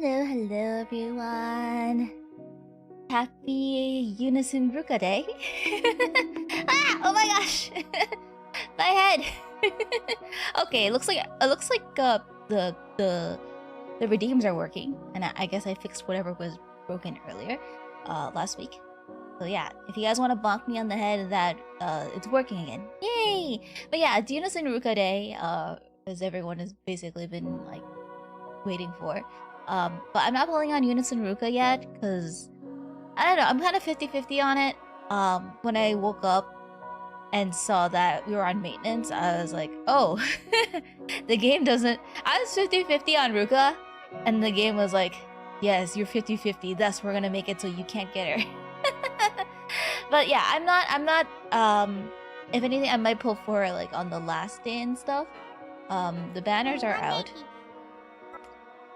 Hello everyone. Happy Unison Ruka Day. Oh my gosh. My head. Okay, it looks like the redeems are working, and I guess I fixed whatever was broken earlier last week. So yeah, if you guys want to bonk me on the head, that it's working again. Yay! But yeah, it's Unison Ruka Day, as everyone has basically been like waiting for. But I'm not pulling on Unison Ruka yet, because I don't know, I'm kind of 50-50 on it. When I woke up and saw that we were on maintenance, I was like, oh, the game doesn't... I was 50-50 on Ruka, and the game was like, yes, you're 50-50, thus we're gonna make it so you can't get her. But yeah, I'm not, if anything, I might pull for like on the last day and stuff. The banners are out.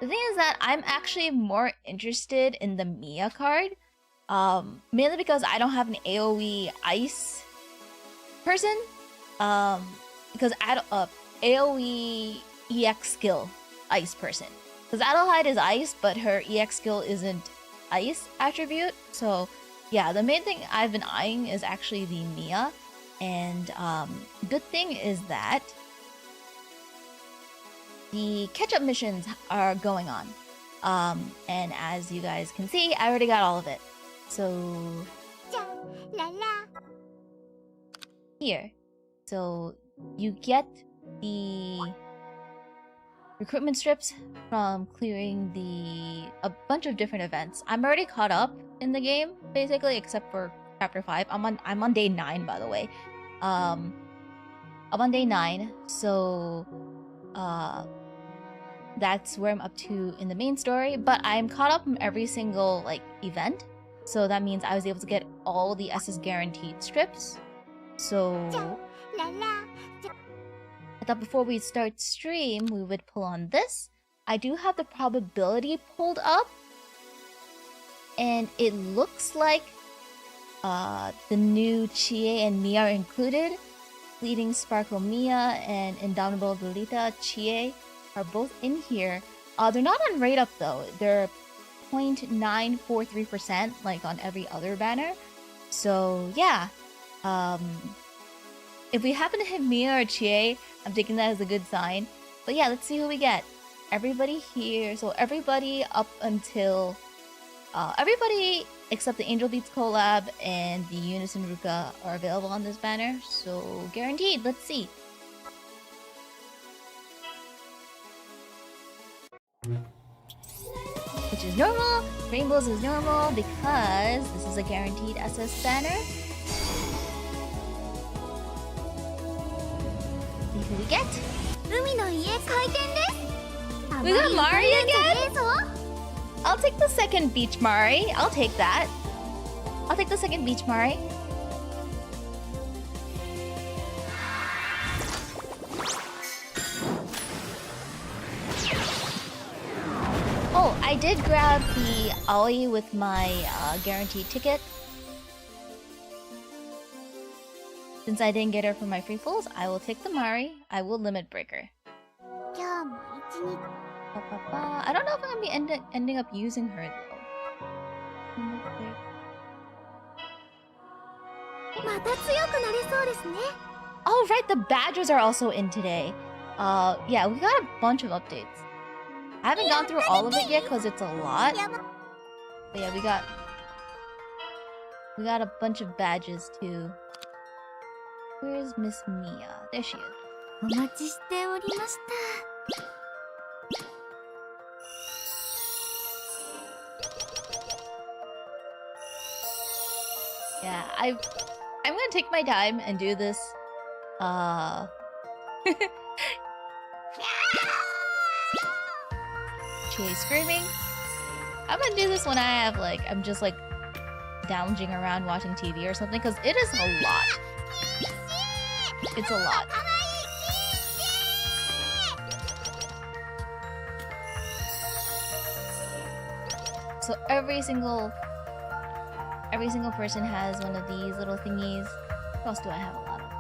The thing is that I'm actually more interested in the Miya card, mainly because I don't have an AoE ice person, because AoE EX skill ice person, because Adelheid is ice, but her EX skill isn't ice attribute. So yeah, the main thing I've been eyeing is actually the Miya, and good thing is that the catch-up missions are going on, and as you guys can see, I already got all of it. So here, so you get the recruitment strips from clearing a bunch of different events. I'm already caught up in the game, basically, except for chapter 5. I'm on day 9, by the way. I'm on day 9, so that's where I'm up to in the main story, but I'm caught up in every single like event, so that means I was able to get all the SS guaranteed strips. So I thought before we start stream we would pull on this. I do have the probability pulled up, and it looks like the new Chie and Miya are included. Fleeting Sparkle Miya and Indomitable Lolita Chie are both in here. They're not on rate up though. They're 0.943% like on every other banner. So yeah, if we happen to hit Miya or Chie, I'm taking that as a good sign. But yeah, let's see who we get. Everybody here, so everybody up until everybody except the Angel Beats collab and the Unison Ruka are available on this banner, so guaranteed. Let's see. Which is normal. Rainbows is normal because this is a guaranteed SS banner. See who we get. We got Mari again? I'll take the second beach Mari. I'll take that. I'll take the second beach Mari. Oh, I did grab the Aoi with my guaranteed ticket. Since I didn't get her for my free pulls, I will take the Mari. I will limit breaker. I don't know if I'm gonna be ending up using her though. Oh right, the badges are also in today. Yeah, we got a bunch of updates. I haven't gone through all of it yet because it's a lot. But yeah, we got a bunch of badges too. Where's Miss Miya? There she is. Yeah, I'm gonna take my time and do this. She's screaming. I'm gonna do this when I have like I'm just like lounging around watching TV or something, because it is a lot. It's a lot. So every single person has one of these little thingies. What else do I have a lot of?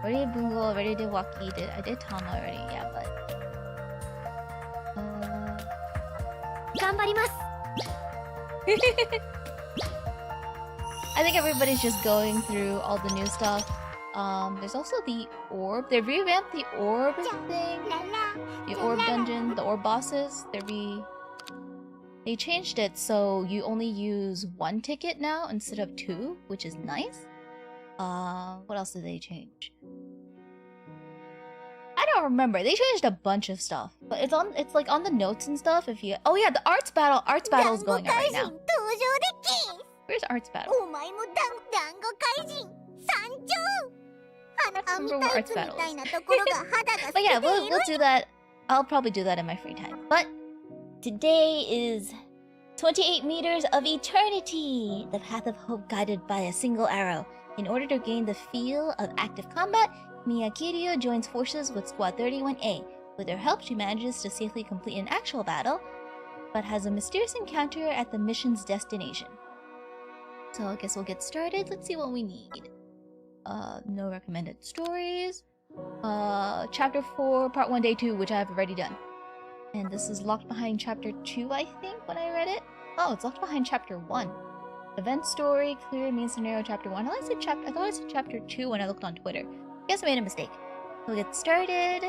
Already did Bungo, already did Waki, I did Tama already, yeah, but I think everybody's just going through all the new stuff. There's also the orb. They revamped the orb thing. The orb dungeon, the orb bosses. They changed it so you only use 1 ticket now instead of 2, which is nice. What else did they change? I don't remember. They changed a bunch of stuff, but it's like on the notes and stuff. If you the arts battle is going on right now. Where's arts battle? I don't remember where arts battle is. But yeah, we'll do that. I'll probably do that in my free time. But today is 28 meters of eternity, the path of hope guided by a single arrow. In order to gain the feel of active combat, Miya Kiryu joins forces with Squad 31A. With their help, she manages to safely complete an actual battle, but has a mysterious encounter at the mission's destination. So I guess we'll get started. Let's see what we need. No recommended stories. Chapter 4, Part 1, Day 2, which I have already done. And this is locked behind Chapter 2, I think, when I read it. Oh, it's locked behind Chapter 1. Event story, clear main scenario, Chapter 1. I thought I said Chapter 2 when I looked on Twitter. Guess I made a mistake. We'll get started.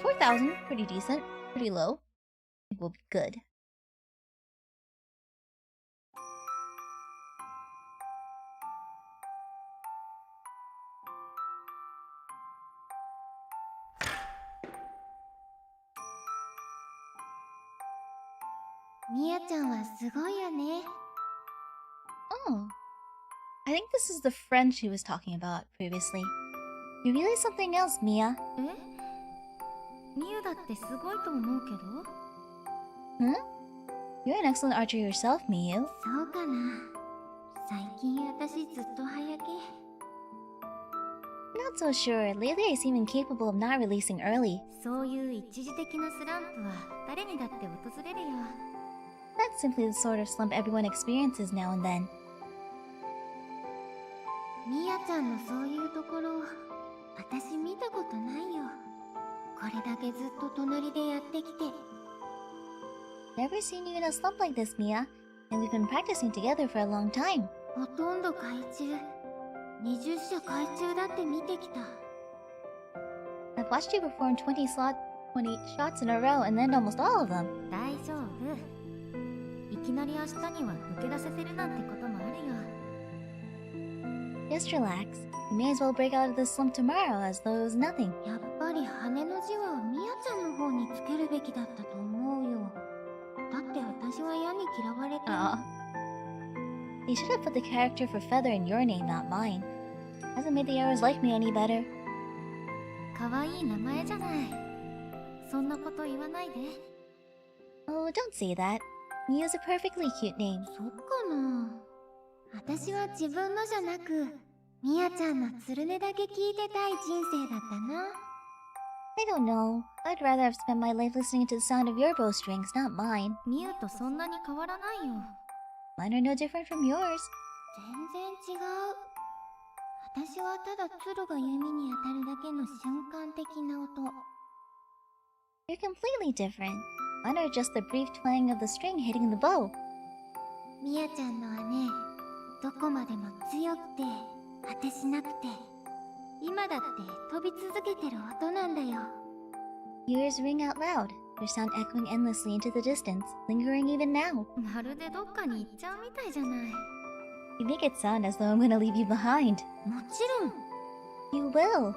4,000, pretty decent. Pretty low. I think we'll be good. Oh. I think this is the friend she was talking about previously. You realize something else, Miya. Hmm? You're an excellent archer yourself, Miyu. Not so sure. Lately I seem incapable of not releasing early. That's simply the sort of slump everyone experiences now and then. Never seen you in a slump like this, Miya. And we've been practicing together for a long time. I've watched you perform 20 shots in a row and then almost all of them. Just relax. You may as well break out of this slump tomorrow as though it was nothing. You should have put the character for Feather in your name, not mine. Hasn't made the arrows like me any better. Oh, don't say that. Miyu's a perfectly cute name. I don't know. I'd rather have spent my life listening to the sound of your bowstrings, not mine. Mine are no different from yours. You're completely different. Mine are just the brief twang of the string hitting the bow. Yours ring out loud, their sound echoing endlessly into the distance, lingering even now. You make it sound as though I'm gonna leave you behind. You will.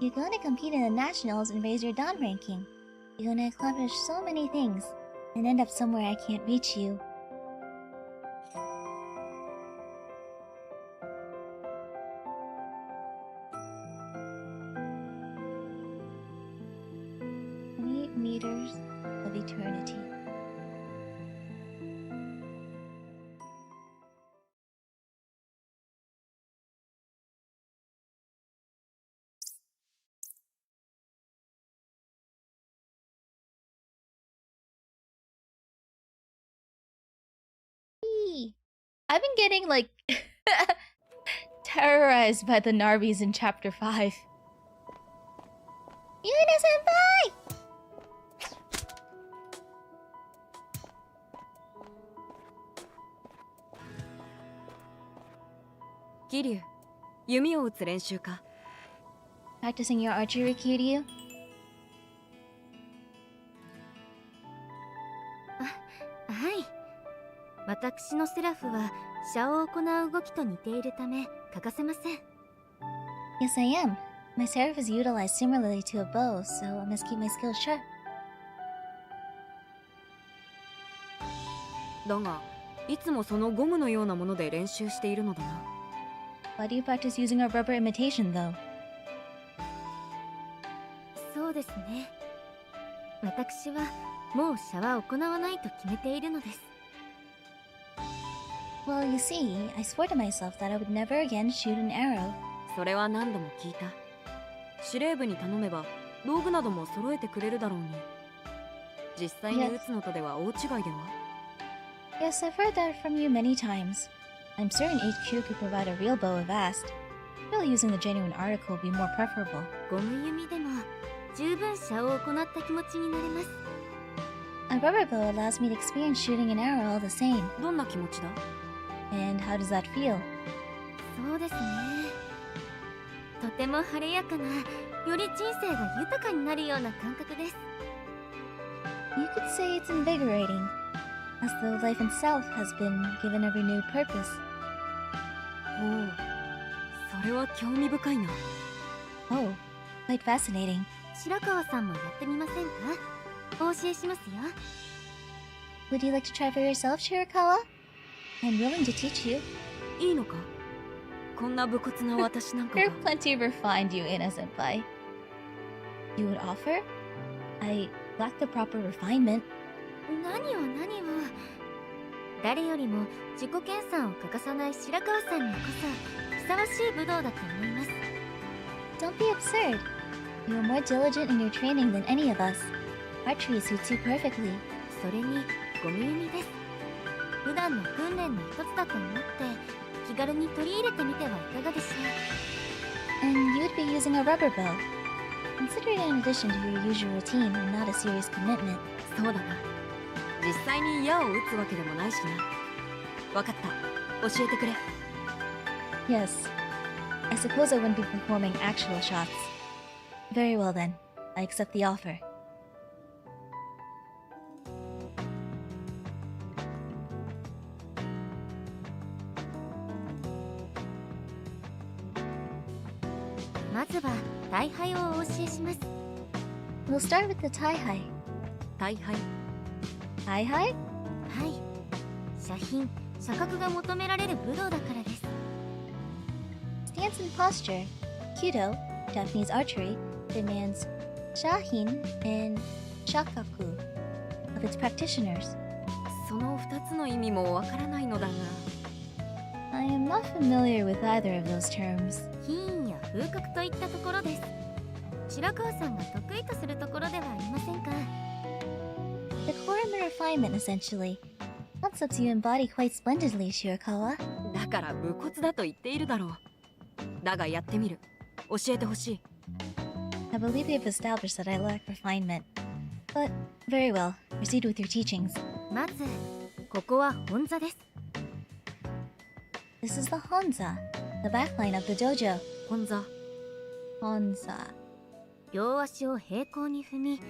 You're gonna compete in the nationals and raise your Dan ranking. You're gonna accomplish so many things, and end up somewhere I can't reach you. Meters of eternity. I've been getting like terrorized by the Narbis in Chapter 5. Yuna-senpai! Kiryu, 弓を撃つ練習か? Practicing your archery, Kiryu? はい。私のセラフは射を行う動きと似ているため欠かせません。Yes, I am. My seraph is utilized similarly to a bow, so I must keep my skills sharp. だが、いつもそのゴムのようなもので練習しているのだな。Why do you practice using a rubber imitation, though? そうですね。私はもう射は行わないと決めているのです。Well, you see, I swore to myself that I would never again shoot an arrow. それは何度も聞いた。司令部に頼めば道具なども揃えてくれるだろうに。実際に撃つのとでは大違いでは？ Yes, I've heard that from you many times. I'm certain HQ could provide a real bow if asked. Still, using the genuine article would be more preferable. ゴム弓でも十分射を行った気持ちになれます。A rubber bow allows me to experience shooting an arrow all the same. どんな気持ちだ？ And how does that feel? そうですね。とても晴れやかな、より人生が豊かになるような感覚です。You could say it's invigorating, as though life itself has been given a renewed purpose. おお、それは興味深いな。Oh, quite fascinating. 白川さんもやってみませんか？お教えしますよ。Would you like to try for yourself, Shirakawa? I'm willing to teach you. いいのか？こんな武骨な私なんかが。 There are plenty refined you, Ina-senpai. You would offer? I lack the proper refinement. 何を。誰よりも自己研鑽を欠かさない白川さんにこそふさわしい武道だと思います。Don't be absurd. You are more diligent in your training than any of us. Archery suits you perfectly. それにゴム弓です。普段の訓練の一つだと思って気軽に取り入れてみてはいかがでしょう。 And you'd be using a rubber bow. Consider it in addition to your usual routine and not a serious commitment. そうだな。実際に矢を撃つわけでもないしな。わかった。教えてくれ。Yes. I suppose I wouldn't be performing actual shots. Very well then. I accept the offer. .まずは大敗をお教えします。We'll start with the tie-high. 大敗。Tie-high? はい。射頻、射角が求められる武道だからです。Stance and posture. Kudo, Japanese archery, demands shahin and shakaku of its practitioners. その2つの意味もわからないのだが。I am not familiar with either of those terms. 品や風格といったところです。白川さんが得意とするところではありませんか。Decorum and refinement, essentially. Concepts you embody quite splendidly, Shirakawa. だから武骨だと言っているだろう。だがやってみる。教えてほしい。I believe you've established that I lack refinement. But, very well. Proceed with your teachings. まず、ここは本座です。This is the Honza, the backline of the dojo. 本座。Honza. 両足を平行に踏み、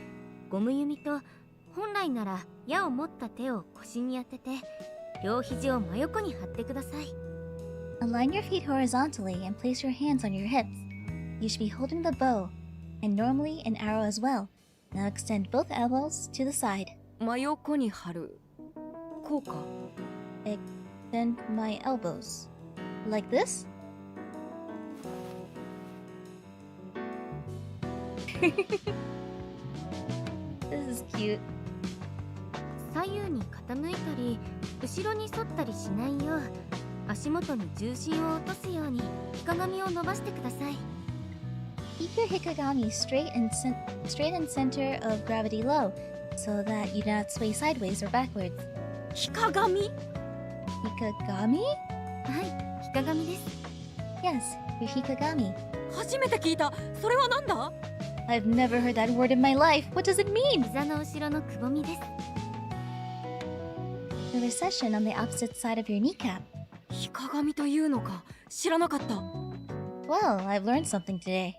ゴム弓と本来なら矢を持った手を腰に当てて、両肘を真横に張ってください。Align your feet horizontally and place your hands on your hips. You should be holding the bow, and normally an arrow as well. Now extend both elbows to the side. 真横に張る。こうか。Extend my elbows. Like this? This is cute. 左右に傾いたり、後ろに反ったりしないよう、足元に重心を落とすようにひかがみを伸ばしてください。Keep your hikagami straight and center of gravity low, so that you do not sway sideways or backwards. ひかがみ？ Hikagami? はい、ひかがみです。Yes, your Hikagami. 初めて聞いた。それはなんだ？ I've never heard that word in my life. What does it mean? 膝の後ろのくぼみです。 The recession on the opposite side of your kneecap. ひかがみというのか。知らなかった。 Well, I've learned something today.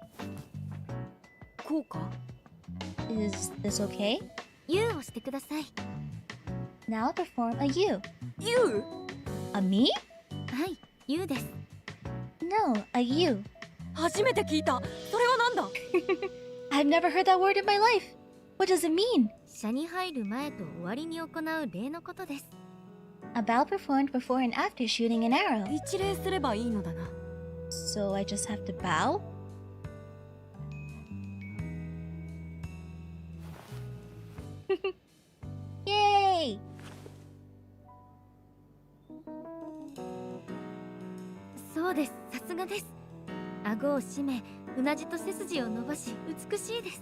こうか？ Is this okay? U をしてください。 Now perform a U. 言う？ A me? はい、U です。 No, a U. 初めて聞いた。それはなんだ？ I've never heard that word in my life. What does it mean? 射に入る前と終わりに行う礼のことです。 A bow performed before and after shooting an arrow. 一礼すればいいのだな。 So I just have to bow? Yay! そうです、さすがです。顎を締め、うなじと背筋を伸ばし、美しいです。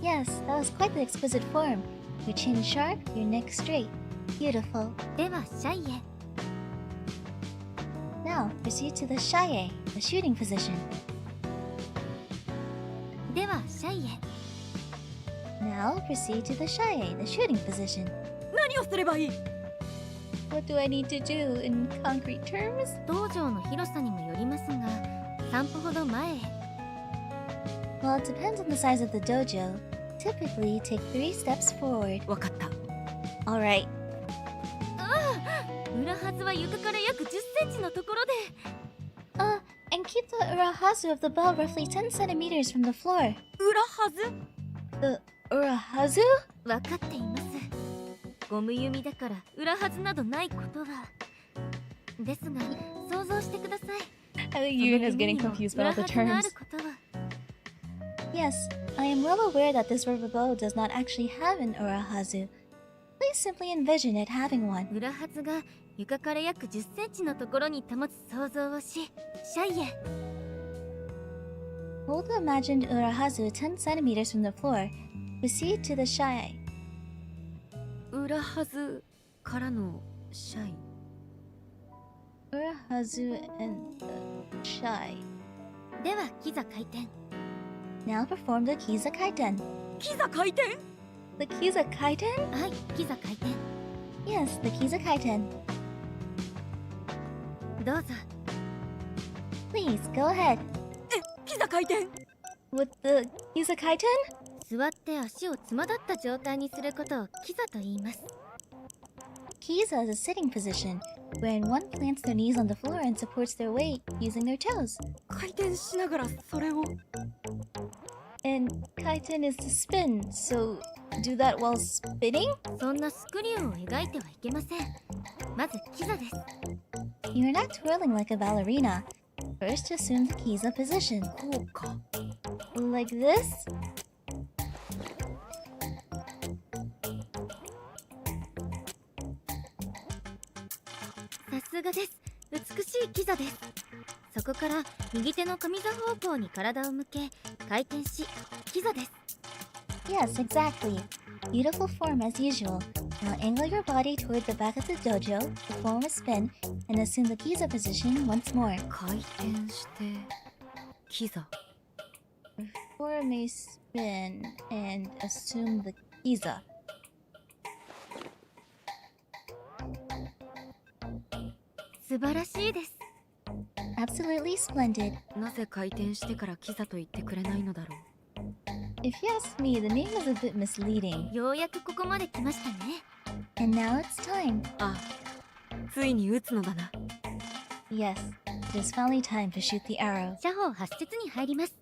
Yes, that was quite the exquisite form. Your chin sharp, your neck straight. Beautiful. では、シャイへ。 Now proceed to the shaie, the shooting position. では、シャイへ。 Now proceed to the shaie, the shooting position. 何をすればいい？ What do I need to do in concrete terms? 道場の広さにもよりますが、3歩ほど前へ。 Well, it depends on the size of the dojo. Typically, take 3 steps forward. わかった。 Alright. 裏はずは床から約10センチのところで。 And keep the urahazu of the bell roughly 10 centimeters from the floor. 裏はず？ The urahazu? わかっています。ゴム弓だから裏はずなどないことは。ですが、想像してください。 I think Yun is getting その confused 弓 by に all も the 裏は terms. ずがあることは。 Yes, I am well aware that this rubber bow does not actually have an urahazu. Please simply envision it having one. 裏はずが床から約10センチのところに保つ想像をし、シャイへ。 Hold the imagined urahazu 10 centimeters from the floor. Proceed to the shaie. 裏はずからのシャイ。 Urahazu and the shaie. では、キザ回転。 Now perform the kiza kaiten. キザ回転？ The kiza kaiten? はい、キザ回転。 Yes, the kiza kaiten. どうぞ。 Please, go ahead. キザ回転？ With the kiza kaiten? 座って足をつまだった状態にすることをキザと言います。 Kiza is a sitting position, wherein one plants their knees on the floor and supports their weight using their toes. 回転しながらそれを。 And kaiten is to spin, so do that while spinning? そんなスクリューを描いてはいけません。まずキザです。 You're not twirling like a ballerina. First, assume the kiza position. こうか。 Like this? さすがです。美しいキザです。そこから右手の上座方向に体を向け回転し、キザです。 Yes, exactly. Beautiful form as usual. Now angle your body toward the back of the dojo, perform a spin, and assume the kiza position once more. 回転してキザ。 Perform a spin and assume the kiza. 素晴らしいです。 Absolutely splendid. なぜ回転してからキザと言ってくれないのだろう。 If you ask me, the name is a bit misleading. ようやくここまで来ましたね。 And now it's time. あ、ついに撃つのだな。 Yes, it is finally time to shoot the arrow. 射法8節に入ります。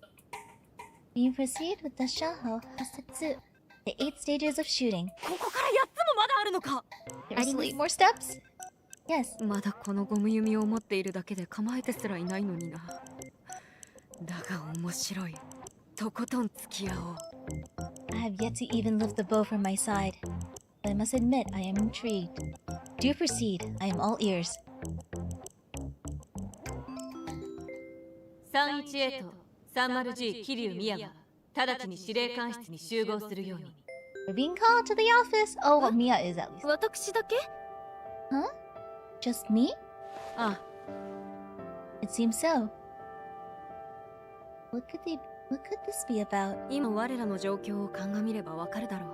You proceed with the shaho hasetsu, the 8 stages of shooting. ここから8つもまだあるのか。 There's 8 more steps? Yes. まだこのゴム弓を持っているだけで構えてすらいないのにな。だが面白い。とことん付き合おう。 I have yet to even lift the bow from my side. But I must admit I am intrigued. Do proceed. I am all ears. 318と 30G 桐生宮が直ちに司令官室に集合するように。 We're being called to the office. Oh, Miya is at least. 私だけ？ Huh? Just me? ああ、It seems so. What could this be about? 今我らの状況を鑑みればわかるだろう。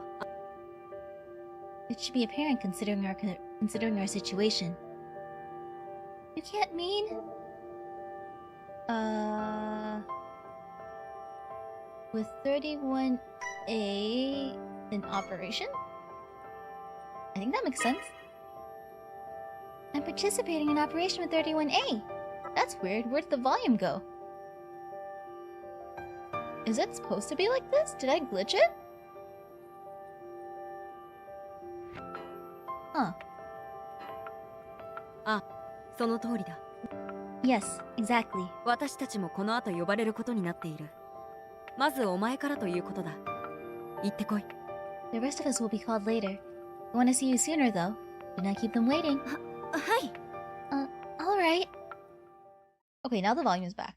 It should be apparent considering our situation. You can't mean... With 31A in operation? I think that makes sense. I'm participating in operation with 31A. That's weird. Where'd the volume go? Is it supposed to be like this? Did I glitch it? Huh. その通りだ。 Yes, exactly. 私たちもこの後呼ばれることになっている。まずお前からということだ。行ってこい。 The rest of us will be called later. I want to see you sooner, though. Do not keep them waiting. はい。 Alright. Okay, now the volume is back.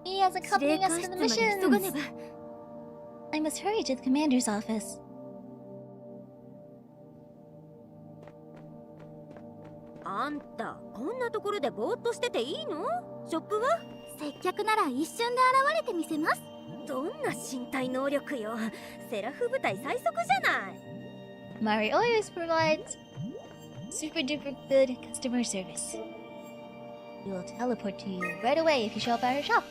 He has accompanying us to the 司令官室まで急がね missions! ば。 I must hurry to the commander's office. あんたこんなところでぼーっとしてていいの？ショップは？接客なら一瞬で現れてみせます。どんな身体能力よ。セラフ部隊最速じゃない。 Mari always provides super duper good customer service. We will teleport to you right away if you show up at her shop.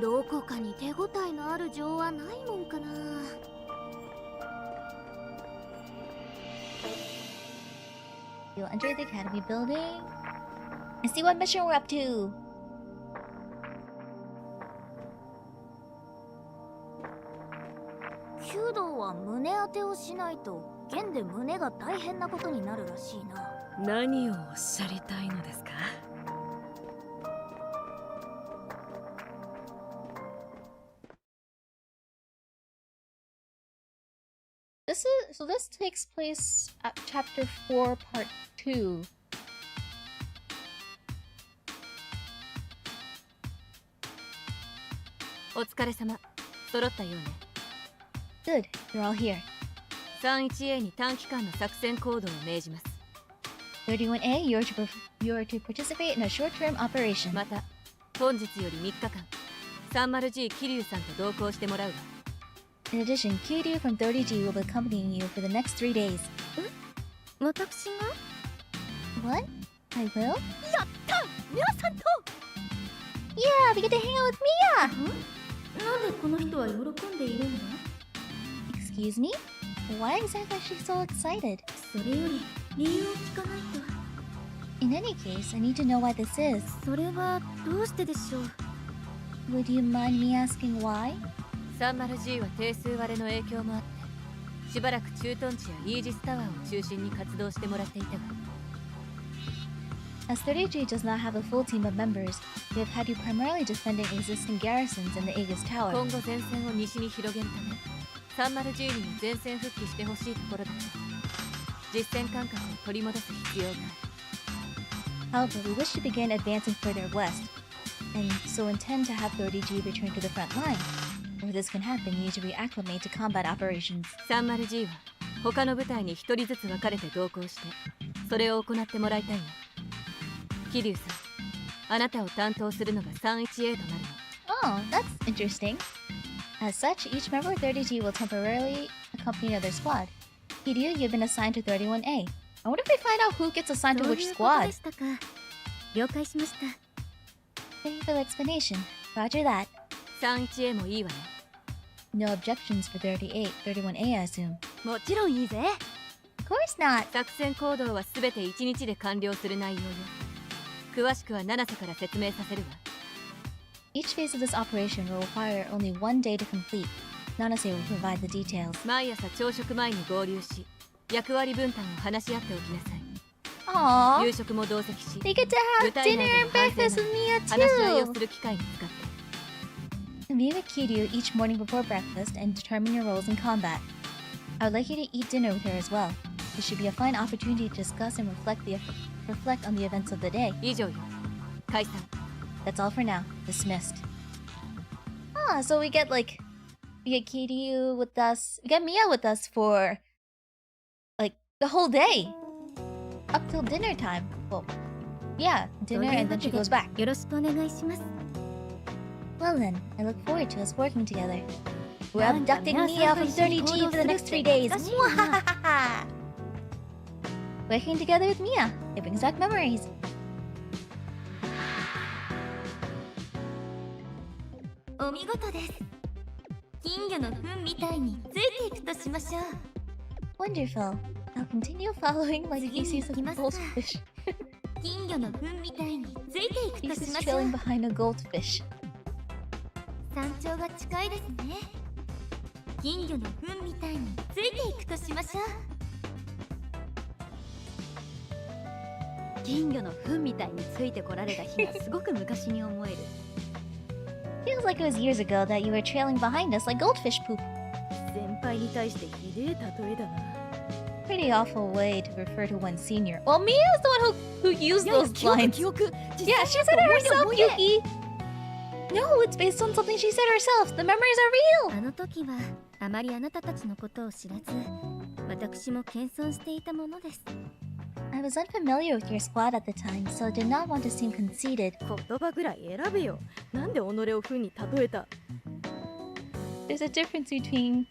どこかに手応えのある情はないもんかな。 You'll enter the academy building and see what mission we're up to. 弓道は胸当てをしないと剣で胸が大変なことになるらしいな。何をおっしゃりたいのですか？ This takes place at chapter 4, part 2. お疲れ様。揃ったようね。 Good, you're all here. 31A に短期間の作戦行動を命じます。 31A, you're to participate in a short-term operation. また、本日より3日間、30G 桐生さんと同行してもらうわ。 In addition, Kiryu from 30G will be accompanying you for the next 3 days. 私が？ What? I will? やった皆さんと。 Yeah, we get to hang out with Miya! なんでこの人は喜んでいるんだ？ Excuse me? Why exactly is she so excited? それより理由を聞かないと。 In any case, I need to know why this is. それはどうしてでしょう？ Would you mind me asking why? 30G は定数割れの影響もあってしばらく駐屯地やイージスタワーを中心に活動してもらっていたわ。 As 30G does not have a full team of members, we have had you primarily defending existing garrisons in the Aegis Tower. 今後前線を西に広げるため 30G にも前線復帰してほしいところだけど実戦感覚を取り戻す必要がある。 However, we wish to begin advancing further west, and so intend to have 30G return to the front line. Where this can happen, you need to reacclimate to combat operations. 30G は他の部隊に一人ずつ分かれて同行してそれを行ってもらいたいわ。桐生さん、あなたを担当するのが 31A となるの。 Oh, that's interesting. As such, each member of 30G will temporarily accompany another squad. Kiryu, you've been assigned to 31A. I wonder if we find out who gets assigned to そう which いうことで squad. したか。了解しました。 Thank you for the explanation. Roger that. 31A もいいわね。 No objections for 31A, I assume. もちろんいいぜ。 Of course not. 作戦行動はすべて1日で完了する内容よ。詳しくは七瀬から説明させるわ。 Each phase of this operation will require only 1 day to complete. Nanase will provide the details. 毎朝朝食前に合流し役割分担を話し合っておきなさい。 Aww. 夕食も同席し They get to have dinner and breakfast with Miya 話し合いを too. する機会に使って Meet with Kiryu each morning before breakfast and determine your roles in combat. I would like you to eat dinner with her as well. This should be a fine opportunity to discuss and reflect on the events of the day. 以上よ。解散。That's all for now. Dismissed. Ah, so we get Kiryu with us. We get Miya with us for like the whole day. Up till dinner time. Well, yeah, dinner and then she goes back. よろしくお願いします。 Well then, I look forward to us working together. We're Nanda, abducting Miya Miya from san to 30G for the next 3 days. Mwahahaha! Working together with Miya. It brings back memories. お見事です。金魚の糞みたいについていくとしましょう。 Wonderful. I'll continue following like he sees a goldfish. 金魚の糞みたいについていく He's とし just ましょう。 trailing behind a goldfish. 山頂が近いですね。金魚の糞みたいについていくとしましょう。金魚の糞みたいについてこられた日がすごく昔に思える。 Feels like it was years ago that you were trailing behind us like goldfish poop. 先輩に対してひでえ例えだな。 Pretty awful way to refer to one senior. Well, Miya is the one who used those lines. Yeah, she said it herself, Yuki. No, it's based on something she said herself. The memories are real. あの時はあまりあなたたちのことを知らず、私も謙遜していたものです。 I was unfamiliar with your squad at the time, so I did not want to seem conceited. 言葉ぐらい選べよ。なんで己を糞に例えた？ There's a difference between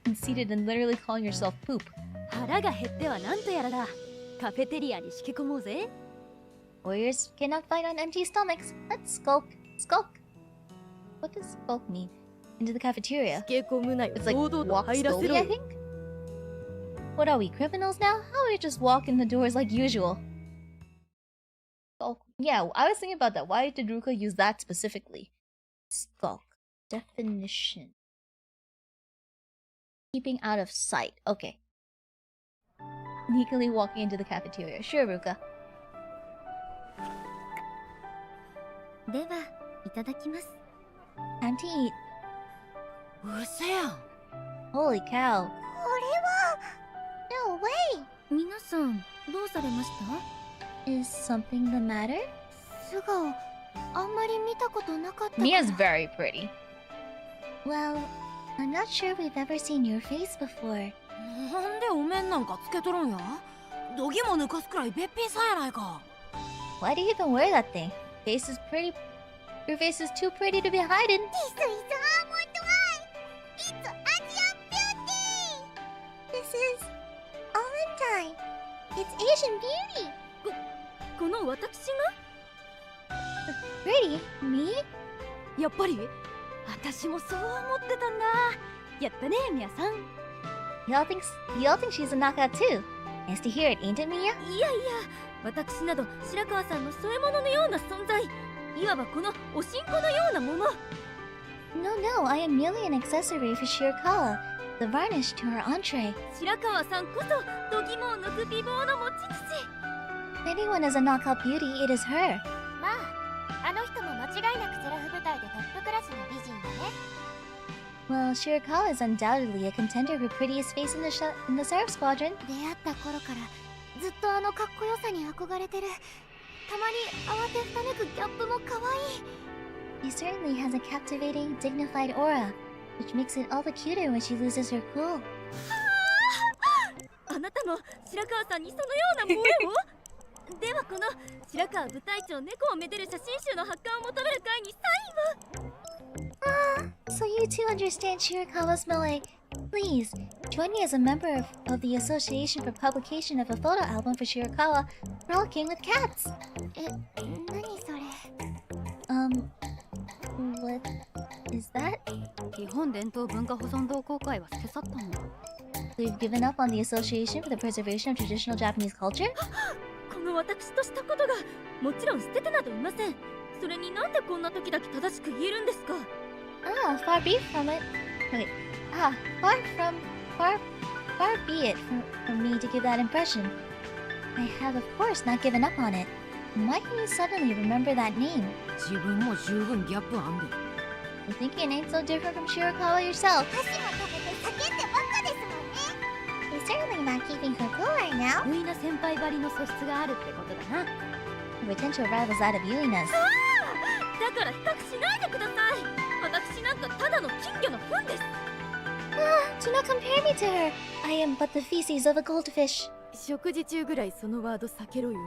conceited and literally calling yourself poop. 腹が減ってはなんとやらだ。カフェテリアにしけ込もうぜ。 Warriors cannot fight on empty stomachs. Let's skulk. Skulk. What does skulk mean? Into the cafeteria. しけ込むなよ。 It's like 堂々と walk 入らせ slowly, ろ I よ。 think? What are we, criminals now? How about we just walk in the doors like usual? Oh, yeah, I was thinking about that. Why did Ruka use that specifically? Skulk. Definition. Keeping out of sight. Okay. Sneakily walking into the cafeteria. Sure, Ruka. では、いただきます。 Time to eat. うせやん。 Holy cow. これは No way! 皆さん、どうされました？ Is something the matter? 素顔、あんまり見たことなかったから。 Mia's very pretty. Well, I'm not sure we've ever seen your face before. なんでお面なんかつけとるんや？どぎも抜かすくらいべっぴんさんやないか。 Why do you even wear that thing? Face is pretty. Your face is too pretty to be hiding. This is almond eye! It's Asian beauty! This is almond eye. It's Asian beauty. この私が Pretty? Me? やっぱり私もそう思ってたんだ。やったね、みやさん。Y'all think she's a knockout too. Nice to hear it, ain't it, Miya? いやいや、私など白川さんの添え物のような存在。いわばこのおしんこのようなもの。 No, I am merely an accessory for Shirakawa, the varnish to her entree. 白川さんこそ度肝を抜く美貌の持ち主。 If anyone is a knockout beauty, it is her. まあ、あの人も間違いなくセラフ部隊でトップクラスの美人よね。 Well, Shirakawa is undoubtedly a contender for prettiest face in the Seraph Squadron. 出会った頃からずっとあのかっこよさに憧れてる。たまに慌てふためくギャップも可愛い。 She certainly has a captivating, dignified aura, which makes it all the cuter when she loses her cool. あなたも白川さんにそのような萌えをではこの白川部隊長猫をめでる写真集の発刊を求める会にサインを。 So you two understand Shirakawa's moe. Please, join me as a member of the Association for Publication of a Photo Album for Shirakawa, Frolicking with Cats. 何それ。What is that? 日本伝統文化保存同好会は捨て去ったの。 We've given up on the Association for the Preservation of Traditional Japanese Culture? この私としたことがもちろん捨ててなどいません。それになんでこんな時だけ正しく言えるんですか。 Far be from it. Wait. Far be it from me to give that impression. I have, of course, not given up on it. Why can you suddenly remember that name? 自分も十分ギャップあんで。 You think your name's so different from Shirakawa yourself? 箸も食べて叫んでばっかですもんね。 You're certainly not keeping her cool right now. 不意な先輩ばりの素質があるってことだな。 The potential rivals that of Yuina's. だから比較しないでください。私なんかただの金魚の糞です。 Do not compare me to her. I am but the feces of a goldfish. 食事中ぐらいそのワード避けろよ。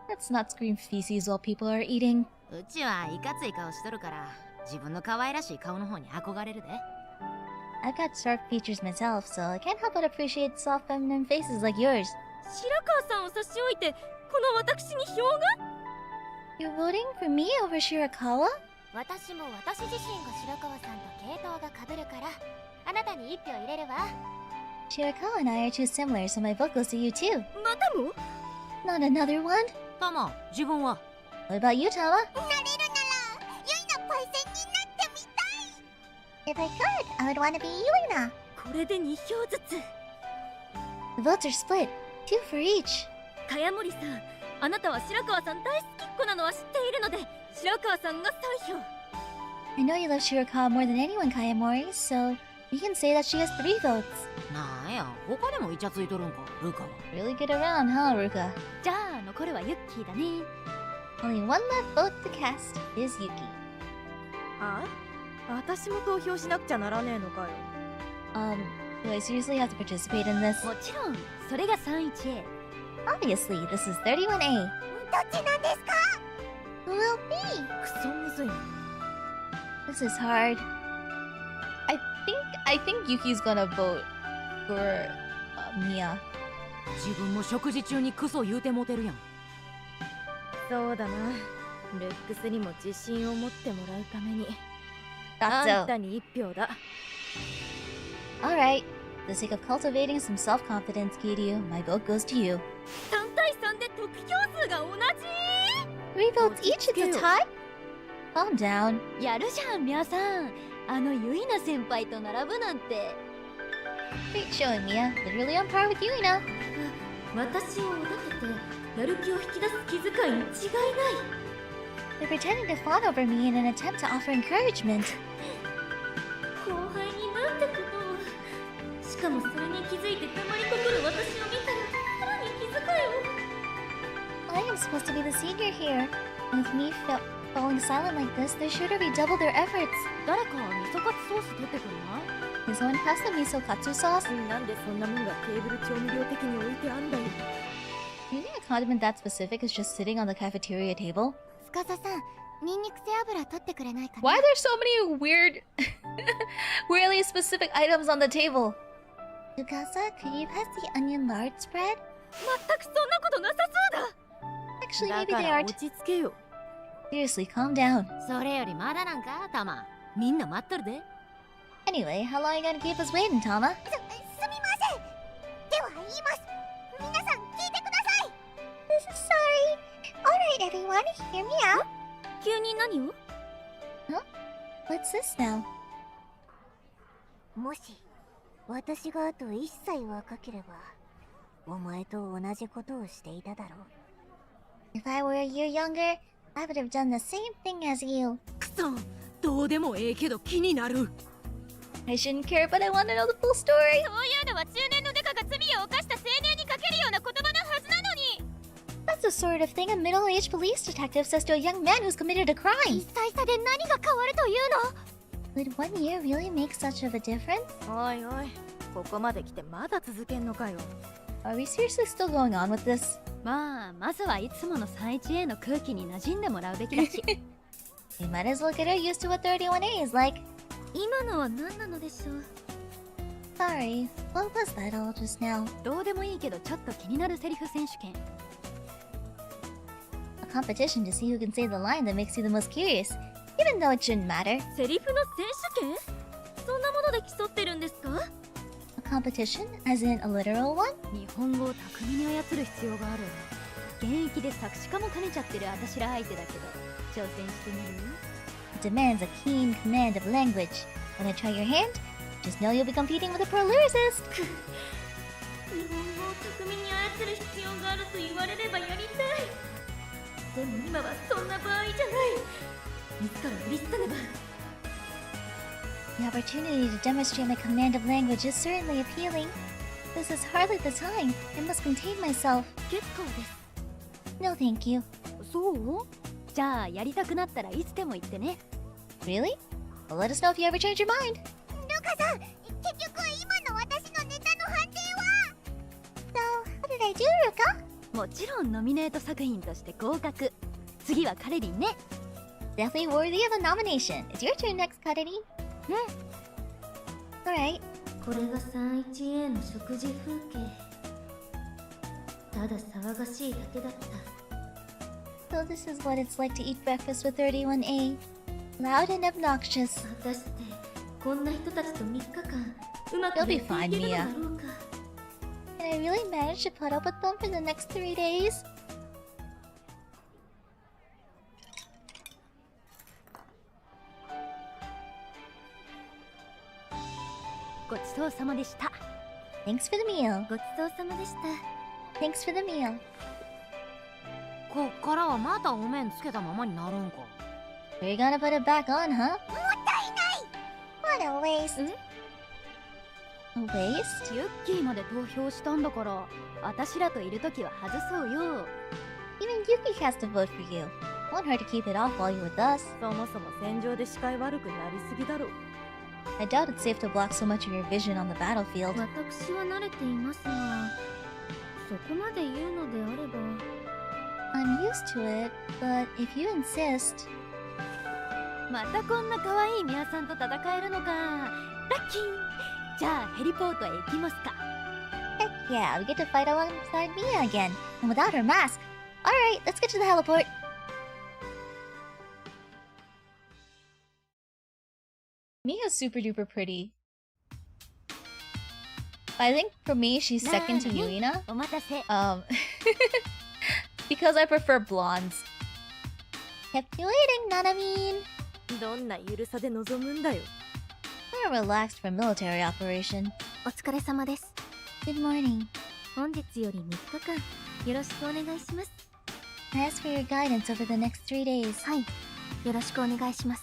Let's not scream feces while people are eating. うちはいかつい顔しとるから自分の可愛らしい顔の方に憧れるで。 I've got sharp features myself, so I can't help but appreciate soft feminine faces like yours. 白川さんを差し置いてこの私に票が。 You're voting for me over Shirakawa? 私も私自身が白川さんと系統が被るからあなたに1票入れるわ。 Shirakawa and I are too similar, so my vote goes to you too. またも Not another one? タマ、自分は What about you, Tama? なれるならユイのパイセンになってみたい。 If I could, I would want to be Yuina. これで2票ずつ。 The votes are split, 2 for each. 茅森さん、あなたは白川さん大好きっ子なのは知っているので白川さんが3票。 I know you love Shirakawa more than anyone, Kayamori, so you can say that she has 3 votes. なんや、他でもイチャついとるんか、ルカは。 Really get around, huh, Ruka? じゃあ残るはユッキーだね。 Only one left vote to cast is Yuki. あ？私も投票しなくちゃならねえのかよ。Do I seriously have to participate in this? もちろん、それが 31A。 Obviously, this is 31A. どっちなんですか？ Who will be? クソむずいな。 This is hard. I think Yuki's gonna vote for Miya. 自分も食事中にクソ言うてモテるやん。そうだな。ルックスにも自信を持ってもらうために That's あんたに1票だ。 Alright. For the sake of cultivating some self-confidence, Kiryu, my vote goes to you. 3対3で得票数が同じ。 3 votes each, it's a tie? Calm down. やるじゃん、皆さん。あのユイナ先輩と並ぶなんて。 Great showing, Miya. Literally on par with Yuina. 私をおだててやる気を引き出す気遣いに違いない。 They're pretending to fawn over me in an attempt to offer encouragement. 後輩になんてことを。しかもそれに気づいて黙りこくる私を見たらさらに気遣いを。 I am supposed to be the senior here. And with me falling silent like this, they're sure to redouble their efforts. 誰か味噌カツソース取ってくれない？ Can someone pass the miso katsu sauce? なんでそんなもんがテーブル調味料的に置いてあんだよ。 Do you think a condiment that specific is just sitting on the cafeteria table? 司さん、ニンニク背脂取ってくれないかな？ Why are there so many weirdly specific items on the table? Tsukasa, could you pass the onion lard spread? 全くそんなことなさそうだ。 Actually, だ maybe か they ら aren't. 落ち着けよ。 Seriously, calm down. それよりまだなんか、タマ。みんな待っとるで。 Anyway, how long are you gonna keep us waiting, Tama? すみません。では言います。皆さん聞いてください。 This is sorry. Alright, everyone, hear me out. 急に何を？ What's this now? もし私があと1歳若ければお前と同じことをしていただろう。 If I were a year younger, I would have done the same thing as you. くそ、どうでもええけど気になる。 I shouldn't care, but I want to know the full story. そういうのは中年のデカが罪を犯した青年にかけるような言葉のはずなのに。 That's the sort of thing a middle-aged police detective says to a young man who's committed a crime. 1歳差で何が変わるというの？ Would 1 year really make such of a difference? おいおい、ここまで来てまだ続けんのかよ。 Are we seriously still going on with this? まあ、まずはいつもの 31A の空気に馴染んでもらうべきだし。 We might as well get her used to what 31A is like. 今のは何なのでしょう。 Sorry, what was that all just now? どうでもいいけどちょっと気になるセリフ選手権。 A competition to see who can say the line that makes you the most curious, even though it shouldn't matter. セリフの選手権？そんなもので競ってるんですか？ A competition, as in a literal one? 日本語を巧みに操る必要がある。現役で作詞家も兼ねちゃってる私ら相手だけど、挑戦してみる？ It demands a keen command of language. Wanna try your hand? Just know you'll be competing with a pro lyricist. 日本語を巧みに操る必要があると言われればやりたい。でも今はそんな場合じゃない。自ら売り捨てねば。 The opportunity to demonstrate my command of language is certainly appealing. This is hardly the time. I must contain myself. 結構です。 No, thank you. そう？じゃあやりたくなったらいつでも言ってね。 Really? Well, let us know if you ever change your mind. ルカさん、結局今の私のネタの判定は So, what did I do, ルカ？もちろんノミネート作品として合格。次はカレリンね。 Definitely worthy of a nomination. It's your turn next, Kaderi. Alright. これが 31A の食事風景。ただ騒がしいだけだった。 So this is what it's like to eat breakfast with 31A. Loud and obnoxious. 果たしてこんな人たちと3日間うまく You'll be やってい fine, けるの Miya. だろうか。 Can I really manage to put up with them for the next 3 days? ごちそうさまでした。 Thanks for the meal. ごちそうさまでした。 Thanks for the meal. こっからはまたお面つけたままになるんか。 You're gonna put it back on, huh? What a waste. A waste? ユッキーまで投票したんだから、私らといるときは外そうよ。 Even Yuki has to vote for you. Want her to keep it off while you're with us. そもそも戦場で視界悪くなりすぎだろう。 I doubt it's safe to block so much of your vision on the battlefield. 私は慣れていますが、そこまで言うのであれば。 I'm used to it, but if you insist... またこんな可愛いミヤさんと戦えるのか。ラッキー。じゃあヘリポートへ行きますか。 Heck yeah, we get to fight alongside Miya again, and without her mask. Alright, let's get to the heliport. Miya's super duper pretty. I think for me, she's second to Yuina. お待たせ。Because I prefer blondes. Kept you waiting, Nanamine. どんなゆるさで臨むんだよ。 We're relaxed for military operation. お疲れ様です。 Good morning. 本日より3日間よろしくお願いします。 I ask for your guidance over the next 3 days. はい、よろしくお願いします。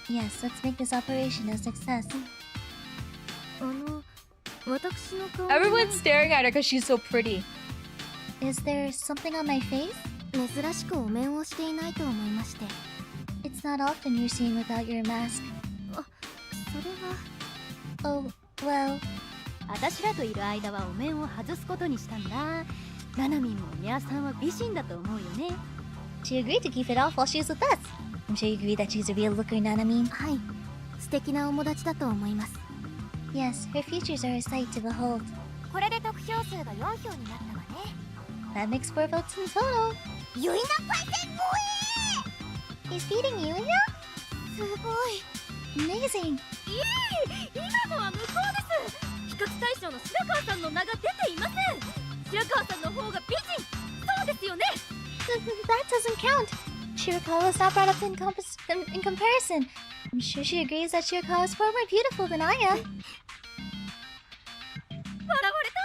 Yes, let's make this operation a success. 私の顔 Everyone's staring at her because she's so pretty. Is there something on my face? 珍しくお面をしていないと思いまして。 It's not often you're seen without your mask. それは Oh, well, 私らといる間はお面を外すことにしたんだ。ナナミンもミヤさんは美人だと思うよね。 she agreed to keep it off while she's with us. I'm sure you agree that she's a real looker, Nanamine. はい、素敵なお友達だと思います。 Yes, her features are a sight to behold. これで得票数が4票になったわね。 That makes 4 votes in total. ユイナパイセン超 He's beating Yuina? すごい。 Amazing. 今のは無効です。比較対象の白川さんの名が出ていません。白川さんの方が美人。そうですよね。 That doesn't count. Shirakawa was not brought up in comparison. I'm sure she agrees that Shirakawa is far more beautiful than I am. 笑われた。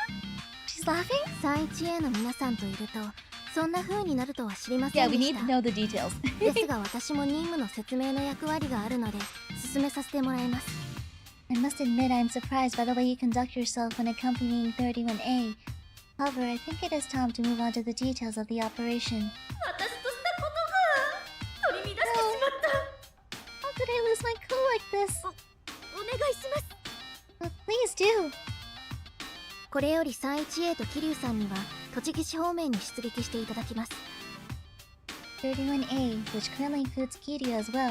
She's laughing? 31A の皆さんといるとそんな風になるとは知りませ Yeah, ん we で need し to た。 know the details. ですが私も任務の説明の役割があるので進めさせてもらいます。 I must admit I'm surprised by the way you conduct yourself when accompanying 31A. However, I think it is time to move on to the details of the operation. 私としたことが取り乱してしまった。 How could I lose my cool like this? お願いします。 Well, please do. これより 31A と桐生さんには栃木市方面に出撃していただきます。 31A, which currently includes Kiryu as well,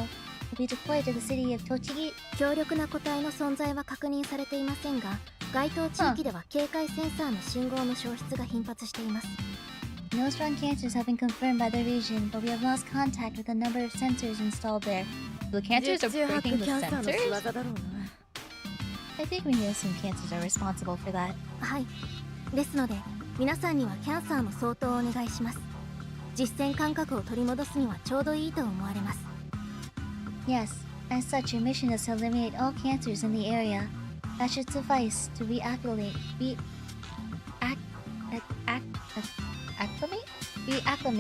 will be deployed to the city of Tochigi. 強力な個体の存在は確認されていませんが該当地域では警戒センサーの信号の消失が頻発しています。 No strong cancers have been confirmed by the region, but we have lost contact with a number of sensors installed there. The cancers are 十八 breaking キ the ャンサーの仕 sensors? 業だろうな。 I think we may assume cancers are responsible for that. はい、ですので皆さんにはキャンサーの相当をお願いします。実戦感覚を取り戻すにはちょうどいいと思われます。 Yes, as such, your mission is to eliminate all cancers in the area. That should suffice to reacclimate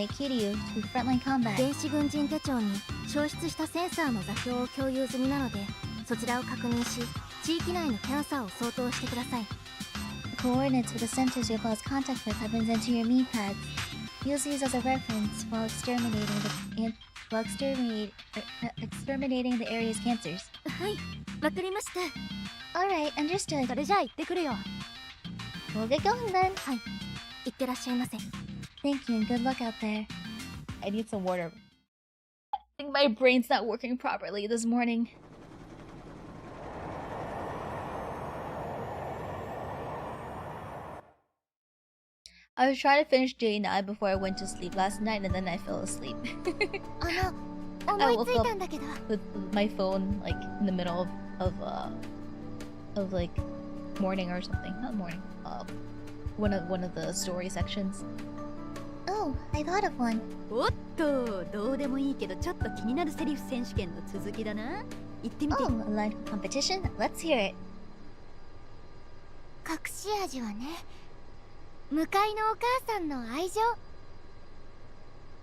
Kiryu to frontline combat. 電子軍人手帳に消失したセンサーの座標を共有済みなのでそちらを確認し地域内のキャンサーを相当してください。 The coordinates for the sensors you've lost contact with have been sent to your me pads. Use these as a reference while exterminating the area's cancers. はい、わかりました。 Alright, understood. それじゃあ行ってくるよ。 We'll get going then. いってらっしゃいませ。 Thank you and good luck out there. I need some water. I think my brain's not working properly this morning. I was trying to finish J9 before I went to sleep last night and then I fell asleep. 思 I い woke つい up たんだけど with my phone like in the middle of like morning or something. Not morning. One of the story sections. Oh, I thought of one. おっと、どうでもいいけどちょっと気になるセリフ選手権の続きだな。言ってみて。 Oh, a line competition? Let's hear it. 隠し味はね、向かいのお母さんの愛情。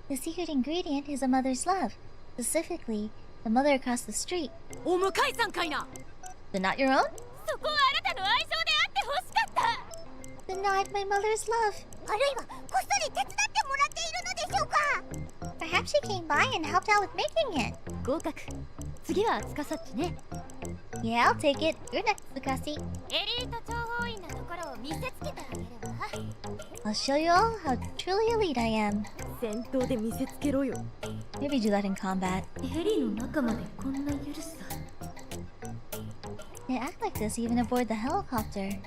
The secret ingredient is a mother's love. Specifically, the mother across the street. お向かいさんかいな。 So not your own? そこはあなたの愛情であって欲しかった。 Denied my mother's love. あるいはこっそり手伝ってもらっているのでしょうか。 Perhaps she came by and helped out with making it. 合格。次は司っちね。 Yeah, I'll take it. You're next, Lukasi. エリート諜報員のところを見せつけてあげれば。 I'll show you all how truly elite I am. 戦闘で見せつけろよ。 Maybe do that in combat. ヘリの中までこんなゆるさ。 They act like this even aboard the helicopter.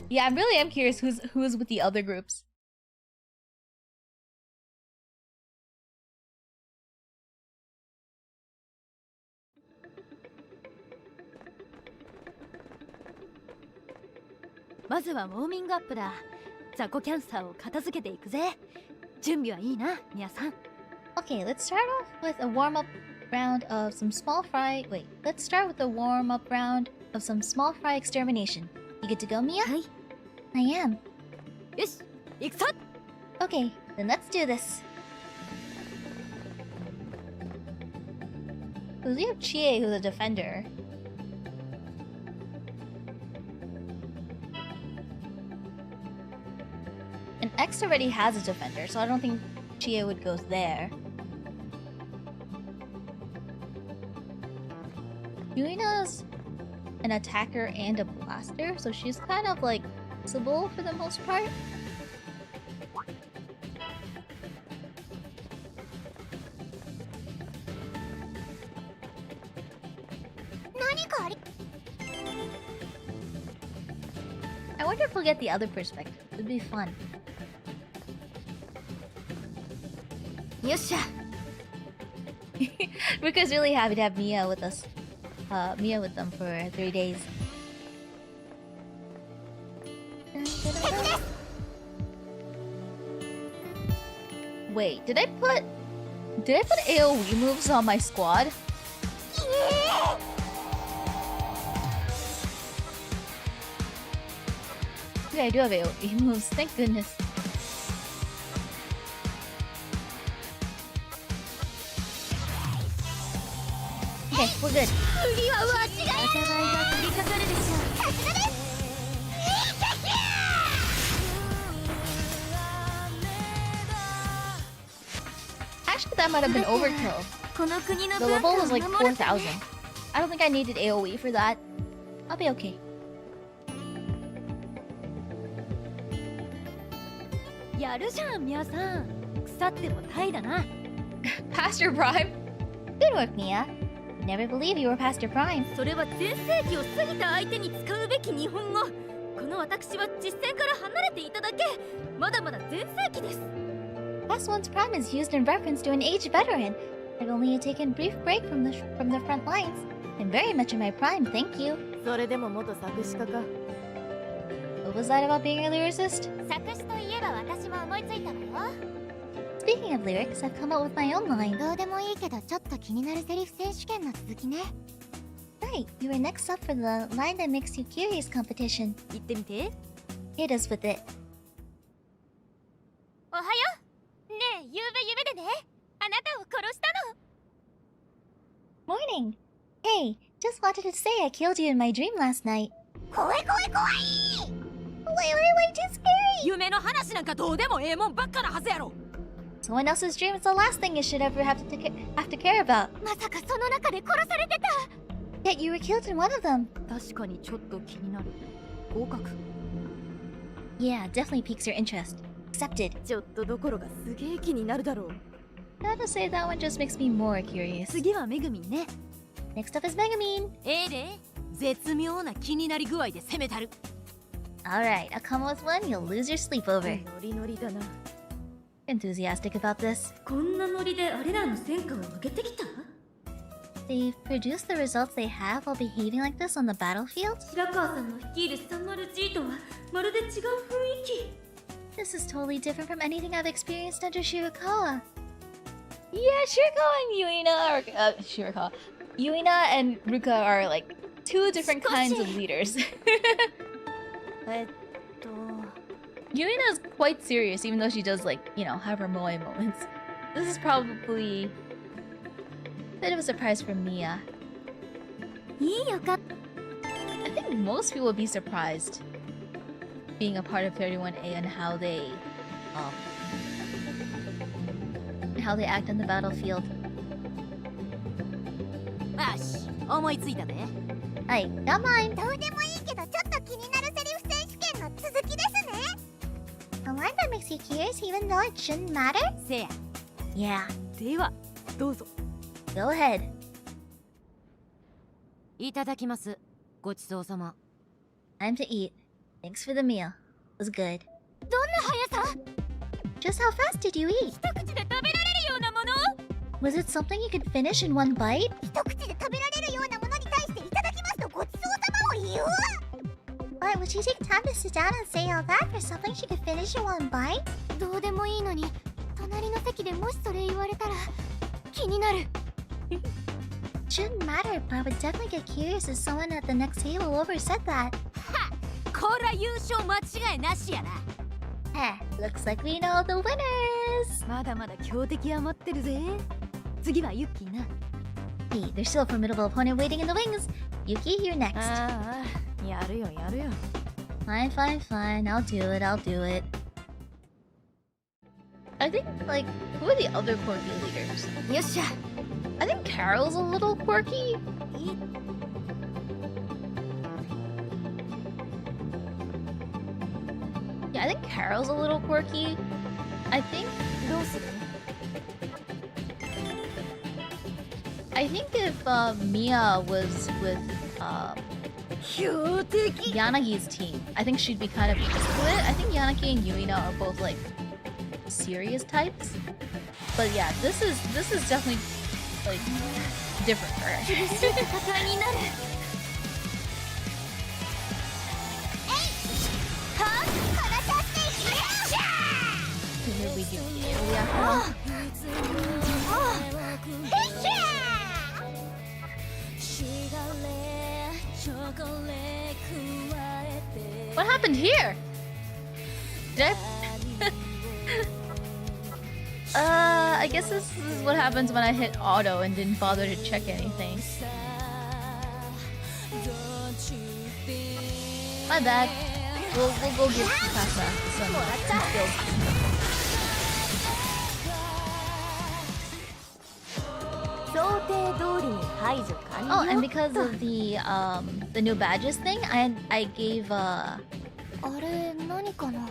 Yeah, I really am curious who's with the other groups.「まずはウォーミングアップだ。雑魚キャンサーを片付けていくぜ。準備はいいな、ミヤさん。 Okay, let's start off with a warm-up round of some small fry. Wait, let's start with a warm-up round of some small fry extermination. You good to go, Miya? はい。 I am. よし、行くぞ。 Okay, then let's do this. We have Chie, who's a defender. And X already has a defender, so I don't think Chie would go there. Yuina's an attacker and a blaster, so she's kind of like flexible for the most part. I wonder if we'll get the other perspective. It'd be fun. よっしゃ。 Rika's really happy to have Miya with us. Miya with them for 3 days. Wait, did I put AoE moves on my squad? Okay, I do have AoE moves, thank goodness. Okay, we're good. 次はわしが災いが降りかかるでしょう。さすがです。 Actually, that might have been overkill. この国の The 文化 level を was like 守る 4,000. I don't think I needed AoE for that. I'll be okay. やるじゃん、ミヤさん。腐ってもタイだな。 Past your prime? Good work, Miya. You'd never believe you were past your prime. それは全盛期を過ぎた相手に使うべき日本語。この私は実戦から離れていただけ。まだまだ全盛期です。 Past one's prime is used in reference to an aged veteran. I've only taken a brief break from the front lines. I'm very much in my prime, thank you. それでも元作詞家か。 What was that about being a lyricist? 作詞といえば私も思いついたわよ。 Speaking of lyrics, I've come up with my own line. どうでもいいけどちょっと気になるセリフ選手権の続きね。 Right, you were next up for the line that makes you curious competition. 言ってみて。 Hit us with it. おはよう。ねえ、ゆうべ夢でね、あなたを殺したの。 Morning. Hey, just wanted to say I killed you in my dream last night. 怖い怖い怖い。wait, too scary! 夢の話なんかどうでもええもんばっかなはずやろ。 Someone else's dream is the last thing you should ever have to care about. まさかその中で殺されてた。 Yet you were killed in one of them. 確かにちょっと気になる。合格。 Yeah, definitely piques your interest. Accepted. ちょっとどころがすげえ気になるだろう。 Gotta say that one just makes me more curious. 次はめぐみんね。 Next up is Megumin. ええで絶妙な気になり具合で攻めたる。 Alright, I'll come with one, you'll lose your sleepover. ノリノリだな。 Enthusiastic about this. こんなノリであれらの戦果を上げてきた？ They've produced the results they have while behaving like this on the battlefield? 白川さんの率いる 30G とはまるで違う雰囲気。 This is totally different from anything I've experienced under Shirakawa. Yeah, Shirakawa and Yuina are... Shirakawa. Yuina and Ruka are like two different kinds of leaders. Yuina is quite serious, even though she does like, you know, have her moe moments. This is probably a bit of a surprise for Miya. いいよか。 I think most people would be surprised being a part of 31A and how they act on the battlefield. よし思いついたで。 Aye, not mine. どうでもいいけどちょっと気になるセリフ選手権の続きですね。A line that makes you curious even though it shouldn't matter? せや Yeah, ではどうぞ。 go ahead. いただきます。ごちそうさま。 Time to eat. Thanks for the meal. It was good. どんな速さ？ Just how fast did you eat? 一口で食べられるようなもの？ Was it something you could finish in one bite? 一口で食べられるようなものに対していただきますとごちそうさまを言う。 But would she take time to sit down and say all that for something she could finish in one bite? どうでもいいのに、隣の席でもしそれ言われたら気になる。 Shouldn't matter, but I would definitely get curious if someone at the next table over said that. こら優勝間違いなしやな。 Eh, looks like we know the winners! まだまだ強敵余ってるぜ。次はユッキーな。 Hey, there's still a formidable opponent waiting in the wings. Yuki, you're next. ああ、やるよやるよ。 Fine, fine, fine. I'll do it, I'll do it. I think, like, who are the other quirky leaders? よっしゃ。 I think Carol's a little quirky. Yeah, I think Carol's a little quirky. I think... どうする？ I think if Miya was with 強敵。 Yanagi's team, I think she'd be kind of used to it. I think Yanagi and Yuina are both like serious types. But yeah, this is definitely like different for her. 厳しい戦いになる。Here we do yeah. What happened here? Did I guess this is what happens when I hit auto and didn't bother to check anything. My bad. We'll go give Kasa some skills. Oh, and because of the new badges thing, I gave あれ何かな？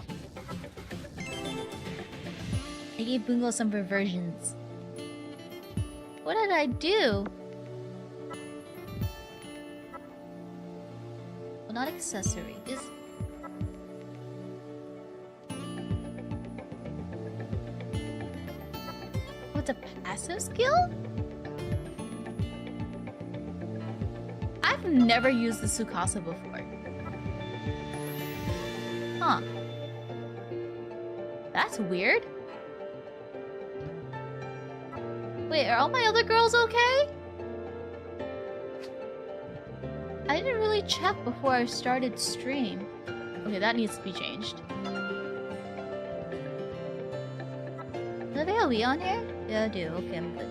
I gave Bungo some reversions. What did I do? Well, not accessories. What's a passive skill? I've never used the Tsukasa before. Huh. That's weird. Wait, are all my other girls okay? I didn't really check before I started stream. Okay, that needs to be changed. Do they have a Wii on here? Yeah, I do. Okay, I'm good.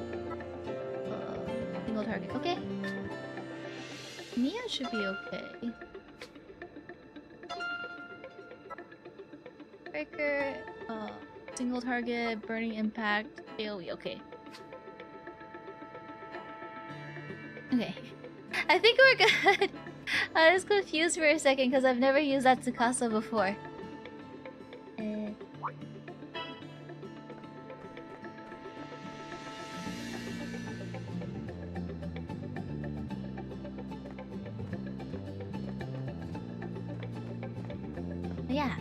Single target. Okay. Miya should be okay. striker, single target, burning impact, AoE. Okay. Okay. I think we're good. I was confused for a second because I've never used that Tsukasa before. Yeah.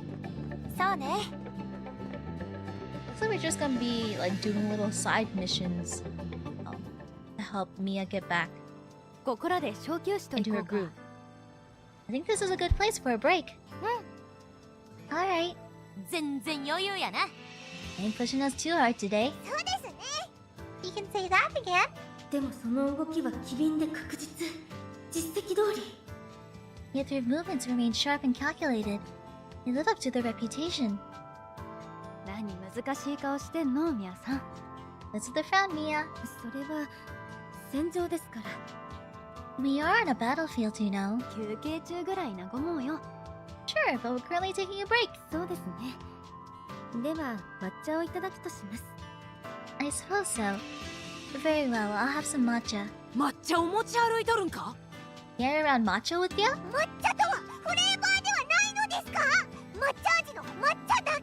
So we're just gonna be like doing little side missions to help Miya get back ここらで小休止と into 行 her こうか groove. I think this is a good place for a break. Alright. 全然余裕やな。 Ain't pushing us too hard today. そうですね。You can say that again. でもその動きは機敏で確実。実績通り。 Yet their movements remain sharp and calculated. They live up to their reputation. 何難しい顔してんのミヤさん What's with the frown, Miya? それは戦場ですから。 We are on a battlefield, you know. 休憩中ぐらい和もうよ Sure, but we're currently taking a break. そうですね。では抹茶をいただくとします。 I suppose so. Very well, I'll have some matcha. 抹茶を持ち歩いとるんか Carry around matcha with you? 抹茶とはフレーバーではないのですか？抹茶味の抹茶だけ。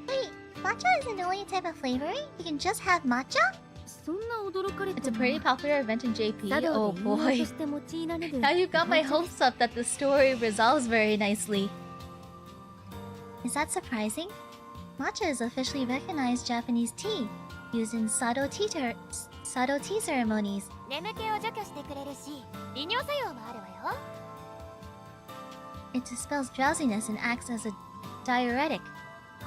Wait, matcha isn't the only type of flavoring? You can just have matcha? そんな驚かれ It's て a も pretty popular event in JP. 茶道 Oh で飲料と boy. して用いられる Now you've got my 日本茶 hopes up that the story resolves very nicely. Is that surprising? Matcha is officially recognized Japanese tea, used in Sado tea ceremonies. 眠気を除去してくれるし、利尿作用もあるわよ。 It dispels drowsiness and acts as a diuretic.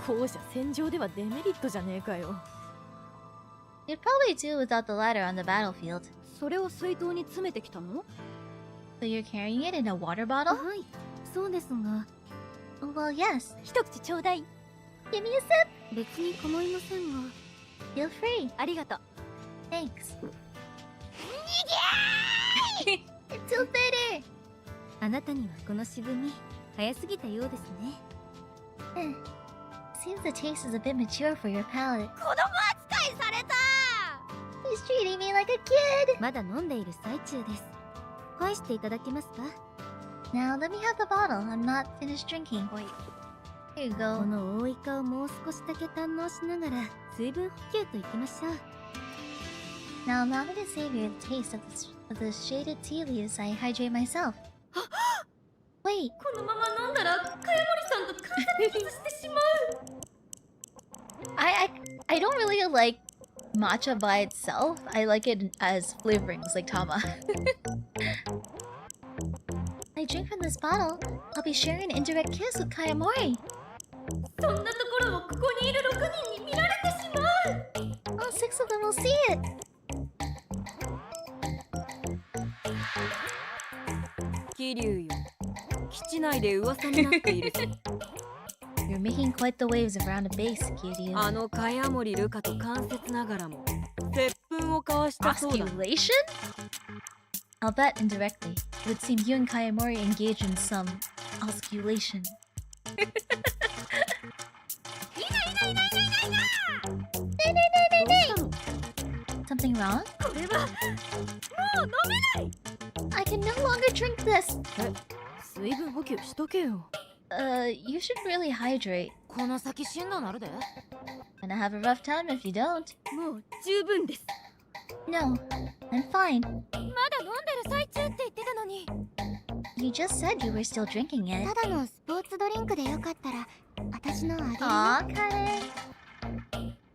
後者戦場ではデメリットじゃねえかよ You'd probably do without the ladder on the battlefield. それを水筒に詰めてきたの So you're carrying it in a water bottle? はいそうですが Well, yes. 一口ちょうだい Give me a 別に構いませんが sip. Feel free. ありがとう Thanks. It's so bitter. あなたにはこの渋み早すぎたようですね Seems the taste is a bit mature for your palate. 子供扱いされた。 He's treating me like a kid. まだ飲んでいる最中です返していただけますか Now let me have the bottle. I'm not finished drinking. Here you こ go. の大イカをもう少しだけ堪能しながら水分補給といきましょう Now allow me to savor the taste of the shaded tea leaves I hydrate myself. Wait, このまま飲んだら茅森さんと完全にしてしまう I don't really like matcha by itself. I like it as flavorings, like tama. I drink from this bottle. I'll be sharing an indirect kiss with Kayamori. そんなところをここにいる6人に見られてしまう All 6 of them will see it. 桐生よ基地内で噂になっているぞ You're making quite the waves around a base, Kiryu. あの茅森ルカと間接ながらも接吻を交わしたそうだ Osculation? I'll bet indirectly. It would seem you and Kayamori engaged in some osculation. Something wrong? これはもう飲めない I can no longer drink this. 水分補給しとけよ You should really hydrate. この先しんどなるで Gonna have a rough time if you don't. もう十分です No, I'm fine. まだ飲んでる最中って言ってたのに You just said you were still drinking it. ただのスポーツドリンクでよかったら、私のあげるよ。 Aw, Karen.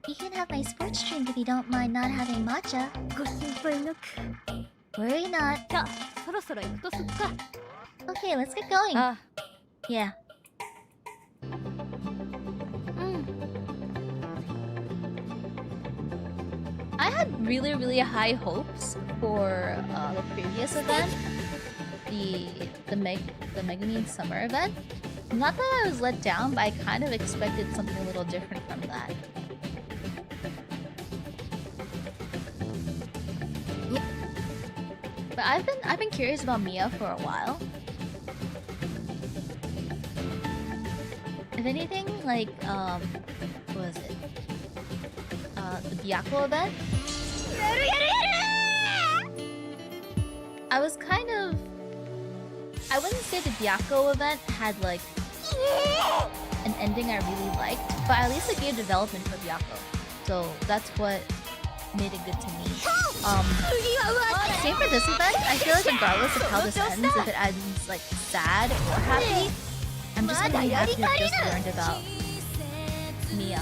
You can have my sports drink if you don't mind not having matcha. ご心配なく Worry not. じゃあそろそろ行くとすっか Okay, let's get going. あ Yeah. I had really high hopes for the previous event, the Megumin summer event. Not that I was let down, but I kind of expected something a little different from that. But I've been curious about Miya for a while. If anything, like, what was it? The Byakko event? I was kind of... I wouldn't say the Byakko event had, like, an ending I really liked, but at least it gave development for Byakko. So that's what made it good to me. Same for this event. I feel like regardless of how this ends, if it ends, like, sad or happy, I'm just gonna be happy to have just learned about Miya.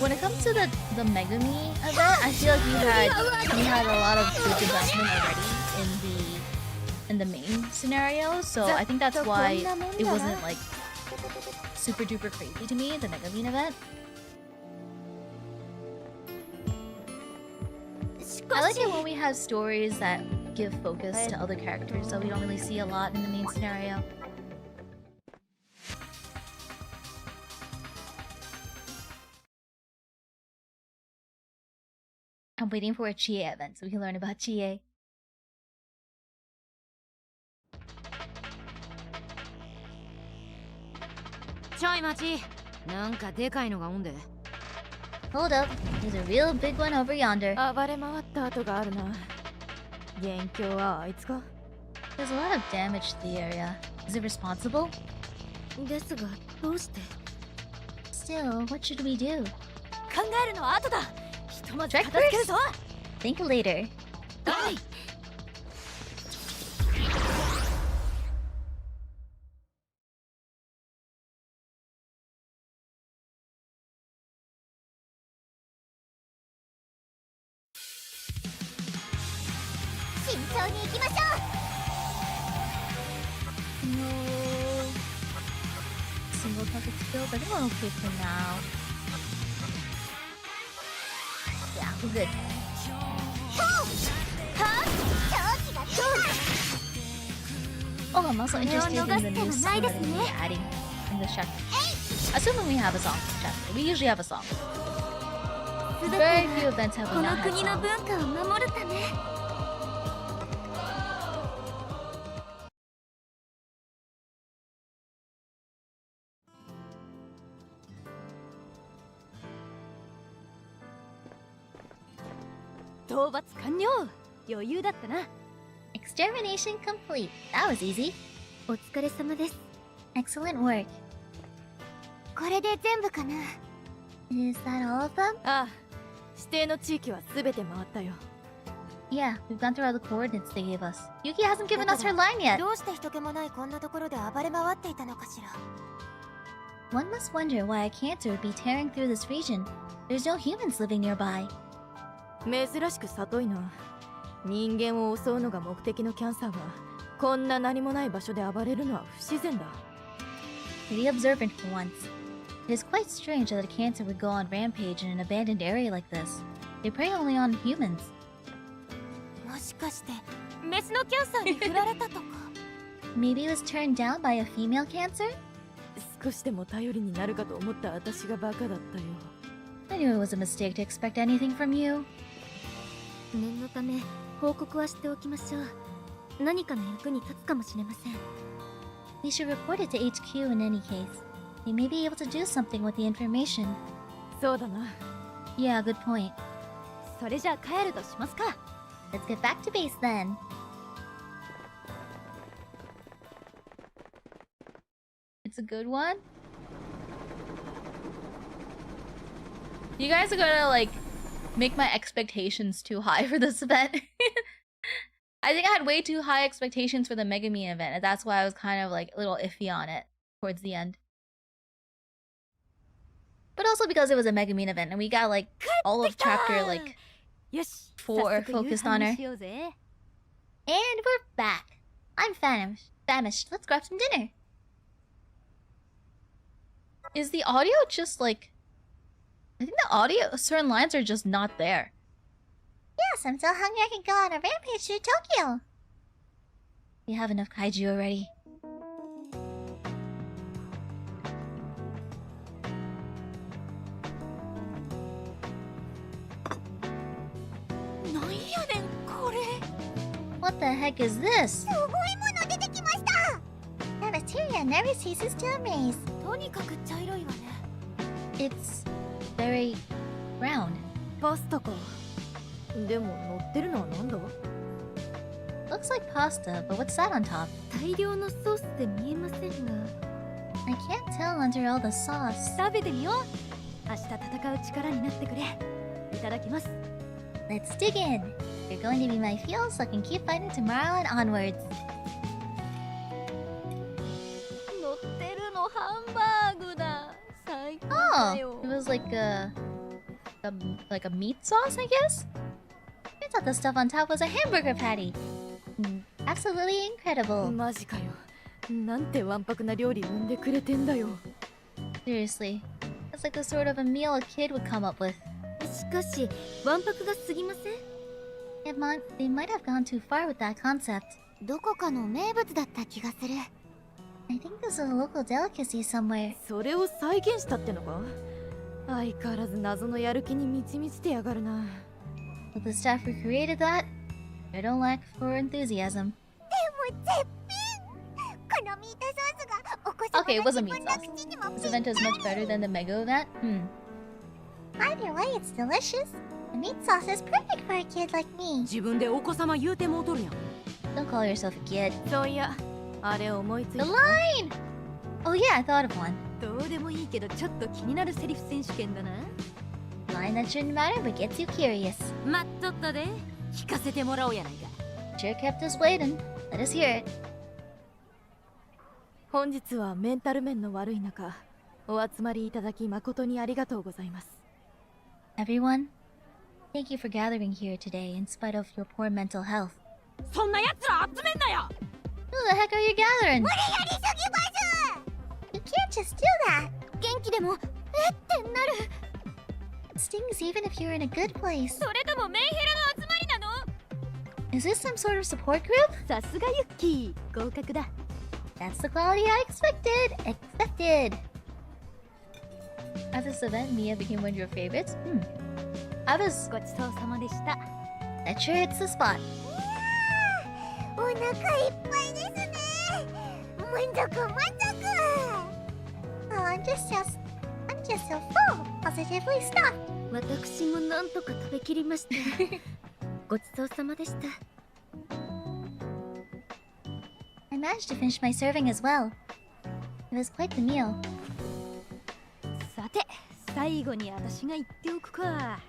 When it comes to the Megami event, I feel like we had a lot of good development already in the main scenario, so I think that's why it wasn't like super duper crazy to me, the Megami event. I like it when we have stories that give focus to other characters that we don't really see a lot in the main scenario. I'm waiting for a Chie event so we can learn about Chie. Hold up, there's a real big one over yonder. 暴れ回った跡があるな。元凶はあいつか？ There's a lot of damage to the area. Is it responsible? ですが、どうして？ Still, what should we do? 考えるのは後だ。ひとまず Check 片付ける first. ぞ。 Think later. はい。慎重に行きましょう。 No. Single target skill, but we're okay for now. Yeah, we're good. Oh, I'm also interested in the new song that we're adding in the chapter. Assuming we have a song chapter. We usually have a song. Very few events have こ we の not had 国の songs. 文化を守るため。討伐完了。余裕だったな。 Extermination complete. That was easy. お疲れ様です。 Excellent work. これで全部かな。 Is that all of them? ああ、指定の地域は全て回ったよ。 Yeah, we've gone through all the coordinates they gave us. Yuki hasn't given us her line yet. どうして人気もないこんなところで暴れ回っていたのかしら。 One must wonder why a cancer would be tearing through this region. There's no humans living nearby. 珍しく里いな。人間を襲うのが目的のキャンサーはこんな何もない場所で暴れるのは不自然だ。 Pretty observant for once. It is quite strange that a cancer would go on rampage in an abandoned area like this. They prey only on humans. もしかしてメスのキャンサーに振られたとか。 Maybe it was turned down by a female cancer? 少しでも頼りになるかと思った私がバカだったよ。 I knew it was a mistake to expect anything from you. 念のため報告はしておきましょう。何かの役に立つかもしれません。 We should report it to HQ in any case. They may be able to do something with the information. そうだな。 Yeah, good point. それじゃあ帰るとしますか。 Let's get back to base then. It's a good one. You guys are gonna like make my expectations too high for this event. I think I had way too high expectations for the Megami event, and that's why I was kind of like a little iffy on it towards the end. But also because it was a Megami event, and we got like all of chapter like よし、 4 早速夕 focused on 飯 her. にしようぜ。 And we're back. I'm famished. Let's grab some dinner. Is the audio just like... I think the audio, certain lines are just not there. Yes, I'm so hungry I can go on a rampage through Tokyo. We have enough kaiju already. What the heck is this? すごいもの出てきました。The bacteria never ceases to amaze. とにかく茶色いわね。 It's very brown. パスタか。でも乗ってるのはなんだ？ Looks like pasta, but what's that on top? 大量のソースで見えませんが。 I can't tell under all the sauce. 食べてみよう。明日戦う力になってくれ。いただきます。 Let's dig in. You're going to be my fuel so I can keep fighting tomorrow and onwards. 乗ってるのハンバーグだ。最高 Oh, だよ。 it was like a meat sauce, I guess? I thought the stuff on top was a hamburger patty. Absolutely incredible. マジかよ。なんてわんぱくな料理生んでくれてんだよ。 Seriously. It's like the sort of a meal a kid would come up with. しかし、わんぱくが過ぎません？ They might have gone too far with that concept. どこかの名物だった気がする。 I think this is a local delicacy somewhere. それを再現したってのか？相変わらず謎のやる気に満ち満ちてやがるな。 But the staff who created that, I don't lack for enthusiasm. でも絶品。このミートソースがお子様 Okay, it の was a 自 meat 分の sauce. 口にも This ぴっ event is much better than the mega event. Either way, it's delicious. The meat sauce is perfect for a kid like me. 自分でお子様言うてもうとるやん。 Don't call yourself a kid. そういや、あれ思いつい The た。 line! Oh yeah, I thought of one. どうでもいいけどちょっと気になるセリフ選手権だな。 Line that shouldn't matter but gets you curious. 待っとったで聞かせてもらおうやないか。 Sure kept us waiting. Let us hear it. 本日はメンタル面の悪い中、お集まりいただき誠にありがとうございます。 Everyone, thank you for gathering here today in spite of your poor mental health. そんなやつら集めんなや。 Who the heck are you gathering? やりすぎます。 You can't just do that. 元気でも、えってなる。 It stings even if you're in a good place. それともメンヘラの集まりなの？ Is this some sort of support group? さすがユッキー、合格だ。 That's the quality I expected. Expected. At this event, Miya became one of your favorites. I was ごちそうさまでした。 that sure hits the spot. お腹いっぱいですね。満足満足。Oh, I'm just so full. Positively stuffed. 私もなんとか食べきりました。ごちそうさまでした。 I managed to finish my serving as well. It was quite the meal. さて、最後に私が言っておくか。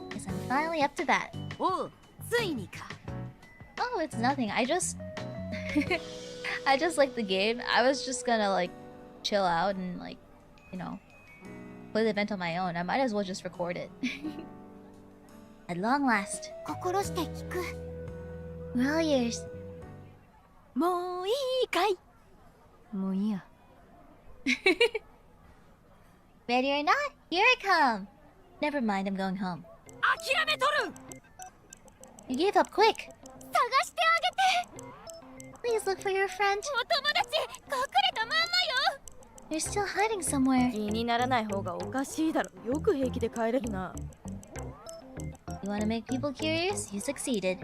Guess I'm finally up to bat. おう、ついにか。 Oh, it's nothing. I just like the game. I was just gonna like chill out and like, you know, play the event on my own. I might as well just record it. At long last. 心して聞く。 We're all yours. もういいかい？もういいや。 Ready or not, here I come. Never mind, I'm going home. 諦めとる。 You gave up quick. 探してあげて。 Please look for your friend. お友達、隠れたまんまよ。 You're still hiding somewhere. 気にならない方がおかしいだろ。よく平気で帰れるな。 You want to make people curious? You succeeded.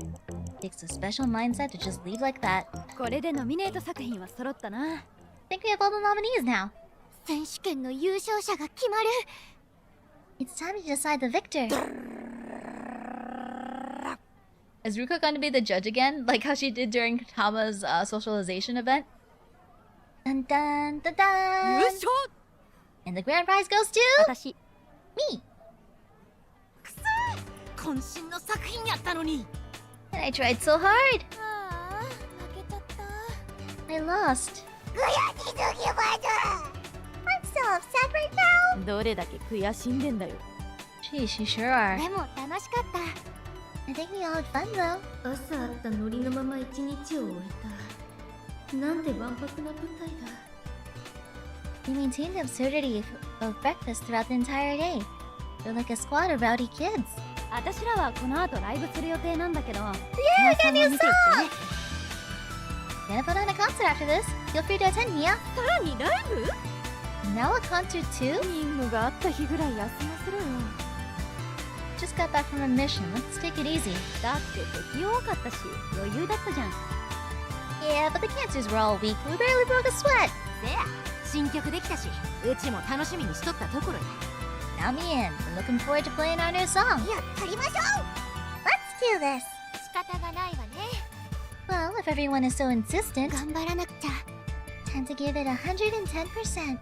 Takes a special mindset to just leave like that. これでノミネート作品は揃ったな。 Think we have all the nominees now. 選手権の優勝者が決まる。 It's time to decide the victor. Is Ruka going to be the judge again? Like how she did during Tama's socialization event? Dun dun dun 優 dun! 勝。 And the grand prize goes to 私、 me! 渾身の作品やったのに。 And I tried so hard! ああ、負けちゃった。 I lost. 悔しすぎます。I'm so upset right now. どれだけ悔しんでんだよ。 Gee, she sure are. でも楽しかった。I think we all had fun though. 朝あったノリのまま一日を終えた。なんでわんぱくな舞台だ。 We maintained the absurdity of breakfast throughout the entire day. We're like a squad of rowdy kids. 私らはこの後ライブする予定なんだけど、 Yeah, 皆さんも見ていってね。 Gonna put on a concert after this. Feel free to attend, Mia. さらにライブ？ Now a concert too? 任務があった日ぐらい休ませろよ。 Just got back from a mission. Let's take it easy. だって敵多かったし、余裕だったじゃん。 Yeah, but the cancers were all weak. We barely broke a sweat. せや、新曲できたし、うちも楽しみにしとったところや。Now me in. We're looking forward to playing our new song. やりましょう。 Let's do this. 仕方がないわね。 Well, if everyone is so insistent, 頑張らなくちゃ。 time to give it 110%.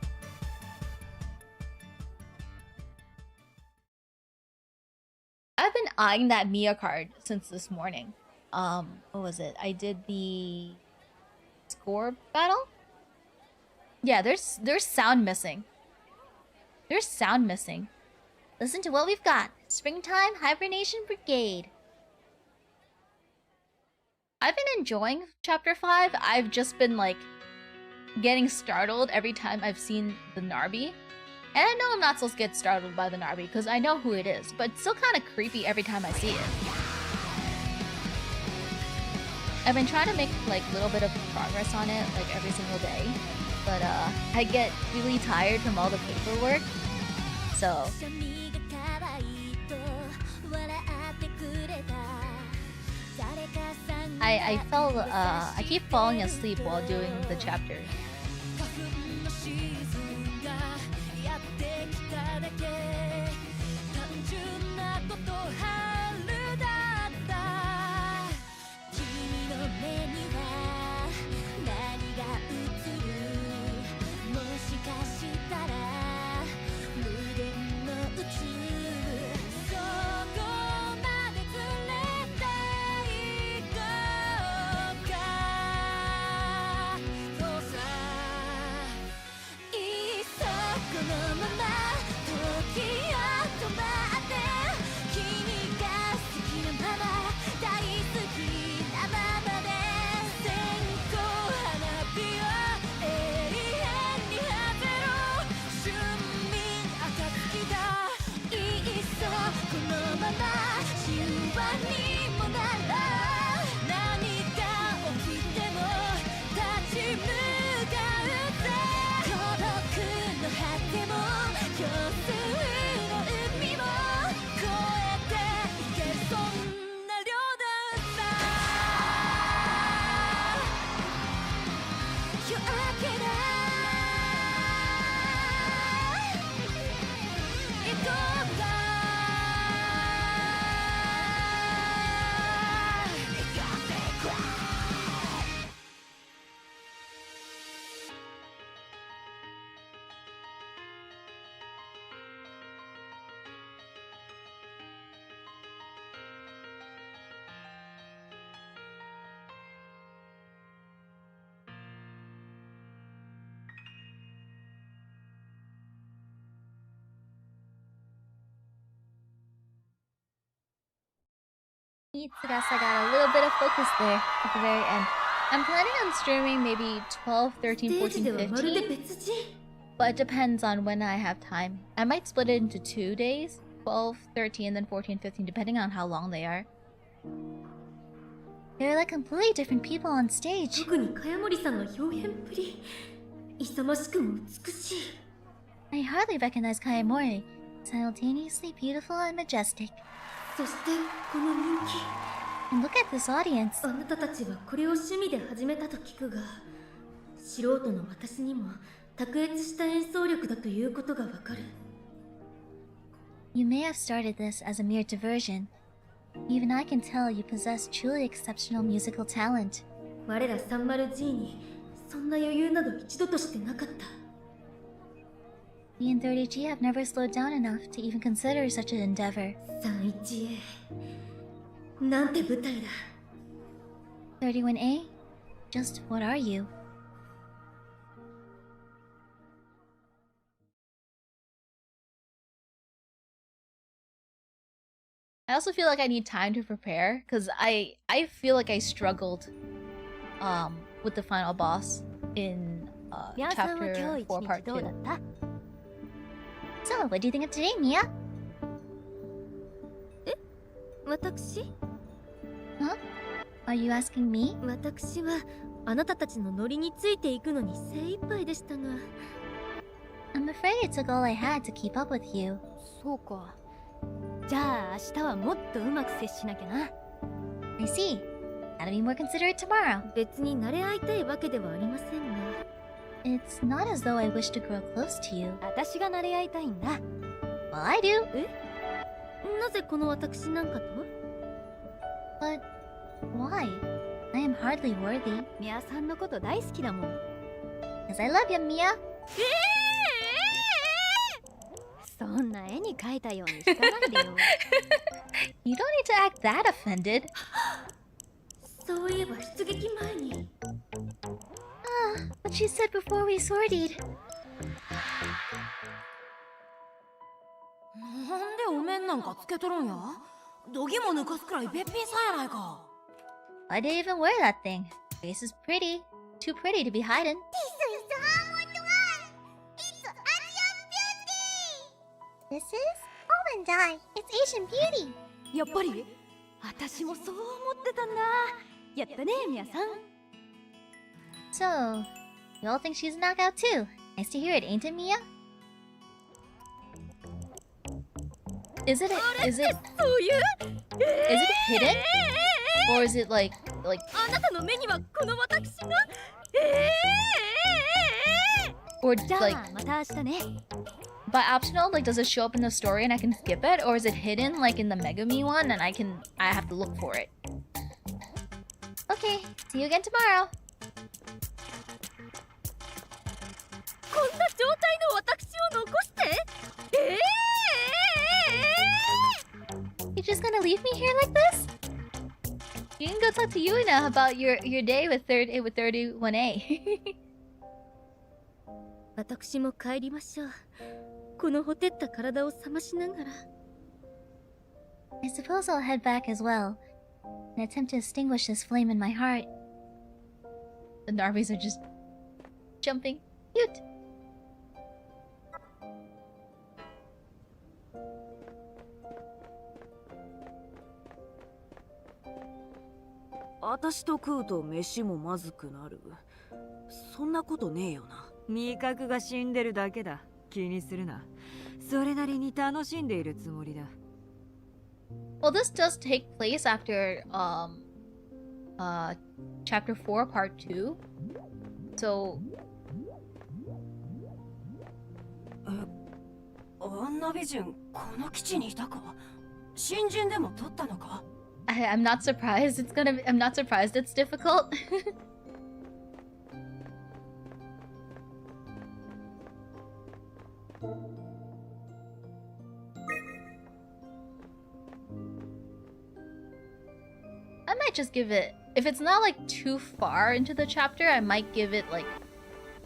I've been eyeing that Miya card since this morning. What was it? I did the score battle? Yeah, there's sound missing. There's sound missing. Listen to what we've got. Springtime Hibernation Brigade. I've been enjoying Chapter 5. I've just been, like, getting startled every time I've seen the Narby. And I know I'm not supposed to get startled by the Narby, because I know who it is, but it's still kind of creepy every time I see it. I've been trying to make, like, a little bit of progress on it, like, every single day. But, I get really tired from all the paperwork. So... I keep falling asleep while doing the chapter. I guess I got a little bit of focus there at the very end. I'm planning on streaming maybe 12, 13, 14, 15. But it depends on when I have time. I might split it into 2 days. 12, 13, then 14, 15, depending on how long they are. They're like completely different people on stage. 特に茅森さんの表現っぷり、勇ましくも美しい。 I hardly recognize Kayamori. Simultaneously beautiful and majestic. そしてこの人気。 And look at this audience. あなたたちはこれを趣味で始めたと聞くが、素人の私にも卓越した演奏力だということがわかる。 You may have started this as a mere diversion. Even I can tell you possess truly exceptional musical talent. 我ら 30G にそんな余裕など一度としてなかった。 We in 30G have never slowed down enough to even consider such an endeavor. 31A なんて舞台だ。 31A? Just what are you? I also feel like I need time to prepare, because I feel like I struggled with the final boss in chapter 4 part 2. So, what do you think of today, Miya? 私 Huh? Are you asking me? 私はあなたたちのノリについていくのに精一杯でしたが。 I'm afraid it took all I had to keep up with you. そうか。じゃあ明日はもっとうまく接しなきゃな。 I see. Gotta be more considerate tomorrow. 別に慣れ合いたいわけではありませんが。It's not as though I wish to grow close to you. 私が慣れ合いたいんだ。 Well, I do. なぜこの私なんかと？ But why? I am hardly worthy. ミヤさんのこと大好きだもん。 Because I love you, Miya. そんな絵に描いたように引かないでよ。You don't need to act that offended. そういえば出撃前に。What she said before we sortied. なんでお面なんかつけとるんや？どぎも抜かすくらいべっぴんさんやないか。Why do you even wear that thing? Face is pretty. Too pretty to be hiding. This is almond dye. It's Asian beauty. やっぱり私もそう思ってたんだ。やったね、ミヤさん。 So, you all think she's a knockout too? Nice to hear it, ain't it, Miya? Is itそういう hidden? Or is it like あなたの目にはこの私が or じゃ like あまた明日ね。 by optional, like does it show up in the story and I can skip it, or is it hidden like in the Megami one and I have to look for it? Okay, see you again tomorrow. こんな状態の私を残して You're just gonna leave me here like this? You can go talk to Yuina about your day with 31A. 私も帰りましょう。このほてった体を冷ましながら。 I suppose I'll head back as well, and attempt to extinguish this flame in my heart. The Narvis are just jumping. Cute. 私と食うと飯もまずくなる。そんなことねえよな。味覚が死んでるだけだ。気にするな。それなりに楽しんでいるつもりだ。Well, this does take place after chapter 4 part 2. So あんな美人この基地にいたか？新人でも取ったのか？ I'm not surprised I'm not surprised it's difficult. I might just give it, if it's not like too far into the chapter, I might give it like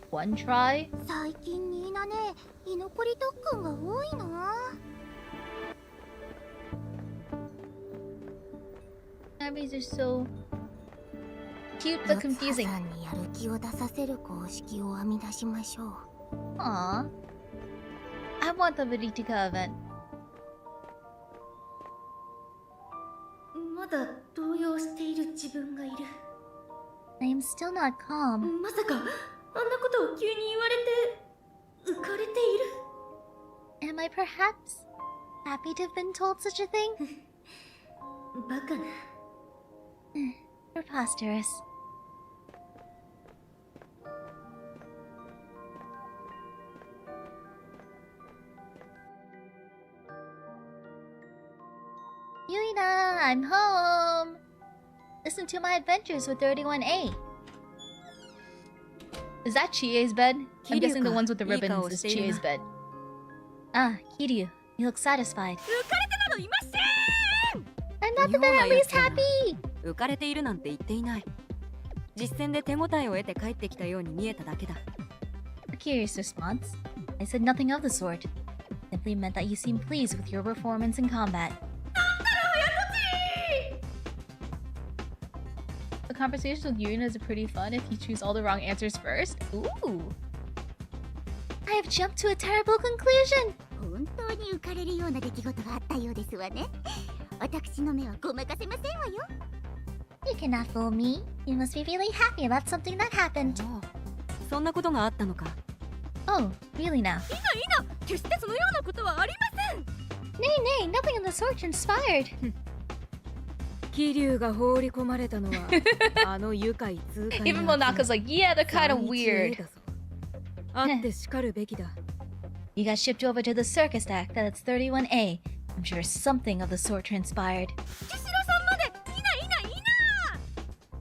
one try. 最近ニーナね、居残り特訓が多いな。 Narvis are so cute but confusing. さんにやる気を出させる公式を編み出しましょう。 Aww. I want the Vtuber event. まだ動揺している自分がいる。 I am still not calm. まさかあんなことを急に言われて浮かれている。 Am I perhaps happy to have been told such a thing? バカな。 Preposterous. Yuina, I'm home! Listen to my adventures with 31A. Is that Chie's bed? I'm guessing the ones with the ribbons is Chie's bed. Ah, Kiryu, you look satisfied. 浮かれてなどいません。 I'm not the bed, at least happy! 浮かれているなんて言っていない。実戦で手応えを得て帰ってきたように見えただけだ。 A curious response. I said nothing of the sort. Simply meant that you seemed pleased with your performance in combat. The conversations with Yuna is pretty fun if you choose all the wrong answers first. Ooh. I have jumped to a terrible conclusion. 本当に浮かれるような出来事があったようですわね。私の目はごまかせませんわよ。You cannot fool me. You must be really happy about something that happened. そんなことがあったのか。 Oh, really now? 決してそのようなことはありません。 Nay, nay, nothing of the sort inspired. 桐生が放り込まれたのはあの愉快痛快 Even Monaka's like, yeah, they're kind of weird. あってしかるべきだ。 You got shipped over to the circus act at its 31A. I'm sure something of the sort transpired.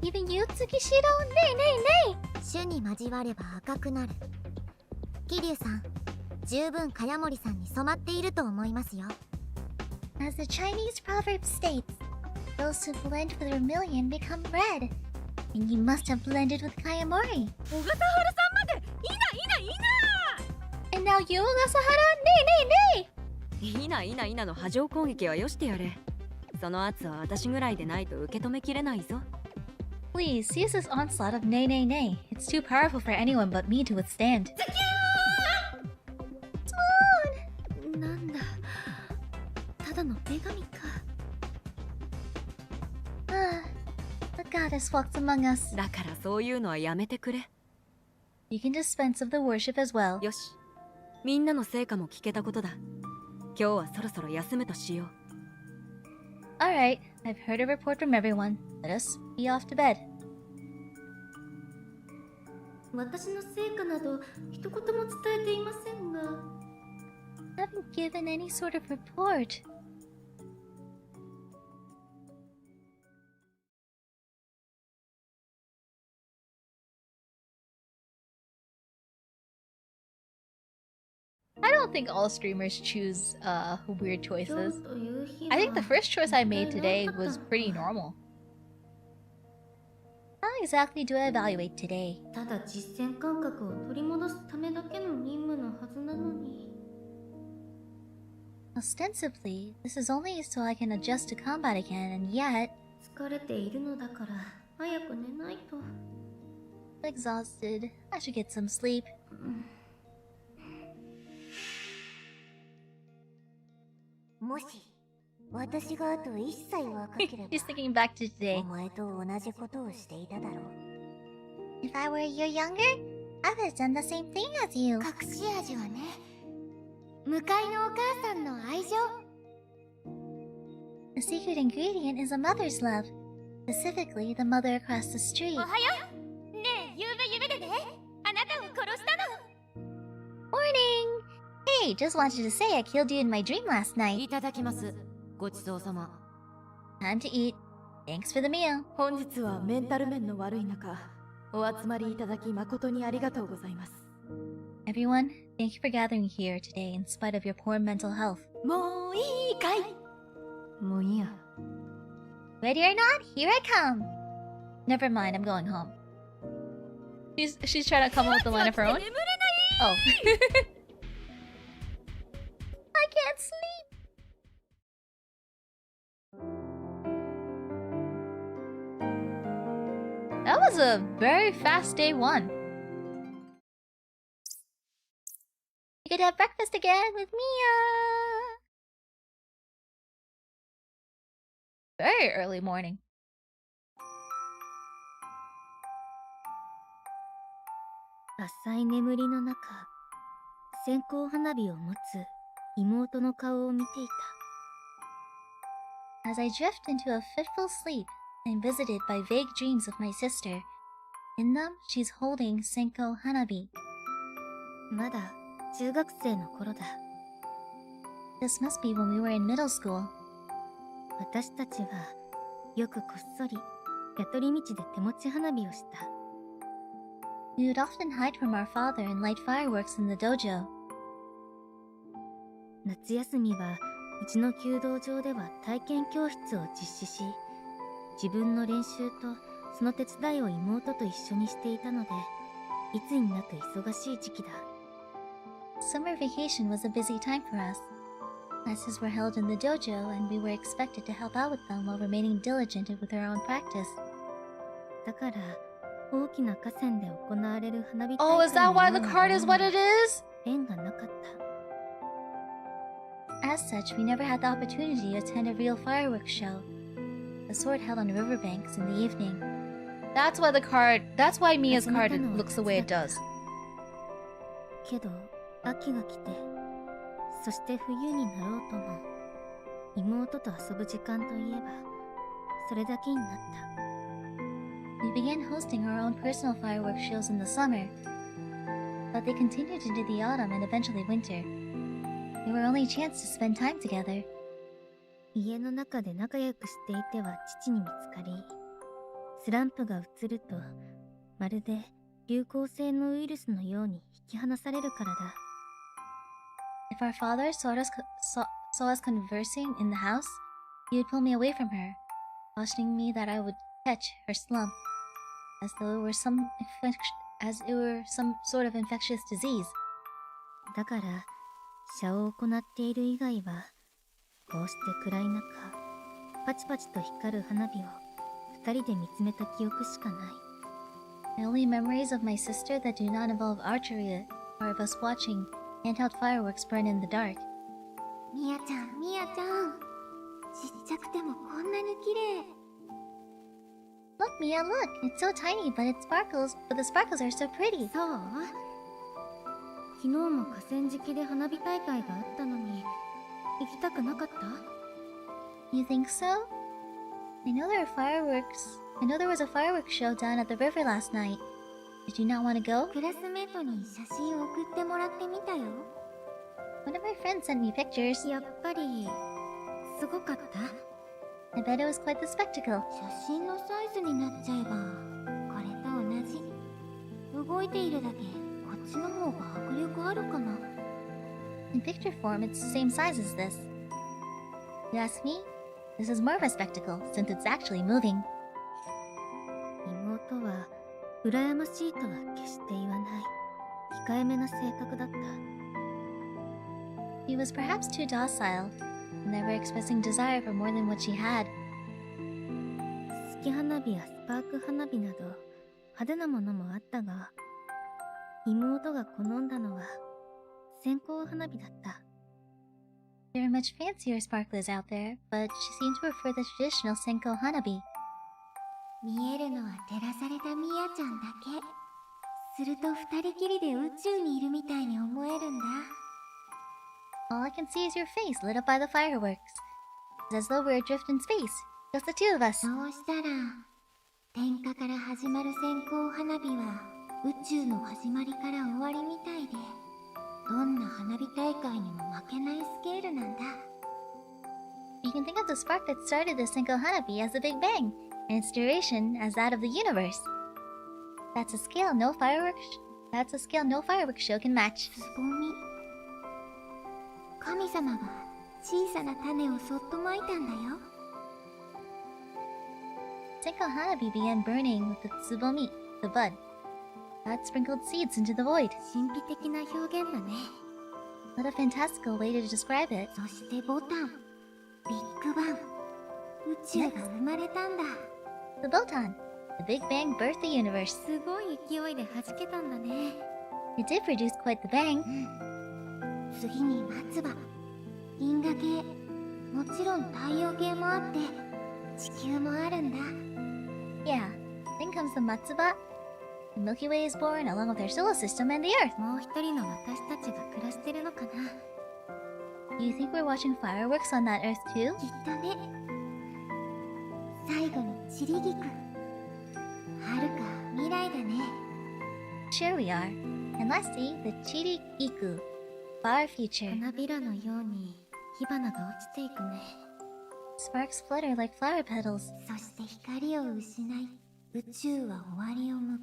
Even you, Tsukishiro? Nay. 種に交われば赤くなる。桐生さん、十分茅森さんに染まっていると思いますよ。As the Chinese proverb states, those who blend with vermilion become red. And you must have blended with Kayamori. 小笠原さんまでいな And now you, Ogasahara? Nay. いなの波状攻撃はよしてやれ。その圧は私ぐらいでないと受け止めきれないぞ。 Please, cease this onslaught of nay. It's too powerful for anyone but me to withstand. なんだ、ただの女神か。The goddess walks among us. だからそういうのはやめてくれ。 You can dispense of the worship as well. よし、みんなの成果も聞けたことだ。今日はそろそろ休むとしよう。 Alright, I've heard a report from everyone. Let us be off to bed. 私の成果など一言も伝えていませんが。 Haven't given any sort of report. I don't think all streamers choose weird choices. I think the first choice I made today was pretty normal. How exactly do I evaluate today? ただ実践感覚を取り戻すためだけの任務のはずなのに。 Ostensibly, this is only so I can adjust to combat again, and yet... 疲れているのだから早く寝ないと。 exhausted. I should get some sleep. もし私があと1歳若ければ She's thinking back to お today. 前と同じことをしていただろう。If I were a year younger, I would have done the same thing as you. 隠し味はね、向かいのお母さんの愛情。The secret ingredient is a mother's love. Specifically, the mother across the street. おはよう。ねえ、ゆうべ夢でね、あなたを殺したの。 Morning! Hey, just wanted to say I killed you in my dream last night. いただきます。ごちそうさま。 Time to eat. Thanks for the meal. 本日はメンタル面の悪い中、お集まりいただき誠にありがとうございます。 Everyone, thank you for gathering here today in spite of your poor mental health. もういいかい？もういいや。 Ready or not, here I come. Never mind, I'm going home. She's trying to come up with the line of her own. Oh. I can't sleep. That was a very fast day one. You could have breakfast again with Miya. Very early morning. 浅い眠りの中、線香花火を持つ妹の顔を見ていた。 As I drift into a fitful sleep, I'm visited by vague dreams of my sister. In them, she's holding Senko Hanabi. まだ中学生の頃だ。 This must be when we were in middle school. 私たちはよくこっそり雇り道で手持ち花火をした。 We would often hide from our father and light fireworks in the dojo. 夏休みはうちの弓道場では体験教室を実施し、自分の練習とその手伝いを妹と一緒にしていたので、いつになく忙しい時期だ。 Summer vacation was a busy time for us. Classes were held in the dojo and we were expected to help out with them while remaining diligent with our own practice. だから大きな河川で行われる花火 Oh, is that why the のような card is what it is? 縁がなかった。 As such, we never had the opportunity to attend a real fireworks show. The sort held on riverbanks in the evening. That's why Mia's card looks the way it does. けど秋が来て、そして冬になろうとも、妹と遊ぶ時間といえばそれだけになった。 We began hosting our own personal fireworks shows in the summer. but they continued into the autumn and eventually winter. They were only a chance to spend time together. 家の中で仲良くしていては父に見つかり、スランプが移るとまるで流行性のウイルスのように引き離されるからだ。If our father saw us conversing in the house, he would pull me away from her, cautioning me that I would catch her slump, as though it were some sort of infectious disease. だから射を行っている以外はこうして暗い中パチパチと光る花火を二人で見つめた記憶しかない。 The only memories of my sister that do not involve archery are of us watching handheld fireworks burn in the dark. みやちゃん、みやちゃん。ちっちゃくてもこんなに綺麗。Look, Mia, look! It's so tiny, but the sparkles are so pretty. そう昨日も河川敷で花火大会があったのに行きたくなかった？ You think so? I know there was a fireworks show down at the river last night. Did you not want to go? クラスメートに写真を送ってもらってみたよ。One of my friends sent me pictures. やっぱりすごかった？ I bet it was quite the spectacle. 写真のサイズになっちゃえばこれと同じ。動いているだけこっちの方が迫力あるかな。 In picture form, it's the same size as this. You ask me? This is more of a spectacle, since it's actually moving. 妹は羨ましいとは決して言わない控えめな性格だった。 She was perhaps too docile, never expressing desire for more than what she had. 月花火やスパーク花火など派手なものもあったが、妹が好んだのは線香花火だった。 There are much fancier sparklers out there, but she seemed to prefer the traditional Senko hanabi. 見えるのは照らされたみやちゃんだけ。すると二人きりで宇宙にいるみたいに思えるんだ。 All I can see is your face lit up by the fireworks. It's as though we're adrift in space, just the two of us. そうしたら点火から始まる線香花火は宇宙の始まりから終わりみたいで、どんな花火大会にも負けないスケールなんだ。 You can think of the spark that started the Senko hanabi as the Big Bang, and its duration as that of the universe. That's a scale no fireworks show can match. つぼみ。神様が小さな種をそっとまいたんだよ。 Senko hanabi began burning with the tsubomi, the bud. That sprinkled seeds into the void. 神秘的な表現だね。 What a fantastical way to describe it. そしてボタン、ビッグバン、宇宙が生まれたんだ。 The botan. The Big Bang birthed the universe. すごい勢いで弾けたんだね。 It did produce quite the bang. 次に松葉、銀河系、もちろん太陽系もあって地球もあるんだ。 Yeah. Then comes the Matsuba. The Milky Way is born along with our solar system and the Earth. もう一人の私たちが暮らしてるのかな。 Do you think we're watching fireworks on that Earth too? きっとね。最後にチリギク。はるか未来だね。 Sure we are. And lastly, the Chirigiku. Far future. 花びらのように火花が落ちていくね。 Sparks flutter like flower petals. そして光を失い、宇宙は終わりを迎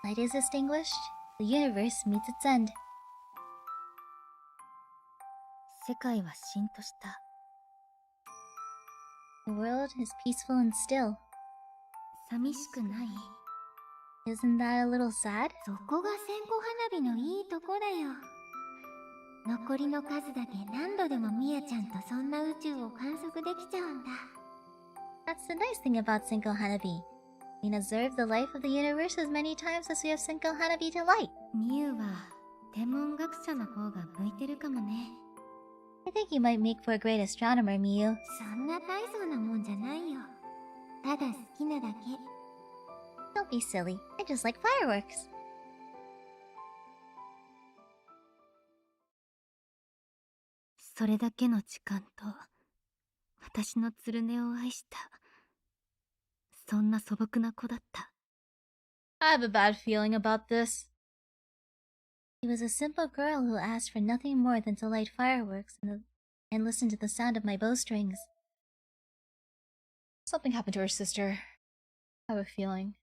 える。 Light is extinguished. The universe meets its end. 世界はしんとした。 The world is peaceful and still. 寂しくない？ Isn't that a little sad? そこが線香花火のいいとこだよ。残りの数だけ何度でもみやちゃんとそんな宇宙を観測できちゃうんだ。 That's the nice thing about Senko Hanabi. We can observe the life of the universe as many times as we have Senko Hanabi to light. ミユは天文学者の方が向いてるかもね。 I think you might make for a great astronomer, Miyu. そんな大層なもんじゃないよ。ただ好きなだけ。 Don't be silly. I just like fireworks. それだけの時間と私のつるねを愛した、そんな素朴な子だった。 I have a bad feeling about this. She was a simple girl who asked for nothing more than to light fireworks and listen to the sound of my bowstrings. Something happened to her sister. I have a feeling.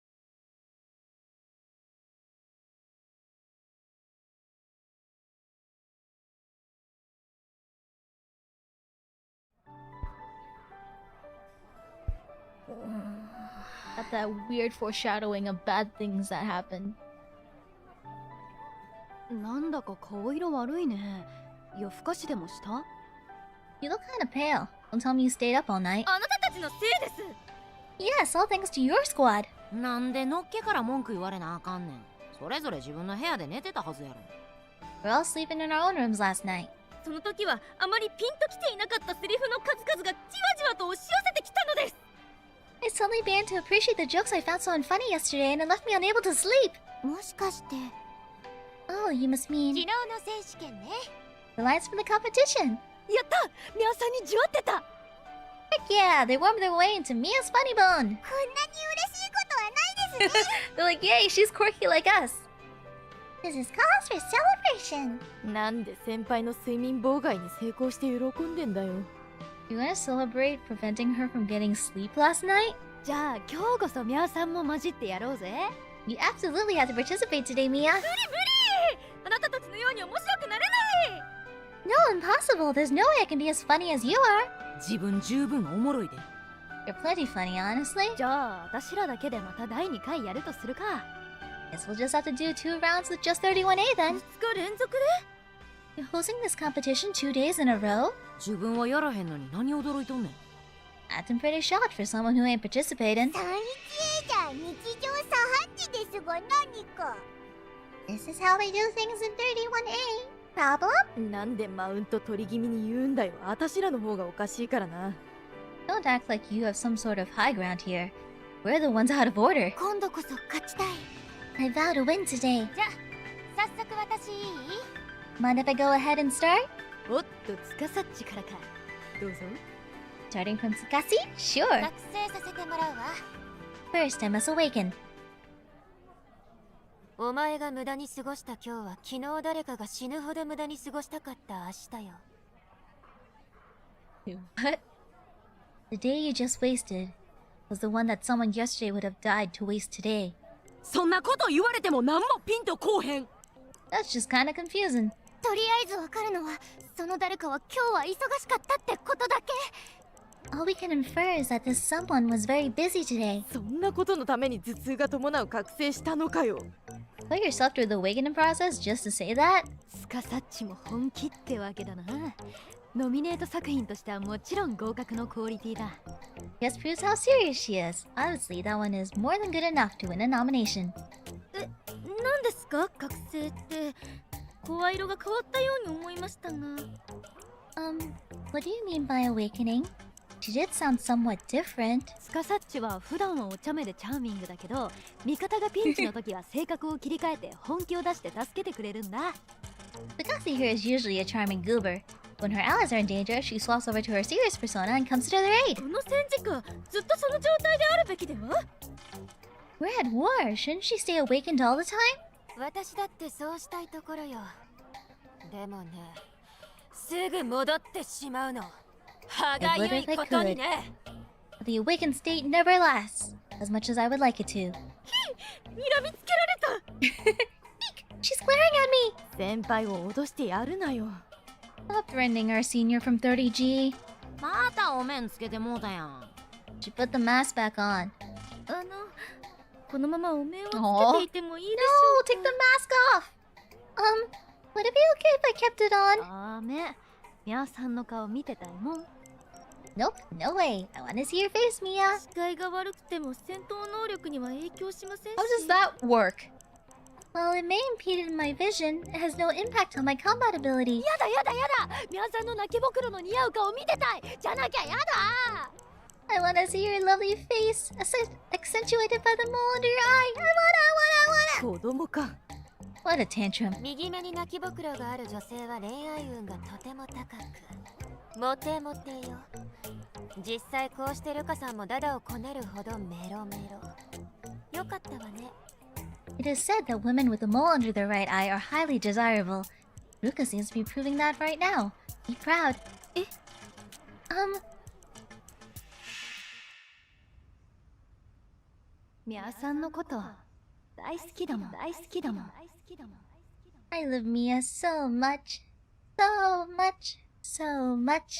Got that weird foreshadowing of bad things that happen. なんだか顔色悪いね。夜更かしでもした？ You look kind of pale. Don't tell me you stayed up all night. あなたたちのせいです Yes, all thanks to your squad. なんでのっけから文句言われなあかんねん。それぞれ自分の部屋で寝てたはずやろ。 We're all sleeping in our own rooms last night. その時はあまりピンときていなかったセリフの数々がじわじわと押し寄せてきたのです I suddenly began to appreciate the jokes I found so unfunny yesterday and it left me unable to sleep. もしかして Oh, you must mean 昨日の選手権ね the lines from the competition. やったミャンさんにじわってた Heck yeah, they wormed their way into Mia's funny bone. こんなに嬉しいことはないですね They're like, yay, she's quirky like us. This is cause for celebration なんで先輩の睡眠妨害に成功して喜んでんだよ。 You wanna celebrate preventing her from getting sleep last night? じゃあ今日こそミャーさんも混じってやろうぜ。 You absolutely had to participate today, Mia. あなたたちのように面白くなれない No, impossible. There's no way I can be as funny as you are. 自分十分おもろいで。 You're plenty funny, honestly. じゃあ私らだけでまた第2回やるとするか。 Guess we'll just have to do 2 rounds with just 31A then. 2日連続で You're hosting this competition 2 days in a row? 自分はやらへんのに何驚いとんねん。 Acting pretty shocked for someone who ain't participating. 3-1じゃ日常茶飯事ですが何か This is how they do things in 31A. Problem? なんでマウント取り気味に言うんだよ。私らの方がおかしいからな。 Don't act like you have some sort of high ground here. We're the ones out of order. 今度こそ勝ちたい I vow to win today. じゃ早速私いい Mind if I go ahead and start? おっとつかさっちからか。どうぞ。 Starting from Tsukasi? Sure. 覚醒させてもらうわ First, I must awaken. お前が無駄に過ごした今日は昨日誰かが死ぬほど無駄に過ごしたかった明日よ What? The day you just wasted was the one that someone yesterday would have died to waste today. そんなこと言われても何もピンとこうへん That's just kinda confusing. とりあえずわかるのはその誰かは今日は忙しかったってことだけ All we can infer is that this someone was very busy today. そんなことのために頭痛が伴う覚醒したのかよ。 Put yourself through the awakening process just to say that? つかさっちも本気ってわけだな。ノミネート作品としてはもちろん合格のクオリティだ。Just proves how serious she is. Honestly, that one is more than good enough to win a nomination. 何ですか覚醒って声色が変わったように思いましたが What do you mean by awakening? She did sound somewhat different. つかさっちは普段はお茶目でチャーミングだけど、味方がピンチの時は性格を切り替えて本気を出して助けてくれるんだ。 Tsukasi here is usually a charming goober. When her allies are in danger, she swaps over to her serious persona and comes to their aid. この戦時下ずっとその状態であるべきでは We're at war. Shouldn't she stay awakened all the time? 私だってそうしたいところよでもねすぐ戻ってしまうの歯がゆいことにね The awakened state never lasts, as much as I would like it to. 睨みつけられた She's glaring at me! 先輩を脅してやるなよ。 Stop threatening our senior from 30G. またお面つけてもうたやん。 She put the mask back on. このままお面をつけていてもいいでし No, ょうか take the mask off! Would it be okay if I kept it on? ダメ。ミャーさんの顔見てたいもん。 Nope, no way. I want to see your face, Mia. 視界が悪くても戦闘能力には影響しませんし How does that work? While it may impede my vision, it has no impact on my combat ability. やだやだやだ。ミャーさんの泣きぼくろの似合う顔見てたい。じゃなきゃやだ。 I want to see your lovely face, accentuated by the mole under your eye. I wanna. 子供か。 What a tantrum. 右目に泣きぼくろがある女性は恋愛運がとても高くモテモテよ実際こうしてルカさんもダダをこねるほどメロメロよかったわね It is said that women with a mole under their right eye are highly desirable. Ruka seems to be proving that right now. Be proud. Miya san no koto daisuki da mon. I love Miya so much. So much. So much.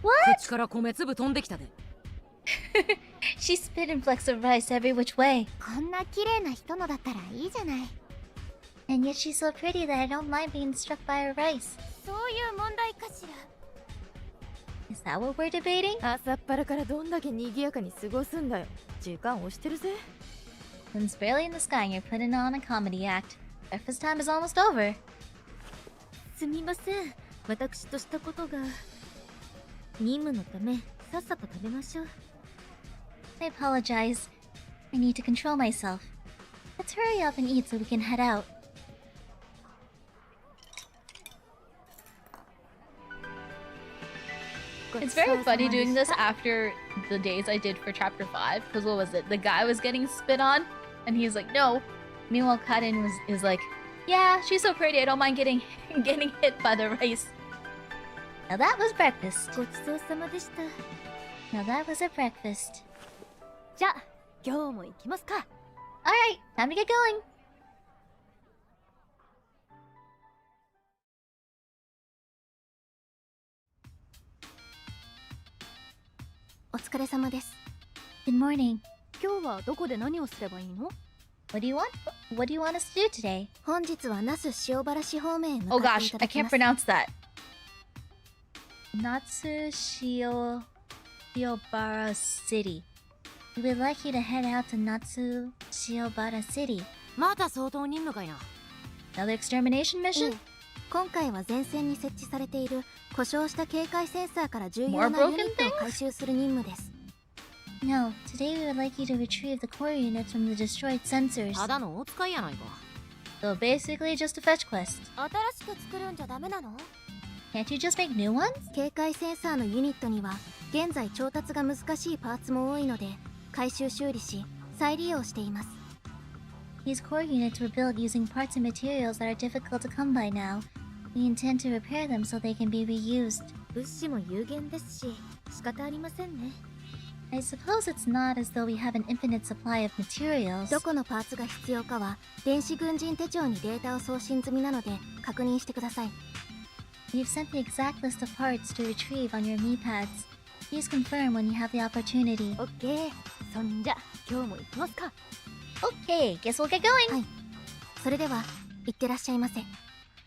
What? 口から米粒飛んできたで。 She spit and flecks of rice every which way. こんな綺麗な人のだったらいいじゃない。 And yet she's so pretty that I don't mind being struck by her rice. そういう問題かしら。 Is that what we're debating? 朝っぱらからどんだけ賑やかに過ごすんだよ。時間押してるぜ。 Sun's barely in the sky and you're putting on a comedy act. Breakfast time is almost over. すみません。私としたことが。任務のためさっさと食べましょう。 I apologize. I need to control myself. Let's hurry up and eat so we can head out. It's very funny doing this after the days I did for chapter 5, because what was it? The guy was getting spit on, and he's like, no. Meanwhile, Karin is like, yeah, she's so pretty, I don't mind getting hit by the rice. Now that was breakfast. ごちそうさまでした。 Now that was a breakfast. じゃあ今日も行きますか。 Alright, time to get going. お疲れ様です。 Good morning. 今日はどこで何をすればいいの？ What do you want? What do you want us to do today? 本日は那須塩原市方面へ向 Oh かってい gosh, た I だき can't ます。 pronounce that. Natsu Shiobara City. We would like you to head out to Natsu Shiobara City. また相当任務かいな。 Another extermination え mission? え今回は前線に設置されている故障した警戒センサーから重 More 要な broken ユニットを回収する任務です。 No, today we would like you to retrieve the core units from the destroyed sensors. ただのお使いやないか。 So basically just a fetch quest. 新しく作るんじゃダメなの？ Can't you just make new ones? 警戒センサーのユニットには現在調達が難しいパーツも多いので回収修理し再利用しています。 These core units were built using parts and materials that are difficult to come by now. We intend to repair them so they can be reused. 物資も有限ですし仕方ありませんね。 I suppose it's not as though we have an infinite supply of materials. どこのパーツが必要かは電子軍人手帳にデータを送信済みなので確認してください。 We've sent the exact list of parts to retrieve on your knee pads. Please confirm when you have the opportunity. オッケー。そんじゃ今日も行きますか。 Okay, guess we'll get going. はい。それでは行ってらっしゃいませ。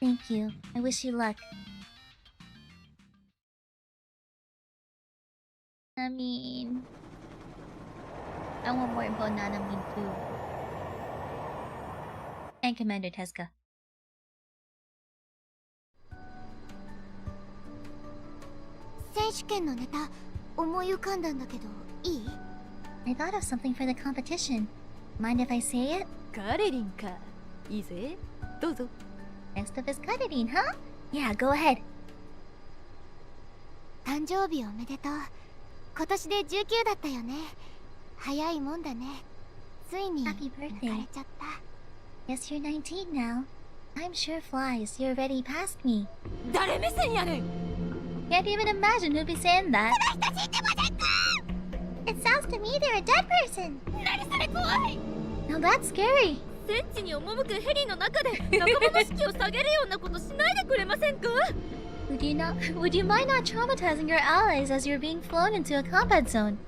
Thank you. I wish you luck. I mean, I want more banana meat too. And Commander Tezuka. 選手権のネタ思い浮かんだんだけどいい？ I thought of something for the competition. Mind if I say it? カレリンか。いいぜ。どうぞ。 Next up is Karerin, huh? Yeah, go ahead. 誕生日おめでとう。今年で19だったよね。早いもんだね。ついに Happy 抜かれ birthday. ちゃった。 Yes, you're 19 now. Time sure flies. You're already past me. 誰目線やねん。 Can't even imagine who'd be saying that. It sounds to me they're a dead person. 何それ怖い。 Now that's scary. 戦地に赴くヘリの中で仲間の士気を下げるようなことしないでくれませんか？ Would you mind not traumatizing your allies as you're being flown into a combat zone?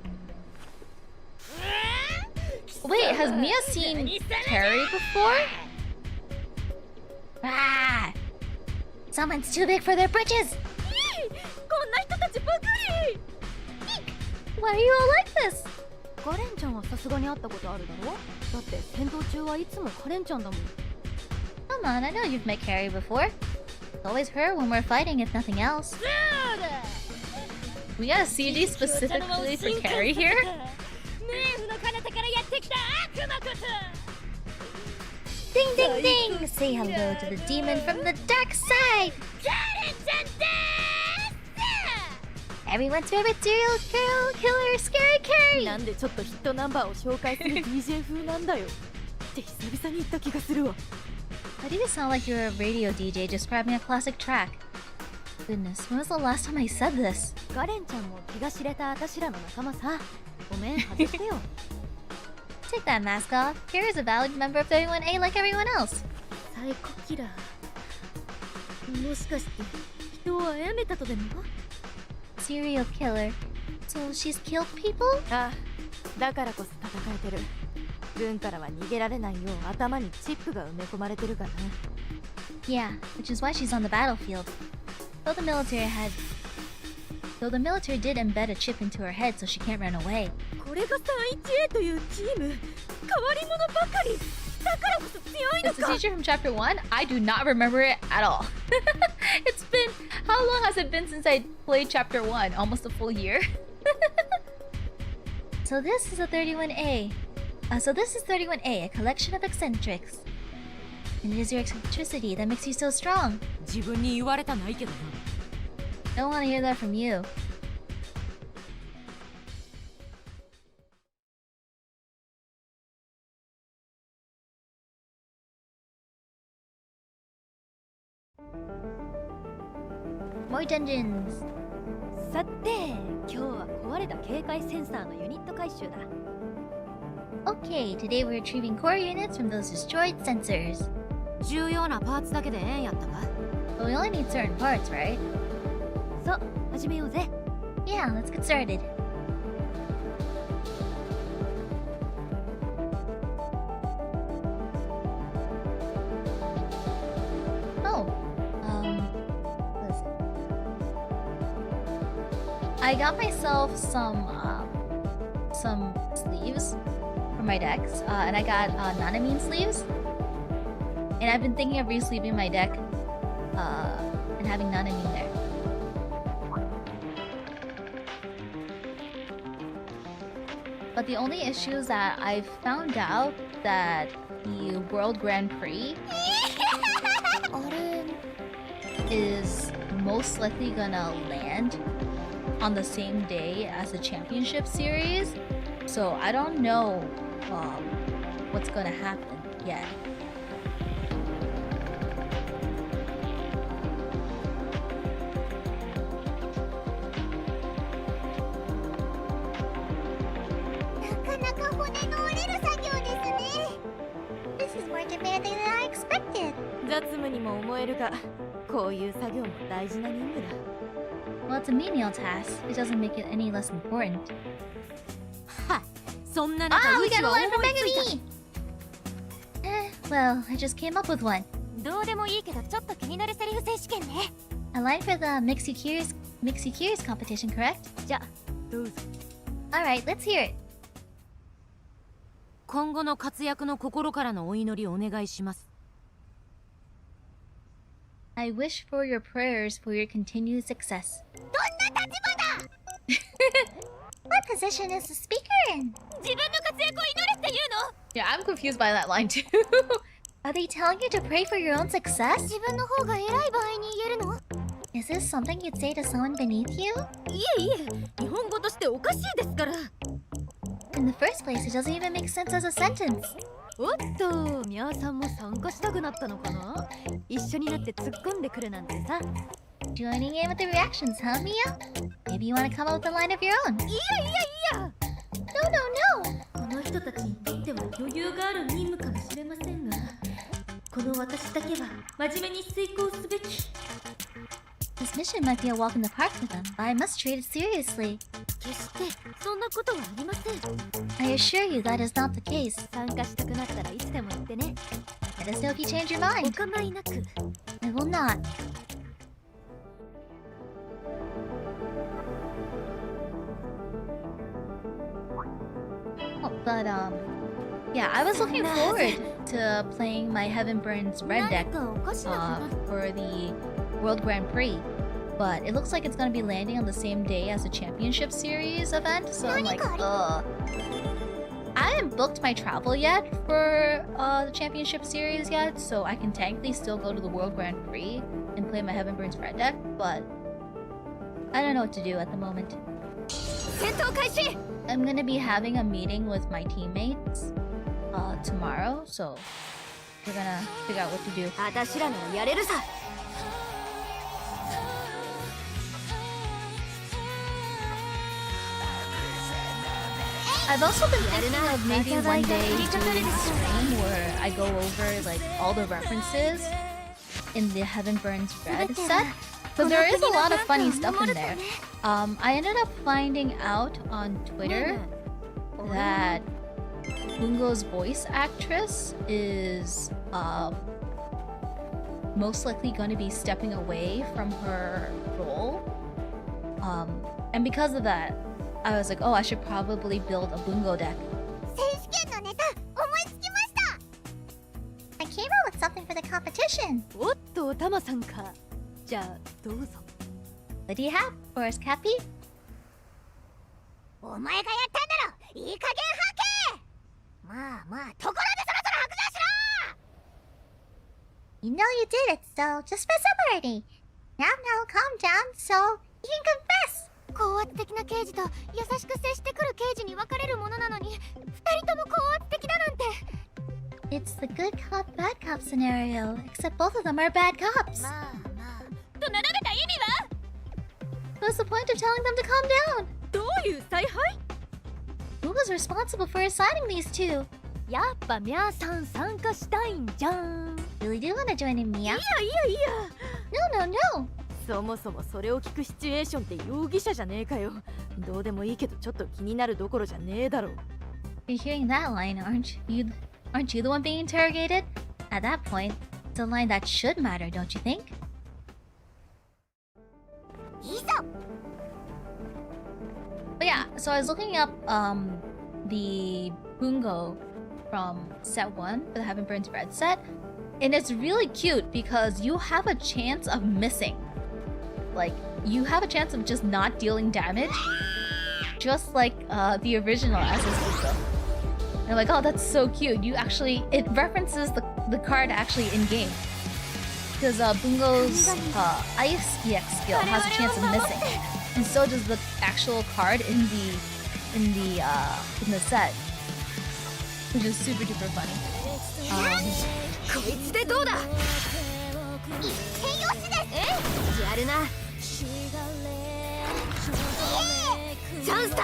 Wait, has Miya seen Terry before? Ah! Someone's too big for their britches! こんな人たちばかり。 Why are you all like this? カレンちゃんはさすがに会ったことあるだろ。だって戦闘中はいつもカレンちゃんだもん。 Come on, I know you've met Carrie before. It's always her when we're fighting, if nothing else. We got a CG specifically for Carrie here? 冥府の彼方からやってきた悪魔こそ。 Ding ding ding! Say hello to the demon from the dark side! Everyone's favorite serial killer, Scary Carrie! なんでちょっとヒットナンバーを紹介する DJ 風なんだよって久々に言った気がするわ。 Why do you sound like you're a radio DJ describing a classic track? Goodness, when was the last time I said this? ガレンちゃんも気が知れた私らの仲間さ。ごめん、外してよ。Take that mask off. Carrie's a valued member of 31A like everyone else. サイコキラー。もしかして人を殺めたとでも？ Serial killer. So she's killed people? ああ、だからこそ戦えてる。軍からは逃げられないよう頭にチップが埋め込まれてるからね。Yeah, which is why she's on the battlefield. Though the military did embed a chip into her head so she can't run away. これが 318 というチーム。変わり者ばかり。だからこそ強いの It's the か。 teacher from chapter 1? I do not remember it at all. It's been... How long has it been since I played chapter 1? Almost a full year. So this is a 31A. So this is 31A, a collection of eccentrics. And it is your eccentricity that makes you so strong. 自分に言われたないけどな。 Don't want to hear that from you. More dungeons. さて、今日は壊れた警戒センサーのユニット回収だ。 Okay, today we're retrieving core units from those destroyed sensors. 重要なパーツだけでええんやったか？ But we only need certain parts, right? さあ、始めようぜ。 Yeah, let's get started. Oh, what is it? I got myself some sleeves for my decks, and I got Nanamine sleeves. And I've been thinking of re-sleeving my deck, and having Nanamine there. But the only issue is that I found out that the World Grand Prix is most likely gonna land on the same day as the championship series. So I don't know what's gonna happen yet. This is more demanding than I expected. 雑務にも思えるが、こういう作業も大事な任務だ。 Well, it's a menial task. It doesn't make it any less important. は、そんな中 Ah, we うち got a は line from 思いつい Megami! Well, I just came up with one. どうでもいいけどちょっと気になるセリフ選手権ね。 A line for the Mixy Curious competition, correct? じゃあ、どうぞ。 Alright, let's hear it. 今後の活躍の心からのお祈りをお願いします。 I wish for your prayers for your continued success. What position is the speaker in? 自分の活躍を祈れって言うの？ Yeah, I'm confused by that line too. Are they telling you to pray for your own success? 自分の方が偉い場合に言えるの？ Is this something you'd say to someone beneath you? いえいえ、日本語としておかしいですから。 In the first place, it doesn't even make sense as a sentence. おっと、ミャーさんも参加したくなったのかな？一緒になって突っ込んでくるなんてさ。 Joining in with the reactions, huh, Mia? Maybe you want to come up with a line of your own. いや。 No, no, no! この人たちにとっては余裕がある任務かもしれませんが、この私だけは真面目に遂行すべき。 This mission might be a walk in the park for them, but I must treat it seriously. 決してそんなことはありません。 I assure you that is not the case. 参加したくなったらいつでも言ってね。 Let us know if you change your お mind. 構いなく。 I will not. Oh, but yeah, I was looking forward to playing my Heaven Burns red deck 何かおかしなかな？ for the World Grand Prix, but it looks like it's gonna be landing on the same day as the Championship Series event. So I'm like, I haven't booked my travel yet for the Championship Series yet, so I can technically still go to the World Grand Prix and play my Heaven Burns red deck, but I don't know what to do at the moment. 戦闘開始 I'm gonna be having a meeting with my teammates tomorrow, so we're gonna figure out what to do. 私らならやれるさ I've also been thinking of maybe one day doing a stream where I go over like all the references in the Heaven Burns Red set, because there is a lot of funny stuff in there. I ended up finding out on Twitter that Bungo's voice actress is most likely going to be stepping away from her role, and because of that, I was like, oh, I should probably build a Bungo deck. 選手権のネタ思いつきました I came up with something for the competition. おっとおたまさんか。じゃあどうぞ。 What do you have for us, Cappy? お前がやったんだろいい加減吐けまあまあところでそろそろ白状しろ You know you did it, so just fess up already. Now, calm down, so you can confess. 高圧的な刑事と優しく接してくる刑事に分かれるものなのに、二人とも高圧的だなんて。It's the good cop, bad cop scenario, except both of them are bad cops. まあまあ。と並べた意味は What's the point of telling them to calm down? どういう采配 Who was responsible for assigning these two? やっぱミャーさん参加したいんじゃん Really do want to join in, Miya? いや No, no, no. そもそもそれを聞くシチュエーションって容疑者じゃねえかよ。どうでもいいけどちょっと気になるどころじゃねえだろ。 You're hearing that line, aren't you? Aren't you the one being interrogated? At that point, it's a line that should matter, don't you think? いいぞ But yeah, so I was looking up the Bungo from set 1 for the Heaven Burns Red set, and it's really cute because you have a chance of missing. Like, you have a chance of just not dealing damage, just like the original SS Bungo. And I'm like, oh, that's so cute. You actually, it references the card actually in game. Because Bungo's Ice EX skill has a chance of missing, and so does the actual card in the set, which is super duper funny. こいつでどうだ一点よしですやるなチャンスだ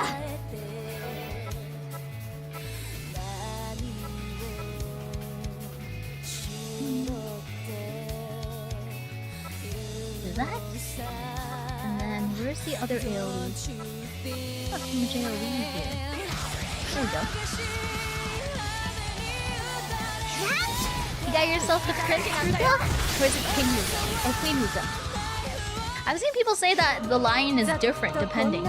Do that, and then where's the other AoE? Not too much AoE here. There we go. You got yourself a Prince Ruka? Or is it King Ruka? Or Queen Ruka? I've seen people say that the line is different depending.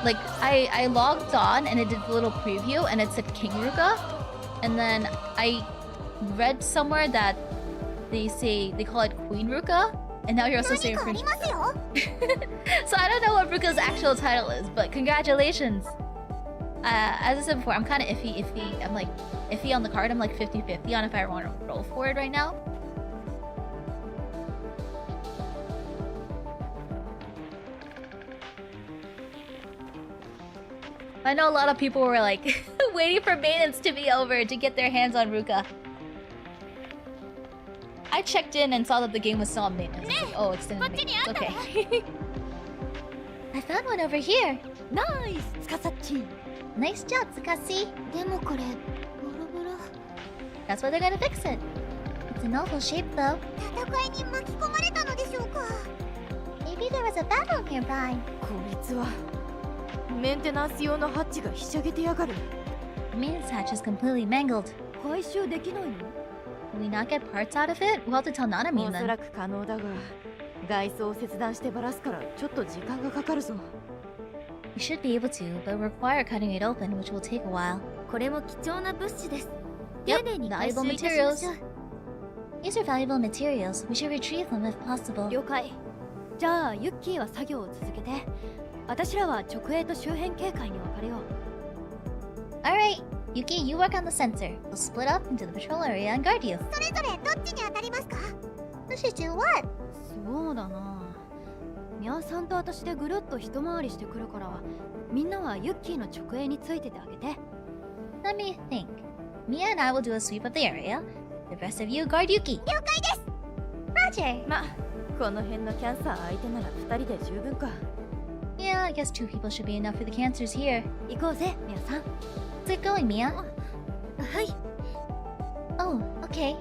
Like, I logged on and it did the little preview and it said King Ruka. And then I read somewhere that they call it Queen Ruka. And now you're also saying Prince Ruka. So I don't know what Ruka's actual title is, but congratulations. As I said before, I'm kind of iffy. I'm like iffy on the card. I'm like 50-50 on if I want to roll for it right now. I know a lot of people were like waiting for maintenance to be over to get their hands on Ruka. I checked in and saw that the game was still on maintenance. I was like, oh, extended maintenance. Okay. I found one over here. ナイスつかさっち Nice job, Tsukasi. でもこれボロボロ That's why they're gonna fix it. It's an awful shape, though. 戦いに巻き込まれたのでしょうか Maybe there was a battle nearby. こいつはメンテナンス用のハッチがひしゃげてやがる。 The maintenance hatch is completely mangled. 回収できないの Can we not get parts out of it? We'll have to tell お Nanami そ then. らく可能だが、外装を切断してばらすからちょっと時間がかかるぞ。 We should be able to, but it will require cutting it open, which will take a while. これも貴重な物資です Yep, 丁寧に回収 valuable いたしま materials. しょう These are valuable materials. We should retrieve them if possible. 了解じゃあユッキーは作業を続けて私らは直営と周辺警戒に分かれよう Alright, Yuki, you work on the sensor. We'll split up into the patrol area and guard you. それぞれどっちに当たりますか Who should do what? そうだなミャさんと私でぐるっと一回りしてくるから、みんなはユッキーの直営についててあげて。 Let me think. Mia and I will do a sweep of the area. The rest of you guard Yuki. 了解です。 Roger. ま、この辺のキャンサー相手なら二人で十分か。 Yeah, I guess 2 people should be enough for the cancers here. 行こうぜ、ミャさん。 Let's get going, Mia. はい。 Oh, okay.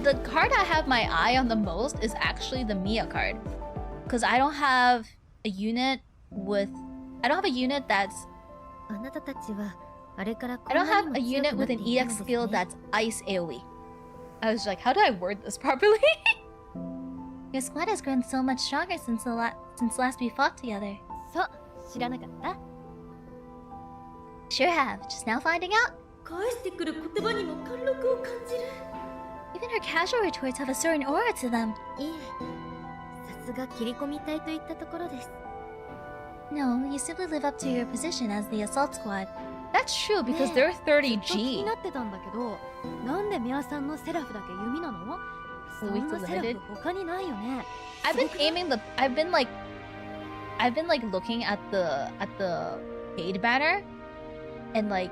The card I have my eye on the most is actually the Miya card. Because I don't have a unit that's... あなたたちはあれからこ I ん don't なに have も a 強 unit くなっ with て an いたの EX です field ね。 that's ice AoE. I was like, how do I word this properly? Your squad has grown so much stronger since last we fought together. そう、知らなかった？ Sure have. Just now finding out? 返してくる言葉にも貫禄を感じる。 Even her casual retorts have a certain aura to them. いえ、さすが切り込み隊といったところです。 No, you simply live up to your position as the assault squad. That's true because ね they're ずっと気に 30G. なってたんだけど、なんでミャさんのセラフだけ弓なの？そんなセラフ他にないよね。 I've been looking at the paid banner and like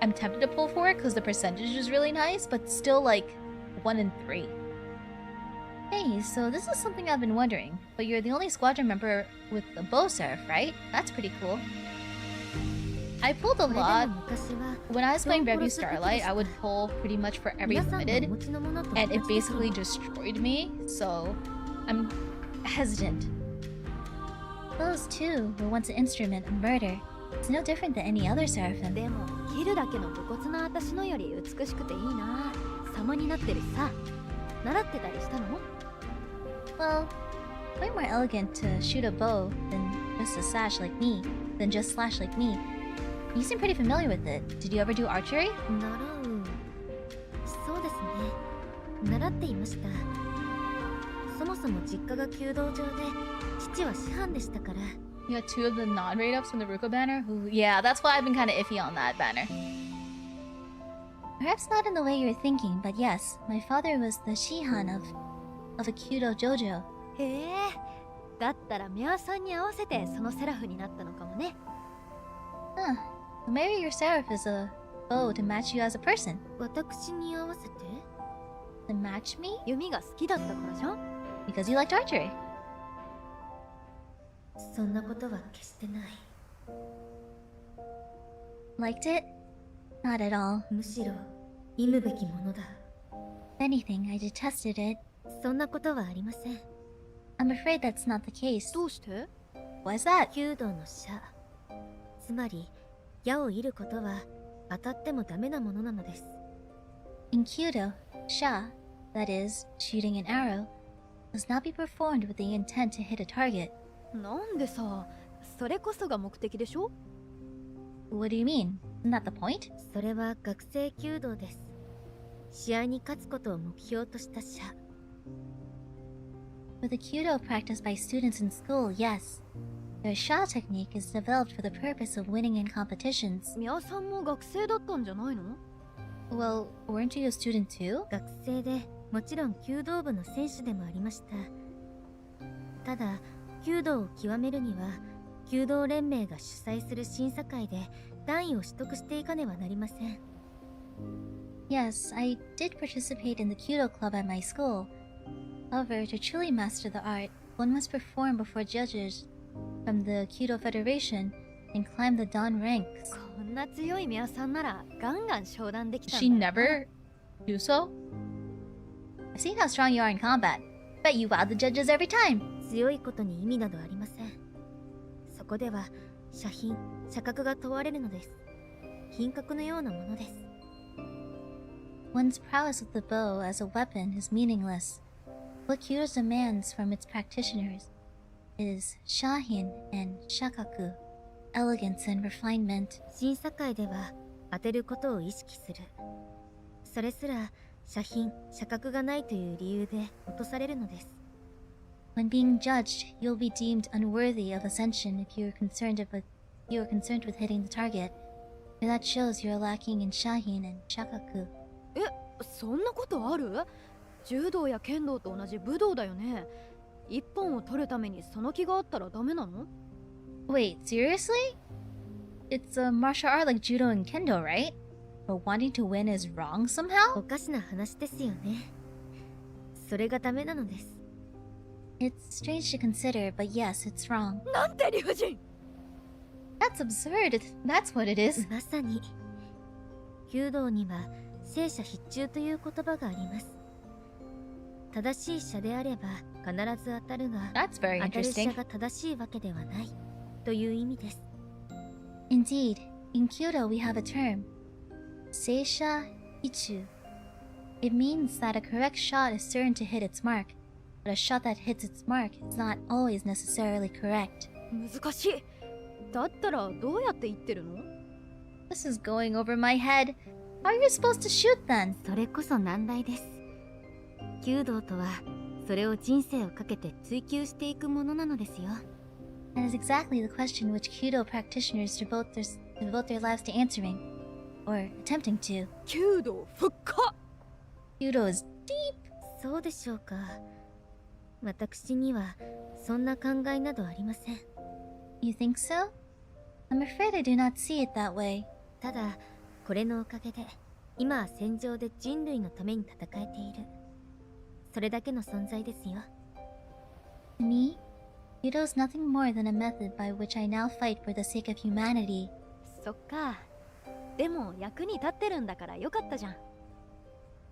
I'm tempted to pull for it because the percentage is really nice, but still like 1 in 3. Hey, so this is something I've been wondering, but you're the only squadron member with the bow seraph, right? That's pretty cool. I pulled a これでも lot 昔は when I was playing Review Starlight. I would pull pretty much for every 皆さんのお limited, 持ちのものと同 and じ it ですよ basically destroyed me, so I'm hesitant. Those two were once an instrument of murder. It's no different than any other seraphim. でも切るだけの武骨な私のより美しくていいな。様になってるしさ。習ってたりしたの？ Well, way more elegant to shoot a bow than slash like me. You seem pretty familiar with it. Did you ever do archery? 習う。そうですね。習っていました。そもそも実家が弓道場で、父は師範でしたから。 You got 2 of the non-raid ups from the Ruko banner? Ooh, yeah, that's why I've been kind of iffy on that banner. Perhaps not in the way you're thinking, but yes, my father was the Shihan of a Kyudo Jojo. へえ。だったらミャさんに合わせてそのセラフになったのかもね。 Huh. Well, maybe your seraph is a bow to match you as a person. 私に合わせて To match me? 弓が好きだったからじゃん。 Because you liked archery. そんなことは決してない。 Liked it? Not at all. むしろ、忌むべきものだ。 If anything, I detested it. そんなことはありません。 I'm afraid that's not the case. どうして？ Why's that? 弓道の射。つまり、矢を射ることは当たってもダメなものなのです。 In Kyudo, sha, that is, shooting an arrow, must not be performed with the intent to hit a target. なんでさ、それこそが目的でしょ？ What do you mean? Isn't that the point? それは学生弓道です。試合に勝つことを目標とした射。 With the Kyudo practiced by students in school, yes. Their sha technique is developed for the purpose of winning in competitions. ミャさんも学生だったんじゃないの？ Well, weren't you a student too? 学生でもちろん弓道部の選手でもありました。ただ、弓道を極めるには、弓道連盟が主催する審査会で段位を取得していかねばなりません。 Yes, I did participate in the Kyudo club at my school. However, to truly master the art, one must perform before judges from the Kyudo Federation and climb the Dan ranks. こんな強いミャさんならガンガン商談できた She んだよな。 never do so? I've seen how strong you are in combat. Bet you wowed the judges every time. 強いことに意味などありません。そこでは、射品、射角が問われるのです。品格のようなものです。 One's prowess with the bow as a weapon is meaningless. What Kyudo demands from its practitioners is shahin and shakaku, elegance and refinement. 審査会では当てることを意識する。それすら射品、射角がないという理由で落とされるのです。 When being judged, you'll be deemed unworthy of ascension if you're concerned with hitting the target. For that shows you're lacking in shahin and shakaku. え、そんなことある？柔道や剣道と同じ武道だよね。一本を取るためにその気があったらダメなの？ Wait, seriously? It's a martial art like judo and kendo, right? But wanting to win is wrong somehow? おかしな話ですよね。それがダメなのです。It's strange to consider, but yes, it's wrong. なんて理不尽！ That's absurd. That's what it is. まさに弓道には正射必中という言葉があります。正しい射であれば必ず当たるが、 That's very 当たる射 interesting. が正しいわけではないという意味です。 Indeed, in Kyoto we have a term, Seisha Ichu. It means that a correct shot is certain to hit its mark, but a shot that hits its mark is not always necessarily correct. 難しい。だったらどうやって言ってるの？ This is going over my head. How are you supposed to shoot then? それこそ難題です。弓道とはそれを人生をかけて追求していくものなのですよ。That is exactly the question which Kyudo practitioners devote their lives to answering, or attempting to. 弓道深っ！ Kyudo is deep. そうでしょうか。私にはそんな考えなどありません。 You think so? I'm afraid I do not see it that way. ただこれのおかげで今は戦場で人類のために戦えている。それだけの存在ですよ。 To me, Kyudo is nothing more than a method by which I now fight for the sake of humanity. そっか。でも役に立ってるんだからよかったじゃん。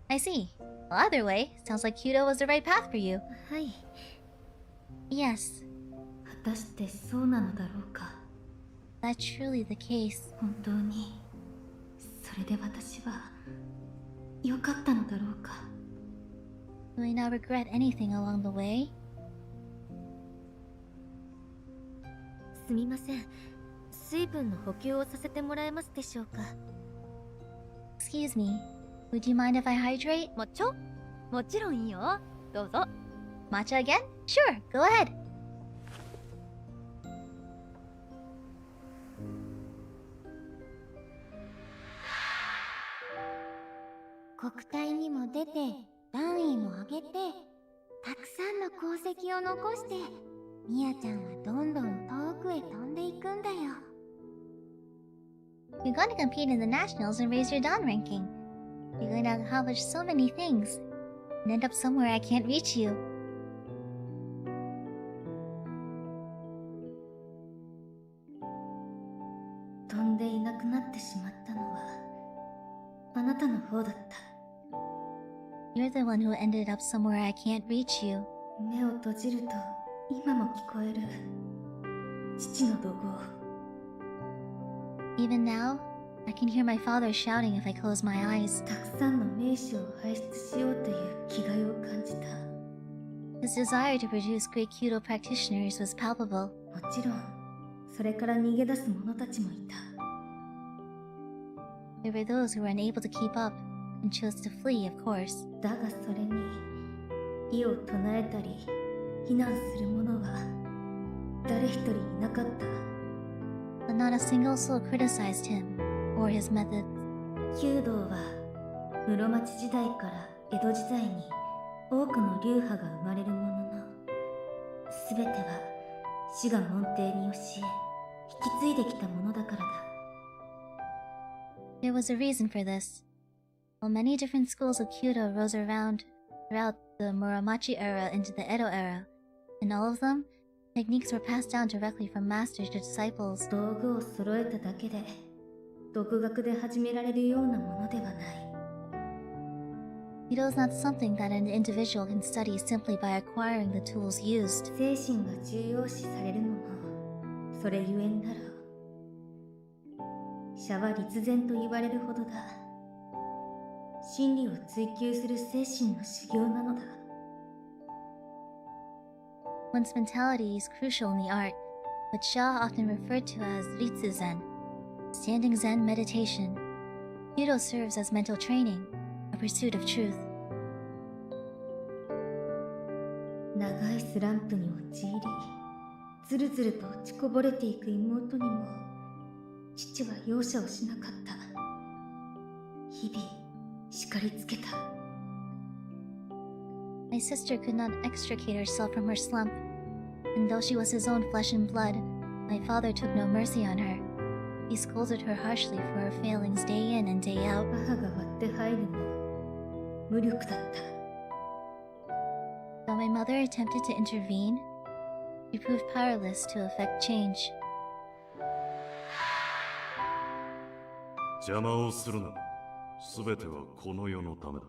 I see. Well, either way, sounds like Kyudo was the right path for you. はい。 Yes, 果たしてそうなのだろうか。 that's truly the case. 本当にそれで私は良かったのだろうか。 Do I now regret anything along the way? すみません。水分の補給をさせてもらえますでしょうか。 Excuse me, would you mind if I hydrate? もちろんいいよ。どうぞ。 Matcha again? Sure, go ahead. 国体にも出て段位も上げてたくさんの功績を残してみやちゃんはどんどん遠くへ飛んでいくんだよ。 You're going to compete in the nationals and raise your Dan ranking. You're going to accomplish so many things and end up somewhere I can't reach you. 飛んでいなくなってしまったのはあなたの方だった。 You're the one who ended up somewhere I can't reach you. 目を閉じると今も聞こえる父の怒号。 Even now, I can hear my father shouting if I close my eyes. たくさんの名手を輩出しようという気概を感じた。 His desire to produce great Kyudo practitioners was palpable. もちろんそれから逃げ出す者たちもいた。 There were those who were unable to keep up and chose to flee, of course. だがそれに異を唱えたり非難する者は誰一人いなかった。 But not a single soul criticized him or his methods. 弓道は室町時代から江戸時代に多くの流派が生まれるものの、全ては師が門弟に教え引き継いできたものだからだ。 There was a reason for this. While many different schools of Kyudo rose around throughout the Muromachi era into the Edo era, in all of them, techniques were passed down directly from masters to disciples. 道具を揃えただけで独学で始められるようなものではない。 Kyudo is not something that an individual can study simply by acquiring the tools used. 精神が重要視されるのもそれゆえんだろう。社は立前と言われるほどだ。真理を追求する精神の修行なのだ。 One's mentality is crucial in the art, which Sha often referred to as Ritsu Zen, standing Zen meditation. Kyudo serves as mental training, a pursuit of truth. 長いスランプに陥り、ずるずると落ちこぼれていく妹にも父は容赦をしなかった。日々叱りつけた。My sister could not extricate herself from her slump, and though she was his own flesh and blood, my father took no mercy on her. He scolded her harshly for her failings day in and day out. 母が割って入るの無力だった。 Though my mother attempted to intervene, she proved powerless to effect change. 邪魔をするな。すべてはこの世のためだ。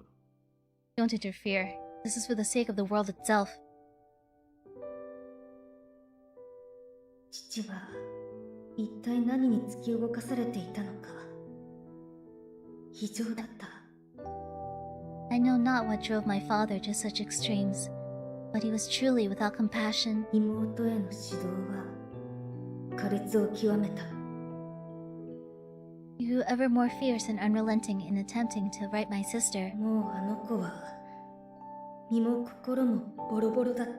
Don't interfere. This is for the sake of the world itself. 父は一体何に突き動かされていたのか。非常だった。 I know not what drove my father to such extremes, but he was truly without compassion. 妹への指導は苛烈を極めた。 He grew ever more fierce and unrelenting in attempting to right my sister. もうあの子は身も心もボロボロだった。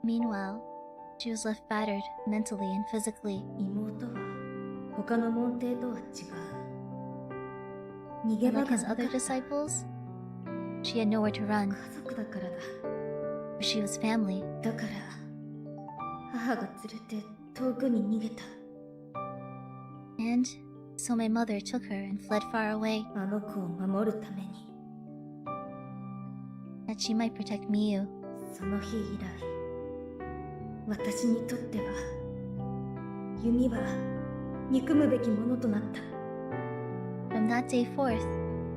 Meanwhile, she was left battered mentally and physically. 妹は他の門弟とは違う。逃げ場 Like が his なか other った。 disciples, she had nowhere to run, 家族だからだ。 for she was family. だから母が連れて遠くに逃げた。 And so my mother took her and fled far away, あの子を守るために。 that she might protect Miyu. その日以来、私にとっては弓は憎むべきものとなった。 From that day forth,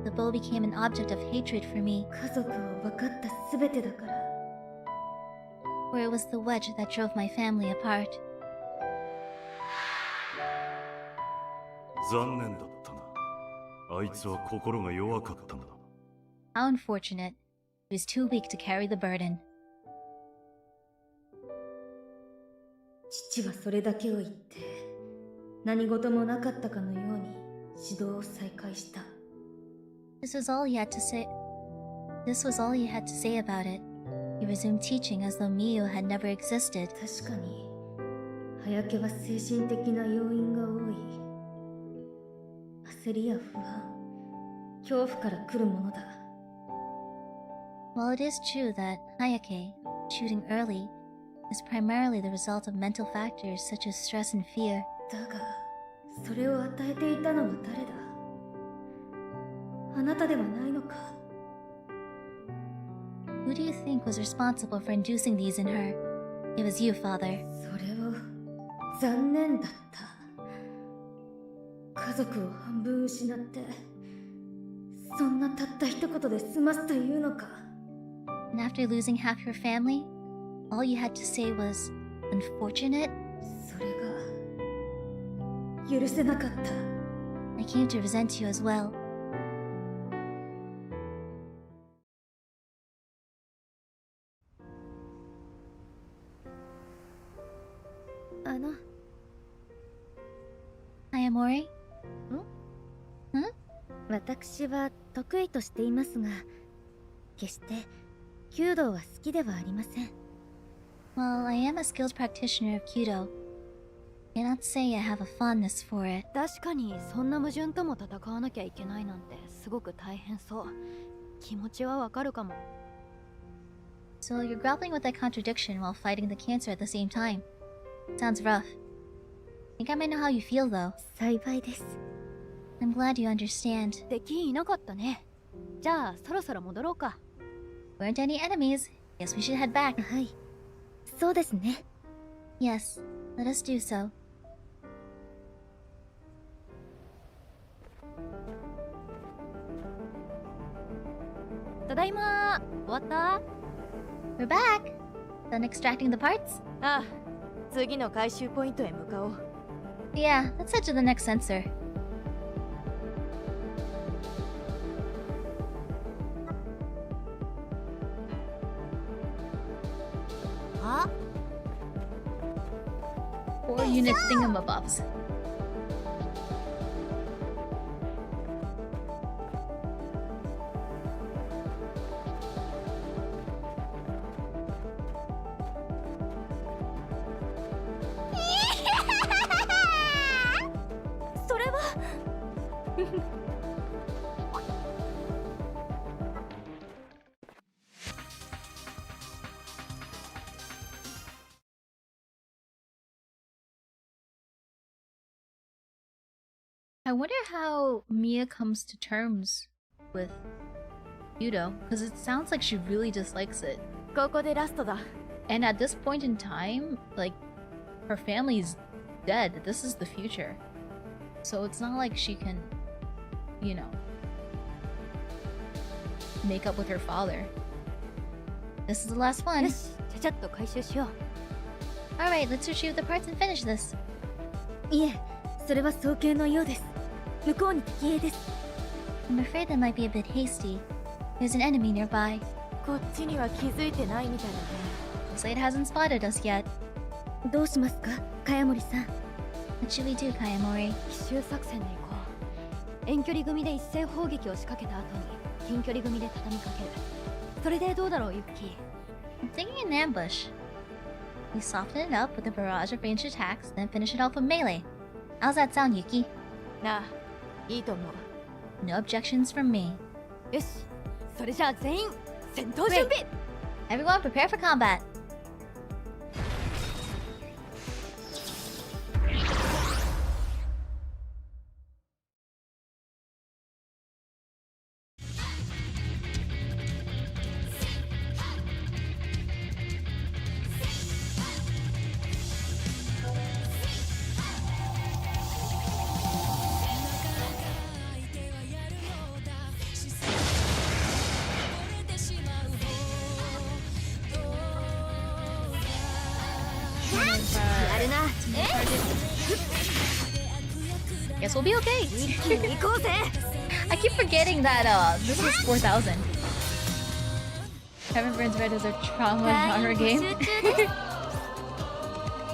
the bow became an object of hatred for me, 家族を分かったすべてだから。 for it was the wedge that drove my family apart. 残念だったな。あいつは心が弱かったのだ。 How unfortunate. He was too weak to carry the burden. 父はそれだけを言って何事もなかったかのように指導を再開した。 This was all he had to say. This was all he had to say about it. He resumed teaching as though Miyu had never existed. 確かに早家は精神的な要因が多い。焦りや不安、恐怖から来るものだ。 While it is true that Hayake, shooting early, is primarily the result of mental factors such as stress and fear, だがそれを与えていたのは誰だ。あなたではないのか。 who do you think was responsible for inducing these in her? It was you, father. それを残念だった。家族を半分失ってそんなたった一言で済ますというのか。 And after losing half your family, all you had to say was, unfortunate? それが許せなかった。 I came to resent you as well. あの Hayamori? 私は得意としていますが、決して弓道は好きではありません。 Well, I am a skilled practitioner of Kyudo. Cannot say I have a fondness for it. 確かにそんな矛盾とも戦わなきゃいけないなんてすごく大変そう。気持ちはわかるかも。 So you're grappling with that contradiction while fighting the cancer at the same time. Sounds rough. I think I might know how you feel though. 幸いです。 I'm glad you understand. 敵いなかったね。じゃあそろそろ戻ろうか。 Weren't any enemies. Guess we should head back. はい、そうですね。 Yes, let us do so. ただいま。終わった？ We're back! Done extracting the parts? ああ、次の回収ポイントへ向かおう。 Yeah, let's head to the next sensor. Huh? 4-unit thingamabobs. I wonder how Miya comes to terms with Yudo, because it sounds like she really dislikes it. ここでラストだ。 And at this point in time, like, her family's dead. This is the future. So it's not like she can, you know, make up with her father. This is the last よ one. し、ちゃちゃっと回収しよ Alright, let's retrieve the parts and finish this. う。いえ、それは早計のようです。向こうに敵兵です。 I'm afraid that might be a bit hasty. There's an enemy nearby. こっちには気づいてないみたいだね。 Looks like it hasn't spotted us yet. どうしますか、茅森さん。 What should we do, Kayamori? 奇襲作戦で行こう。遠距離組で一斉砲撃を仕掛けた後に近距離組で畳みかける。それでどうだろう、ユッキー。 I'm thinking an ambush. We soften it up with a barrage of ranged attacks, then finish it off with melee. How's that sound, Yuki? なあ、いいと思う。 No objections from me. よし、それじゃあ全員戦闘準備。 Everyone prepare for combat. Guess we'll be okay. 行こうぜ。 I keep forgetting that this was 4,000. Heaven Burns Red is a trauma genre game.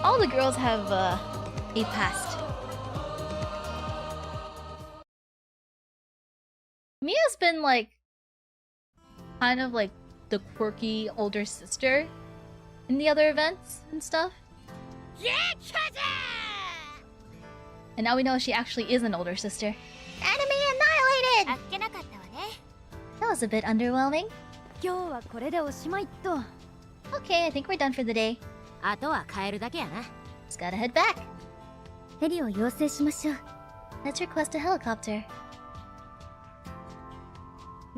All the girls have a past. Mia's been like kind of like the quirky older sister in the other events and stuff. And now we know she actually is an older sister. Enemy annihilated! あっけなかったわね。 That was a bit underwhelming. 今日はこれでおしまいっと。 Okay, I think we're done for the day. あとは変えるだけやな。 Just gotta head back. ヘリを要請しましょう。 Let's request a helicopter.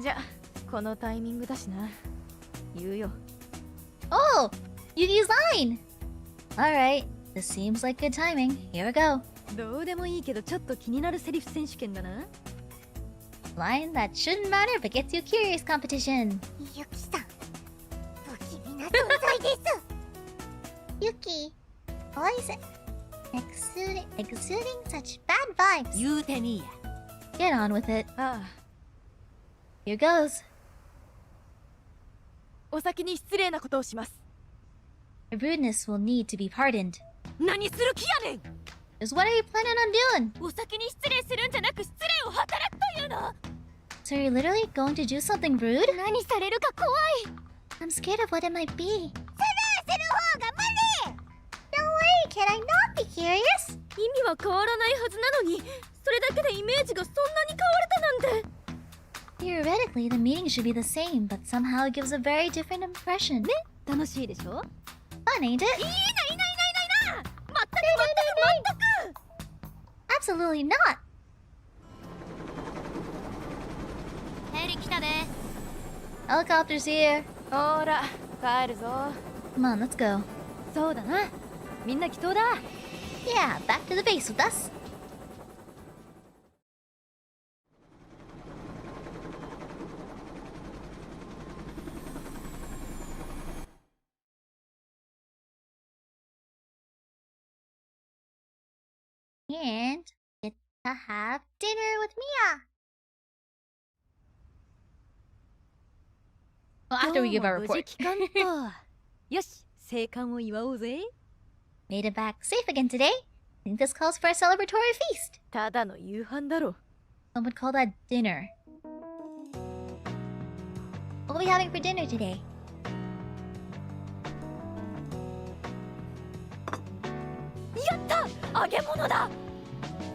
じゃあ、このタイミングだしな。言うよ。 Oh! Yuki's line! Alright, this seems like good timing. Here we go. どうでもいいけどちょっと気になるセリフ選手権だな。 Line that shouldn't matter but gets you curious competition. ユキさん、不気味な存在です。ユキ、why is it exuding such bad vibes? 言うてみいや。 Get on with it. ああ、 Here goes. お先に失礼なことをします。 Your rudeness will need to be pardoned. 何する気やねん。 Just what are you planning on doing? お先に失礼するんじゃなく失礼を働くというの。 So you're literally going to do something rude? 何されるか怖い。 I'm scared of what it might be. する方が無理。Don't worry, can I not be curious? 意味は変わらないはずなのに、それだけでイメージがそんなに変われたなんて。 Theoretically, the meaning should be the same, but somehow it gives a very different impression. 楽しいでしょ。 Fun, ain't it? いいないないないないな。全く。 Absolutely not. ヘリ来たで。 Helicopter's here. ほーら、帰るぞ。 Come on, let's go. そうだな。みんな祈祷だ。 Yeah, back to the base with us. And get to have dinner with Miya. Well, after we give our どうも無 report. 事帰還と。よし、生還を祝おうぜ。 Made it back safe again today. I think this calls for a celebratory feast. ただの夕飯だろ。 Some would call that dinner. What are we having for dinner today? やった揚げ物だ。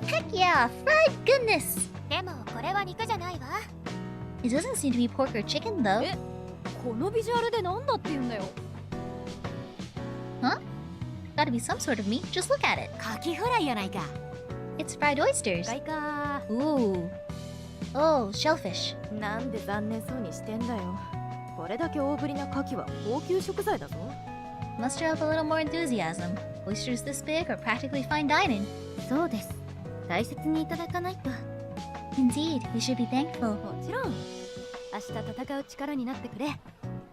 Heck yeah, fried goodness! でもこれは肉じゃないわ。 It doesn't seem to be pork or chicken though. このビジュアルでなんだって言うんだよ。 Huh? Gotta be some sort of meat. Just look at it. カキフライやないか。 It's fried oysters. 外か。Ooh. Oh, shellfish. なんで残念そうにしてんだよ。これだけ大ぶりな牡蠣は高級食材だぞ。 Must have a little more enthusiasm. Oysters this big are practically fine dining. そうです。大切にいただかないと。 Indeed, we should be thankful. もちろん。明日戦う力になってくれ。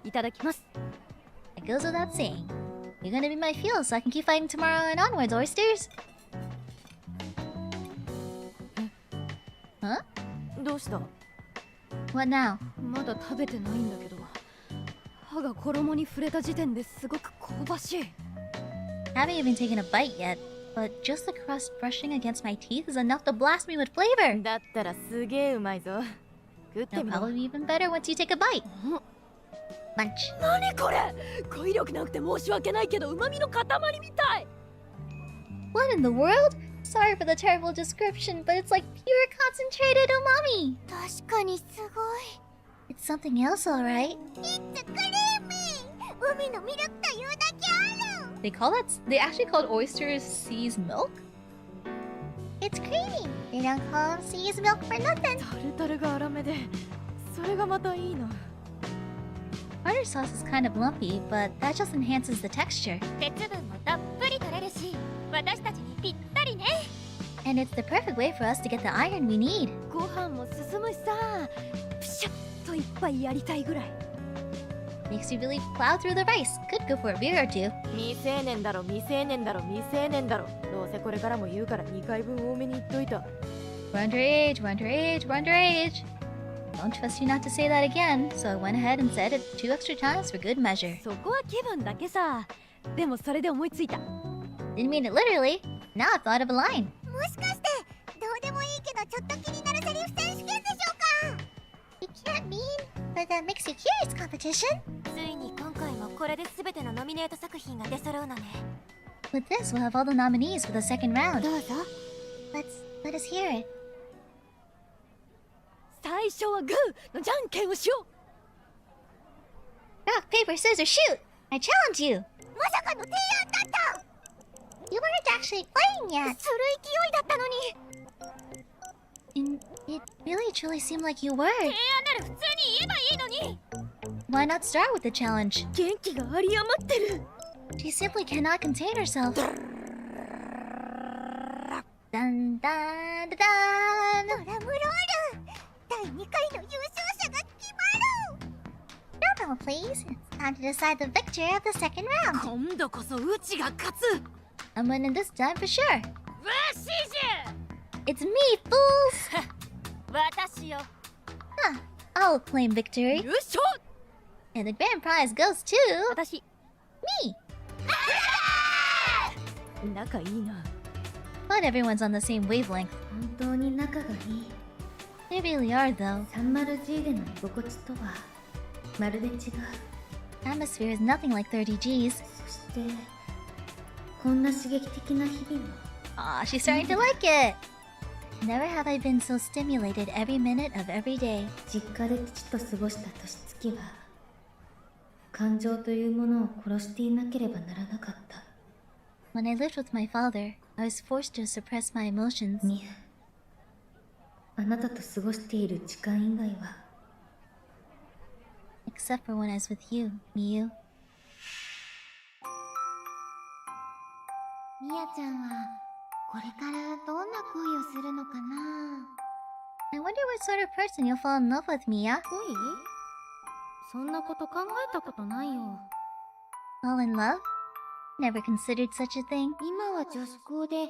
いただきます。 It goes without saying. You're gonna be my fuel so I can keep fighting tomorrow and onwards, oysters. Huh? どうした？ What now? まだ食べてないんだけど、歯が衣に触れた時点ですごく香ばしい。 Haven't even taken a bite yet, but just the crust brushing against my teeth is enough to blast me with flavor. だったらすげえうまいぞ。食ってみ It'll ろ。 probably be even better once you take a bite. Munch. 何これ？語彙力なくて申し訳ないけど、旨味の塊みたい。 What in the world? Sorry for the terrible description, but it's like pure concentrated umami. 確かにすごい。 It's something else, alright. It's creamy! 海のミルクというだけある。 They call that. They actually called oysters sea's milk? It's creamy. They don't call them sea's milk for nothing. タルタルが粗めで、それがまたいいな。 Tartar sauce is kind of lumpy, but that just enhances the texture. 鉄分もたっぷり取れるし、私たちにぴったりね。 And it's the perfect way for us to get the iron we need. ご飯も進むしさ、プシャッといっぱいやりたいぐらい。 Makes you really plow through the rice. Could go for a beer or two. 未成年だろ、未成年だろ、未成年だろ。どうせこれからも言うから2回分多めに言っといた。We're underage, we're underage, we're underage. Don't trust you not to say that again, so I went ahead and said it 2 extra times for good measure. そこは気分だけさ。でもそれで思いついた。 Didn't mean it literally. Now I thought of a line. もしかしてどうでもいいけどちょっと気になるセリフ選手権でしょうか？ You can't mean for the Makes You Curious competition? ついに今回もこれで全てのノミネート作品が出揃うのね。 With this, we'll have all the nominees for the second round. どうぞ。 Let us hear it. 最初はグーのじゃんけんをしよう。 Rock, paper, scissors, shoot! I challenge you! まさかの提案だった。 You weren't actually playing yet. する勢いだったのに。 And it really truly seemed like you were. 提案なら普通に言えばいいのに。 Why not start with the challenge? 元気が有り余ってる。 She simply cannot contain herself. Dun dun dun dun! ドラムロール。第2回の優勝者が決まる。 Drum roll, please. It's time to decide the victor of the second round. 今度こそうちが勝つ。 I'm winning this time for sure. わしじ It's me, fools! ゃ。私よ。 I'll claim victory. 優勝。 And the grand prize goes to 私 me. 仲いいな。 But everyone's on the same wavelength. 本当に仲がいい。 They really are, though. 30G での居心地とはまるで違う。 Atmosphere is nothing like 30Gs. そしてこんな刺激的な日々も。 Aw, she's starting to like it. Never have I been so stimulated every minute of every day. 実家で父と過ごした年月は感情というものを殺していなければならなかった。 When I lived with my father, I was forced to suppress my emotions. ミア、あなたと過ごしている時間以外は Except for when I was with you, Miyu. ミヤちゃんはこれからどんな恋をするのかな。 I wonder what sort of person you'll fall in love with, Miya. 恋？そんなこと考えたことないよ。 Fall in love? Never considered such a thing. 今は女子校で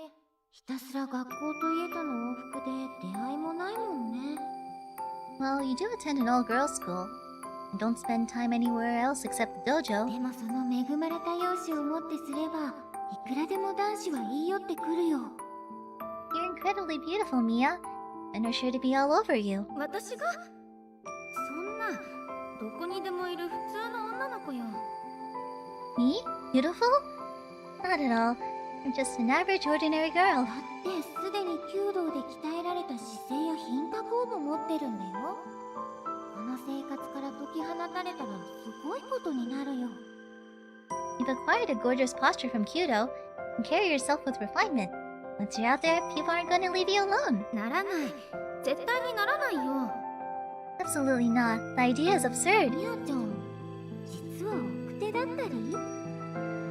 ひたすら学校と家との往復で出会いもないもんね。 Well, you do attend an all-girls school. And don't spend time anywhere else except the dojo. でもその恵まれた容姿をもってすればいくらでも男子は言い寄ってくるよ。 You're incredibly beautiful, Miya. And are sure to be all over you. 私がそんなどこにでもいる普通の女の子よ。 Me? Beautiful? Not at all. I'm just an average, ordinary girl. だってすでに弓道で鍛えられた姿勢や品格をも持ってるんだよ。この生活から解き放たれたらすごいことになるよ。 You've acquired a gorgeous posture from Kyudo and carry yourself with refinement. Once you're out there, people aren't gonna leave you alone. ならない。絶対にならないよ。Absolutely not. The idea is absurd. みやちゃん、実は奥手だったり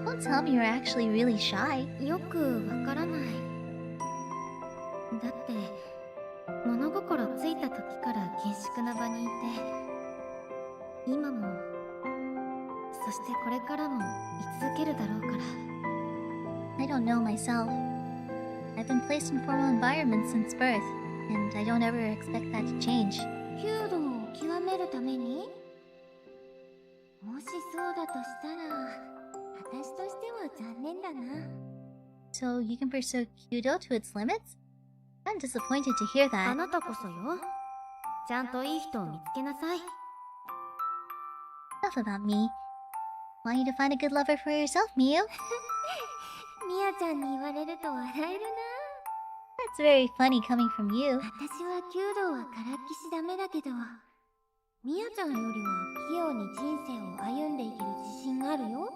Don't tell me you're actually really shy. よくわからない。だって、物心ついた時から厳粛な場にいて、今も、そしてこれからも居続けるだろうから。I don't know myself. I've been placed in formal environments since birth, and I don't ever expect that to change. 弓道を極めるためにもしそうだとしたら、私としては残念だな。So you can pursue Kyudo to its limits? I'm disappointed to hear あ that. なたこそよ。ちゃんといい人を見つけなさい。Enough about me. Want you to find a good lover for yourself, Miyu? みやちゃんに言われると笑えるな。 That's very funny coming from you. 私は弓道はからっきしダメだけど、みやちゃんよりは器用に人生を歩んでいける自信があるよ。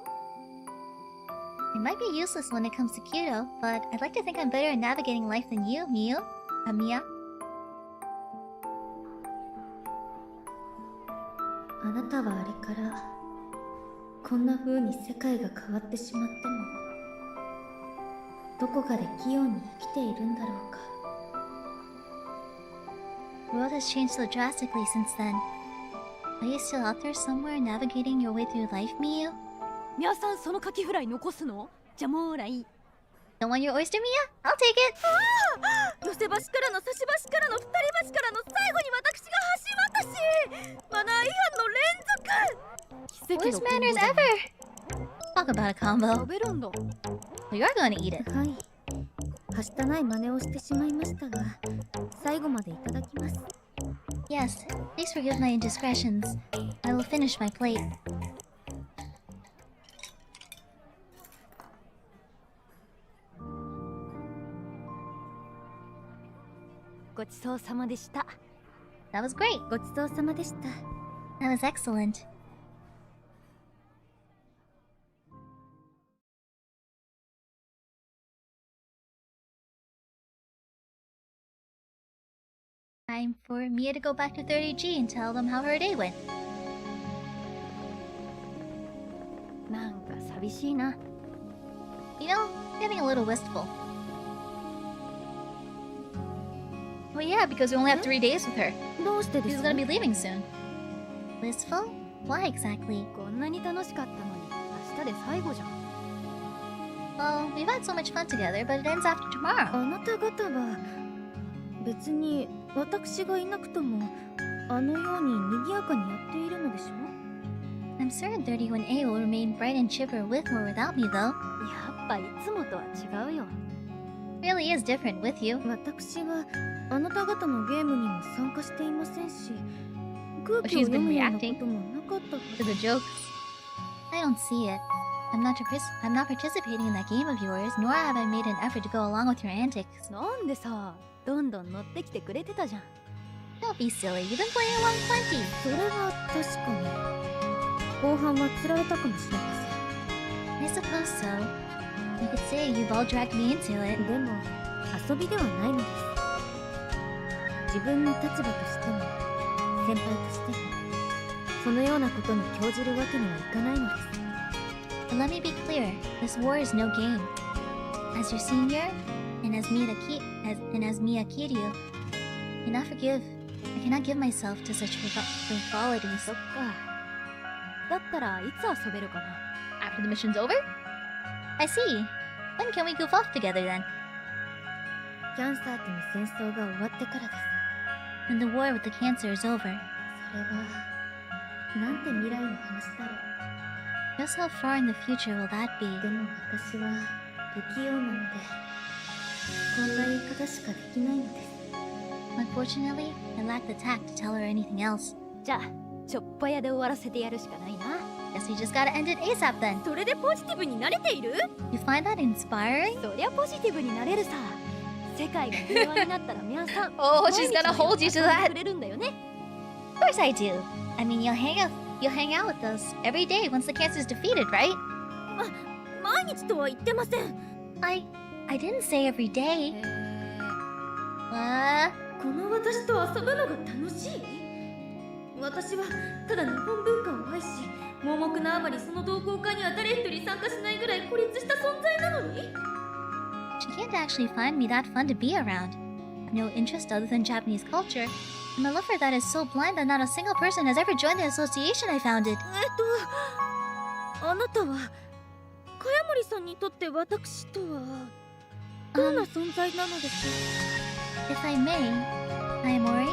It might be useless when it comes to Kyudo, but I'd like to think I'm better at navigating life than you, Miyu. Miya. あなたはあれからこんな風に世界が変わってしまっても、どこかで器用に生きているんだろうか。 The world has changed so drastically since then. Are you still out there somewhere navigating your way through life, Miyu? みやさん、そのカキフライ残すの？じゃもうらいい。 Don't want your oyster, Miya? I'll take it! 寄せ橋からの差し橋からの二人橋からの最後に私が橋渡し、マナー違反の連続。奇跡 Worst の manners ever! Talk about a 食 combo. べるんだ。 Well, you're gonna eat it. はい。はしたない真似をしてしまいましたが、最後までいただきます。 Yes, please forgive my indiscretions. I will finish my plate. ごちそうさまでした。 That was great. ごちそうさまでした。 That was excellent. Time for Miya to go back to 30G and tell them how her day went. なんか寂しいな。 You know, getting a little wistful. Well, yeah, because we only have 3 days with her. どうしてで She's す gonna be leaving soon. Wistful? Why exactly? こんなに楽しかったのに明日で最後じゃん。 Well, we've had so much fun together, but it ends after tomorrow. あなた方は別に私がいなくともあのように賑やかにやっているのでしょ I'm certain 31A will remain bright and chipper with or without me, though. やっぱいつもとは違うよ。 Really is different with you. 私はあなた方のゲームにも参加していませんし、空 But 気を she's 読 been むようなこ reacting ともなかったは to ず the jokes. I don't see it. I'm not participating in that game of yours, nor have I made an effort to go along with your antics. なんでさ、どんどん乗ってきてくれてたじゃん。 Don't be silly. You've been playing along plenty. それは確かに後半は釣られたかもしれません。 I suppose so. You could say you've all dragged me into it. でも遊びではないのです。自分の立場としても先輩としてもそのようなことに興じるわけにはいかないのです。 But let me be clear. This war is no game. As your senior, and as Miya Kiryu, I cannot give myself to such frivolities. そっか。だったらいつ遊べるかな。 After the mission's over? I see. When can we goof off together then? キャンサーとの戦争が終わってからです。 When the war with the cancer is over. それはなんて未来の話だろう。 Just how far in the future will that be? でも私は不器用なのでこんな言い方しかできないのです。 Unfortunately, I lack the tact to tell her anything else. じゃあ、ちょっぱ屋で終わらせてやるしかないな。 Guess we just gotta end it ASAP then. それでポジティブになれている？ You find that inspiring? そりゃポジティブになれるさ。世界が平和になったら皆さん Oh, she's gonna hold you to 毎日 that. くれるんだよね。 Of course I do. I mean, you'll hang out with us every day once the cancer's defeated, right? 毎日とは言ってません。I didn't say every day. この私と遊ぶのが楽しい？私はただ日本文化を愛し、盲目なあまりその同好会には誰一人参加しないぐらい孤立した存在なのに？ She can't actually find me that fun to be around. I have no interest other than Japanese culture. And my love for that is so blind that not a single person has ever joined the association I founded. あなたは茅森さんにとって私とはどんな存在なのですか？ If I may, Kayamori,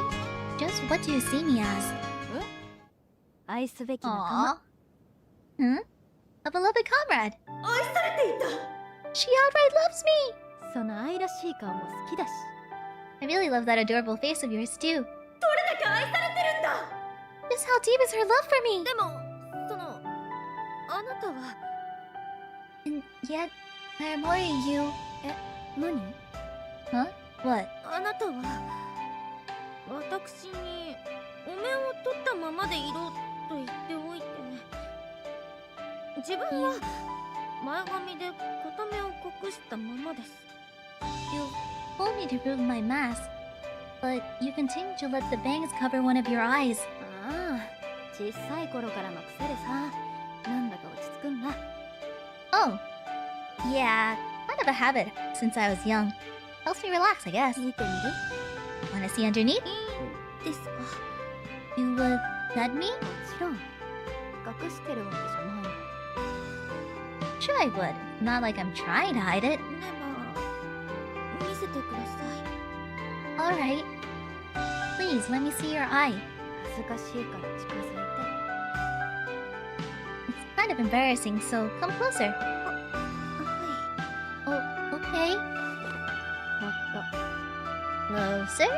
just what do you see me as? 愛すべき仲間。 Hmm? A beloved comrade. 愛されていた。 She outright loves me. その愛らしい顔も好きだし。 I really love that adorable face of yours too. どれだけ愛されてるんだ。 Just how deep is her love for me? でもそのあなたは。 And yet, Kayamori, you... 何？ Huh? What? あなたは私にお面を取ったままでいろと言っておいて、自分は前髪で片目を隠したままです。 You told me to remove my mask, but you continue to let the bangs cover one of your eyes. ああ、小さい頃からの癖でさ、なんだか落ち着くんだ。 Oh. Yeah, kind of a habit since I was young. Helps me relax, I guess. 見てみる？ Wanna see underneath? いいんですか？ You would let me? もちろん隠してるわけじゃない。 Sure I would. Not like I'm trying to hide it. でも見せてください。 Alright. Please, let me see your eye. 恥ずかしいから近づいて。 It's kind of embarrassing, so come closer. は Oh, okay. い。もっと。 Closer?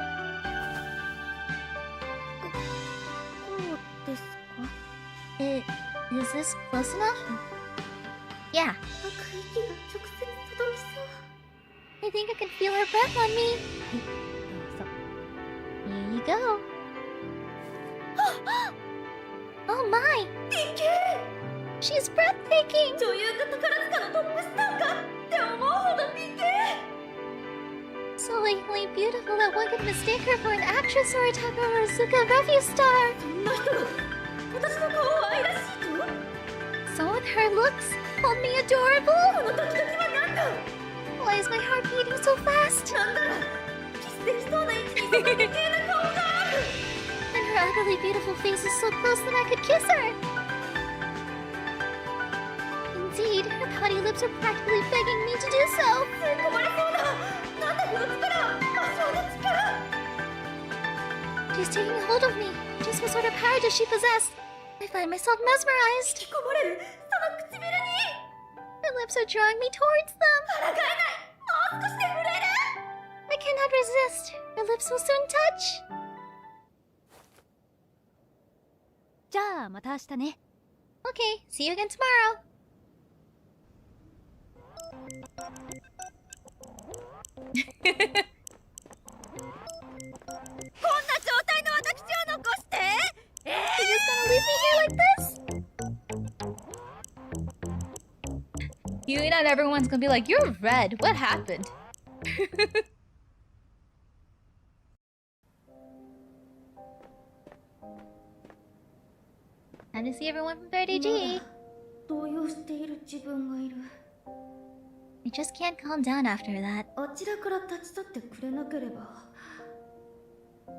こうですか？ Is this close enough? Yeah. 吐く息が直接届きそう。 I think I can feel her breath on me. どうぞ。 Here you go. Oh my! She's breathtaking! 女優が宝塚のトップスターかって思うほど美形。 So lately beautiful that one could mistake her for an actress or a Takarazuka refugee star. そんな人が私の顔を愛らしいと？ So with her looks, called me adorable. この時々はなんだ？ Why is my heart beating so fast? なんだろう？キスできそうな位置にその美形な顔がある。 And her utterly beautiful face is so close that I could kiss her. Indeed, her pouty lips are practically begging me to do so. 吸い込まれそうだ。なんだこの力？魔性の力。 She's taking hold of me. Just what sort of power does she possess? I find myself mesmerized. 引き込まれる。その唇に。 Her lips are drawing me towards them. 抗えない。もう少しで触れる。 I cannot resist. Her lips will soon touch. じゃあまた明日ね。 Okay, see you again tomorrow. こんな状態の私を残して。 You're just gonna leave me here like this? You and everyone's gonna be like, you're red. What happened? Time to see everyone from 30G. 動揺している自分がいる。 I just can't calm down after that. あちらから立ち去ってくれなければ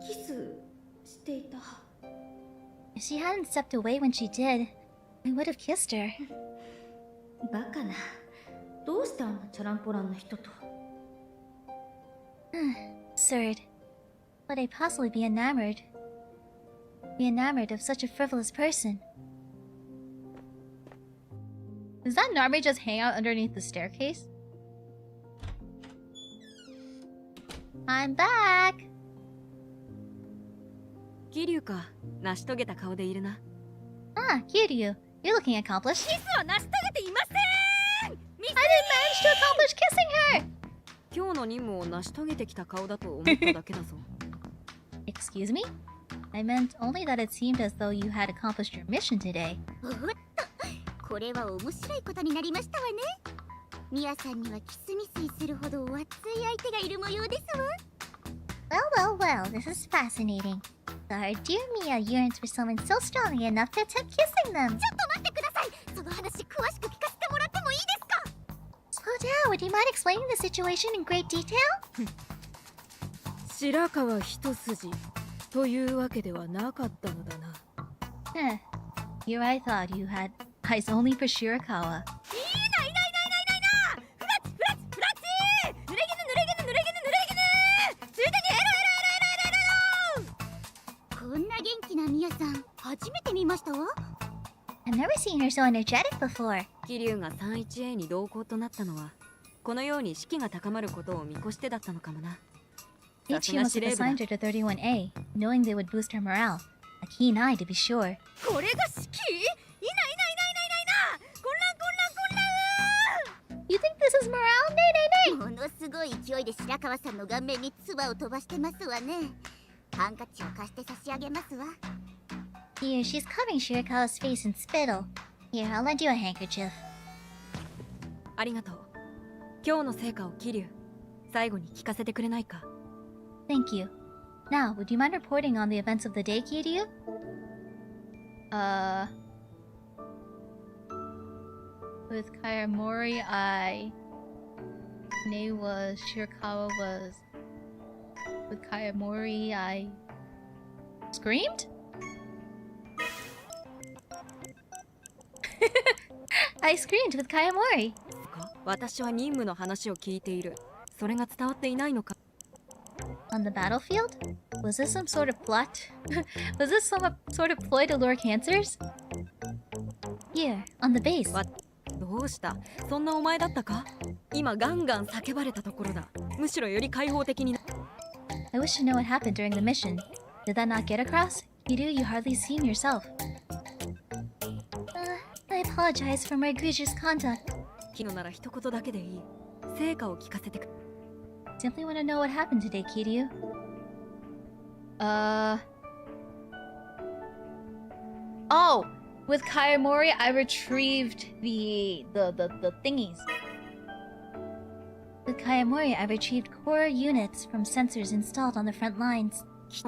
キスしていた。 If she hadn't stepped away when she did, I would have kissed her. バカな。どうしてあんなチャランポランな人と。 Absurd. Would I possibly be enamored? Be enamored of such a frivolous person? Does that Narme just hang out underneath the staircase? I'm back! 桐生か成し遂げた顔でいるな。 Ah, Kiryu. You're looking accomplished. キスは成し遂げていません。 I didn't manage to accomplish kissing her! 今日の任務を成し遂げてきた顔だと思っただけだぞ。Excuse me? I meant only that it seemed as though you had accomplished your mission today. おっと、これは面白いことになりましたわね。ミヤさんにはキスミスイするほどお熱い相手がいる模様ですわ。Well, well, well, this is fascinating. So our dear Miya yearns for someone so strongly enough to attempt kissing them. ちょっと待ってください。その話詳しく聞かせてもらってもいいですか？ Slow down, would you mind explaining the situation in great detail? 白川一筋というわけではなかったのだな。Here I thought you had eyes only for Shirakawa. こんな元気なミヤさん、初めて見ましたわ。I've never seen her so energetic before. 桐生が 31A に同行となったのはこのように士気が高まることを見越してだったのかもな。 Each she must have assigned her to 31A, knowing they would boost her morale. A keen eye to be sure. これが式？いないな。 You think this is morale? Nay, nay, nay! ものすごい勢いで白川さんの顔面に唾を飛ばしてますわね。ハンカチを貸して差し上げますわ。 Here, she's covering Shirakawa's face in spittle. Here, I'll lend you a handkerchief. ありがとう。今日の成果を桐生最後に聞かせてくれないか？ Thank you. Now, would you mind reporting on the events of the day, Kiryu? With Kayamori, Name was Shirakawa was. With Kayamori, I screamed? I screamed with Kayamori. 私は任務の話を聞いている。それが伝わっていないのか？ On the battlefield? Was this some sort of plot? Was this some sort of ploy to lure cancers? Here, on the base. どうした？そんなお前だったか？今ガンガン叫ばれたところだ。むしろより開放的にな。 I wish to know what happened during the mission. Did that not get across? Kiryu, you hardly seem yourself. I apologize for my egregious conduct. 昨日なら一言だけでいい。成果を聞かせてく。 Simply want to know what happened today, Kiryu. Oh! With Kayamori, I retrieved the thingies. With Kayamori, I retrieved core units from sensors installed on the front lines.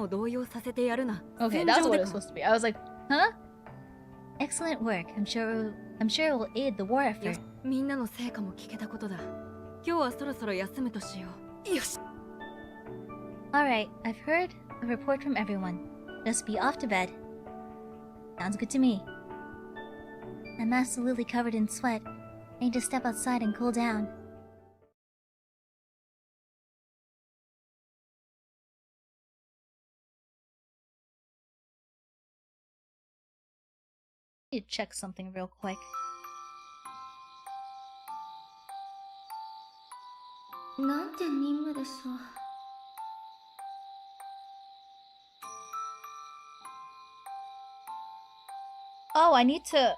動揺させてやるな。 Okay, that's what it was supposed to be. I was like, huh? Excellent work. I'm sure it will aid the war effort. みんなの成果も聞けたことだ。今日はそろそろ休むとしよう。よし。 Alright, I've heard a report from everyone. Just be off to bed. Sounds good to me. I'm absolutely covered in sweat. I need to step outside and cool down. I need to check something real quick. なんて任務でしょう。 Oh, I need to.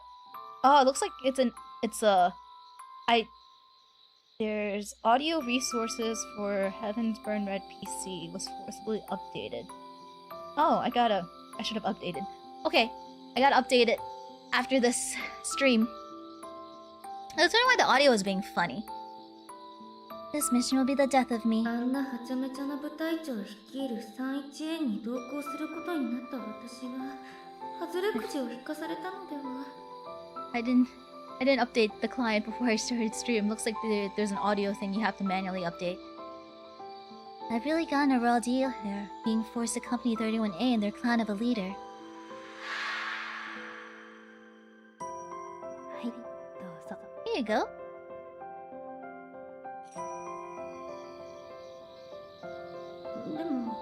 Oh, it looks like there's audio resources for Heaven's Burn Red PC was forcibly updated. Oh, I should have updated. Okay, I gotta update it after this stream. I was wondering why the audio was being funny. This mission will be the death of me. あんなはちゃめちゃな部隊長を率いる 31A に同行することになった私が外れくじを引かされたのでは。 I didn't update the client before I started stream. Looks like there's an audio thing you have to manually update. I've really gotten a raw deal here, being forced to accompany 31A and their clan of a leader. はい、どうぞ。 Here you go. でも、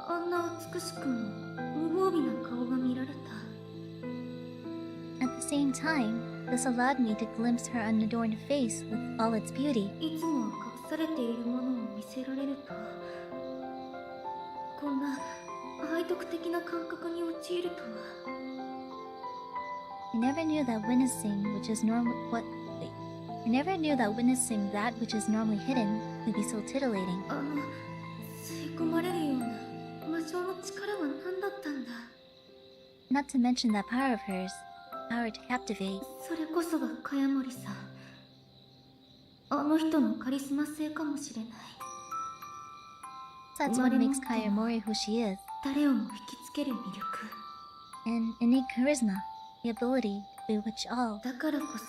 あんな美しくも無防備な顔が見られた。 At the same time, this allowed me to glimpse her unadorned face with all its beauty. いつもは隠されているものを見せられると、こんな背徳的な感覚に陥るとは。 I never knew that witnessing that which is normally hidden could be so titillating. 吸い込まれるような魔性の力は何だったんだ。 Not to mention that power of hers, power to captivate. それこそが茅森さん。 それこそが茅森さん。 Here you go. それこそが茅森さん。 Here you go. それこそが茅森さん。 Here you go. それこそが茅森さん。 それこそが茅森さん。 それこそが茅森さん。あの人のカリスマ性かもしれない。 That's what makes Kayamori who she is. 誰をも引きつける魅力 An innate charisma, the ability to bewitch all. だからこそ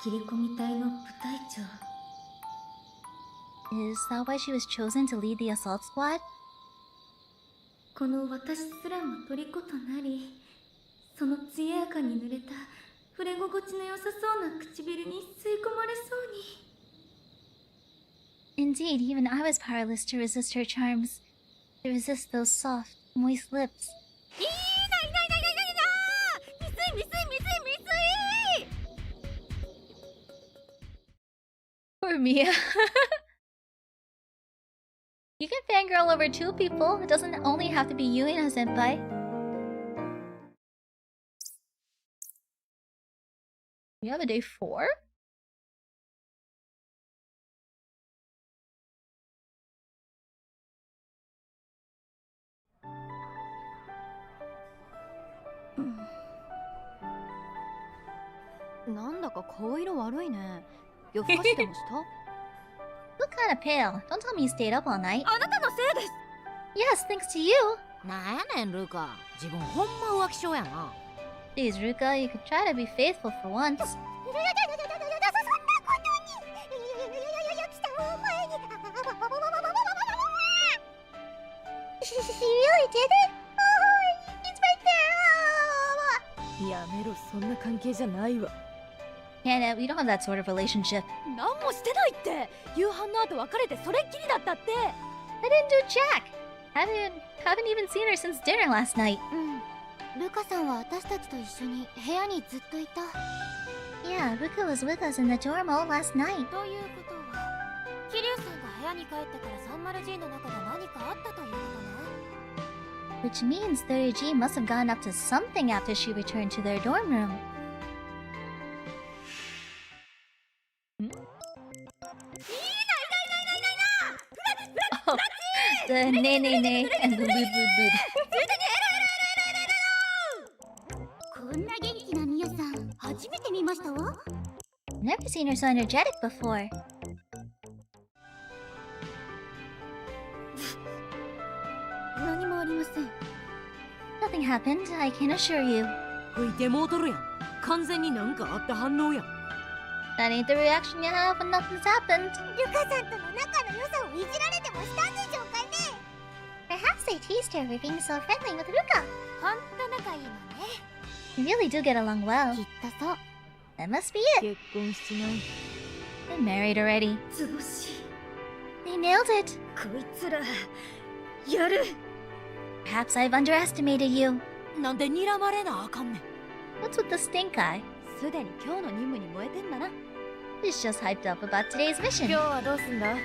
切り込み隊の部隊長。 Is that why she was chosen to lead the assault squad? この私すらも虜となり、その艶やかに濡れた触れ心地の良さそうな唇に吸い込まれそうに。 Indeed, even I was powerless to resist her charms. To resist those soft, moist lips. いいないないないないないな。みすいみすいみすいみすい。 Poor Mia. You can fangirl over two people. It doesn't only have to be Yuina senpai. We have a day 4? Look kinda pale. Don't tell me you stayed up all night. あなたのせいです。 Yes, thanks to you. なんやねんルカ、自分ほんま浮気症やな。 Please, Ruka, you could try to be faithful for once. そんなことにユキさんを前に She really did it? Oh, it's right there. やめろ、そんな関係じゃないわ。 Hannah, we don't have that sort of relationship. 何もしてないって。夕飯の後別れてそれっきりだったって。 I didn't do jack. Haven't even seen her since dinner last night. ルカさんは私たちと一緒に部屋にずっといた。Yeah, Ruka was with us in the dorm all last night. ということは、桐生さんが部屋に帰ってから 30G の中で何かあったということね。 Which means 30G must have gotten up to something after she returned to their dorm room. Oh, the nay nay nay and the lud lud lud. こんな元気なミヤさん、初めて見ましたわ。 Never seen her so energetic before. 何もありません。 Nothing happened, I can assure you. 吹いてもうとるやん。完全になんかあった反応やん。 That ain't the reaction you have when nothing's happened. ルカさんとの仲の良さをいじられてもしたんでしょうかね。 Perhaps they teased her for being so friendly with Ruka. ほんと仲いいのね。 You really do get along well. きっとそう。 That must be it. 結婚しない。 Been married already. 図星。 They nailed it. こいつら、やる。 Perhaps I've underestimated you. なんで睨まれなあかんねん。 What's with the stink eye? すでに今日の任務に燃えてんだな。 She's just hyped up about today's 今 mission. 日はどうすんだ？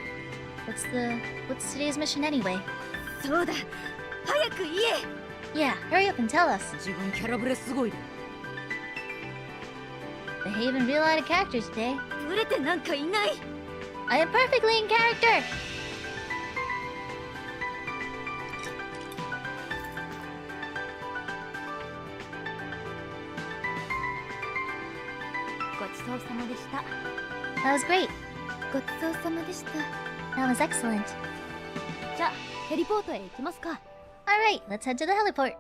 What's today's mission anyway? そうだ。早く言え。 Yeah, hurry up and tell us. 自分キャラブレすごいで。 Behaving real out of character today. ブレてなんかいない。 I am perfectly in character. ごちそうさまでした。 That was great. ごちそうさまでした。 That was excellent. じゃあ、ヘリポートへ行きますか。 Alright, let's head to the heliport.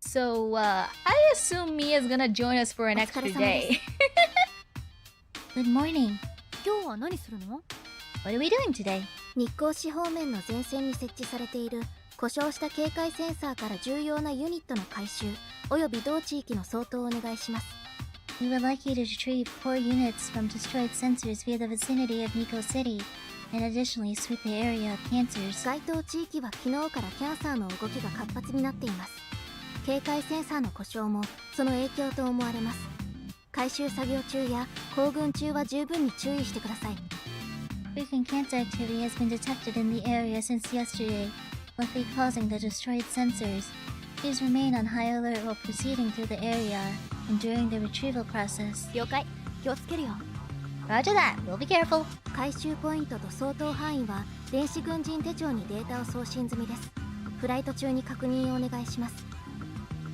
So, I assume Mia's gonna join us for an extra day. Good morning. 今日は何するの？ What are we doing today? 日光市方面の前線に設置されている故障した警戒センサーから重要なユニットの回収および同地域の相当をお願いします。 We would like you to retrieve core units from destroyed sensors via the vicinity of Nico City, and additionally sweep the area of cancers. 該当地域は昨日からキャンサーの動きが活発になっています。警戒センサーの故障もその影響と思われます。回収作業中や行軍中は十分に注意してください。 Frequent cancer activity has been detected in the area since yesterday, likely causing the destroyed sensors. Please remain on high alert while proceeding through the area and during the retrieval process. 了解。気をつけるよ。 Roger that, we'll be careful. 回収ポイントと相当範囲は電子軍人手帳にデータを送信済みです。フライト中に確認をお願いします。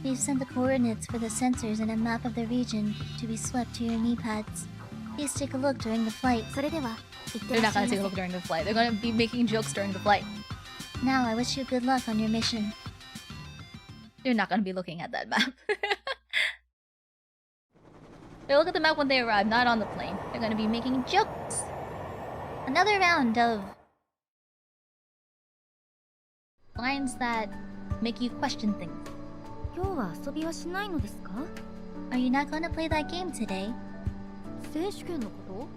We've sent the coordinates for the sensors and a map of the region to be swept to your knee pads. Please take a look during the flight. それでは、いって They're らっ not しゃ gonna い take a ま look during the flight. They're gonna be making jokes during the flight. Now I wish you good luck on your mission. They're not gonna be looking at that map. They look at the map when they arrive, not on the plane. They're gonna be making jokes. Another round of lines that make you question things. 今日は遊びはしないのですか？ Are you not going to play that game today? 選手権のこ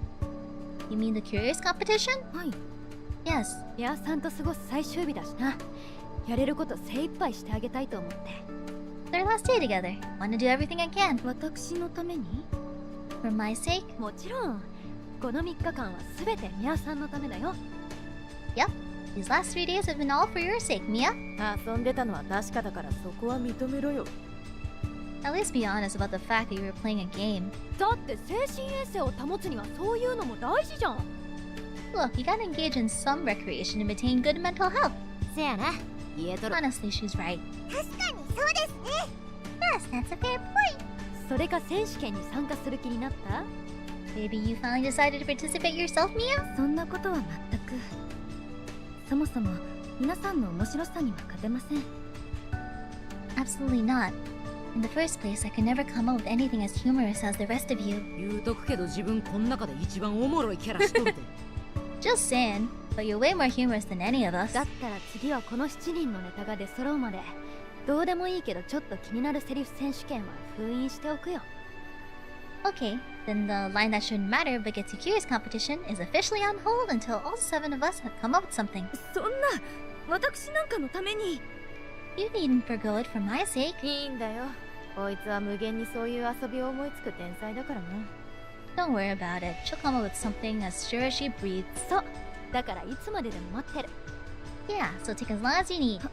You mean the curious competition? と？はい。 Yes. レアさんと過ごす最終日だしな。やれること精一杯してあげたいと思って。 It's our last day together. Want to do everything I can. 私のために？ For my sake? もちろん。この3日間は全てミヤさんのためだよ。 Yep. These last 3 days have been all for your sake, Miya. 遊んでたのは確かだからそこは認めろよ。 At least be honest about the fact that you were playing a game. だって精神衛生を保つにはそういうのも大事じゃん。 Look, you gotta engage in some recreation to maintain good mental health. せやな、言えとる。 Honestly, she's right. 確かにそうですね。Yes, that's a fair point. それか選手権に参加する気になった？ Maybe you finally decided to participate yourself, Miya? そんなことは全く。そもそも皆さんの面白さには勝てません。 Absolutely not. In the first place, I could never come up with anything as humorous as the rest of you. 言うとくけど自分こん中で一番おもろいキャラしとるで。Just saying, but you're way more humorous than any of us. だったら次はこの7人のネタが出揃うまでどうでもいいけどちょっと気になるセリフ選手権は封印しておくよ。 Okay, then the line that shouldn't matter but gets you curious competition is officially on hold until all 7 of us have come up with something. そんな私なんかのために。 You needn't forgo it for my sake. いいんだよ。こいつは無限にそういう遊びを思いつく天才だからな。 Don't worry about it. She'll come up with something as sure as she breathes. そうだからいつまででも待ってる。 Yeah, so take as long as you need. は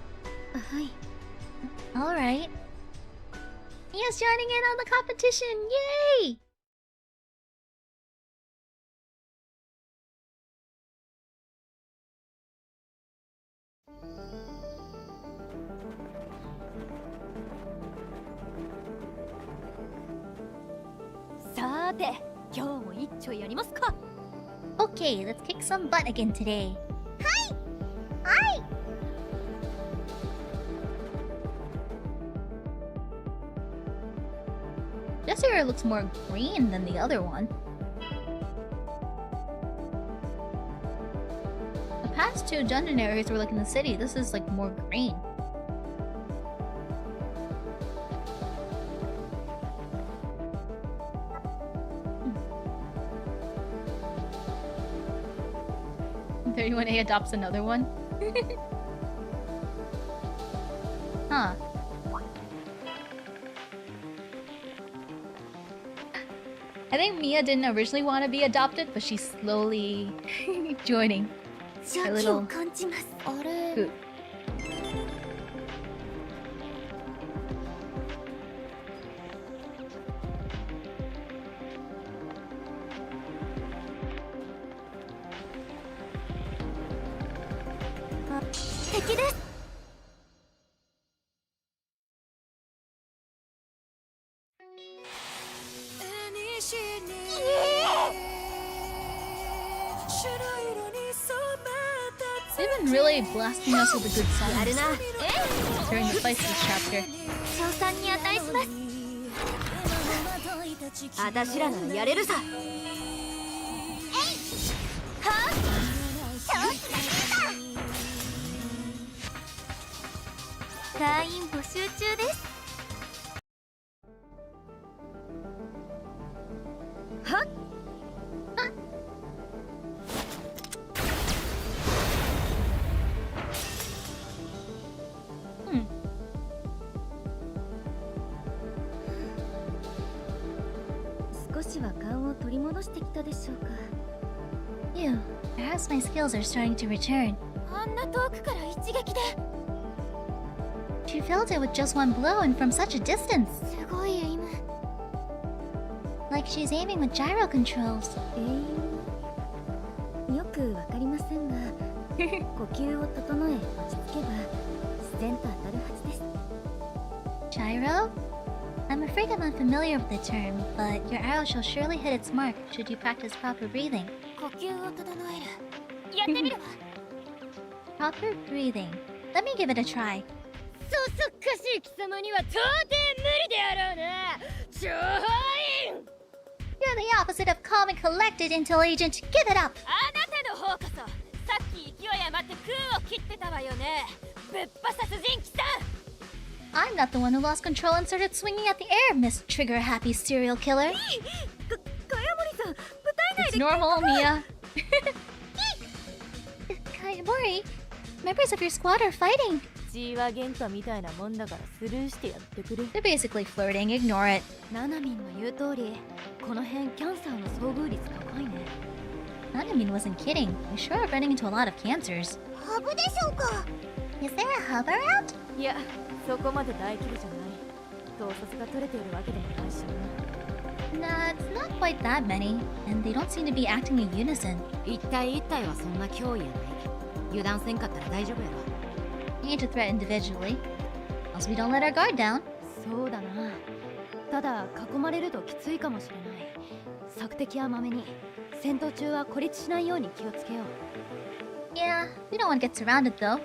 い。 Alright. Mia's joining in on the competition! Yay! Okay, let's kick some butt again today. Hi! This area looks more green than the other one. The past 2 dungeon areas were like in the city. This is like more green. Hmm. 31A adopts another one? Huh. I think Miya didn't originally want to be adopted, but she's slowly joining. 邪気を感じます。あれ。 Group. 敵です。 They've been really blasting us with a good songs やるな。 during the fights this chapter. 賞賛に値します。あたしらならやれるさ。会員募集中です。はっ。少しは勘を取り戻してきたでしょうか。 You, perhaps my skills are starting to return. あんな遠くから一撃で。 She felt it with just one blow and from such a distance. すごいエイム。 Like she's aiming with gyro controls. よくわかりませんが呼吸を整え落ち着けば自然と当たるはずです。Gyro? I'm afraid I'm unfamiliar with the term, but your arrow shall surely hit its mark should you practice proper breathing. 呼吸を整える。やってみるわ。Proper breathing. Let me give it a try. そそっかしい貴様には到底無理であろうな。超員。 You're the opposite of calm and collected, Intel Agent. Give it up! あなたの方こそさっき勢い余って空を切ってたわよね。ぶっぱ殺人鬼さん。 I'm not the one who lost control and started swinging at the air, Miss Trigger-happy serial killer. 茅森さん、舞台内 It's で normal, Miya. Kayamori, members of your squad are fighting. 血は喧嘩みたいなもんだからスルーしてやってくれ。 They're basically flirting. Ignore it. ナナミンの言う通り、この辺キャンサーの遭遇率高いね。 Nanamin wasn't kidding. We sure are running into a lot of cancers. ハブでしょうか？ Is there a hover out? いや、そこまで大規模じゃない。統率が取れているわけでもないしな。 Nah, it's not quite that many, and they don't seem to be acting in unison. 一体一体はそんな脅威やない。油断せんかったら大丈夫やろ。 We need to threat individually, else we don't let our guard down. そうだな。ただ囲まれるときついかもしれない。索敵はまめに。戦闘中は孤立しないように気をつけよう。 Yeah, we don't want to get surrounded though.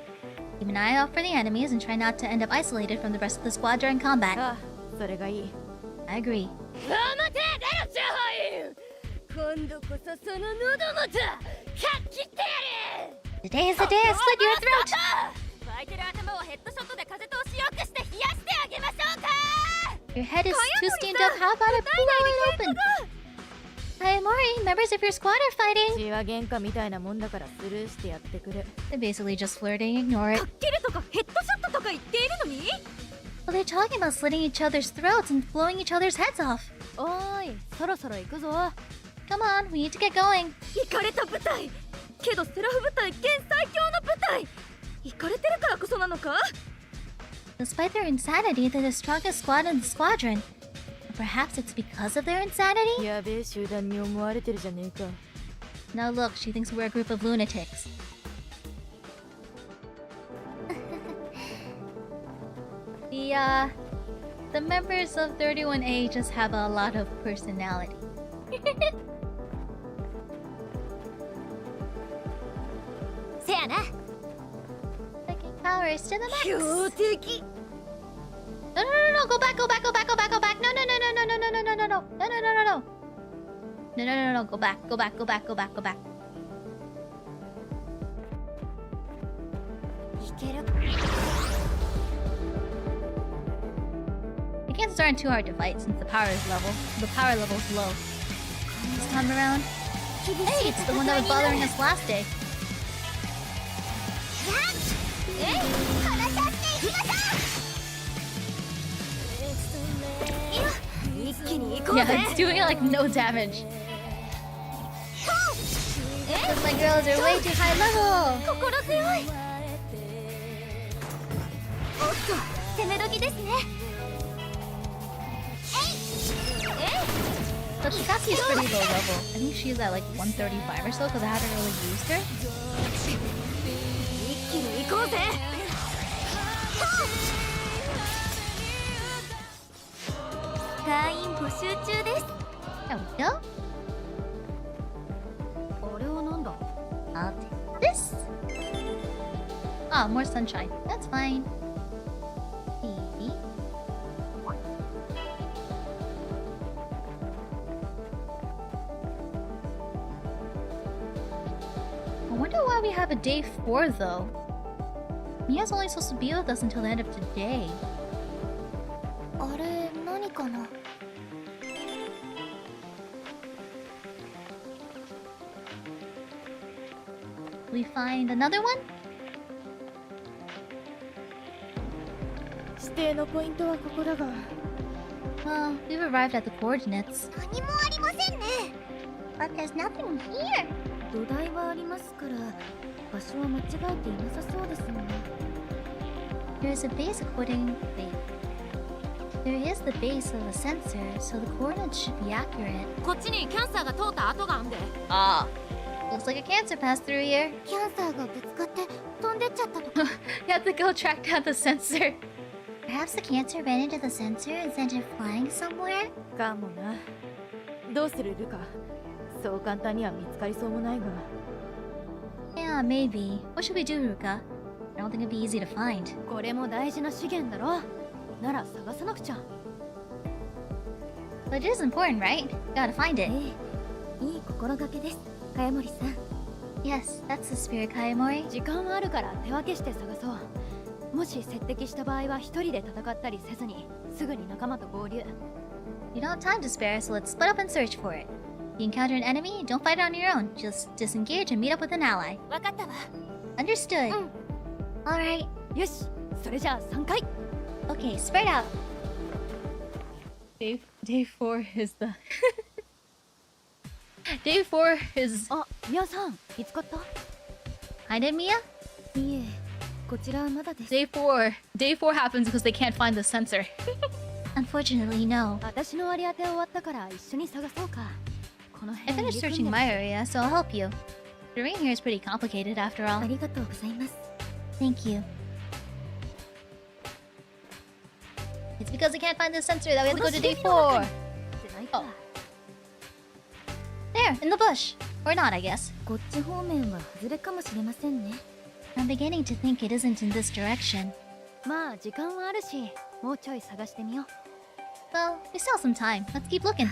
Keep an eye out for the enemies and try not to end up isolated from the rest of the squad during combat. ああ、それがいい。 I agree. 待て出ろ超員。今度こそその喉元かっきってやる。 Today is the day I slit your throat! 湧いてる頭をヘッドショットで風通しよくして冷やしてあげましょうか。 Your head is too steamed up. How about I blow it open? Kayamori, members of your squad are fighting. 血は喧嘩みたいなもんだからスルーしてやってくれ。 They're basically just flirting. Ignore it. かっけるとかヘッドショットとか言っているのに。 Well, they're talking about slitting each other's throats and blowing each other's heads off. おーい、そろそろ行くぞ。 Come on, we need to get going. 行かれた部隊。けどセラフ部隊現最強の部隊。行かれてるからこそなのか？ Despite their insanity, they're the strongest squad in the squadron. Perhaps it's because of their insanity? やべえ集団に思われてるじゃねえか。 Now look, she thinks we're a group of lunatics. The members of 31A just have a lot of personality. Taking powers to the max. 強敵。 No, no, no, no, go back, go back, go back, go back, go back. No, no, no, no, no, no, no, no, no, no, no, no, no, no, no. No, no, no, no, go back, go back, go back, go back, go back. いける。 It can't start too hard to fight since the power level is low. This time around, hey, it's the one that was bothering us last day. 一気に行こう Yeah, ぜ。 it's doing like no damage. Because my girls are way too high level. 心強い。おっと、攻め時ですね。But Shikasi's pretty low level. I think she's at like 135 or so because I haven't really used her. 一気に行こうぜ。隊員募集中です。 There we go. あれはなんだ？ I'll take this. Ah, more sunshine. That's fine. Maybe. I wonder why we have a day 4 though. Mia's only supposed to be with us until the end of today. あれ何かな？ We find another one? 指定のポイントはここだが。 Well, we've arrived at the coordinates. 何もありませんね。 But there's nothing here. 土台はありますから場所は間違えていなさそうですね。 There's a base according... Wait. There is the base of a sensor, so the coordinates should be accurate. こっちにキャンサーが通った跡があんで。 Ah. Looks like a cancer passed through here. キャンサーがぶつかって飛んでっちゃったとか。 You have to go track down the sensor. Perhaps the cancer ran into the sensor and sent it flying somewhere? かもな。どうするルカ？そう簡単には見つかりそうもないが。Yeah, maybe. What should we do, Ruka? I don't think it'd be easy to find. これも大事な資源だろ。なら探さなくちゃ。But it is important, right? Gotta find it. いい心がけです、茅森さん。 Yes, that's the spirit, Kayamori. 時間はあるから手分けして探そう。もし接敵した場合は一人で戦ったりせずに、すぐに仲間と合流。You don't have time to spare, so let's split up and search for it. If you encounter an enemy, don't fight it on your own. Just disengage and meet up with an ally. わかったわ。 Understood. Alright. よし、それじゃあ3回。 Okay, spread out. Day 4 is the Day 4 is あ、ミヤさん、見つかった？ Find it, Miya? いえ、こちらはまだです。 Day 4 happens because they can't find the sensor. Unfortunately, no. 私の割り当て終わったから一緒に探そうか。この I 辺 finished searching my area, so I'll help you. Terrain here is pretty complicated after あ all. りがとうございます。 Thank you. It's because we can't find the sensor that we have to go to day 4. ってないか。 There, in the bush. Or not, I guess. こっち方面は外れかもしれませんね。 I'm beginning to think it isn't in this direction. まあ時間はあるし、もうちょい探してみよう。 Well, we still have some time. Let's keep looking.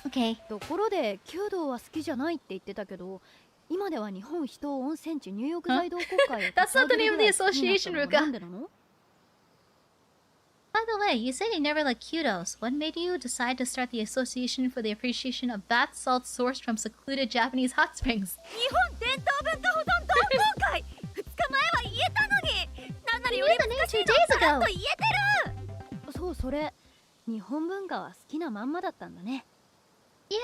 Okay. ところで弓道は好きじゃないって言ってたけど、今では日本人温泉地入浴剤同好会を That's not the name of the association, Ruka. なんでなの？ By the way, you said you never liked kudos. What made you decide to start the Association for the Appreciation of Bath Salts sourced from secluded Japanese hot springs? 日本伝統文化保存同好会。2日前は言えたのに。なんならより難しいのをさらっと言えてる。そう、それ。日本文化は好きなまんまだったんだね。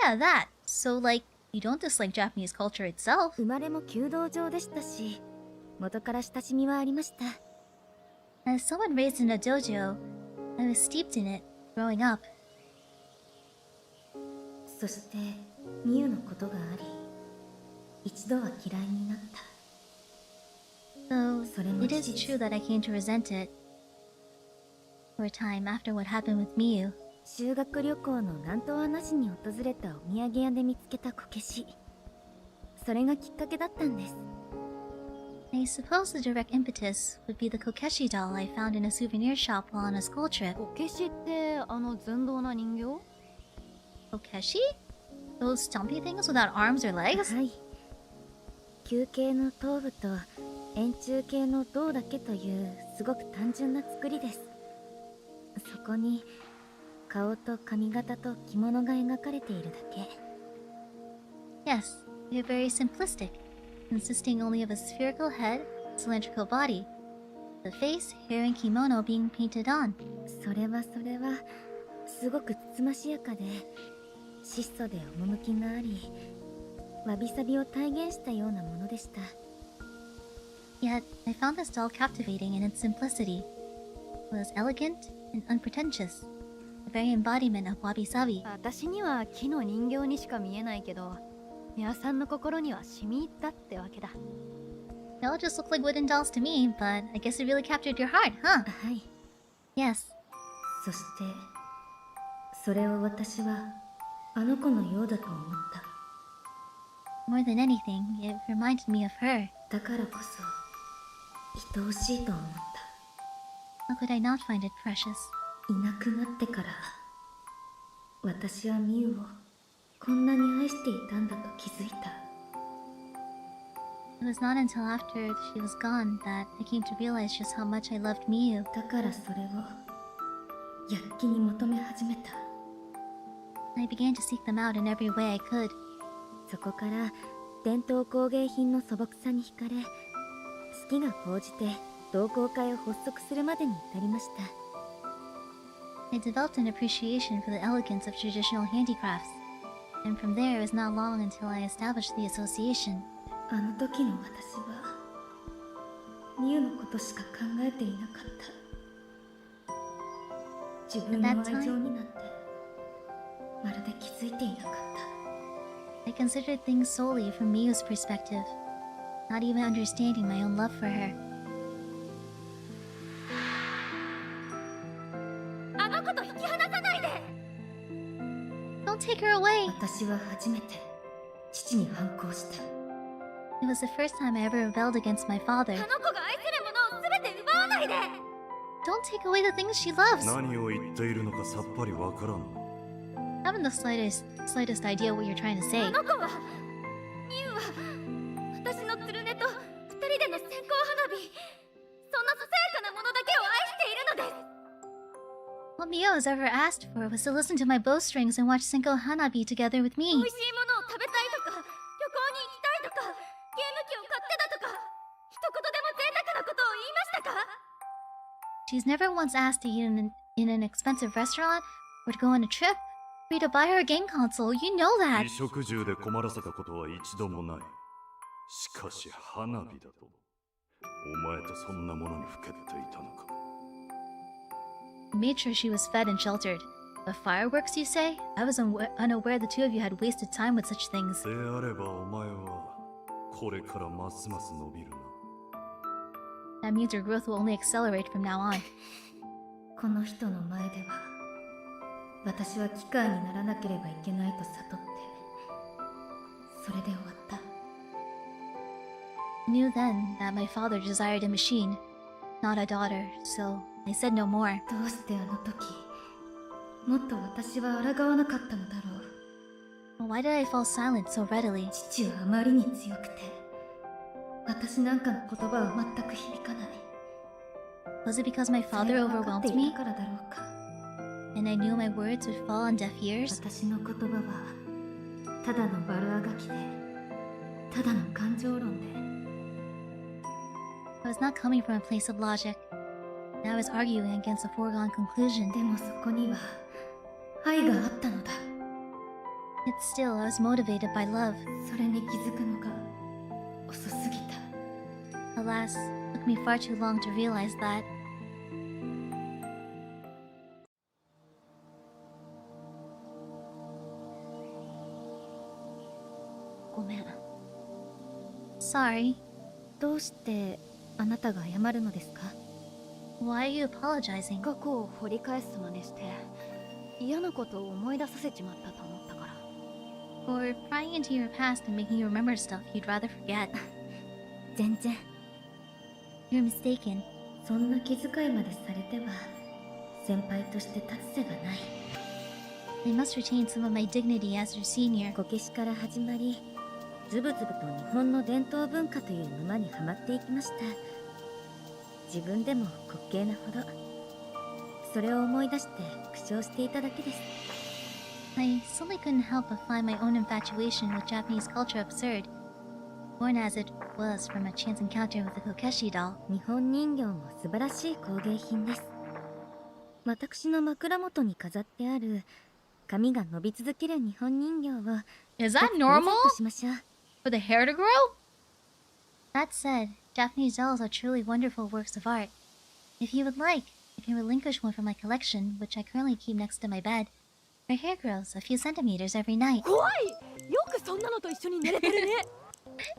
Yeah, that. So, like, you don't dislike Japanese culture itself. 生まれも弓道場でしたし、元から親しみはありました。 As someone raised in a dojo, I was steeped in it growing up. そしてミユのことがあり、一度は嫌いになった。 Though それも it is 事実。 true that I came to resent it for a time after what happened with Miyu. 修学旅行の南東アナ市に訪れたお土産屋で見つけたこけし。それがきっかけだったんです。 I suppose the direct impetus would be the Kokeshi doll I found in a souvenir shop while on a school trip. こけしってあの寸胴な人形？ Kokeshi? Those stumpy things without arms or legs? はい。球形の頭部と円柱形の胴だけというすごく単純な作りです。そこに顔と髪型と着物が描かれているだけ。 Yes, they're very simplistic, consisting only of a spherical head, cylindrical body, the face, hair, and kimono being painted on. それはすごくつつましやかで質素で趣があり、わびさびを体現したようなものでした。 Yet, I found this doll captivating in its simplicity. It was elegant and unpretentious, the very embodiment of wabi-sabi. 私には木の人形にしか見えないけど、ミヤさんの心には染み入ったってわけだ。 They all just look like wooden dolls to me, but I guess it really captured your heart, huh? はい。 Yes. そしてそれを私はあの子のようだと思った。 More than anything, it reminded me of her. だからこそ愛おしいと思った。 How could I not find it precious? いなくなってから私はミユをこんなに愛していたんだと気づいた。 It was not until after she was gone that I came to realize just how much I loved Miyu. だからそれを躍起に求め始めた。 I began to seek them out in every way I could. そこから伝統工芸品の素朴さに惹かれ、好きが高じて同好会を発足するまでに至りました。 I developed an appreciation for the elegance of traditional handicrafts, and from there it was not long until I established the association. あの時の私はミユのことしか考えていなかった。自分の愛情になんてまるで気づいていなかった。 I considered things solely from Miyu's perspective, not even understanding my own love for her. 子と引き離さないで。 Don't take her away. 私は初めて父に反抗した。 It was the first time I ever rebelled against my father. あの子が愛するものを全て奪わないで。 Don't take away the things she loves. 何を言っているのかさっぱりわからん。 I haven't the slightest idea what you're trying to say. あの子はミュウは私のつるねと二人での線香花火、そんなささやかなものだけを愛しているのです。 What Miya has ever asked for was to listen to my bowstrings and watch Senko Hanabi together with 美 me. 味しいものを食べたいとか、旅行に行きたいとか、ゲーム機を買ってだとか、一言でも贅沢なことを言いましたか？ She's never once asked to eat in an expensive restaurant or to go on a trip or to buy her a game console. You know that. 衣食住で困らせたことは一度もない。しかし花火だと。お前とそんなものにふけっていたのか。 I made sure she was fed and sheltered. But fireworks, you say? I was unaware the two of you had wasted time with such things. であればお前はこれからますます伸びるな。 That means your growth will only accelerate from now on. この人の前では私は機械にならなければいけないと悟って、それで終わった。 I knew then that my father desired a machine, not a daughter, so I said no more. どうしてあの時もっと私は抗わなかったのだろう。 Why did I fall silent so readily? 父はあまりに強くて、私なんかの言葉は全く響かない。 Was it because my それ father が分かって overwhelmed い me たからだろうか。 and I knew my words would fall on deaf ears? 私の言葉はただの悪あがきで、ただの感情論で。 I was not coming from a place of logic, and I was arguing against a foregone conclusion. でもそこには愛があったのだ。 Yet still, I was motivated by love. それに気づくのが遅すぎた。 Alas, it took me far too long to realize that. Sorry. どうしてあなたが謝るのですか？ Why are you apologizing? 過去を掘り返す真似して嫌なことを思い出させちまったと思ったから。 For prying into your past and making you remember stuff you'd rather forget. 全然。 You're mistaken. そんな気遣いまでされては先輩として立つ瀬がない。 I must retain some of my dignity as your senior. こけしから始まり、ズブズブと日本の伝統文化という沼にはまっていきました。自分でも滑稽なほど。それを思い出して苦笑していただけです。 I simply couldn't help but find my own infatuation with Japanese culture absurd, born as it was from a chance encounter with the Kokeshi doll. 日本人形も素晴らしい工芸品です。私の枕元に飾ってある髪が伸び続ける日本人形を Is that プレゼン normal トしましょう。 for the hair to grow? That said, Japanese dolls are truly wonderful works of art. If you would like, I can relinquish one from my collection, which I currently keep next to my bed. Her hair grows a few centimeters every night. 怖い。よくそんなのと一緒に寝れてるね。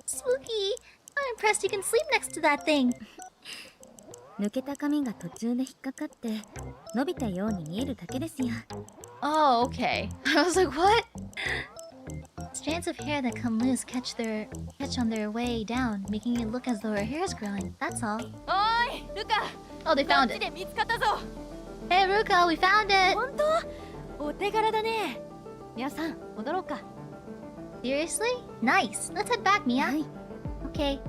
Spooky! I'm impressed you can sleep next to that thing. 抜けた髪が途中で引っかかって伸びたように見えるだけですよ。 Oh, okay. I was like, what? Strands of hair that come loose catch on their way down, making it look as though her hair is growing. That's all. おい、ルカ。 Oh, they こ found っち it. で見つかったぞ。 Hey, Ruka, we found it. 本当？お手柄だね。皆さん、戻ろうか。 Seriously? Nice. Let's head back, Miya. はい。 Okay.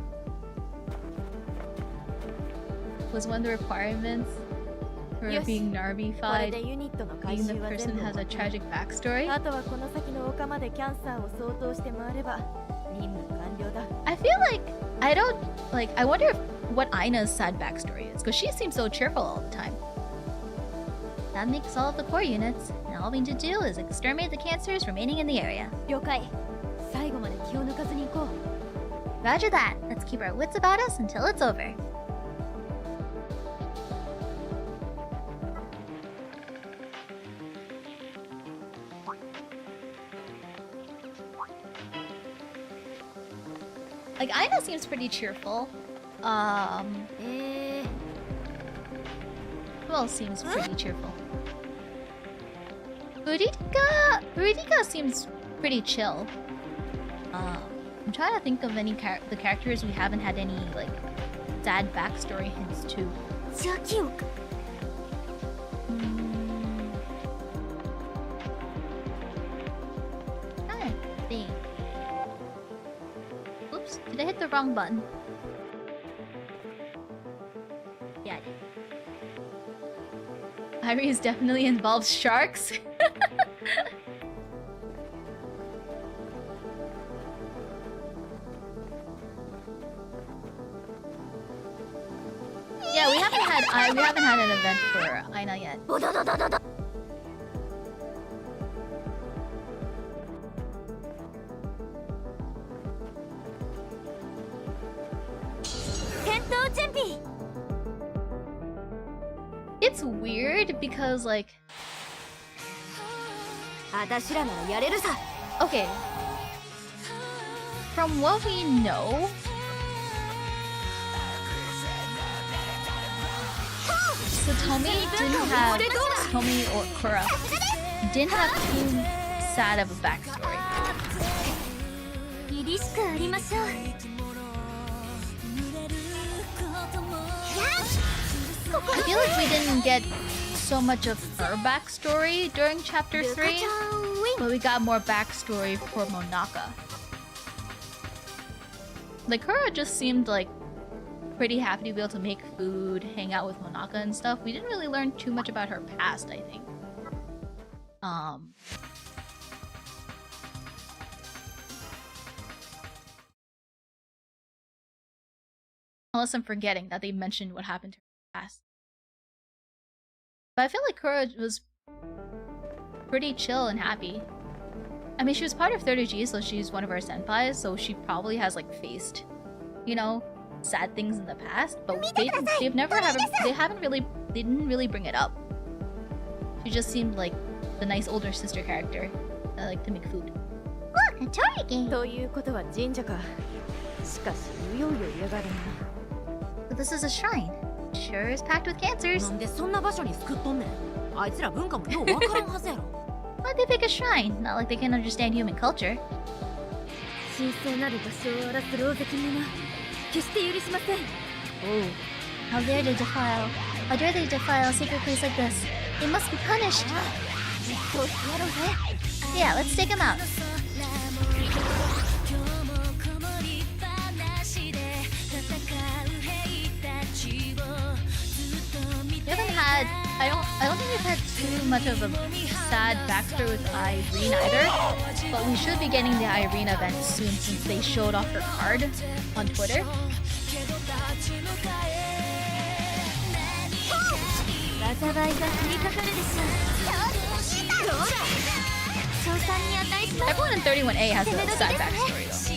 Was one of the requirements for Yes. being これ Narbi-fied でユニットの回 being 収 the は person 全部 has 終 a わった。 tragic backstory? あとはこの先の丘までキャンサーを相当して回れば任務完了だ。 I feel like I don't like. I wonder what Aina's sad backstory is, because she seems so cheerful all the time. That makes all of the core units, and all we need to do is exterminate the cancers remaining in the area. 了解。最後まで気を抜かずに行こう。 Roger that. Let's keep our wits about us until it's over. Like, Aina seems pretty cheerful. Who else seems pretty cheerful? Buridika seems pretty chill. I'm trying to think of any the characters we haven't had any like sad backstory hints to. Trying to think. Oops, did I hit the wrong button? Yeah, I did. Iris definitely involves sharks. Yeah, we haven't had an event for Aina yet. It's weird because like okay, from what we know, Tomi or Kura didn't have too sad of a backstory. I feel like we didn't get so much of her backstory during chapter 3, but we got more backstory for Monaka. Like, Kura just seemed like pretty happy to be able to make food, hang out with Monaka and stuff. We didn't really learn too much about her past, I think. Unless I'm forgetting that they mentioned what happened to her past. But I feel like Kura was pretty chill and happy. I mean, she was part of 30G, so she's one of our senpais, so she probably has like faced, you know, sad things in the past, but they didn't really bring it up. She just seemed like the nice older sister character that liked to make food. Oh, a Atari game! So this is a shrine. Sure is packed with cancers. Why'd they pick a shrine? Not like they can understand human culture. Oh, how dare they defile a sacred place like this? They must be punished. Yeah, let's take them out. We haven't had, I don't think we've had too much of a sad backstory with Irene either, but we should be getting the Irene event soon since they showed off her card on Twitter. Everyone in 31A has a sad backstory though.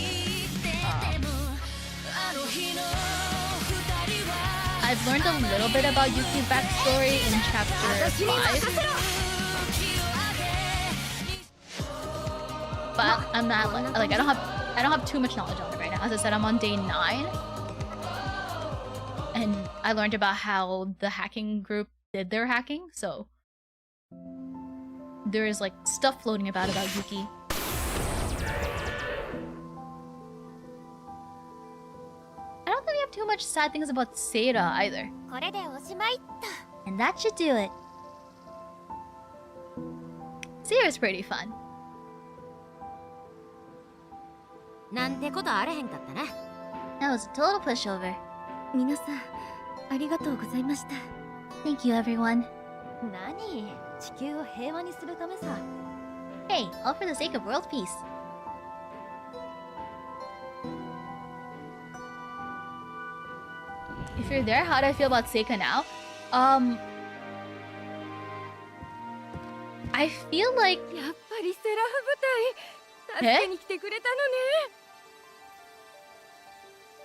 I've learned a little bit about Yuki's backstory in chapter 5. But I'm not like I don't have too much knowledge on it right now. As I said, I'm on day 9. And I learned about how the hacking group did their hacking, so there is like stuff floating about Yuki. I don't think we have too much sad things about Seira either. And that should do it. Seira's pretty fun. That was a total pushover. Thank you, everyone. Hey, all for the sake of world peace. If you're there, how do I feel about Seika now? I feel like... Eh?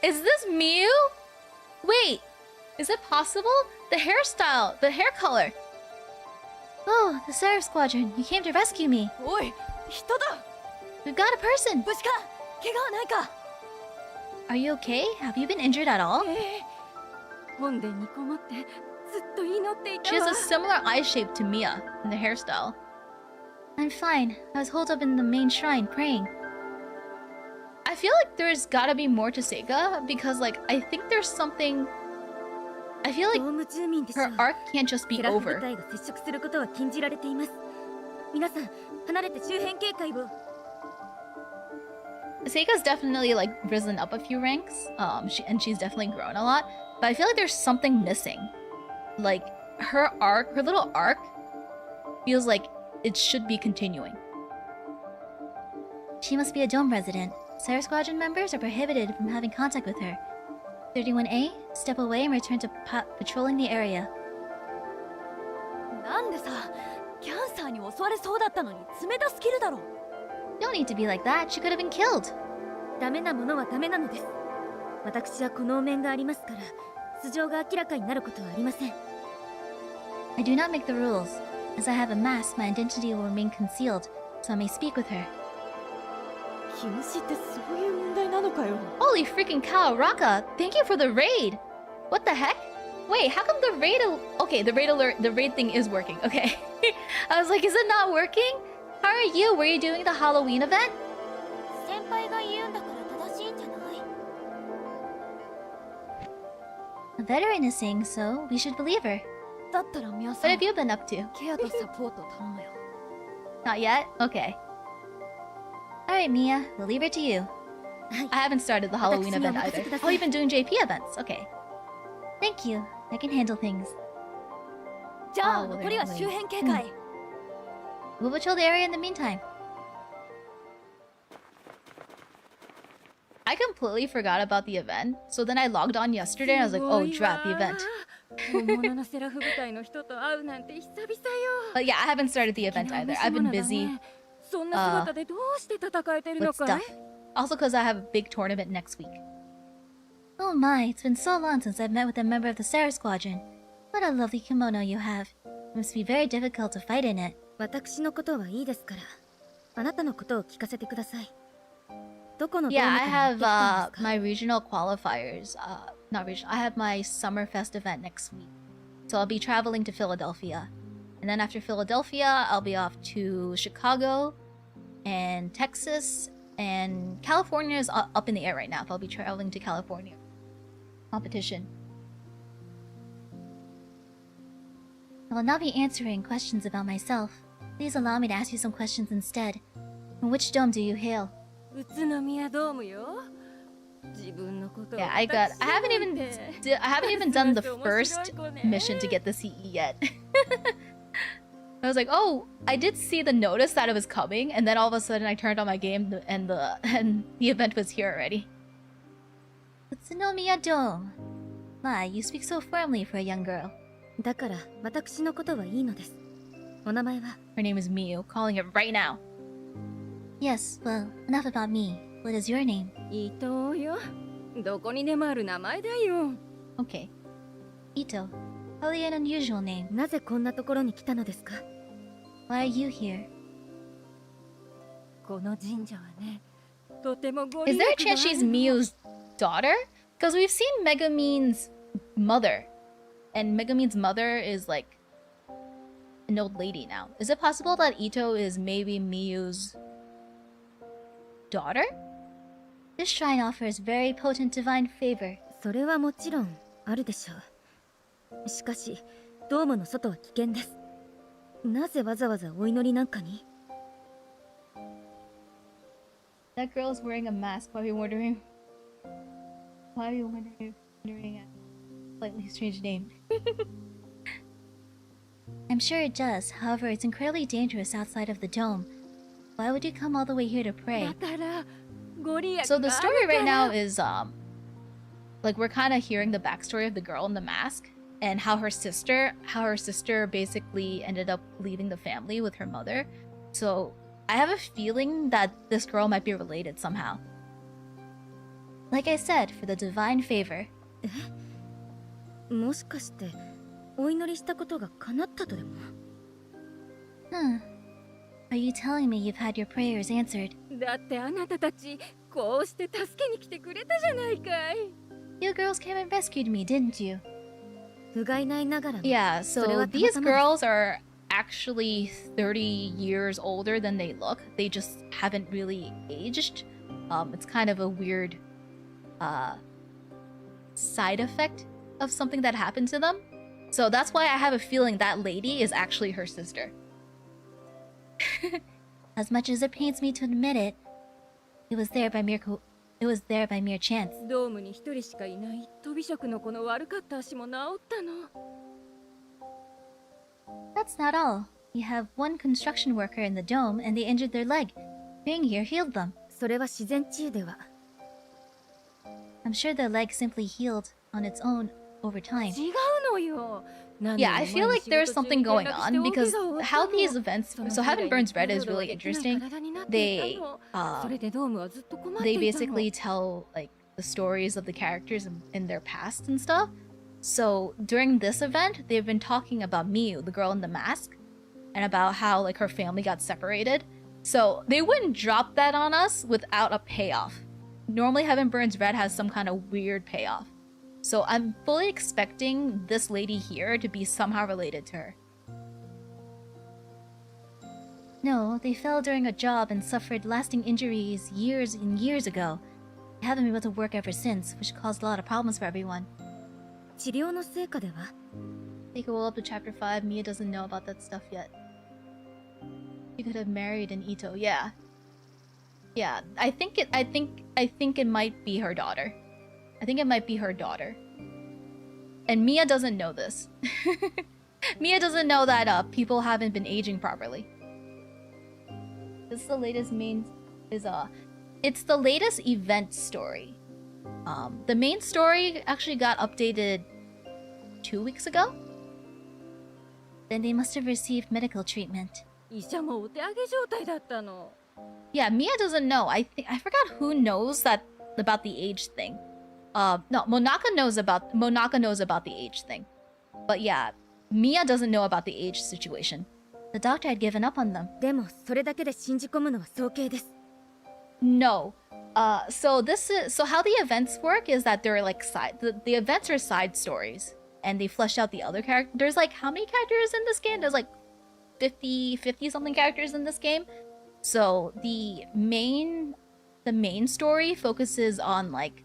Is this Miyu? Wait, is it possible? The hairstyle, the hair color. Oh, the Seraph Squadron, you came to rescue me. We've got a person. Are you okay? Have you been injured at all? She has a similar eye shape to Miya in the hairstyle. I'm fine. I was holed up in the main shrine praying. I feel like there's gotta be more to Seiga because, like, I think there's something. I feel like ドーム住民でしょ her arc can't just セ be ラフ部 over. 隊が接触することは禁じられています。皆さん離れて周辺警戒を。 Seiga's definitely like risen up a few ranks, she's definitely grown a lot. But I feel like there's something missing. Like her little arc, feels like it should be continuing. She must be a dome resident. Sarah Squadron members are prohibited from having contact with her. 31A, step away and return to patrolling the area. なんでさ、キャンサーに襲われそうだったのに冷たすぎるだろ。 Don't need to be like that. She could have been killed. ダメなものはダメなのです。私はこのお面がありますから、素性が明らかになることはありません。 I do not make the rules. As I have a mask, my identity will remain concealed, so I may speak with her. 禁止ってそういう問題なのかよ。 Holy freaking cow, Raka! Thank you for the raid! What the heck? Wait, how come the raid okay, the raid thing is working, okay. I was like, is it not working? How are you? Were you doing the Halloween event? 先輩が言うんだから正しいんじゃない？ A veteran is saying so. We should believe her. だったら皆 What さん have you been up to? ケアとサポート頼むよ。 Not yet? Okay. Alright, Miya. We'll leave her to you. はい I haven't started the Halloween event either. Oh, you've been doing JP events. Okay. Thank you. I can handle things. じゃあ Oh, 残りは they're 周辺警戒。 We'll patrol the area in the meantime. I completely forgot about the event. So then I logged on yesterday and I was like, oh, drat, the event. 本物のセラフ部隊の人と会うなんて久々よ。 But yeah, I haven't started the event either. I've been busy そんな姿でどうして戦えてる with のか stuff. い？ Also because I have a big tournament next week. Oh my, it's been so long since I've met with a member of the Sarah Squadron. What a lovely kimono you have. It must be very difficult to fight in it. 私のことはいいですから、あなたのことを聞かせてください。どこのドー Yeah, ム I から行ってきたん have ですか？ my regional qualifiers. Not regional. I have my Summerfest event next week. So I'll be traveling to Philadelphia. And then after Philadelphia, I'll be off to Chicago and Texas. And California is up in the air right now. So I'll be traveling to California. Competition. I will not be answering questions about myself. Please allow me to ask you some questions instead. From which dome do you hail? 宇都宮ドームよ。自分のことを Yeah, I haven't even done the first mission to get the CE yet. I was like, oh, I did see the notice that it was coming, and then all of a sudden I turned on my game and the event was here already. Utsunomiya Dome. My, you speak so firmly for a young girl. だから私のことはいいのです。お名前は？ Her name is Miyu, calling it right now. Yes, well, enough about me. What is your name? 伊藤よ。どこにでもある名前だよ。 Okay. Ito. Probably an unusual name. なぜこんなところに来たのですか？ Why are you here? この神社はね、とてもご Is 利 there a 益があ chance る she's の。 Miyu's daughter? Because we've seen Megumin's mother. And Megumin's mother is like an old lady now. Is it possible that Ito is maybe Miyu's daughter? This shrine offers very potent divine favor. それはもちろんあるでしょう。しかし、ドームの外は危険です。なぜわざわざお祈りなんかに？ That girl is wearing a mask. Why are you wondering? Why are you wondering a slightly strange name? I'm sure it does. However, it's incredibly dangerous outside of the dome. Why would you come all the way here to pray? だからご利益 So the があ story るか right ら。 now is like we're kind of hearing the backstory of the girl in the mask and how her sister basically ended up leaving the family with her mother. So I have a feeling that this girl might be related somehow. Like I said, for the divine favor. もしかしてお祈りしたことが叶ったとでも？ Are you telling me you've had your prayers answered? だってあなたたちこうして助けに来てくれたじゃないかい。 You girls came and rescued me, didn't you? 不甲斐ないながらも Yeah, それ so はたま these たまです。 girls are actually 30 years older than they look. They just haven't really aged. It's kind of a weird side effect of something that happened to them. So that's why I have a feeling that lady is actually her sister. As much as it pains me to admit it, it was there by mere chance. ドームに一人しかいない飛び職の子の悪かった足も治ったの。 That's not all. You have one construction worker in the dome and they injured their leg. Being here healed them. それは自然治癒では。 I'm sure their leg simply healed on its own over time. 違うのよ。 Yeah, I feel like there's something going on because how these events. So Heaven Burns Red is really interesting. They basically tell like the stories of the characters in their past and stuff. So during this event, they've been talking about Miyu, the girl in the mask, and about how like her family got separated. So they wouldn't drop that on us without a payoff. Normally Heaven Burns Red has some kind of weird payoff. So I'm fully expecting this lady here to be somehow related to her. No, they fell during a job and suffered lasting injuries years and years ago. They haven't been able to work ever since, which caused a lot of problems for everyone. 治療の成果では。 They go up to chapter 5. Miya doesn't know about that stuff yet. She could have married an Ito. Yeah. Yeah, I think it might be her daughter. I think it might be her daughter. And Miya doesn't know this. Miya doesn't know that people haven't been aging properly. This is the latest it's the latest event story. The main story actually got updated 2 weeks ago. Then they must have received medical treatment. 医者もお手上げ状態だったの。 Yeah, Miya doesn't know. I forgot who knows about the age thing. No, Monaka knows about the age thing. But yeah, Miya doesn't know about the age situation. The doctor had given up on them. でもそれだけで信じ込むのは早計です。 No. So how the events work is that they're like the events are side stories and they flesh out the other characters. There's like how many characters in this game? There's like 50 something characters in this game. So the main story focuses on like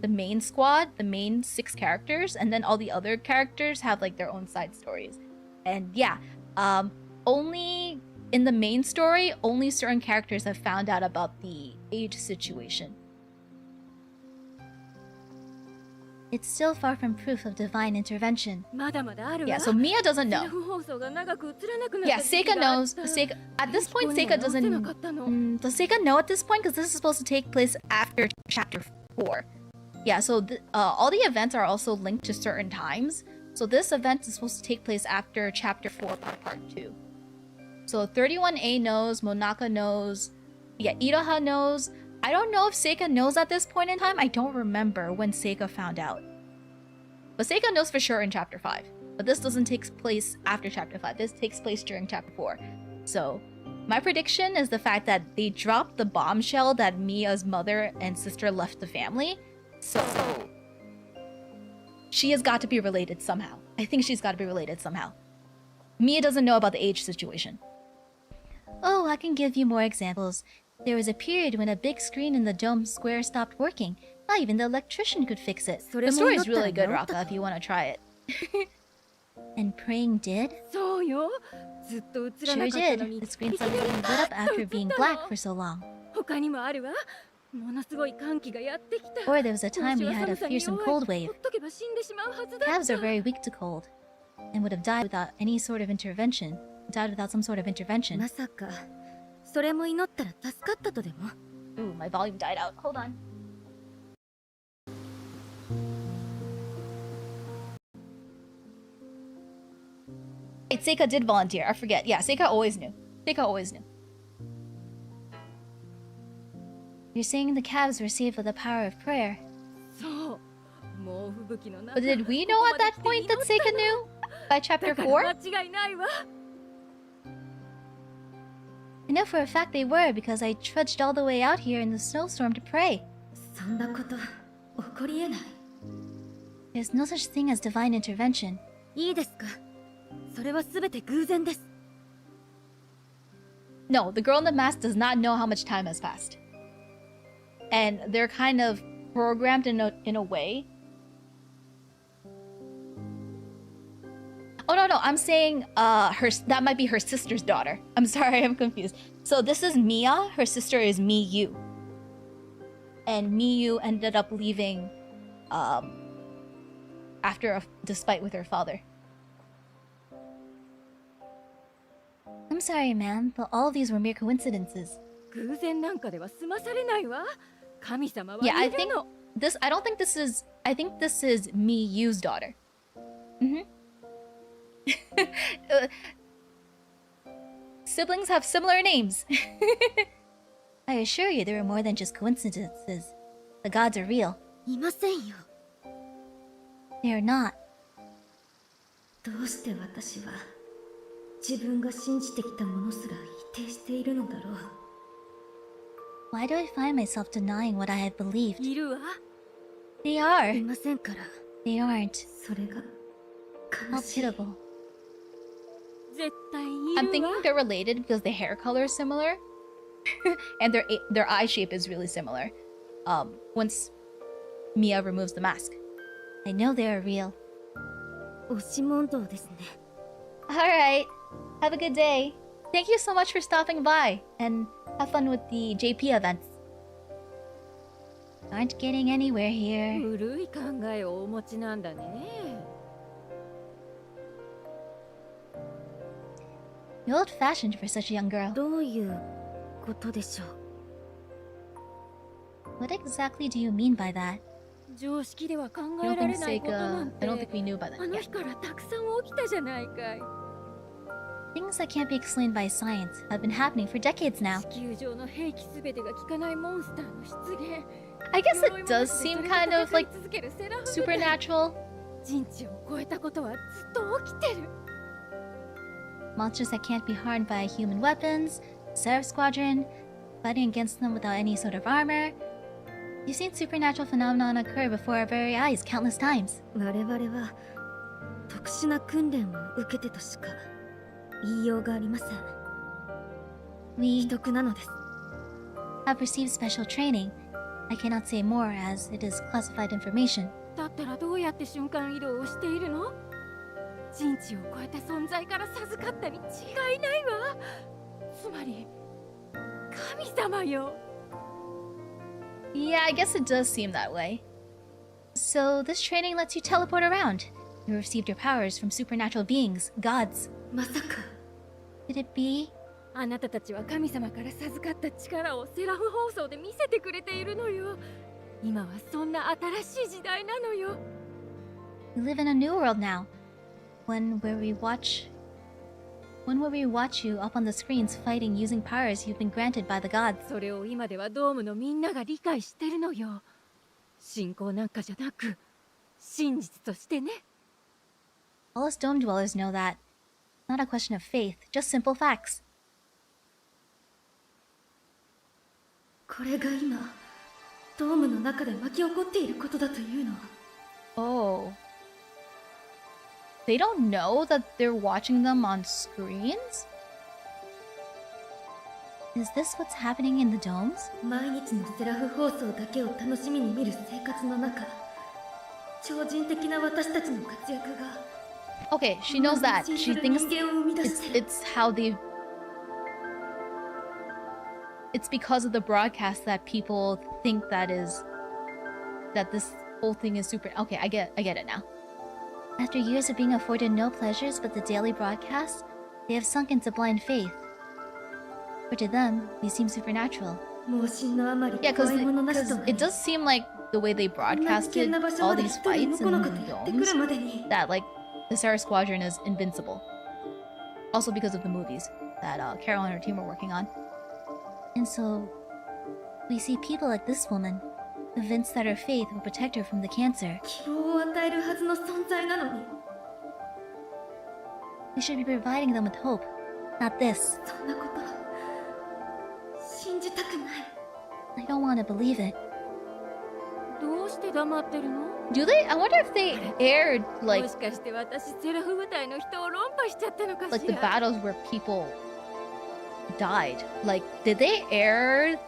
the main squad, the main 6 characters, and then all the other characters have like their own side stories. And yeah, only in the main story, only certain characters have found out about the age situation. It's still far from proof of divine intervention. Yeah, so Miya doesn't know. Yeah, Seika knows. At this point, Seika doesn't. Does Seika know at this point? Because this is supposed to take place after chapter 4. Yeah, so all the events are also linked to certain times. So this event is supposed to take place after chapter 4, part 2. So 31A knows, Monaka knows, yeah, Iroha knows. I don't know if Seika knows at this point in time. I don't remember when Seika found out. But Seika knows for sure in chapter 5. But this doesn't take place after chapter 5. This takes place during chapter 4. So my prediction is the fact that they dropped the bombshell that Miya's mother and sister left the family. So she has got to be related somehow. I think she's got to be related somehow. Miya doesn't know about the age situation. Oh, I can give you more examples. There was a period when a big screen in the dome square stopped working. Not even the electrician could fix it. The story's really good, Raka, if you want to try it. And praying did? Sure did. The screen suddenly lit up after being black for so long. Or there was a time we had a fearsome cold wave. Calves are very weak to cold, and would have died without any sort of intervention. Died without some sort of intervention. Ooh, my volume died out. Hold on. Wait, Seika did volunteer. I forget. Yeah, Seika always knew. Seika always knew. You're saying the calves were saved with the power of prayer. But did we know at that point that Seika knew? By chapter 4? I know for a fact they were because I trudged all the way out here in the snowstorm to pray. There's no such thing as divine intervention. No, the girl in the mask does not know how much time has passed. And they're kind of programmed in a way. Oh no, I'm saying that might be her sister's daughter. I'm sorry, I'm confused. So this is Miya, her sister is Miyu. And Miyu ended up leaving after a despite with her father. I'm sorry, ma'am, but all of these were mere coincidences. Yeah, I think this. I don't think this is. I think this is Miyu's daughter. Siblings have similar names. I assure you, there were more than just coincidences. The gods are real. いませんよ。 They are not. どうして私は自分が信じてきたものすら否定しているのだろう。 Why do I find myself denying what I had believed? いるわ。 They are. いませんから。 They aren't. それが How 悲しい。 pitiable. 絶対い I'm るわ。 thinking they're related because the hair color is similar, and their eye shape is really similar. Once Miya removes the mask. I know they are real. 押し問答ですね。 All right. Have a good day. Thank you so much for stopping by and have fun with the JP events. Aren't getting anywhere here. 古い考えをお持ちなんだね。 You're old-fashioned for such a young girl. どういうことでしょう。 What exactly do you mean by that? 常識では考 I え don't ら think れないことなん I don't て think we knew about that. あの Yeah. 日からたくさん起きたじゃないかい。 Things that can't be explained by science have been happening for decades now. 地球上の兵器すべてが効かないモンスターの出現。 I guess it does seem kind of like 続けるセラフ部隊 supernatural. 人知を超えたことはずっと起きてる。 Monsters that can't be harmed by human weapons, Seraph Squadron, fighting against them without any sort of armor. You've seen supernatural phenomenon occur before our very eyes countless times. 我々は特殊な訓練を受けてとしか言いようがありません。 We 秘匿なのです。 have received special training. I cannot say more as it is classified information. だったらどうやって瞬間移動をしているの？人知を超えた存在から授かったに違いないわ。つまり神様よ。 Yeah, I guess it does seem that way. So this training lets you teleport around. You received your powers from supernatural beings, gods. まさか Could it be? あなたたちは神様から授かった力をセラフ放送で見せてくれているのよ。今はそんな新しい時代なのよ。 We live in a new world now. When where we watch you up on the screens fighting using powers you've been granted by the gods. それを今ではドームのみんなが理解してるのよ。信仰なんかじゃなく、真実としてね。 All us dome dwellers know that. Not a question of faith, just simple facts. これが今ドームの中で巻き起こっていることだというの。 Oh. They don't know that they're watching them on screens? Is this what's happening in the domes? 毎日のセラフ放送だけを楽しみに見る生活の中、超人的な私たちの活躍が Okay, she knows that. She thinks 人間を生み出してる。 it's how they... It's because of the broadcast that people think that this whole thing is super... Okay, I get it now. After years of being afforded no pleasures but the daily broadcasts, they have sunk into blind faith. For to them, they seem supernatural. 盲信のあまり Yeah, 怖いものなしとなり it does seem like the way they こんな危険 broadcasted な場所 all まで these 一人 fights の in この the 子とやってく domes るまでに that like the Sarah Squadron is invincible. Also because of the movies that Carol and her team were working on. And so, we see people like this woman, convinced that her faith will protect her from the cancer. 希望を与えるはずの存在なのに We should be providing them with hope, not this. そんなこと信じたくない。 I don't want to believe it. どうして黙ってるの？ Do they? I wonder if they aired も like しかして私セラフ部隊の人を論破しちゃったのかしら。 the battles where people died? Like, did they air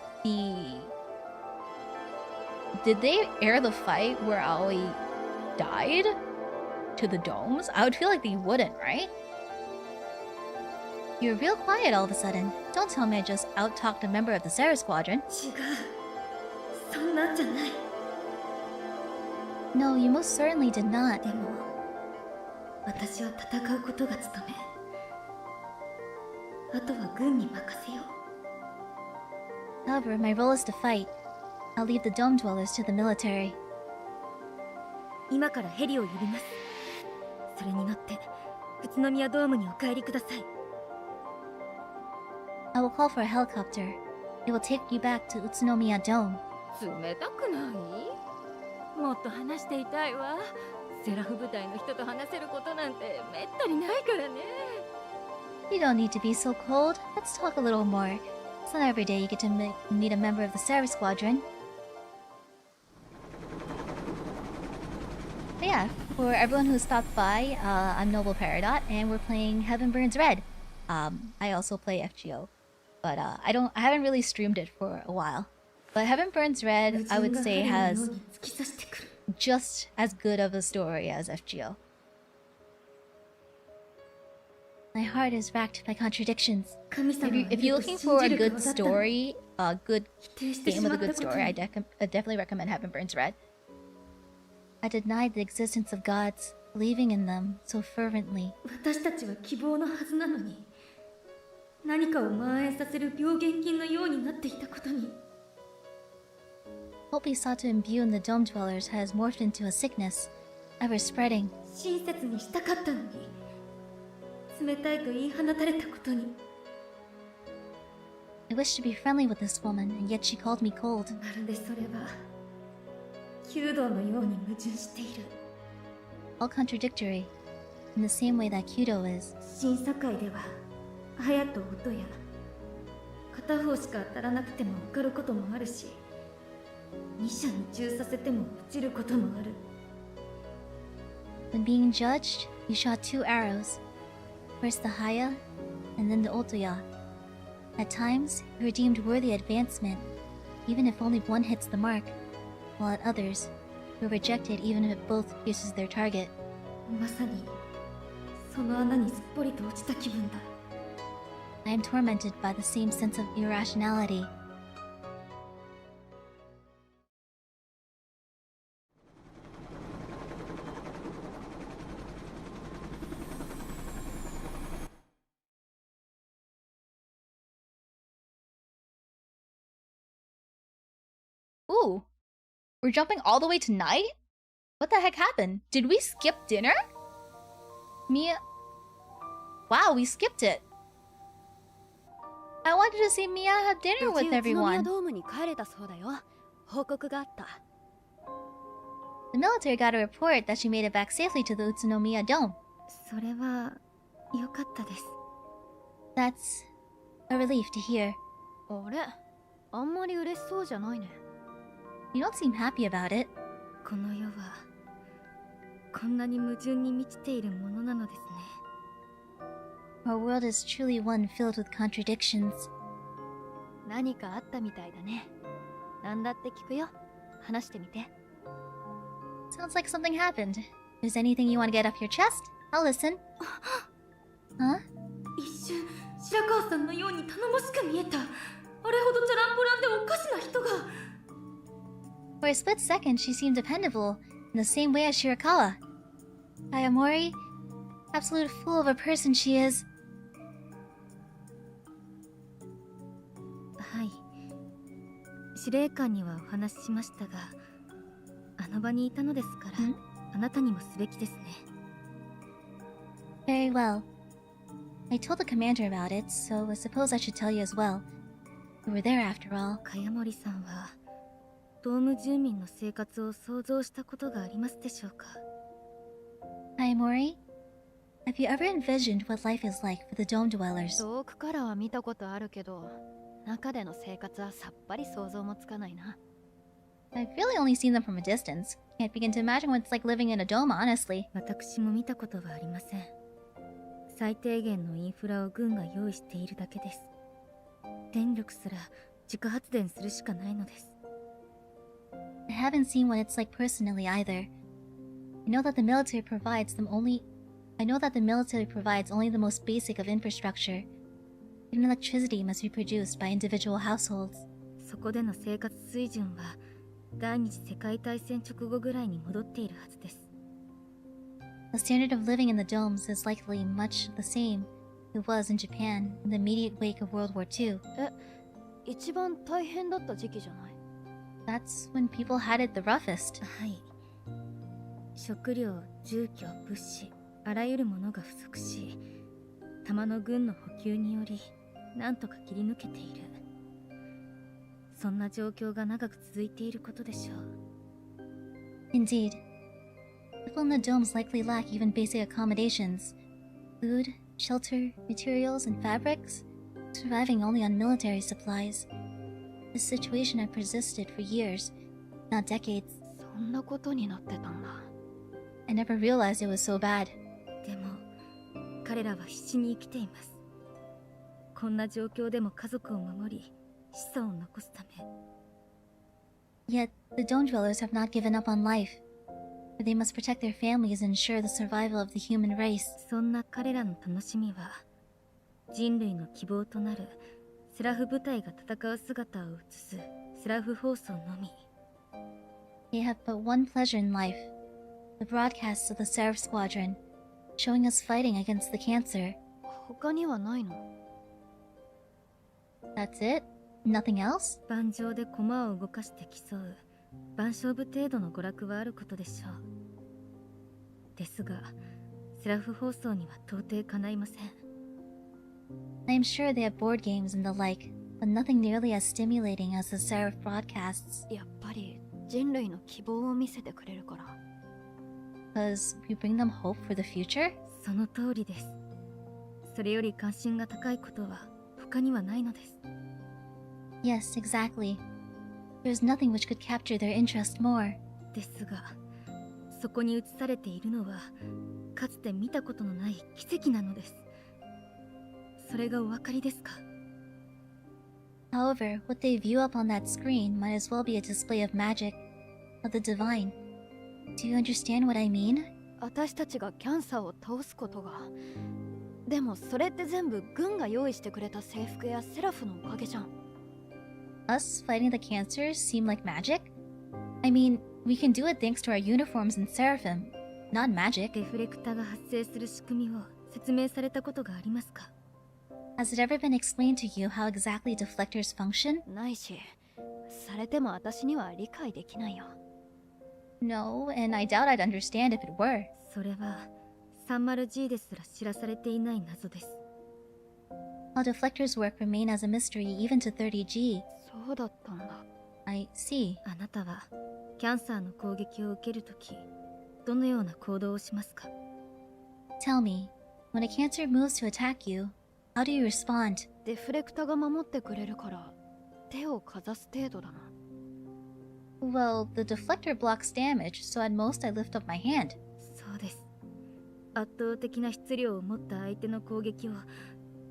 the fight where Aoi died to the domes? I would feel like they wouldn't, right? You're real quiet all of a sudden. Don't tell me I just out-talked a member of the Sarah Squadron. 違う。そんなんじゃない。 No, you most certainly did not. でも、私は戦うことが務め。あとは軍に任せよう。 However, my role is to fight. I'll leave the dome dwellers to the military. 今からヘリを呼びます。それに乗って宇都宮ドームにお帰りください。 I will call for a helicopter. It will take you back to Utsunomiya Dome. 冷たくない？もっと話していたいわ。セラフ部隊の人と話せることなんてめったにないからね。 You don't need to be so cold. Let's talk a little more. It's not every day you get to meet a member of the Sarah Squadron. But yeah, for everyone who stopped by, I'm NoblePeridot, and we're playing Heaven Burns Red. I also play FGO, but I haven't really streamed it for a while. But Heaven Burns Red, I would say, has just as good of a story as FGO. My heart is racked by contradictions. If you're looking for a good story, a good game with a good story, I definitely recommend Heaven Burns Red. I denied the existence of gods, believing in them so fervently. 私たちは希望のはずなのに、何かを蔓延させる病原菌のようになっていたことに。 What we sought to imbue in the dome dwellers has morphed into a sickness, ever spreading. 親切にしたかったのに、冷たいと言い放たれたことに。 I wished to be friendly with this woman, and yet she called me cold. まるでそれは弓道のように矛盾している。 All contradictory, in the same way that Kyudo is. 審査会では隼と音や片方しか当たらなくても受かることもあるし、二者に中させても落ちることもある。 When being judged, you shot 2 arrows. First the Haya, and then the Otoya. At times, you were deemed worthy advancement, even if only one hits the mark, while at others, you were rejected even if both pierces their target. まさにその穴にすっぽりと落ちた気分だ。 I am tormented by the same sense of irrationality. Ooh, we're jumping all the way to night? What the heck happened? Did we skip dinner? Miya... Wow, we skipped it. I wanted to see Miya have dinner with everyone. The military got a report that she made it back safely to the Utsunomiya Dome. それは良かったです。 That's a relief to hear. あれ？あんまり嬉しそうじゃないね。 You don't seem happy about it. この世はこんなに矛盾に満ちているものなのですね。 Our world is truly one filled with contradictions. 何かあったみたいだね。なんだって聞くよ。話してみて。 Sounds like something happened. Is anything you want to get off your chest? I'll listen. Huh? 一瞬白川さんのように頼もしく見えた。あれほどチャランポランでおかしな人が。 For a split second, she seemed dependable, in the same way as Shirakawa. Ayamori, absolute fool of a person she is. はい。司令官にはお話ししましたが、あの場にいたのですから、あなたにもすべきですね。 Very well. I told the commander about it, so I suppose I should tell you as well. We were there after all. 茅森さんはドーム住民の生活を想像したことがありますでしょうか。 Ayamori, have you ever envisioned what life is like for the dome dwellers? 遠くからは見たことあるけど、中での生活はさっぱり想像もつかないな。 I've really only seen them from a distance. Can't begin to imagine what it's like living in a dome, honestly. 私も見たことはありません。最低限のインフラを軍が用意しているだけです。電力すら自家発電するしかないのです。 I haven't seen what it's like personally either. I know that the military provides only the most basic of infrastructure. Even electricity must be produced by individual households. そこでの生活水準は第二次世界大戦直後ぐらいに戻っているはずです。 The standard of living in the domes is likely much the same it was in Japan in the immediate wake of World War II. 一番大変だった時期じゃない？ That's when people had it the roughest. はい。食料、住居、物資、あらゆるものが不足し、玉の軍の補給によりなんとか切り抜けている。そんな状況が長く続いていることでしょう。 Indeed. People in the domes likely lack even basic accommodations. Food, shelter, materials, and fabrics, surviving only on military supplies. This situation had persisted for years, not decades. そんなことになってたんだ。 I never realized it was so bad. でも彼らは必死に生きています。こんな状況でも家族を守り子孫を残すため。 Yet, the dome dwellers have not given up on life, for they must protect their families and ensure the survival of the human race. そんな彼らの楽しみは人類の希望となるセラフ部隊が戦う姿を映すセラフ放送のみ。 They have but one pleasure in life, the broadcasts of the Seraph Squadron, showing us fighting against the cancer. 他にはないの？ That's it? Nothing else? 盤上で駒を動かして競う盤勝負程度の娯楽はあることでしょう。ですがセラフ放送には到底かないません。 I am sure they have board games and the like, but nothing nearly as stimulating as the Seraph broadcasts. やっぱり人類の希望を見せてくれるから。 Because we bring them hope for the future? その通りです。それより関心が高いことは他にはないのです。 Yes, exactly. There's nothing which could capture their interest more. ですが、そこに映されているのはかつて見たことのない奇跡なのです。それがお分かりですか？ However, what they view up on that screen might as well be a display of magic, of the divine. Do you understand what I mean? 私たちがキャンサーを倒すことが。でもそれって全部軍が用意してくれた制服やセラフのおかげじゃん。Us fighting the cancers seem like magic? I mean, we can do it thanks to our uniforms and Seraphim, not magic. デフレクタが発生する仕組みを説明されたことがありますか？ Has it ever been explained to you how exactly deflectors function? ないし、されても私には理解できないよ。 No, and I doubt I'd understand if it were. それは 30G ですら知らされていない謎です。 How deflectors work remain as a mystery even to 30G. そうだったんだ。 I see. あなたはキャンサーの攻撃を受けるとき、どのような行動をしますか？ Tell me, when a cancer moves to attack you, how do you respond? デフレクタが守ってくれるから手をかざす程度だな。 Well, the deflector blocks damage, so at most I lift up my hand. そうです。圧倒的な質量を持った相手の攻撃を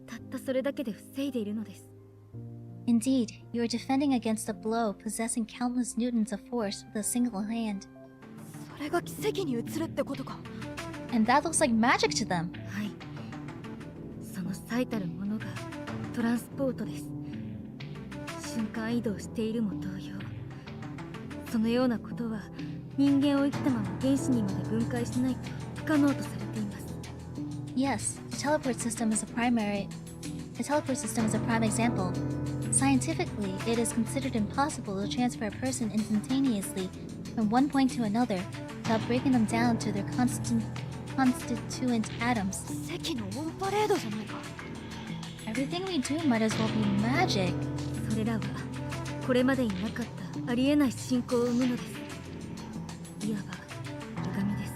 たったそれだけで防いでいるのです。 Indeed, you are defending against a blow possessing countless newtons of force with a single hand. それが奇跡に映るってことか。 And that looks like magic to them. はい。その最たるものがトランスポートです。瞬間移動しているも同様。そのようなことは人間を生きたまま原子にまで分解しないと不可能とされています。 Yes, the teleport system is a prime example. Scientifically, it is considered impossible to transfer a person instantaneously from one point to another without breaking them down to their constituent atoms. 奇跡のオンパレードじゃないか。 Everything we do might as well be magic. それらはこれまでになかったありえない信仰を生むのです。いわば歪みです。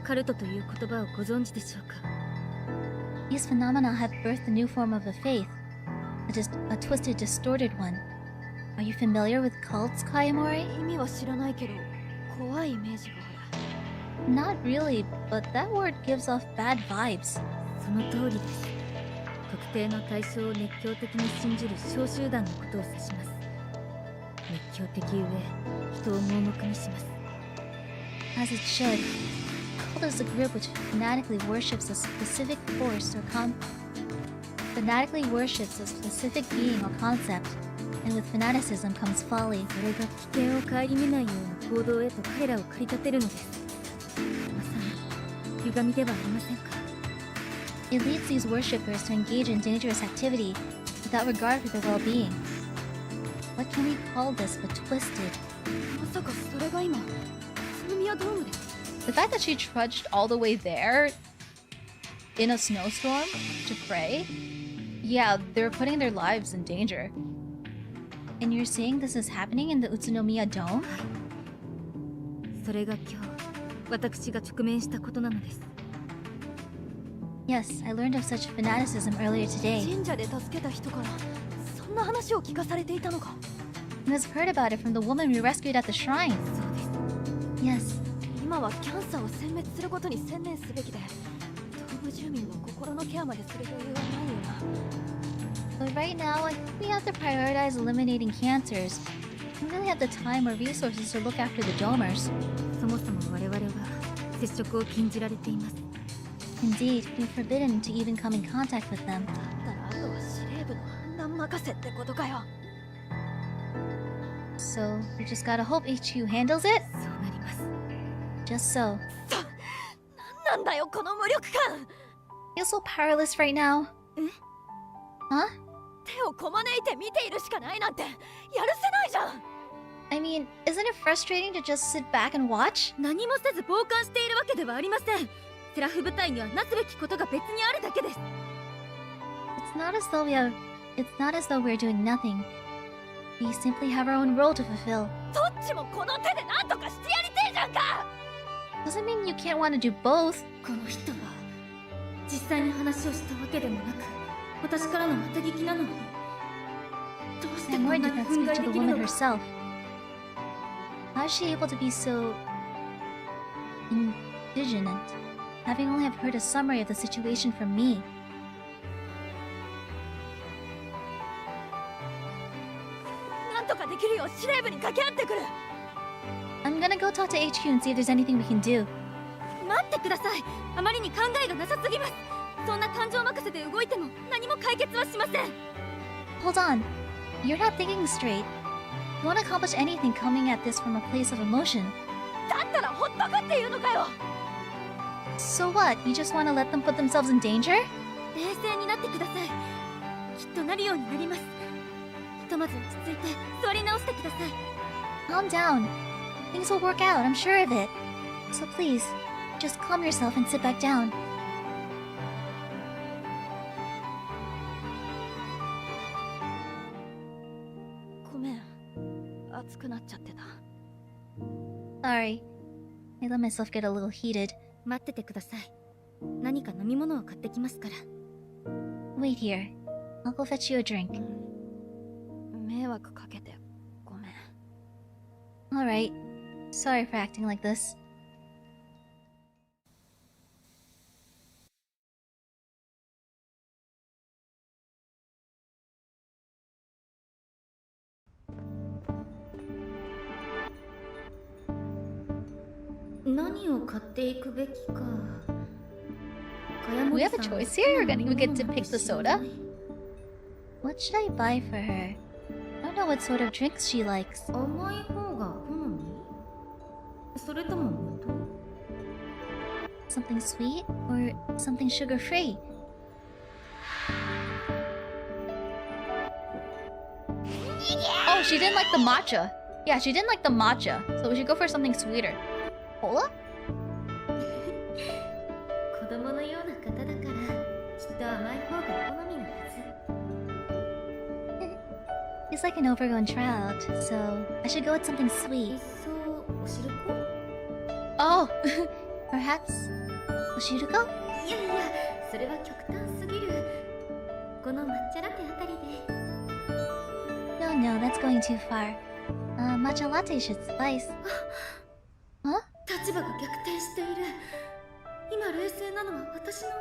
カルトという言葉をご存知でしょうか？ These phenomena have birthed a new form of a faith, a twisted, distorted one. Are you familiar with cults, Kayamori? 意味は知らないけど怖いイメージがある。 Not really, but that word gives off bad vibes. その通りです。特定の対象を熱狂的に信じる小集団のことを指します。熱狂的ゆえ人を盲目にします。 As it should. Cult is a group which fanatically worships a specific force or fanatically worships a specific being or concept, and with fanaticism comes folly. それが危険を顧みないような行動へと彼らを駆り立てるのです。まさに歪みではありませんか。 It leads these worshippers to engage in dangerous activity without regard for their well-being. What can we call this but twisted? まさかそれが今宇都宮ドームで。 The fact that she trudged all the way there in a snowstorm to pray, yeah, they're putting their lives in danger. And you're saying this is happening in the Utsunomiya Dome? それが今日私が直面したことなのです。 Yes, I learned of such fanaticism earlier today. 神社で助けた人からそんな話を聞かされていたのか。 You must have heard about it from the woman we rescued at the shrine. そうです。 Yes. 今はキャンサーを殲滅することに専念すべきで、東部住民の心のケアまでする余裕はないよな。 But right now, I think we have to prioritize eliminating cancers. We don't really have the time or resources to look after the domers. そもそも我々は接触を禁じられています。 Indeed, we're forbidden to even come in contact with them. だったらあとは司令部の判断任せってことかよ。 So, we just gotta hope HQ handles it? そうなります。 Just so. なんだよこの無力感。 Feel so powerless right now. Huh? 手をこまねいて見ているしかないなんてやるせないじゃん。 I mean, isn't it frustrating to just sit back and watch? 何もせず傍観しているわけではありません。セラフ部隊にはなすべきことが別にあるだけです。 It's not as though we're doing nothing. We simply have our own role to fulfill. どっちもこの手で何とかしてやりてえじゃんか。 Doesn't mean you can't want to do both. この人は実際に話をしたわけでもなく、私からの当て聞きなのに、どうしてこ And ん why な did に not 憤 speak 慨 to で the きる woman のか。 herself? How is she able to be so indignant, having only have heard a summary of the situation from me? なんとかできるよう司令部に掛け合ってくる。 I'm gonna go talk to HQ and see if there's anything we can do. 待ってください。あまりに考えがなさすぎます。そんな感情任せで動いても何も解決はしません。 Hold on. You're not thinking straight. You won't accomplish anything coming at this from a place of emotion. だったらほっとくっていうのかよ。 So what? You just want to let them put themselves in danger? 冷静になってください。きっとなるようになります。ひとまず落ち着いて座り直してください。 Calm down. Things will work out, I'm sure of it. So please, just calm yourself and sit back down. ごめん、熱くなっちゃってた。 Sorry. I let myself get a little heated. 待っててください。何か飲み物を買ってきますから。 Wait here. I'll go fetch you a drink. 迷惑かけてごめん。 Alright. Sorry for acting like this. We have a choice here? We get to pick the soda? What should I buy for her? I don't know what sort of drinks she likes. 甘い方が好み？それとも無糖？ Something sweet or something sugar-free? Oh, she didn't like the matcha. Yeah, she didn't like the matcha. So we should go for something sweeter. Cola? 子供のような方だからきっと甘い方が好みのはず。 He's like an overgrown child, so I should go with something sweet. お汁粉？ Oh, perhaps Oshiruko? いやいや、それは極端すぎる。この抹茶ラテあたりで。 No, that's going too far. Matcha latte should suffice. Huh? 立場が逆転している。今冷静なのは私の方。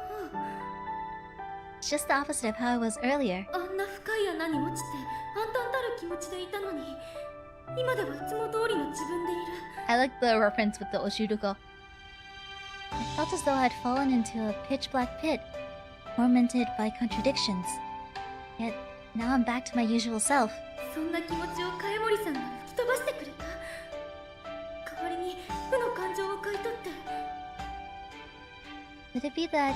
It's just the opposite of how I was earlier. あんな深い穴に落ちて暗淡たる気持ちでいたのに、今ではいつも通りの自分でいる。 I like the reference with the Oshiruko. I felt as though I had fallen into a pitch black pit, tormented by contradictions. Yet now I'm back to my usual self. そんな気持ちを茅森さんが吹き飛ばしてくれた。代わりに負の感情を買い取って。 Could it be that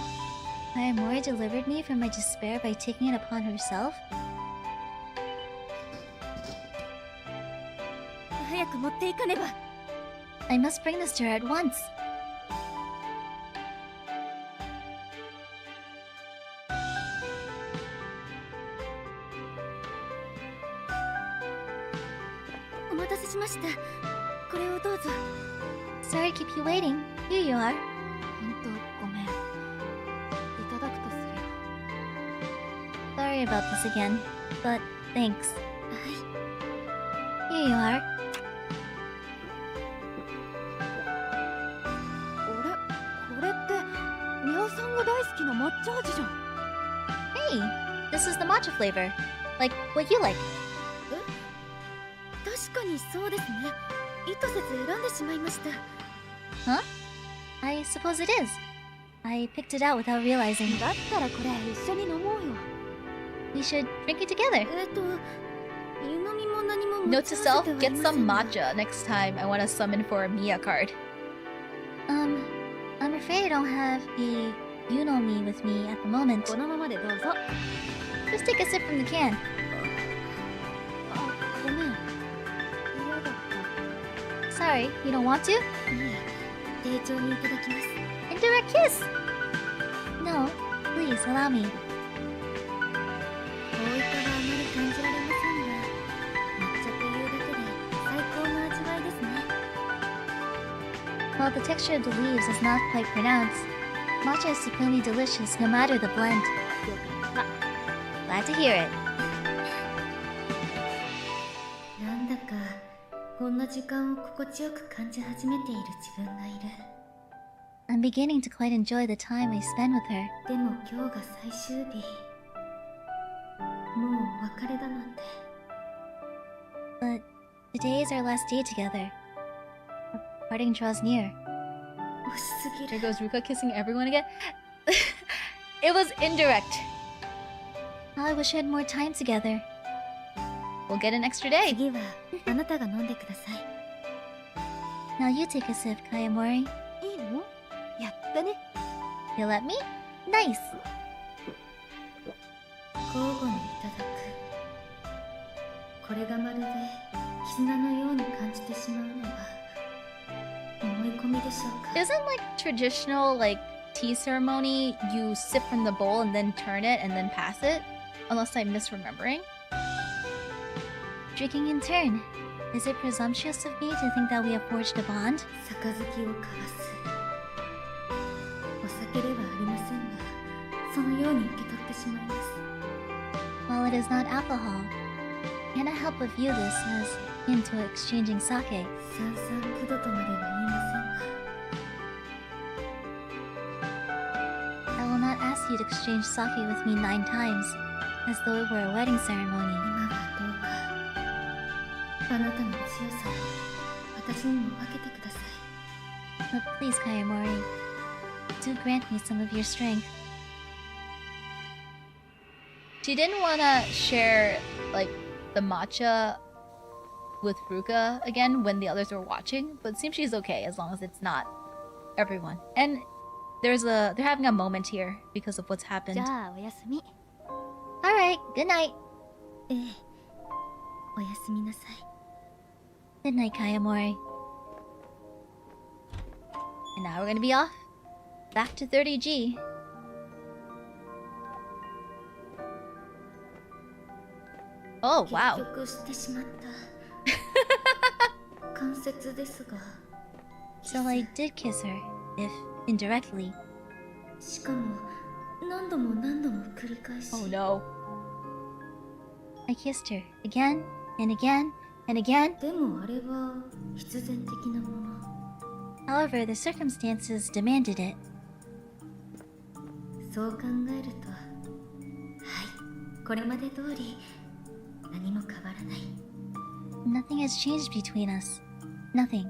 Kayamori delivered me from my despair by taking it upon herself? 早く持っていかねば。 I must bring this to her at once. Sorry to keep you waiting. Here you are. ほんとごめん。いただくとするよ。 Sorry about this again, but thanks. Here you are. これってミヤさんが大好きな抹茶味じゃん。 Hey, this is the matcha flavor. Like what you like. 確かにそうですね。意図せず選んでしまいました。 Huh? I suppose it is. I picked it out without realizing. だったらこれ一緒に飲もうよ。 We should drink it together. 湯飲みも何も持 Note ち to 合わ self, せてはい get ませ some んが。 matcha next time I want to summon for a Miya card. I'm afraid I don't have a Unomi with me at the moment. このままでどうぞ。 Just take a sip from the can. ごめん。嫌だった。 Sorry, you don't want to? いえ、丁重にいただきます。 Indirect kiss! No, please allow me. 大分はあまり感じられませんが、抹茶というだけで最高の味わいですね。 While the texture of the leaves is not quite pronounced, matcha is supremely delicious no matter the blend. よかった。 Glad to hear it. なんだかこんな時間を心地よく感じ始めている自分がいる。 I'm beginning to quite enjoy the time I spend with her. でも今日が最終日。もうお別れだなんて。 But today is our last day together. Parting draws near. 惜しすぎ There る。 goes Ruka kissing everyone again. It was indirect. How I wish we had more time together. We'll get an extra day. 次はあなたが飲んでください。 Now you take a sip, Kayamori. いいの？やったね。 You let me? Nice! 交互にいただく。これがまるで絆のように感じてしまうのは思い込みでしょうか。 Isn't like traditional like tea ceremony you sip from the bowl and then turn it and then pass it? Unless I'm misremembering. Drinking in turn. Is it presumptuous of me to think that we have forged a bond? 杯を交わす。お酒ではありませんが、そのように受け取ってしまいます。 While it is not alcohol, can I help but view this as akin to exchanging sake? 三々九度とまでは言いませんが、 I will not ask you to exchange sake with me 9 times, as though it were a wedding ceremony. 今はどうかあなたの強さを私にも分けてください。 But please, Kayamori, do grant me some of your strength. She didn't want to share like the matcha with Ruka again when the others were watching, but it seems she's okay as long as it's not everyone. And they're having a moment here because of what's じ happened. ゃあおやすみ。 Alright, good night. ええ、おやすみなさい。 Good night, Kayamori. And now we're gonna be off back to 30G. Oh wow. 結局してしまった。関節ですが。 So I did kiss her, if indirectly. しかも何度も何度も繰り返し。 Oh no. I kissed her again and again and again. でもあれは必然的なもの。 However, the circumstances demanded it. そう考えるとこれまで通り何も変わらない。 Nothing has changed between us. Nothing.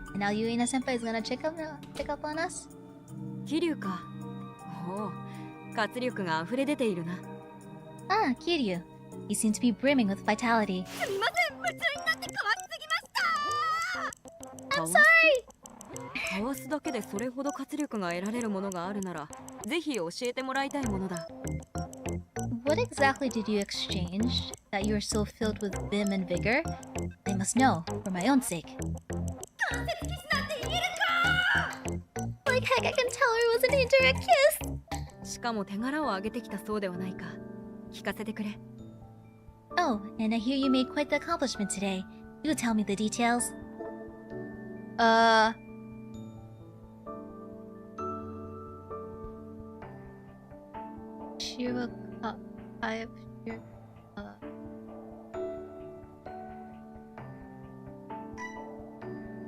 And now Yuina Senpai is gonna check up on us? 桐生か。おお、活力が溢れ出ているな。Ah, Kiryu. You seem to be brimming with vitality. すみません、夢中になってかわしすぎました。 I'm sorry! かわすだけでそれほど活力が得られるものがあるなら、ぜひ教えてもらいたいものだ。What exactly did you exchange that you are so filled with vim and vigor? I must know, for my own sake. Like heck, I can tell it was an indirect kiss! しかも手柄を上げてきたそうではないか。聞かせてくれ。Oh, and I hear you made quite the accomplishment today. Do tell me the details. Do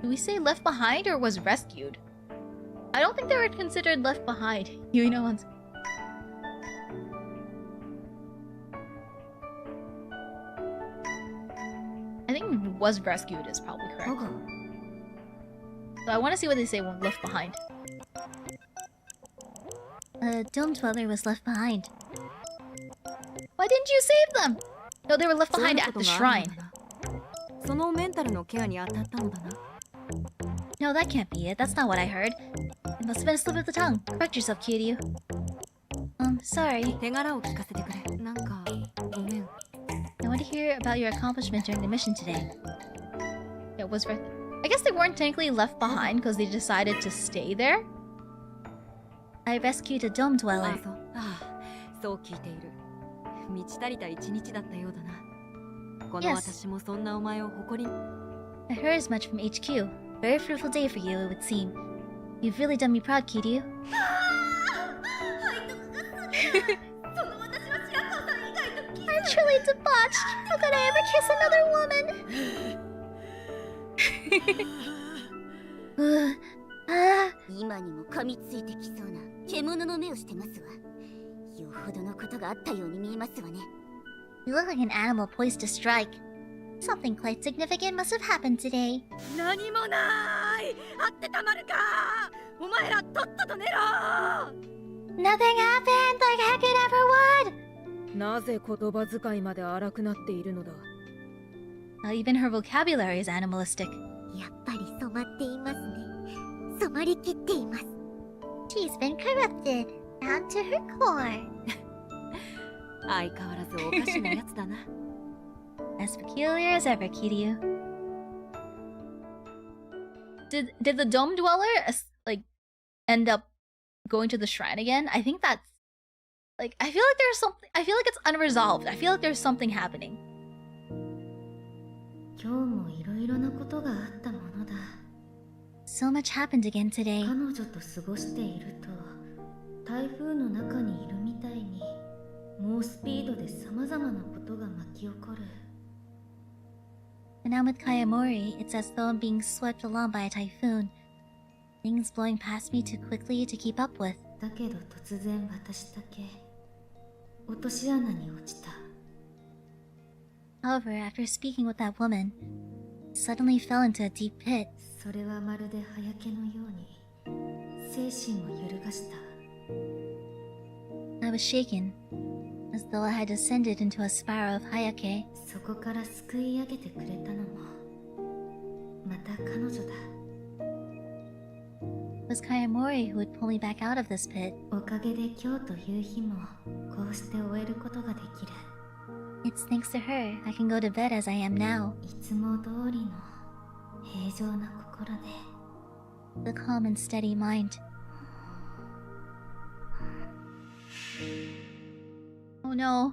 we say left behind or was rescued? I don't think they were considered left behind. You know what's... I think was rescued is probably correct. So I want to see what they say when left behind. A dome dweller was left behind. Why didn't you save them? No, they were left behind at the shrine. そのメンタルのケアに当たったのだな。 No, that can't be it. That's not what I heard. It must have been a slip of the tongue. Correct yourself, Kiryu. Sorry. 手柄を聞かせてくれ。なんかごめん。 I want to hear about your accomplishment during the mission today. Yeah, was I guess they weren't technically left behind because they decided to stay there. I rescued a dome dweller. ああ、そう聞いている。満ち足りた一日だったようだな。この私もそんなお前を誇り。 I heard as much from HQ. Very fruitful day for you, it would seem. You've really done me proud, Kiryu. I'm truly debauched. How could I ever kiss another woman? 今にも噛みついてきそうな獣の目をしてますわ。よほどのことがあったように見えますわね。 You look like an animal poised to strike. Something quite significant must have happened today. 何もない。あってたまるか。お前らとっとと寝ろ。 Nothing happened like heck it ever would. なぜ言葉遣いまで荒くなっているのだ。 Even her vocabulary is animalistic. やっぱり染まっていますね。染まりきっています。 She's been corrupted down to her core. 相変わらずおかしなやつだな。 As peculiar as ever, Kiryu. Did the dome dweller like end up going to the shrine again? I think that's like I feel like there's something. I feel like it's unresolved. I feel like there's something happening. 今日もいろいろなことがあったものだ。 So much happened again today. 彼女と過ごしていると台風の中にいるみたいに猛スピードでさまざまなことが巻き起こる。 When I'm with Kayamori, it's as though I'm being swept along by a typhoon. Things blowing past me too quickly to keep up with. だけど突然私だけ落とし穴に落ちた。 However, after speaking with that woman, I suddenly fell into a deep pit. それはまるで早けのように精神を揺るがした。 I was shaken, as though I had descended into a spiral of Hayake. そこから救い上げてくれたのもまた彼女だ。 It was Kayamori who would pull me back out of this pit. おかげで今日という日もこうして終えることができる。 It's thanks to her I can go to bed as I am now. いつも通りの平常な心で。 The calm and steady mind. Oh no.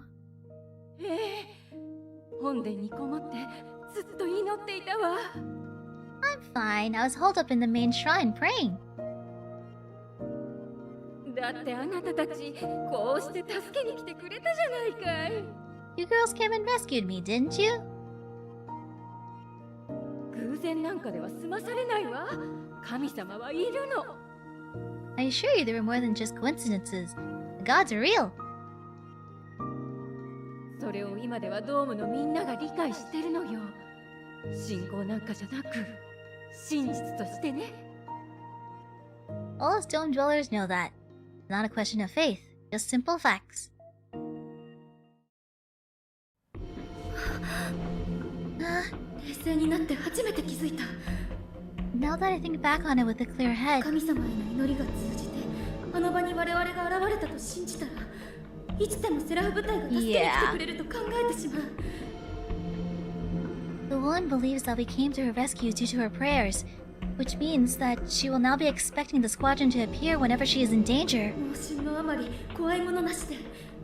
本殿にこもってずっと祈っていたわ。 I'm fine. I was holed up in the main shrine praying. だってあなたたちこうして助けに来てくれたじゃないかい。 You girls came and rescued me, didn't you? 偶然なんかでは済まされないわ。神様はいるの。 I assure you there were more than just coincidences. The gods are real. それを今ではドームのみんなが理解してるのよ。信仰なんかじゃなく真実としてね。 All us dome dwellers know that. Not a question of faith, just simple facts. Ah, 冷静になって初めて気づいた。 now that I think back on it with a clear head, 神様への祈りが通じてあの場に我々が現れたと信じたら、いつでもセラフ部隊が助けに来てくれると考えてしまう。 the woman believes that we came to her rescue due to her prayers, which means that she will now be expecting the squadron to appear whenever she is in danger. 猛進のあまり怖いものなしで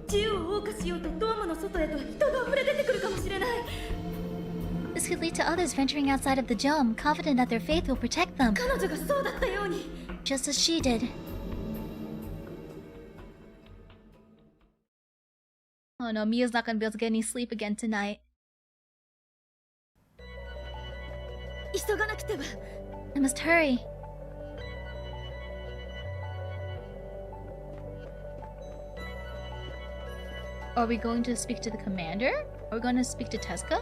自由を謳歌しようとドームの外へと人が溢れ出てくるかもしれない。 This could lead to others venturing outside of the dome, confident that their faith will protect them, 彼女がそうだったように。 just as she did. Oh no, Mia's not gonna be able to get any sleep again tonight. 急がなくては。 I must hurry. Are we going to speak to the commander? Are we going to speak to Tezuka?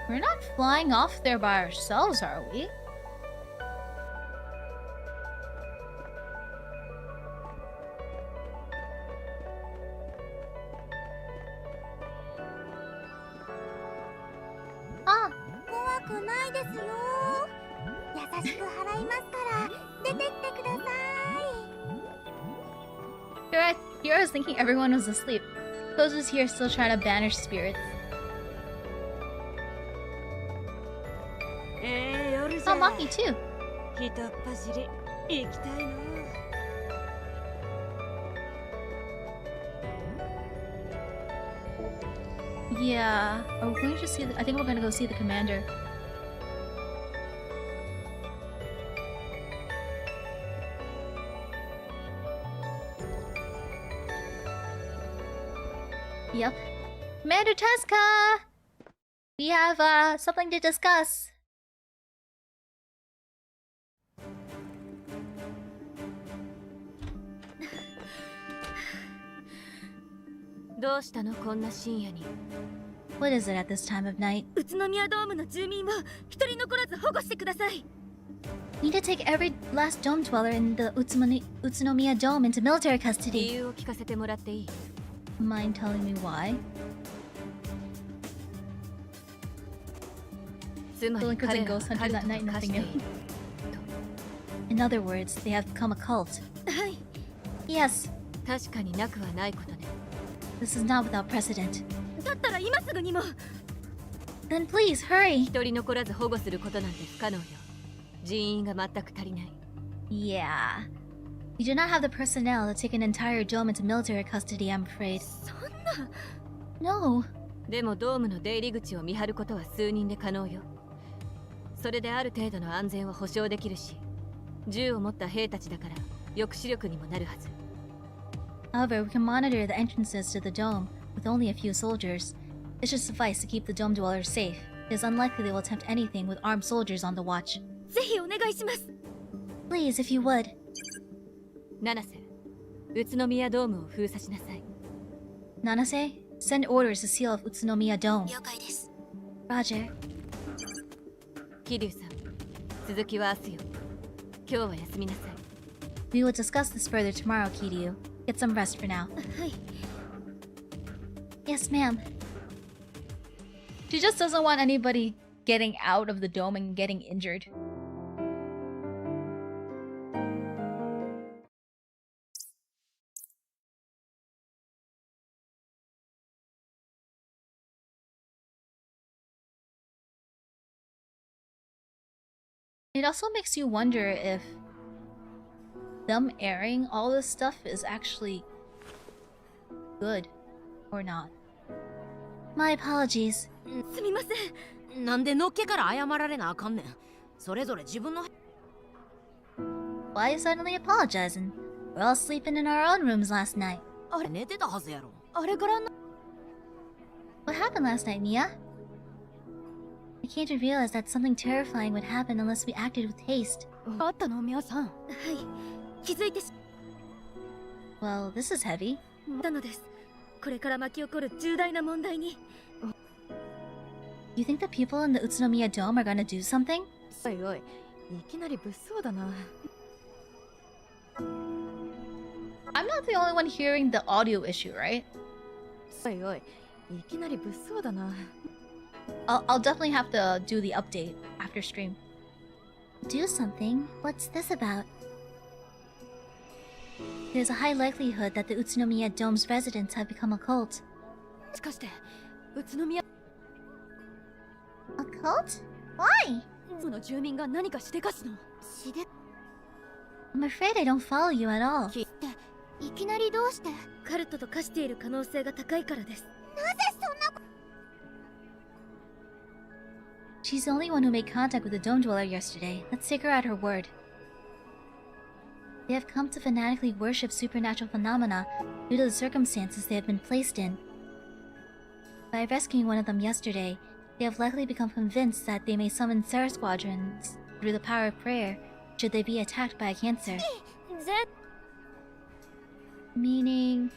We're not flying off there by ourselves, are we? Ah, 怖くないですよ。優しく払いますから出てってください。 here I was thinking everyone was asleep. Kozu's here still trying to banish spirits. 夜じゃ Oh, Maki too. ひとっ走り行きたいな。 Yeah, are we going to see I think we're gonna go see the commander. Yep. Commander Tezuka! We have something to discuss. どうしたのこんな深夜に。 What is it at this time of night? 宇都宮ドームの住民を一人残らず保護してください。 Need to take every last dome dweller in the Utsunomiya Dome into military 理 custody. 由を聞かせてもらっていい？ Mind telling me why? つまり Delinquents 彼 and らは ghost hunters カルト at と night, 化 nothing してい new. る。 In other words, they have become a cult. はい。 Yes, 確かになくはないことね。 this is not without precedent. だったら今すぐにも。 Then please, hurry! 一人残らず保護することなんて不可能よ。人員が全く足りない。 Yeah. We do not have the personnel to take an entire dome into military custody, I'm afraid. そんな。 No. でもドームの出入り口を見張ることは数人で可能よ。それである程度の安全は保証できるし、銃を持った兵たちだから抑止力にもなるはず。 However, we can monitor the entrances to the dome with only a few soldiers. This should suffice to keep the dome dwellers safe. It is unlikely they will attempt anything with armed soldiers on the watch. ぜひお願いします。 Please, if you would. 七瀬、宇都宮ドームを封鎖しなさい。 Nanase, send orders to seal off Utsunomiya Dome. 了解です。 Roger. 桐生さん、続きは明日よ。今日は休みなさい。 We will discuss this further tomorrow, Kiryu. Get some rest for now. はい。 Yes, ma'am. She just doesn't want anybody getting out of the dome and getting injured. It also makes you wonder if them airing all this stuff is actually good or not. My apologies. すみません。なんでのっけから謝られなあかんねん。それぞれ自分の Why are you suddenly apologizing? We're all sleeping in our own rooms last night. 寝てたはずやろ。あれからな What happened last night, Miya? I came to realize that something terrifying would happen unless we acted with haste. あったのミヤさん。はい、気づいてし Well, this is heavy. まったのです。これから巻き起こる重大な問題に。You think the people in the Utsunomiya Dome are gonna do something? おいおい、いきなり物騒だな。I'm not the only one hearing the audio issue, right? おいおい、いきなり物騒だな。I'll definitely have to do the update after stream. Do something? What's this about? There's a high likelihood that the Utsunomiya Dome's residents have become a cult. しかして宇都宮 A cult? Why? の住民が何かしでかすの。しで I'm afraid I don't follow you at all. っていきなりどうしてカルトと化している可能性が高いからです。 She's the only one who made contact with the Dome Dweller yesterday. Let's take her at her word. They have come to fanatically worship supernatural phenomena due to the circumstances they have been placed in. By rescuing one of them yesterday, they have likely become convinced that they may summon Sarah Squadrons through the power of prayer should they be attacked by a cancer. ぜ Meaning...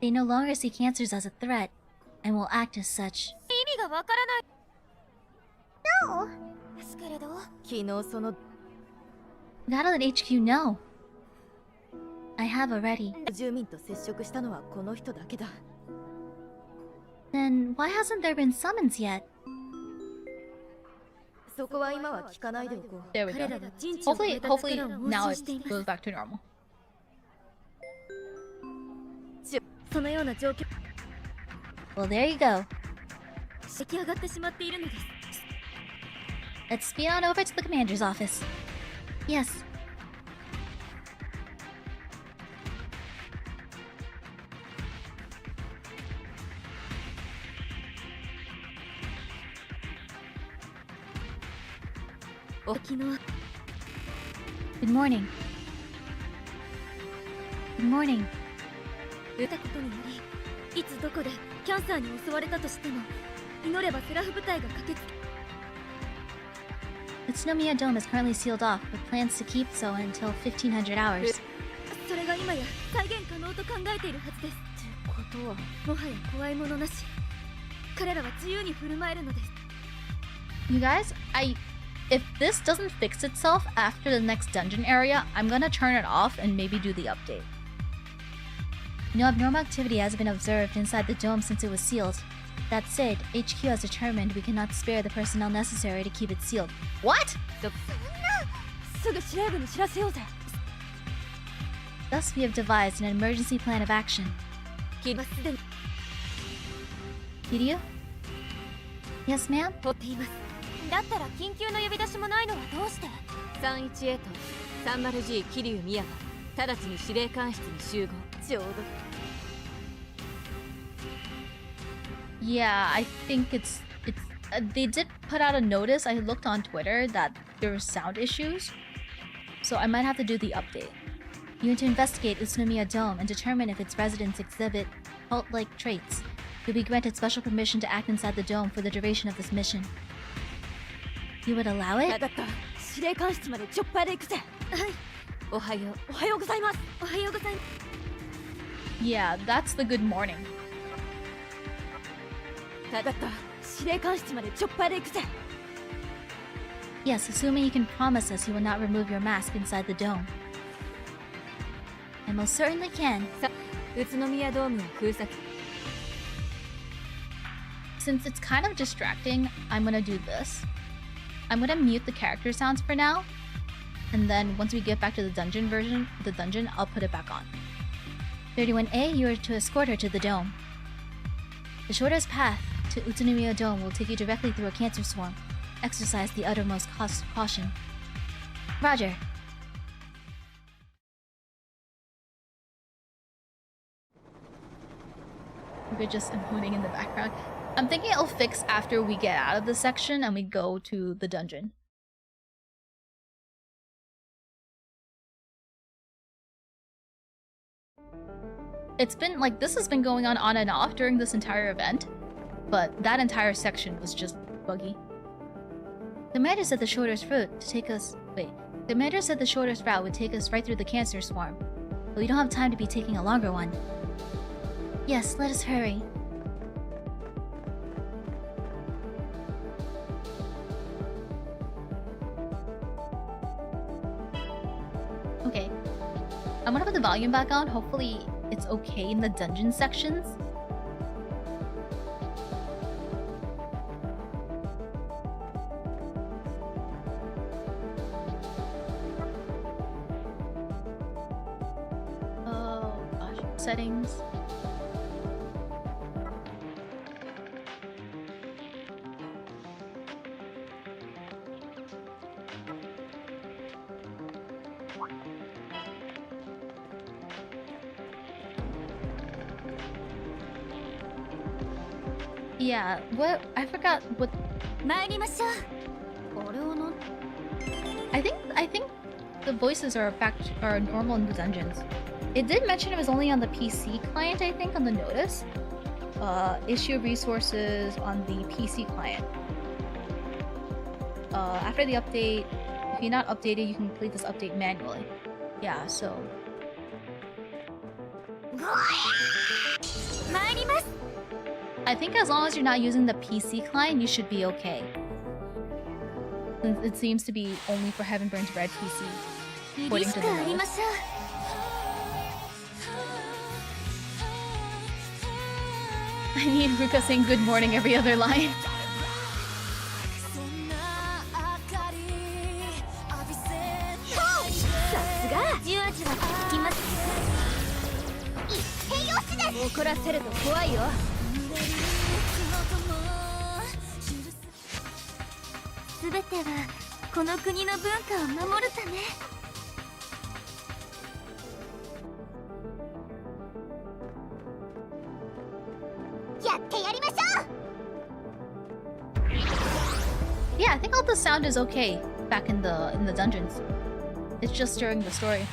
They no longer see cancers as a threat, and will act as such. 意味がわからない。No. ですけれど。昨日その Gotta let HQ know. I have already. 住民と接触したのはこの人だけだ。 Then why hasn't there been summons yet? そこは今は聞かないでおこう。 There we 彼 go. らは人知を超え Hopefully, た hopefully 力を now 妄 it 信しています。 goes back to normal. そのような状況 Well, there you go. 出来上がってしまっているのです。 Let's speed on over to the commander's office. Yes. Oh. 昨日 Good morning. Good morning. 出たことにより、いつどこでキャンサーに襲われたとしても、祈ればセラフ部隊が駆けつけ Utsunomiya Dome is currently sealed off, with plans to keep so until 1500 hours. それが今や再現可能と考えているはずです。ってことはもはや怖いものなし。彼らは自由に振る舞えるのです。 You guys, if this doesn't fix itself after the next dungeon area, I'm gonna turn it off and maybe do the update. No abnormal activity has been observed inside the dome since it was sealed. That said, HQ has determined we cannot spare the personnel necessary to keep it sealed. What? すぐ司令部に知らせようぜ。 Thus, we have devised an emergency plan of action. 今すでに Kiryu? Yes, ma'am? 取っています。だったら緊急の呼び出しもないのはどうして？ 31A と 30G 桐生宮が直ちに司令官室に集合。ちょうど Yeah, I think it's they did put out a notice. I looked on Twitter that there were sound issues, so I might have to do the update. You need to investigate Utsunomiya Dome and determine if its residents exhibit cult-like traits. You'll be granted special permission to act inside the dome for the duration of this mission. You would allow 分 it? かった。司令官室までチョッパーで行くぜ。はい。おはよう。おはようございます。おはようございます。 Yeah, that's the good morning. 分かった。司令官室までチョッパーで行くぜ。 Yes, assuming you can promise us you will not remove your mask inside the dome. I most certainly can. 宇都宮ドームを封鎖。 Since it's kind of distracting, I'm gonna do this. I'm gonna mute the character sounds for now, and then once we get back to the dungeon version, I'll put it back on. 31A, you are to escort her to the dome. The shortest path to Utsunomiya Dome will take you directly through a cancer swarm. Exercise the uttermost caution. Roger. We're just emoting in the background. I'm thinking it'll fix after we get out of the section and we go to the dungeon. It's been like this has been going on and off during this entire event, but that entire section was just buggy. The commander said the shortest route to take us. Wait. The commander said the shortest route would take us right through the cancer swarm, but we don't have time to be taking a longer one. Yes, let us hurry. Okay. I'm gonna put the volume back on. Hopefully it's okay in the dungeon sections. Oh gosh, settings. Yeah, what? I forgot what. I think the voices are normal in the dungeons. It did mention it was only on the PC client, I think, on the notice. Issue resources on the PC client. After the update, if you're not updated, you can complete this update manually. Yeah, so. I think as long as you're not using the PC client, you should be okay. Since it seems to be only for Heaven Burns Red PC, according to the notes. I need Ruka saying good morning every other line. Yeah, I think all the sound is okay back in the dungeons. It's just during the story.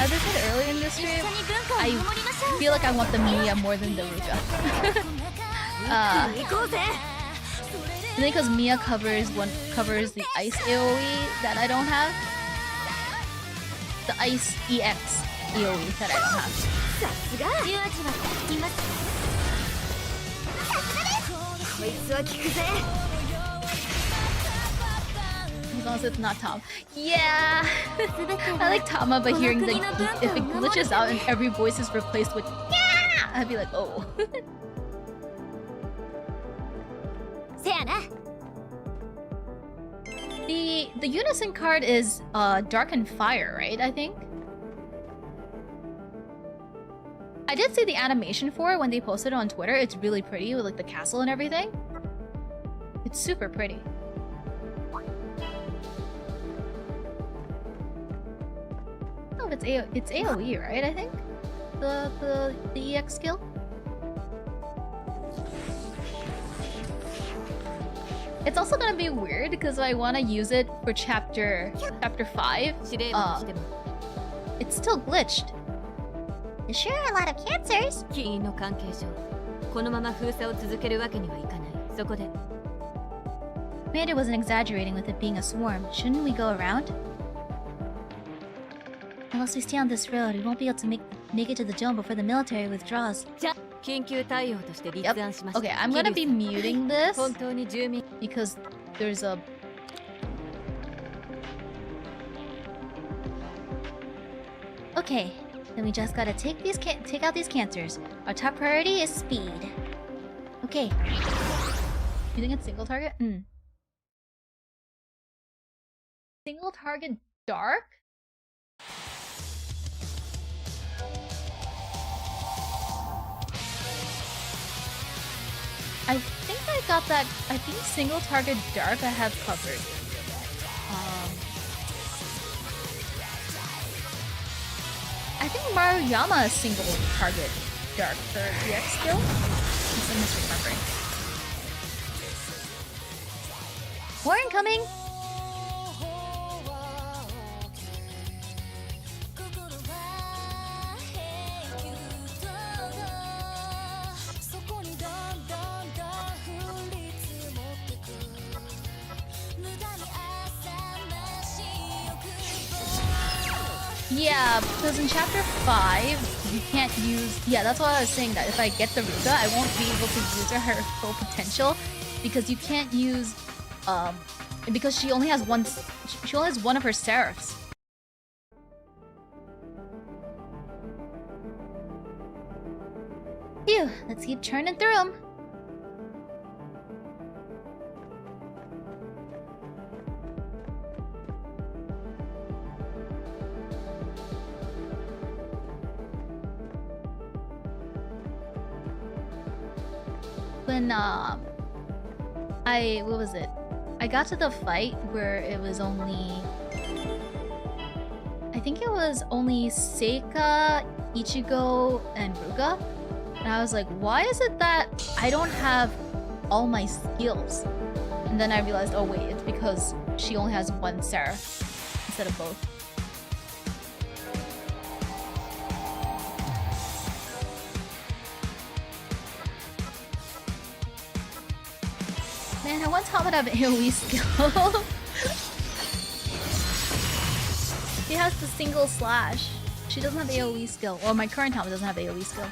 As I said earlier in this stream, I feel like I want the Miya more than the Ruka. I think because Miya covers the ice AoE that I don't have. The ice EX AoE that I don't have. As long as it's not Tom. Yeah! I like Tama, but hearing the if it glitches out and every voice is replaced with yeah, I'd be like, oh. The unison card is Dark and Fire, right? I think. I did see the animation for it when they posted it on Twitter. It's really pretty with like the castle and everything. It's super pretty. Oh, it's AoE, right? I think the EX skill. It's also gonna be weird because I want to use it for chapter 5. It's still glitched. There sure are a lot of cancers. Commander wasn't exaggerating with it being a swarm. Shouldn't we go around? Unless we stay on this road, we won't be able to make it to the dome before the military withdraws. Yep. Okay, I'm gonna be muting this because there's a... Okay, then we just gotta take out these cancers. Our top priority is speed. Okay. You think it's single target? Single target dark? I think I got that, I think, single target dark I have covered. I think Maruyama is single target dark for EX skill. I'm misremembering. More incoming! Yeah, because in chapter 5, you can't use... Yeah, that's why I was saying that if I get the Ruka, I won't be able to use her full potential. Because you can't use... because she only has one... She only has one of her seraphs. Phew, let's keep churning through them. When what was it? I got to the fight where it was only... I think it was only Seika, Ichigo, and Ruka. And I was like, why is it that I don't have all my skills? And then I realized, oh wait, it's because she only has one seraph instead of both. Man, I want Tama to have AoE skill. She has the single slash. She doesn't have AoE skill. Or my current Tama doesn't have AoE skill.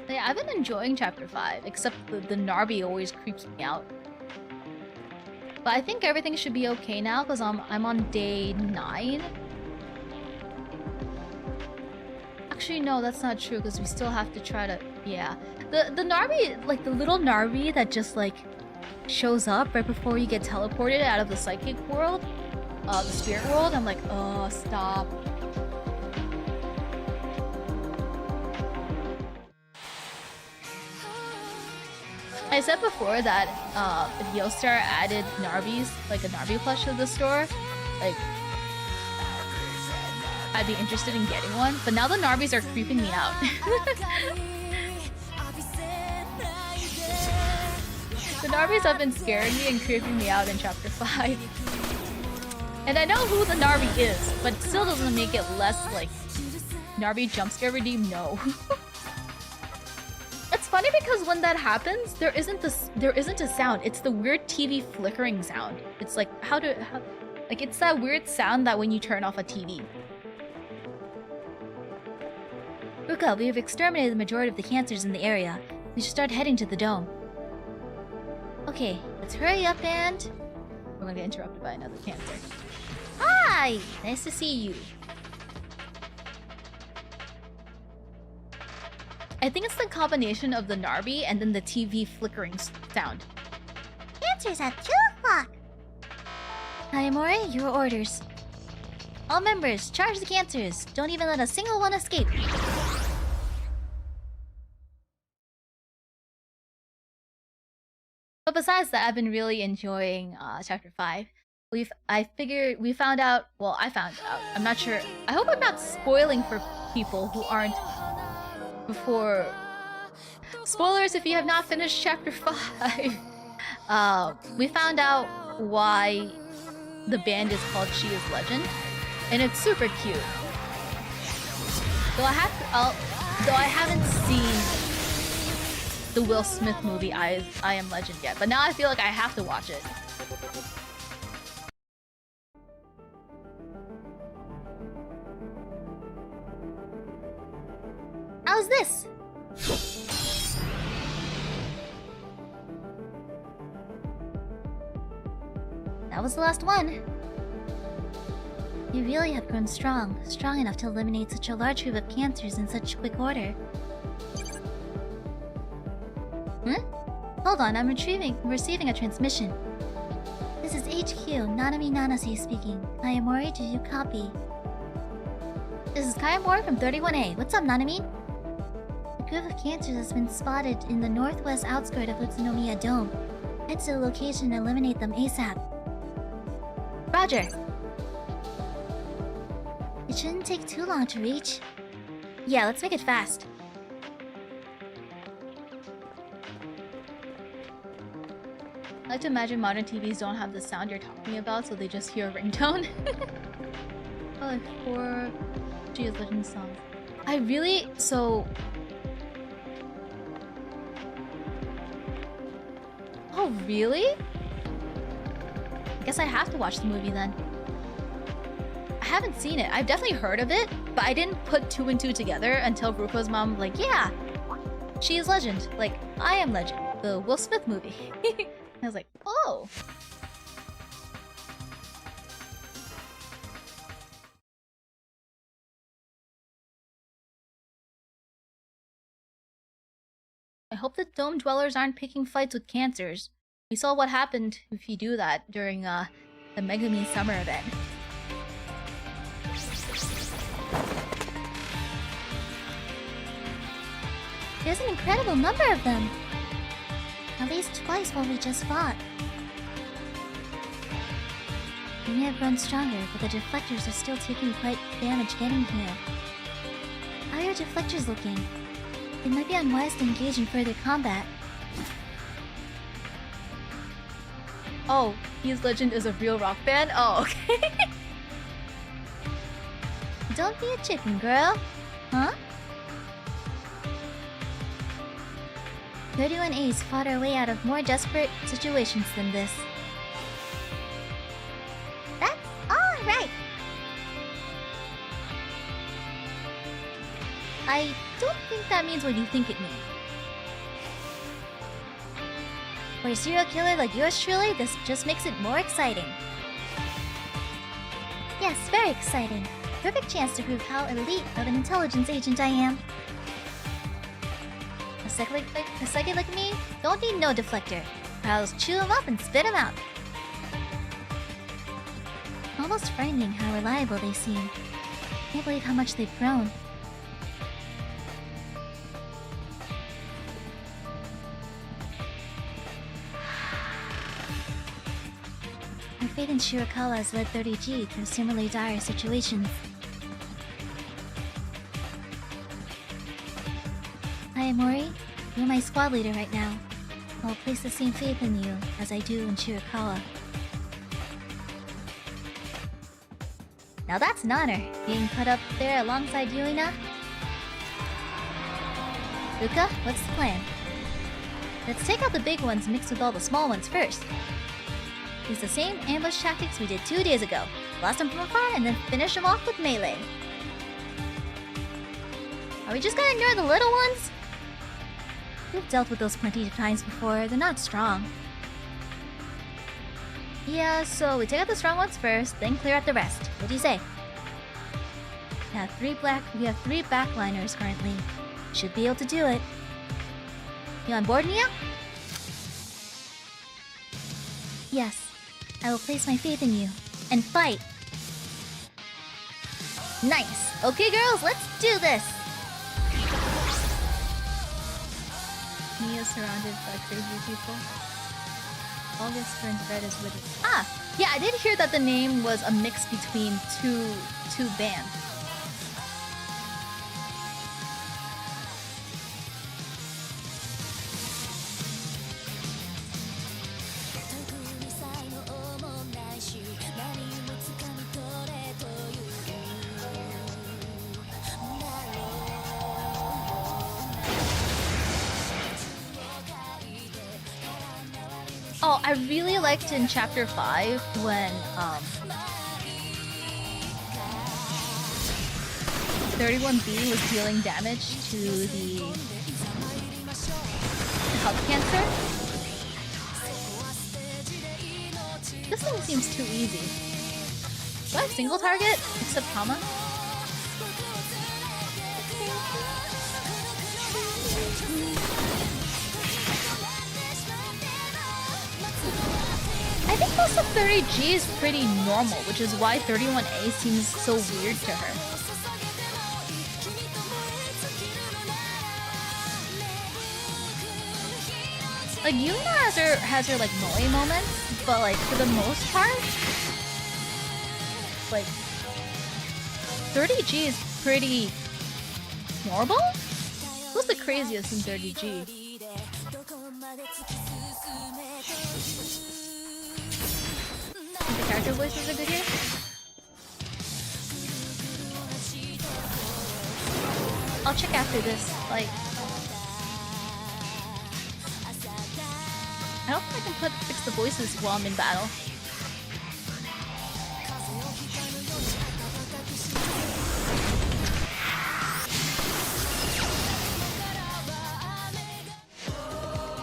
But yeah, I've been enjoying chapter 5, except the Narvi always creeps me out. But I think everything should be okay now because I'm on day 9. Actually, no, that's not true because we still have to try to... Yeah. The Narvi, like the little Narvi that just like shows up right before you get teleported out of the psychic world, the spirit world, I'm like, oh, stop. I said before that if Yostar added Narvis, like a Narvi plush to the store, like I'd be interested in getting one, but now the Narvis are creeping me out. The Narvis have been scaring me and creeping me out in chapter 5. And I know who the Narvi is, but it still doesn't make it less like Narvi jumpscare redeem, no. It's funny because when that happens, there isn't a sound. It's the weird TV flickering sound. It's like like it's that weird sound that when you turn off a TV. Ruka, we have exterminated the majority of the cancers in the area. We should start heading to the dome. Okay, let's hurry up and... We're gonna get interrupted by another cancer. Hi! Nice to see you. I think it's the combination of the Narvi and then the TV flickering sound. Answers at 2 o'clock. Hayamori, your orders. All members, charge the cancers. Don't even let a single one escape. But besides that, I've been really enjoying chapter 5. I found out, well, I found out. I'm not sure. I hope I'm not spoiling for people who aren't before. Spoilers if you have not finished chapter 5. We found out why the band is called She Is Legend, and it's super cute. Though I haven't seen the Will Smith movie I Am Legend yet, but now I feel like I have to watch it. How's this? That was the last one. You really have grown strong enough to eliminate such a large group of cancers in such quick order. Huh? Hold on, I'm receiving a transmission. This is HQ, Nanami Nanase speaking. Kayamori, did you copy? This is Kayamori from 31A. What's up, Nanami? A group of cancers has been spotted in the northwest outskirt of Utsunomiya Dome. Head to the location and eliminate them ASAP. Roger. It shouldn't take too long to reach. Yeah, let's make it fast. I like to imagine modern TVs don't have the sound you're talking about, so they just hear a ringtone. Oh, like 4 Gia's Legend songs. I really... so... Oh, really? I guess I have to watch the movie then. I haven't seen it. I've definitely heard of it, but I didn't put 2 and 2 together until Ruko's mom like, yeah, she is Legend. Like, I am Legend. The Will Smith movie. I was like, oh. I hope the Dome Dwellers aren't picking fights with cancers. We saw what happened if you do that during the Megami Summer event. There's an incredible number of them. At least twice what we just fought. They may have grown stronger, but the deflectors are still taking quite damage getting here. How are your deflectors looking? It might be unwise to engage in further combat. Oh, He's Legend is a real rock band? Oh, okay. Don't be a chicken, girl. Huh? 31As fought our way out of more desperate situations than this. That's all right. I don't think that means what you think it means. For a serial killer like yours truly, this just makes it more exciting. Yes, very exciting. Perfect chance to prove how elite of an intelligence agent I am. A psychic like me don't need no deflector. I'll chew them up and spit them out. Almost frightening how reliable they seem. Can't believe how much they've grown. My faith in Shirakawa has led 30G through similarly dire situations. Hi, Mori. You're my squad leader right now. I'll place the same faith in you as I do in Shirakawa. Now that's an honor, being put up there alongside Yuina. Ruka, what's the plan? Let's take out the big ones mixed with all the small ones first. Use the same ambush tactics we did 2 days ago. Blast them from afar and then finish them off with melee. Are we just gonna ignore the little ones? We've dealt with those plenty of times before, they're not strong. Yeah, so we take out the strong ones first, then clear out the rest. What do you say? We have three backliners currently. Should be able to do it. You on board, Miya? Yes, I will place my faith in you and fight. Nice. Okay, girls, let's do this. Mia's surrounded by crazy people. August turned red as with it. Ah, yeah, I did hear that the name was a mix between two bands. Oh, I really liked in Chapter 5 when 31B was dealing damage to the health cancer. This thing seems too easy. Do I have single target except Hama? I think guess the 30G is pretty normal, which is why 31A seems so weird to her. Like, Yuna has her like moe moments, but like for the most part, like 30G is pretty normal? Who's the craziest in 30G? Think the character voices are good here? I'll check after this, like... I don't think I can fix the voices while I'm in battle.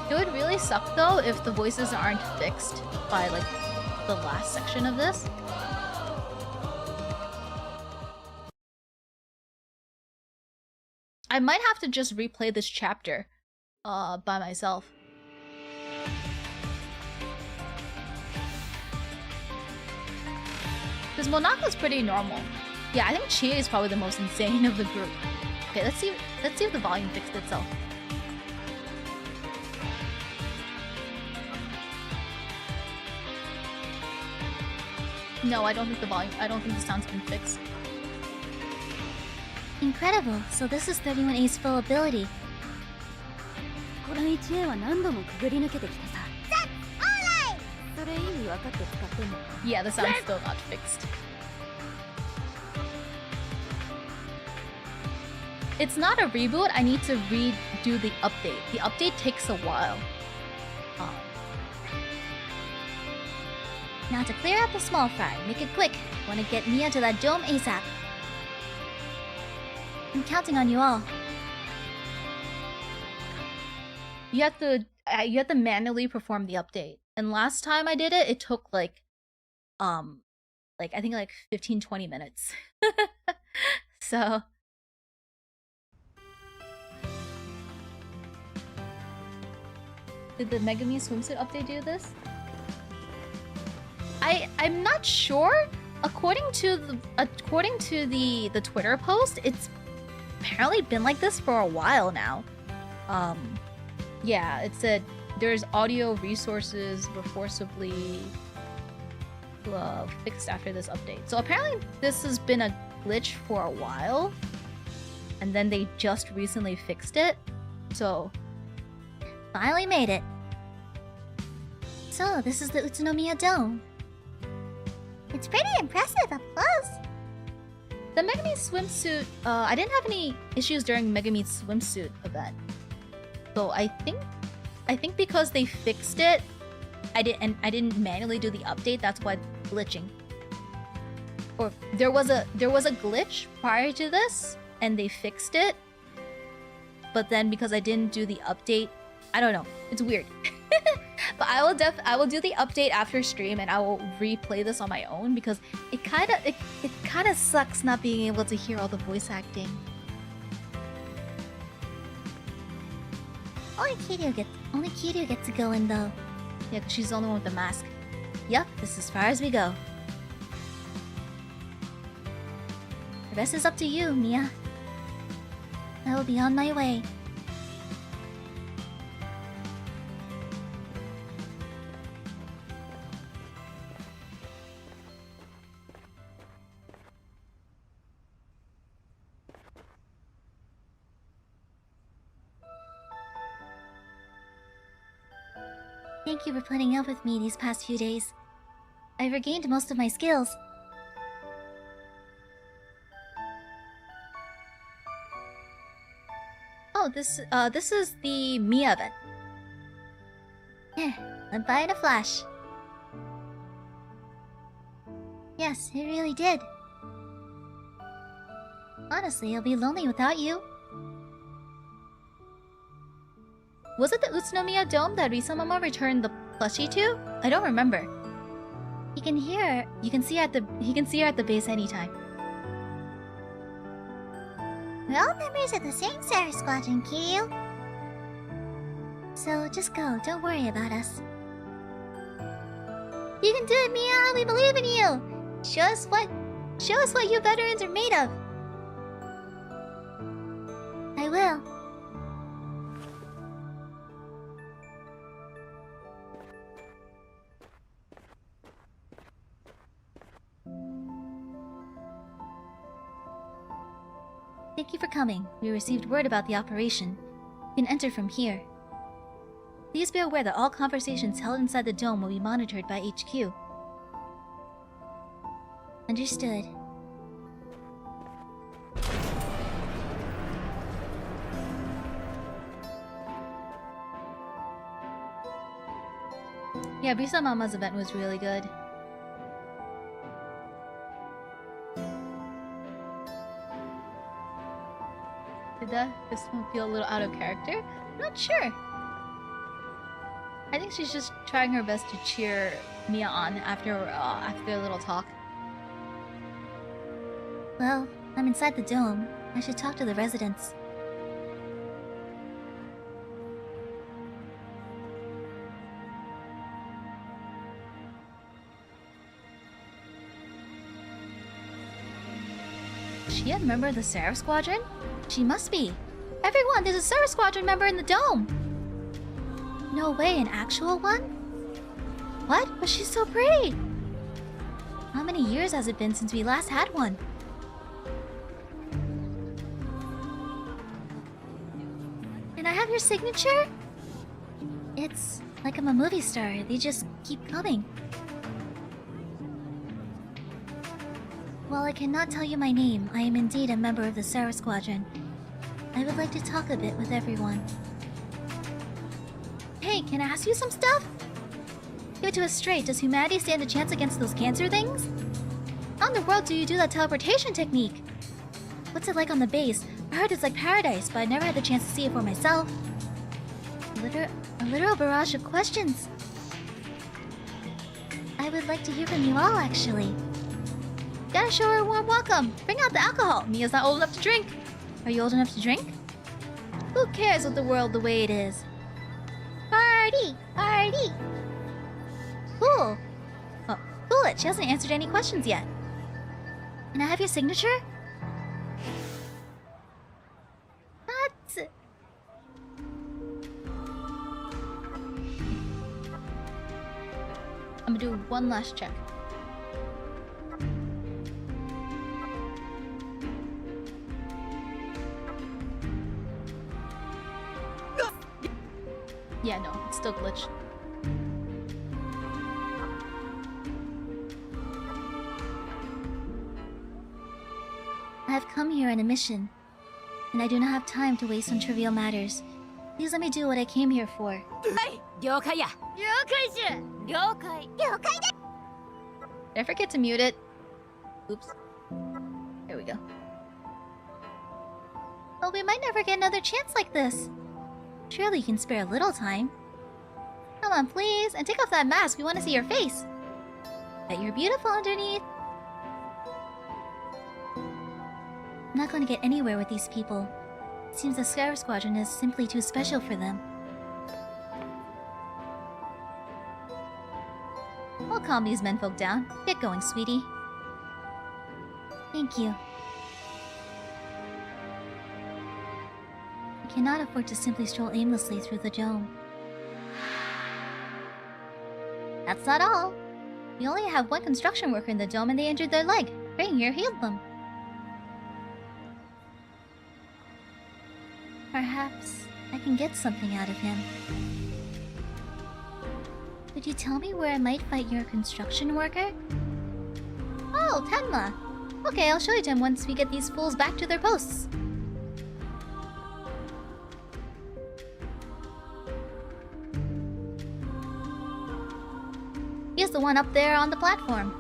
It would really suck though if the voices aren't fixed by like the last section of this. I might have to just replay this chapter by myself. Because Monaco's pretty normal. Yeah, I think Chie is probably the most insane of the group. Okay, let's see if the volume fixed itself. No, I don't think the sound's been fixed. Incredible. So this is 31A's full ability. この1A は何度もくぐり抜けてきてさ。それ意味分かって使ってんのか。 Yeah, the sound's still not fixed. It's not a reboot. I need to redo the update. The update takes a while. Now to clear out the small fry, make it quick. Want to get Miya to that dome ASAP. I'm counting on you all. You have to manually perform the update. And last time I did it, it took like I think like 15-20 minutes. So did the Megami swimsuit update do this? I'm not sure. According to the Twitter post, it's apparently been like this for a while now. Yeah, it said there's audio resources were forcibly fixed after this update. So apparently this has been a glitch for a while, and then they just recently fixed it. So Finally made it. So this is the Utsunomiya Dome. It's pretty impressive up close. the Megami swimsuit, I didn't have any issues during Megami swimsuit event. So I think because they fixed it, I didn't manually do the update. That's why it's glitching. Or there was a glitch prior to this, and they fixed it. But then because I didn't do the update, I don't know. It's weird. But I will do the update after stream, and I will replay this on my own because it kind of sucks not being able to hear all the voice acting. Only Kiryu gets to go in though. Yeah, 'cause she's the only one with the mask. Yep, this is as far as we go. The rest is up to you, Miya. I will be on my way. Thank you for putting up with me these past few days. I've regained most of my skills. Oh, this is the Miya event. Went by in a flash. Yes, it really did. Honestly, I'll be lonely without you. Was it the Utsunomiya Dome that Risa-mama returned the plushie to? I don't remember. You can see her at the base anytime. We're all members of the same Sarah Squadron, Kiryu. So just go, don't worry about us. You can do it, Miya! We believe in you! Show us what you veterans are made of! I will. Thank you for coming. We received word about the operation. You can enter from here. Please be aware that all conversations held inside the dome will be monitored by HQ. Understood. Yeah, Bisa Mama's event was really good. Did this one feel a little out of character? I'm not sure. I think she's just trying her best to cheer Miya on after a little talk. Well, I'm inside the dome. I should talk to the residents. Is she a member of the Seraph Squadron? She must be. Everyone, there's a Seraph Squadron member in the dome! No way, an actual one? What? But she's so pretty! How many years has it been since we last had one? Can I have your signature? It's like I'm a movie star. They just keep coming. While I cannot tell you my name, I am indeed a member of the Seraph Squadron. I would like to talk a bit with everyone. Hey, can I ask you some stuff? Give it to us straight. Does humanity stand a chance against those cancer things? How in the world do you do that teleportation technique? What's it like on the base? I heard it's like paradise, but I never had the chance to see it for myself. A literal barrage of questions. I would like to hear from you all, actually. Gotta show her a warm welcome. Bring out the alcohol. Mia's not old enough to drink. Are you old enough to drink? Who cares with the world the way it is? Party! Party! Cool. Oh, cool it. She hasn't answered any questions yet. Can I have your signature? What? I'm gonna do one last check. Yeah, no, it's still glitched. I have come here on a mission, and I do not have time to waste on trivial matters. Please let me do what I came here for. Hey! 了解や 了解 Did I forget to mute it? Oops. There we go. Well, we might never get another chance like this. Surely you can spare a little time. Come on, please, and take off that mask. We want to see your face. Bet you're beautiful underneath. I'm not going to get anywhere with these people. It seems the Seraph Squadron is simply too special for them. I'll calm these menfolk down. Get going, sweetie. Thank you. I cannot afford to simply stroll aimlessly through the dome. That's not all. We only have one construction worker in the dome and they injured their leg. Praying here healed them. Perhaps I can get something out of him. Could you tell me where I might fight your construction worker? Oh, Tenma! Okay, I'll show you to him once we get these fools back to their posts. He's the one up there on the platform.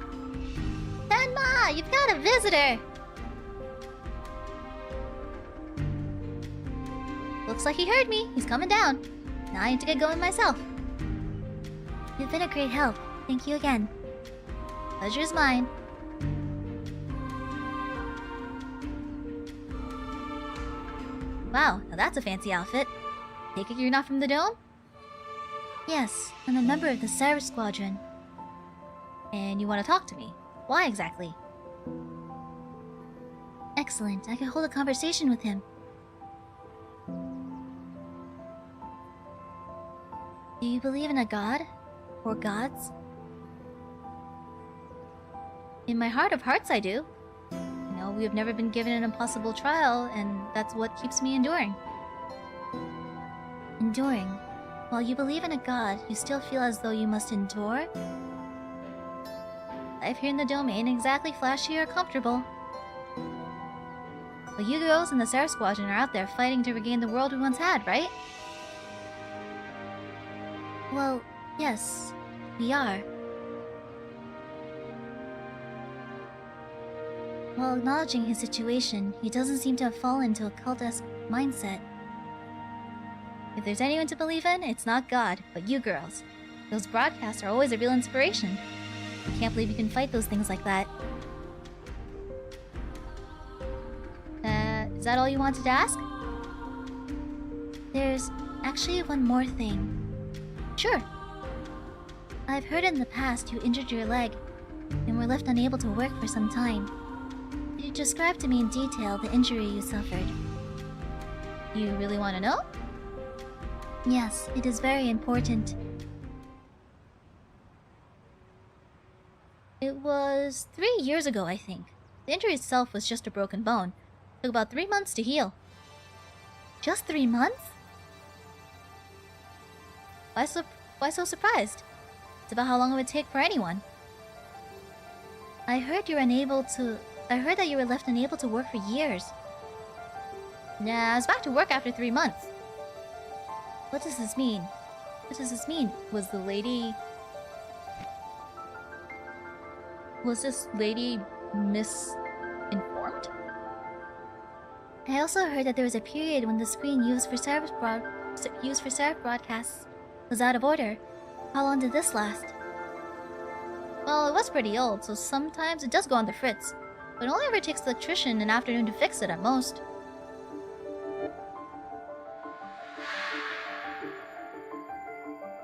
Tenma, you've got a visitor! Looks like he heard me. He's coming down. Now I need to get going myself. You've been a great help. Thank you again. Pleasure's mine. Wow, now that's a fancy outfit. Take it you're not from the dome? Yes, I'm a member of the Seraph Squadron. And you want to talk to me. Why exactly? Excellent. I can hold a conversation with him. Do you believe in a god? Or gods? In my heart of hearts, I do. You know, we have never been given an impossible trial, and that's what keeps me enduring. Enduring. While you believe in a god, you still feel as though you must endure? Life here in the dome ain't exactly flashy or comfortable. But you girls in the Seraph Squadron are out there fighting to regain the world we once had, right? Well, yes, we are. While acknowledging his situation, he doesn't seem to have fallen into a cult-esque mindset. If there's anyone to believe in, it's not God, but you girls. Those broadcasts are always a real inspiration. I can't believe you can fight those things like that. Is that all you wanted to ask? There's actually one more thing. Sure. I've heard in the past you injured your leg and were left unable to work for some time. Could you describe to me in detail the injury you suffered? You really want to know? Yes, it is very important. It was 3 years ago, I think. The injury itself was just a broken bone. It took about 3 months to heal. Just 3 months? Why so surprised? It's about how long it would take for anyone. I heard that you were left unable to work for years. Nah, I was back to work after 3 months. What does this mean? What does this mean? Was this lady misinformed? I also heard that there was a period when the screen used for Seraph broadcasts was out of order. How long did this last? Well, it was pretty old, so sometimes it does go on the fritz. But it only ever takes the electrician an afternoon to fix it at most.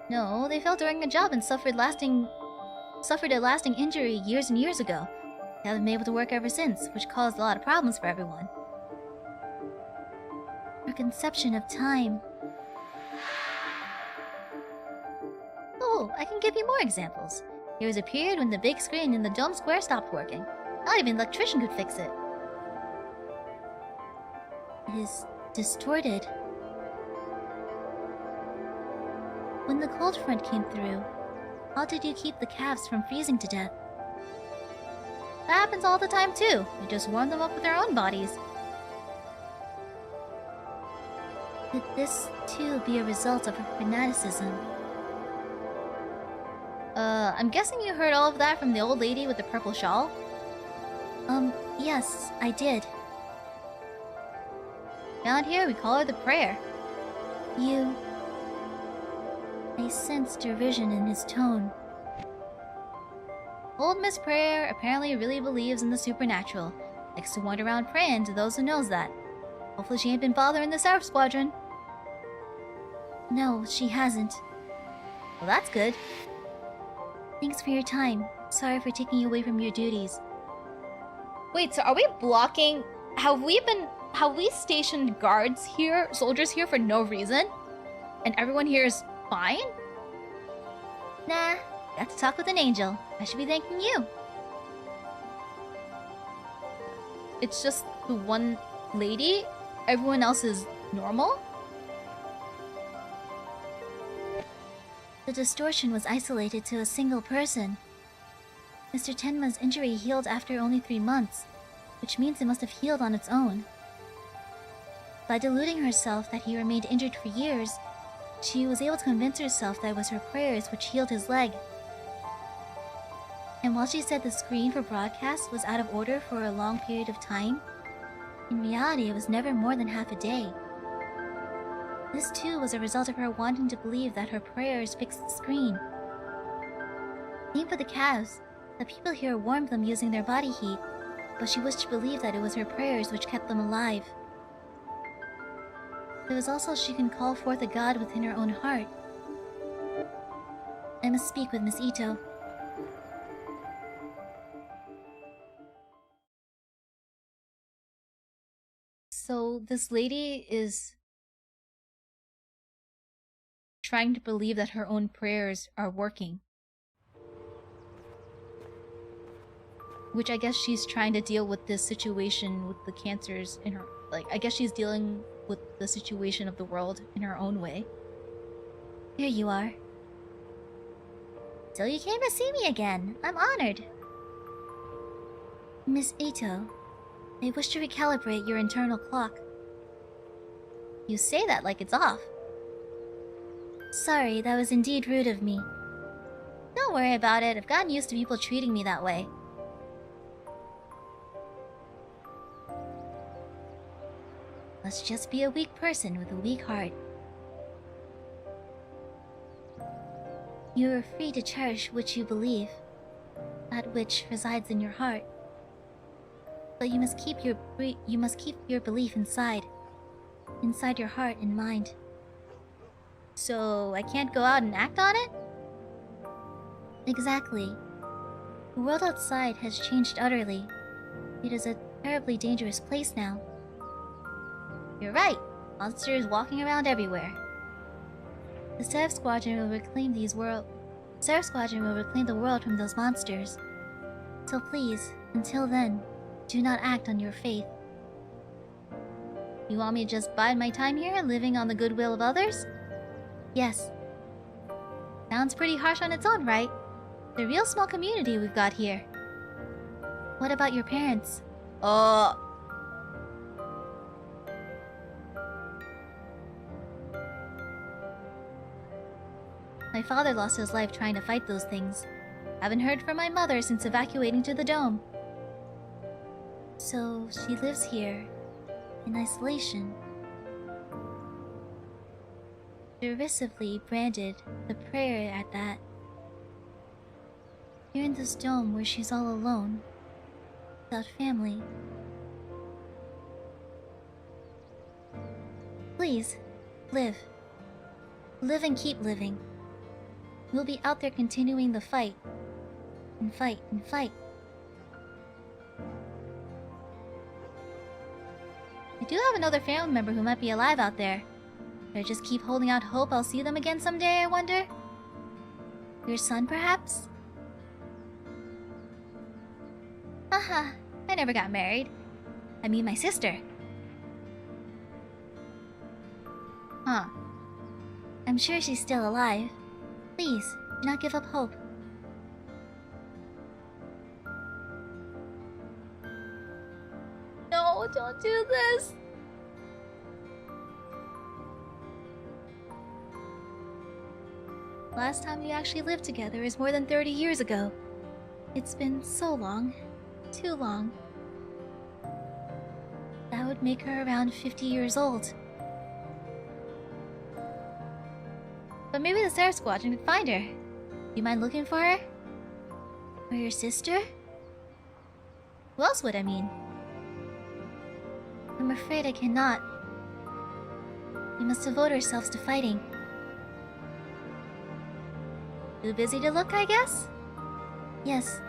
No, they fell during a job and suffered a lasting injury years and years ago. They haven't been able to work ever since, which caused a lot of problems for everyone. Her conception of time. Oh, I can give you more examples. There was a period when the big screen in the dome square stopped working. Not even the electrician could fix it. It is distorted. When the cold front came through, how did you keep the calves from freezing to death? That happens all the time too. We just warm them up with our own bodies. Could this too be a result of her fanaticism? I'm guessing you heard all of that from the old lady with the purple shawl? Yes, I did. Down here, we call her the Prayer. I sensed derision in his tone. Old Miss Prayer apparently really believes in the supernatural. Likes to wander around praying to those who knows that. Hopefully she ain't been bothering the Seraph Squadron. No, she hasn't. Well, that's good. Thanks for your time. Sorry for taking you away from your duties. Wait, so are we blocking... Have we stationed guards here, soldiers here for no reason? And everyone here is fine? Nah, got to talk with an angel. I should be thanking you. It's just the one lady? Everyone else is normal? The distortion was isolated to a single person. Mr. Tenma's injury healed after only 3 months, which means it must have healed on its own. By deluding herself that he remained injured for years, she was able to convince herself that it was her prayers which healed his leg. And while she said the screen for broadcast was out of order for a long period of time, in reality it was never more than half a day. This too was a result of her wanting to believe that her prayers fixed the screen. Same for the calves. The people here warmed them using their body heat, but she wished to believe that it was her prayers which kept them alive. It was also she can call forth a god within her own heart. I must speak with Miss Ito. So this lady is trying to believe that her own prayers are working. Which I guess she's trying to deal with this situation with the cancers in her... Like, I guess she's dealing with the situation of the world in her own way. Here you are. So you came to see me again. I'm honored. Miss Ito, I wish to recalibrate your internal clock. You say that like it's off. Sorry, that was indeed rude of me. Don't worry about it. I've gotten used to people treating me that way. Must just be a weak person with a weak heart. You are free to cherish which you believe, that which resides in your heart. But you must keep your belief inside your heart and mind. So I can't go out and act on it? Exactly. The world outside has changed utterly. It is a terribly dangerous place now. You're right. Monsters walking around everywhere. The Seraph Squadron will reclaim the world from those monsters. So please, until then, do not act on your faith. You want me to just bide my time here, living on the goodwill of others? Yes. Sounds pretty harsh on its own, right? The real small community we've got here. What about your parents? My father lost his life trying to fight those things. Haven't heard from my mother since evacuating to the dome. So she lives here, in isolation. Derisively branded the prayer at that. Here in this dome where she's all alone, without family. Please, live. Live and keep living. We'll be out there continuing the fight. And fight and fight. I do have another family member who might be alive out there. Should I just keep holding out hope I'll see them again someday, I wonder? Your son, perhaps? Haha, I never got married. I mean my sister. Huh. I'm sure she's still alive. Please, do not give up hope. No, don't do this! Last time we actually lived together is more than 30 years ago. It's been so long. Too long. That would make her around 50 years old. But maybe the Seraph Squadron could find her. Do you mind looking for her? Or your sister? Who else would I mean? I'm afraid I cannot. We must devote ourselves to fighting. Too busy to look, I guess? Yes.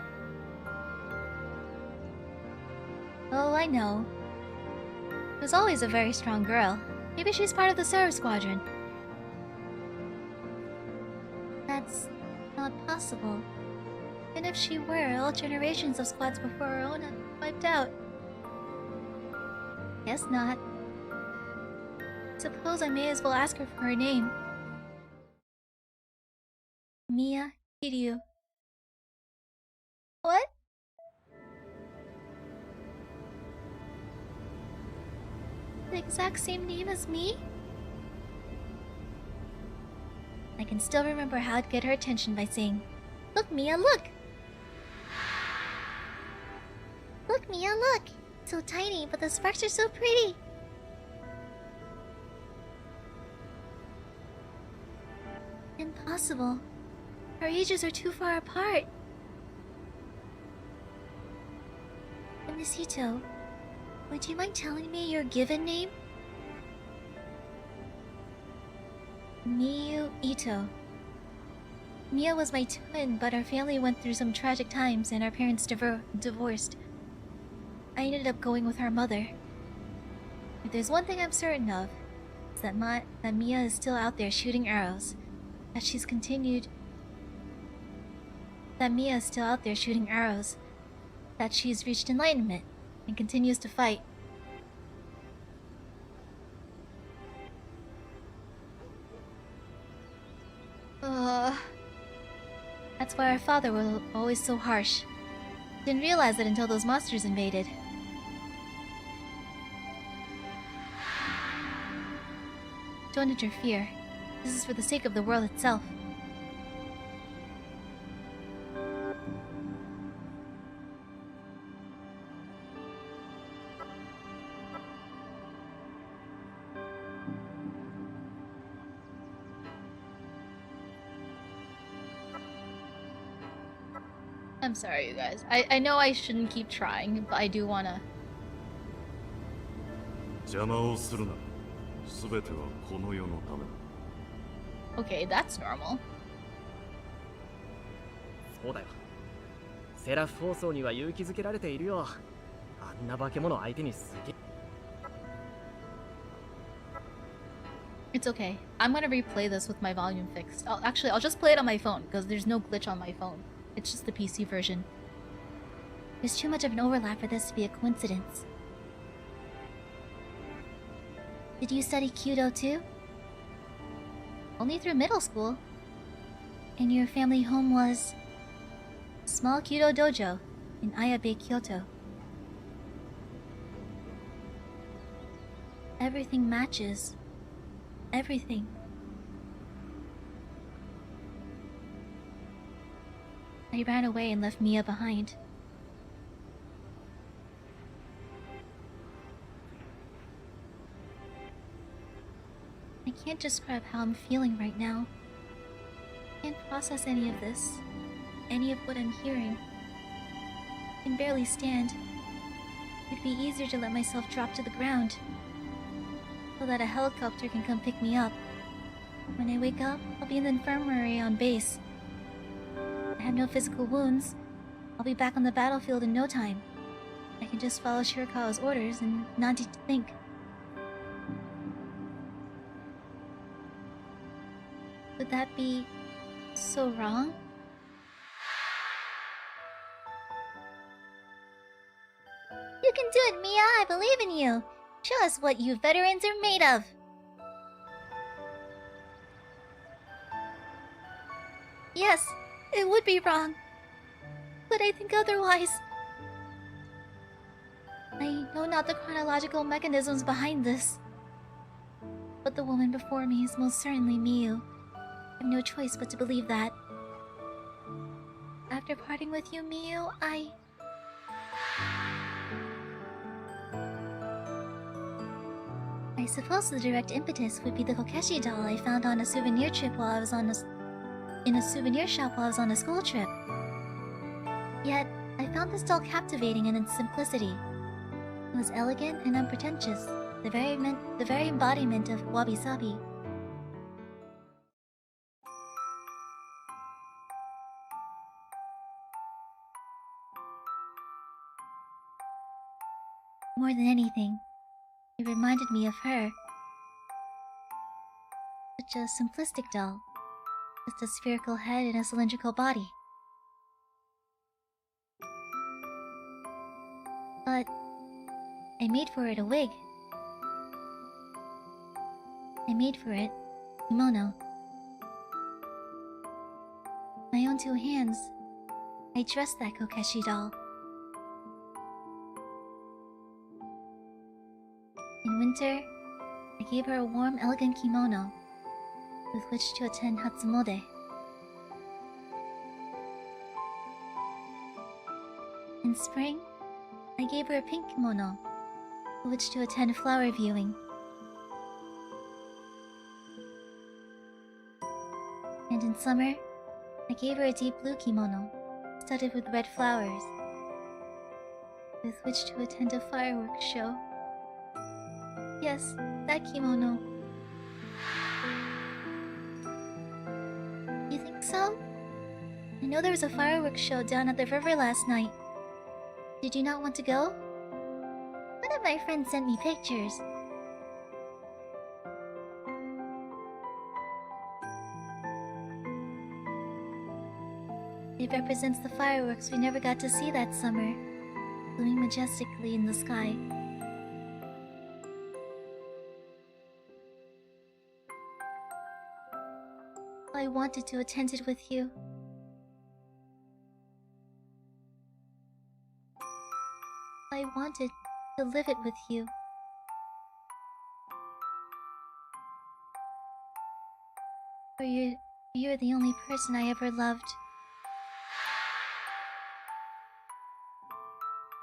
Oh, I know. She was always a very strong girl. Maybe she's part of the Seraph Squadron. That's not possible. And if she were, all generations of squads before her own have wiped out. Guess not. Suppose I may as well ask her for her name. Miya Kiryu. What? The exact same name as me? I can still remember how to get her attention by saying, "Look, Miya, look!" Look, Miya, look! So tiny, but the sparks are so pretty! Impossible. Our ages are too far apart. Miss Ito, would you mind telling me your given name? Miyu Ito. Miya was my twin, but our family went through some tragic times and our parents divorced. I ended up going with our mother. If there's one thing I'm certain of, it's that Miya is still out there shooting arrows. That Miya is still out there shooting arrows. That she's reached enlightenment and continues to fight. That's why our father was always so harsh. Didn't realize it until those monsters invaded. Don't interfere. This is for the sake of the world itself. I'm sorry, you guys. I know I shouldn't keep trying, but I do wanna. 邪魔をするな。すべてはこの世のためだ。Okay, that's normal. そうだよ。セラフ放送には勇気づけられているよ。あんな化け物相手にすげえ。It's okay. I'm gonna replay this with my volume fixed. I'll just play it on my phone, because there's no glitch on my phone. It's just the PC version. There's too much of an overlap for this to be a coincidence. Did you study Kyudo too? Only through middle school. And your family home was? Small Kyudo dojo in Ayabe, Kyoto. Everything matches. Everything. I ran away and left Miya behind. I can't describe how I'm feeling right now. I can't process any of this, any of what I'm hearing. I can barely stand. It'd be easier to let myself drop to the ground, so that a helicopter can come pick me up. When I wake up, I'll be in the infirmary on base. I have no physical wounds. I'll be back on the battlefield in no time. I can just follow Shirakawa's orders and not need to think. Would that be so wrong? You can do it, Miya! I believe in you! Show us what you veterans are made of! Yes, it would be wrong. But I think otherwise. I know not the chronological mechanisms behind this. But the woman before me is most certainly Miyu. I have no choice but to believe that. After parting with you, Miyu, I suppose the direct impetus would be the Kokeshi doll I found on a souvenir trip while I was in a souvenir shop while I was on a school trip. Yet, I found this doll captivating in its simplicity. It was elegant and unpretentious, the very embodiment of wabi-sabi. More than anything, it reminded me of her. Such a simplistic doll. Just a spherical head and a cylindrical body. But I made for it a wig. I made for it kimono. My own two hands, I dressed that Kokeshi doll. In winter, I gave her a warm, elegant kimono with which to attend Hatsumode. In spring, I gave her a pink kimono with which to attend flower viewing. And in summer, I gave her a deep blue kimono studded with red flowers with which to attend a fireworks show. Yes, that kimono. You think so? I know there was a fireworks show down at the river last night. Did you not want to go? One of my friends sent me pictures. It represents the fireworks we never got to see that summer, glowing majestically in the sky. I wanted to attend it with you. I wanted to live it with you. For you're the only person I ever loved.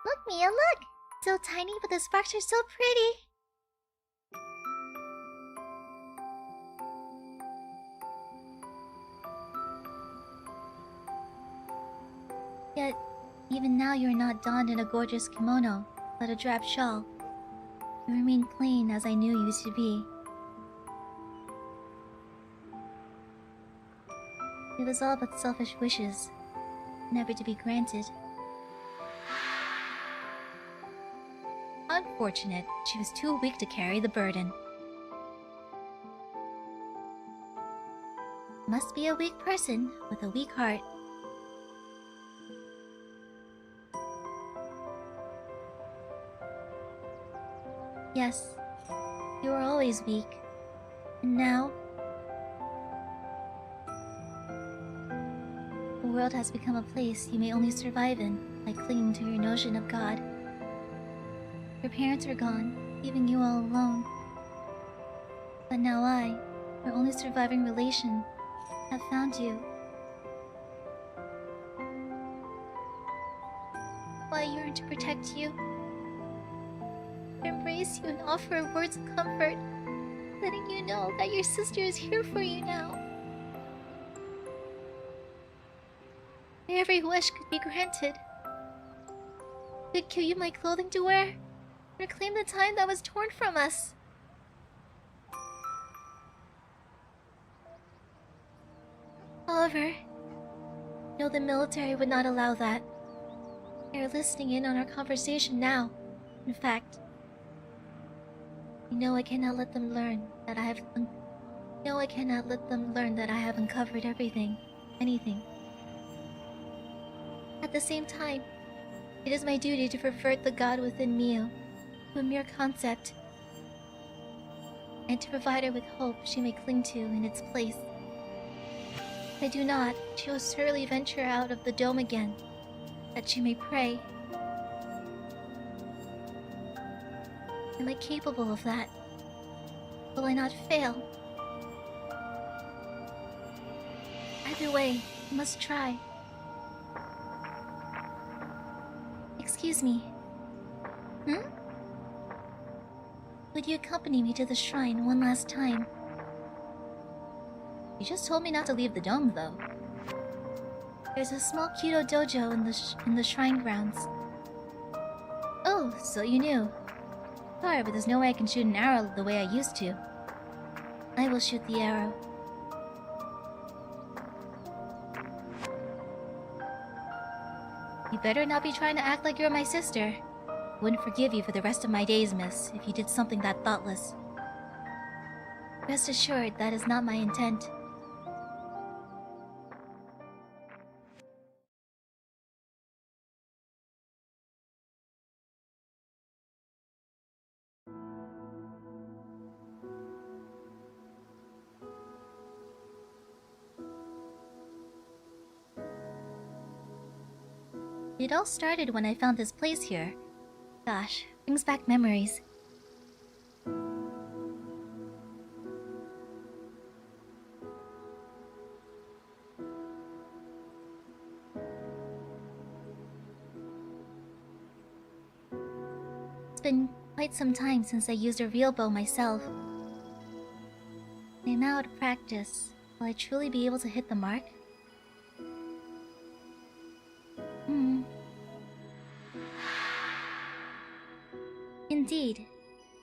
Look, Miya, look! So tiny, but the sparks are so pretty. Yet, even now you're not donned in a gorgeous kimono, but a drab shawl. You remain plain as I knew you to be. It was all but selfish wishes, never to be granted. Unfortunate, she was too weak to carry the burden. Must be a weak person with a weak heart. Yes, you were always weak. And now, the world has become a place you may only survive in by clinging to your notion of God. Your parents are gone, leaving you all alone. But now I, your only surviving relation, have found you. I yearn to protect you, to embrace you and offer words of comfort, letting you know that your sister is here for you now. My every wish could be granted. Could give you my clothing to wear, reclaim the time that was torn from us. However, no, the military would not allow that. They are listening in on our conversation now. In fact, I cannot let them learn that I have. I cannot let them learn that I have uncovered anything. At the same time, it is my duty to pervert the God within Miyo to a mere concept, and to provide her with hope she may cling to in its place. If I do not, she will surely venture out of the dome again, that she may pray. Am I capable of that? Will I not fail? Either way, I must try. Excuse me. Would you accompany me to the shrine one last time? You just told me not to leave the dome, though. There's a small Kyudo dojo in the shrine grounds. Oh, so you knew. Sorry, but there's no way I can shoot an arrow the way I used to. I will shoot the arrow. You better not be trying to act like you're my sister. I wouldn't forgive you for the rest of my days, miss, if you did something that thoughtless. Rest assured, that is not my intent. It all started when I found this place here. Gosh, brings back memories. It's been quite some time since I used a real bow myself. I am out of practice. Will I truly be able to hit the mark? Indeed.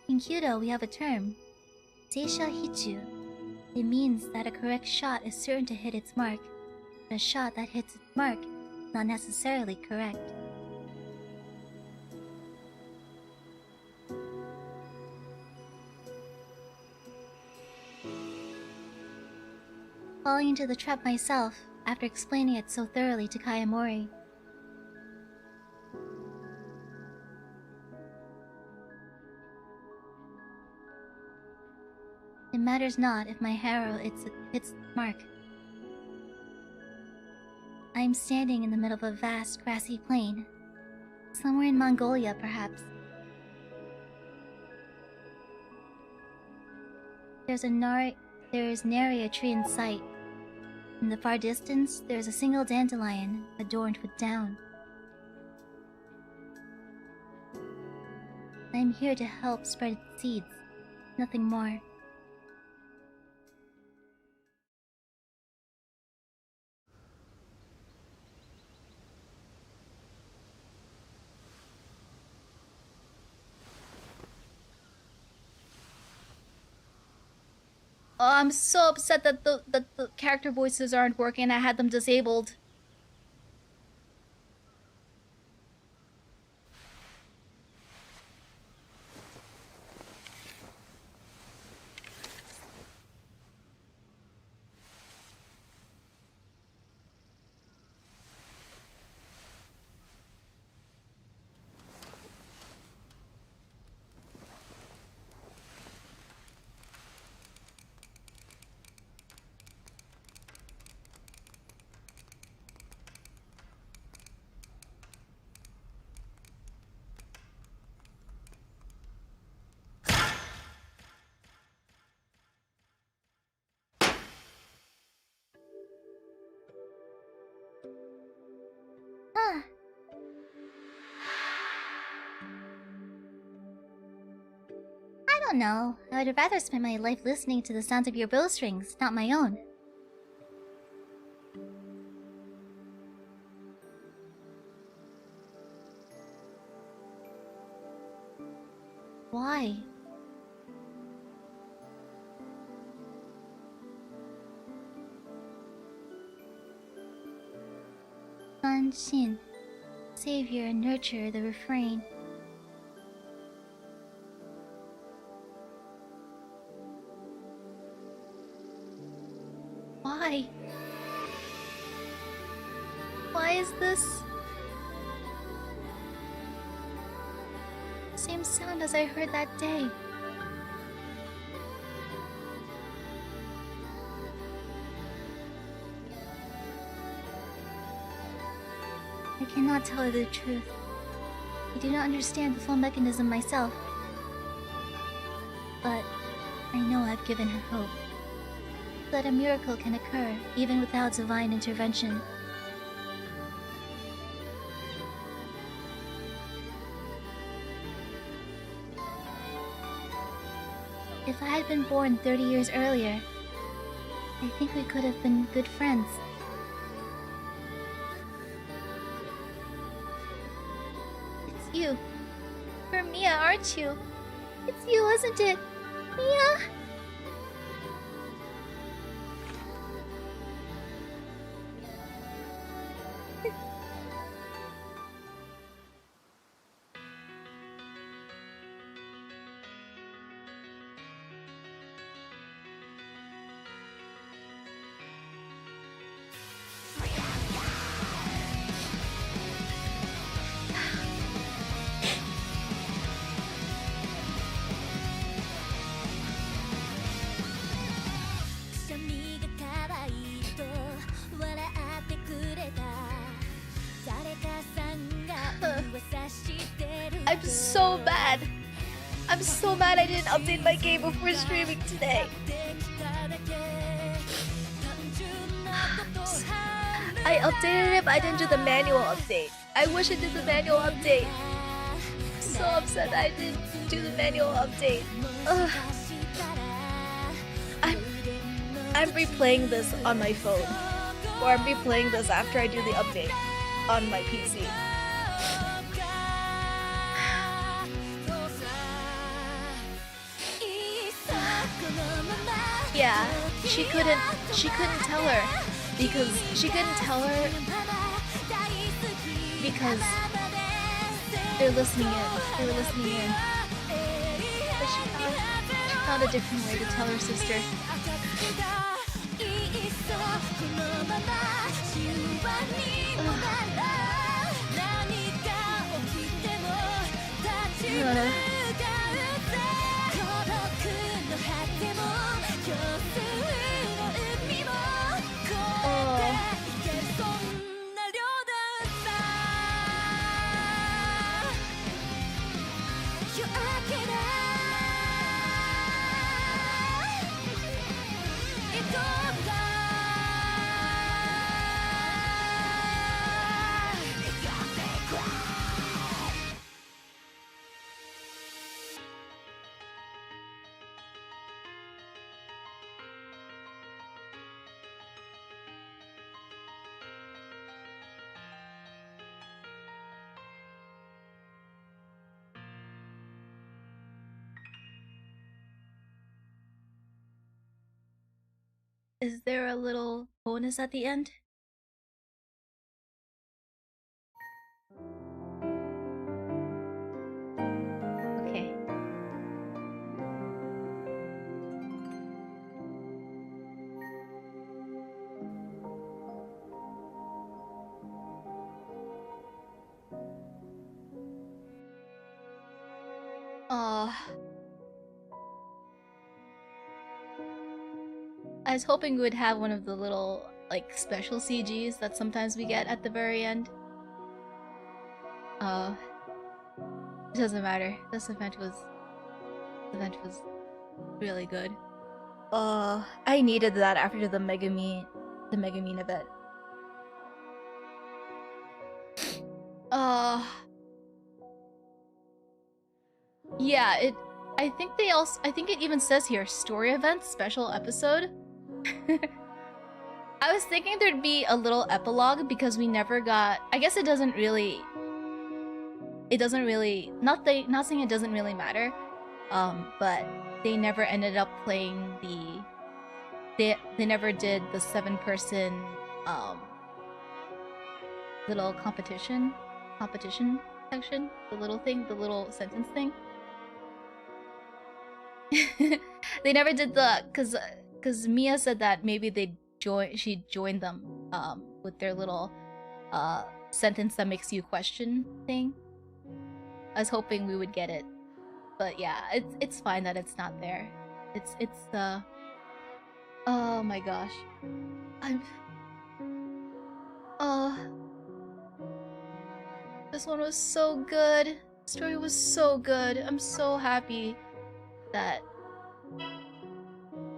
In Kyudo, we have a term, Seisha Hichu. It means that a correct shot is certain to hit its mark, but a shot that hits its mark is not necessarily correct. Falling into the trap myself, after explaining it so thoroughly to Kayamori. It matters not if my harrow hits the mark. I am standing in the middle of a vast grassy plain. Somewhere in Mongolia, perhaps. There is nary a tree in sight. In the far distance, there is a single dandelion adorned with down. I am here to help spread its seeds, nothing more. Oh, I'm so upset that the character voices aren't working. I had them disabled. Ah. I don't know. I would rather spend my life listening to the sounds of your bowstrings, not my own. Why? Sun Shin, savior and nurture the refrain. Why? Why is this? Same sound as I heard that day. I cannot tell her the truth. I do not understand the full mechanism myself. But I know I've given her hope. That a miracle can occur even without divine intervention. If I had been born 30 years earlier, I think we could have been good friends. It's you. You're Miya, aren't you? It's you, isn't it? Miya? I'm so mad. I'm so mad I didn't update my game before streaming today. I updated it, but I didn't do the manual update. I wish I did the manual update. I'm so upset that I didn't do the manual update. Ugh. I'm replaying this on my phone. Or I'm replaying this after I do the update on my PC. Yeah, she couldn't tell her because because they're listening in. They were listening in. But she found a different way to tell her sister. Is there a little bonus at the end? Okay. I was hoping we would have one of the little, like, special CGs that sometimes we get at the very end. It doesn't matter. This event was really good. I needed that after the Megumin event. Yeah, I think it even says here, story event, special episode. I was thinking there'd be a little epilogue because we never got, I guess it doesn't really, not saying it doesn't really matter, but they never ended up playing they never did the 7-person, little competition section, the little sentence thing. They never did cause Miya said that maybe she'd join them with their little sentence that makes you question thing. I was hoping we would get it, but yeah, it's fine that it's not there. It's oh my gosh, this one was so good. The story was so good. I'm so happy that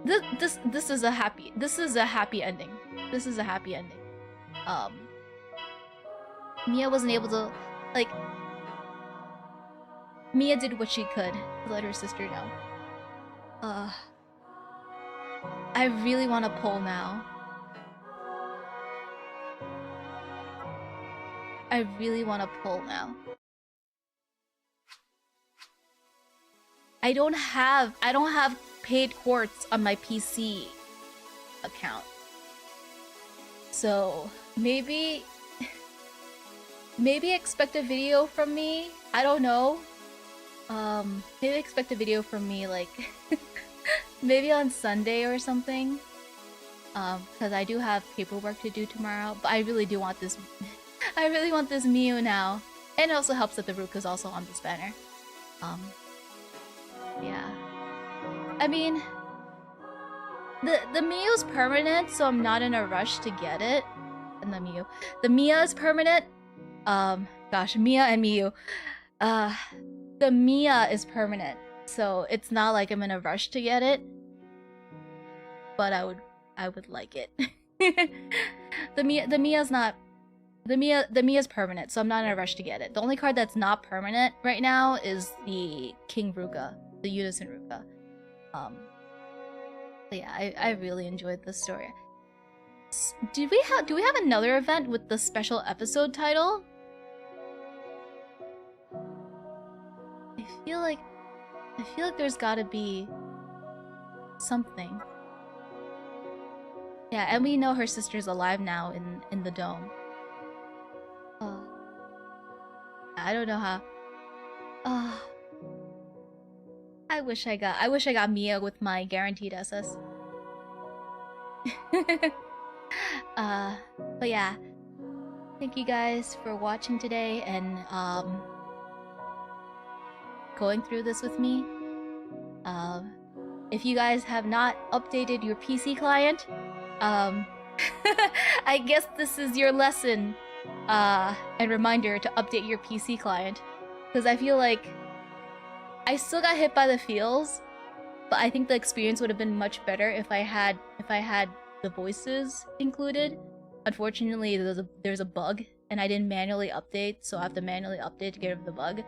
this is a happy ending. This is a happy ending. Miya wasn't able to, like, Miya did what she could to let her sister know. I really want to pull now. I really want to pull now. I don't have paid quartz on my PC account. So maybe expect a video from me. I don't know. Maybe expect a video from me, like maybe on Sunday or something. Because I do have paperwork to do tomorrow, but I really do want this. I really want this Miyu now, and it also helps that the Ruka's also on this banner. Yeah. I mean, the Miyu's permanent, so I'm not in a rush to get it. And the Miya is permanent. Gosh, Miya and Miyu. The Miya is permanent, so it's not like I'm in a rush to get it. But I would like it. The Miya's permanent, so I'm not in a rush to get it. The only card that's not permanent right now is the King Ruka, the Unison Ruka. But yeah, I really enjoyed this story. Do we have another event with the special episode title? I feel like there's gotta be something. Yeah, and we know her sister's alive now in the dome. I don't know how. I wish I got Miya with my guaranteed SS. But yeah, thank you guys for watching today, and going through this with me. If you guys have not updated your PC client, I guess this is your lesson and reminder to update your PC client. Because I feel like I still got hit by the feels, but I think the experience would have been much better if I had the voices included. Unfortunately, there's a bug, and I didn't manually update, so I have to manually update to get rid of the bug.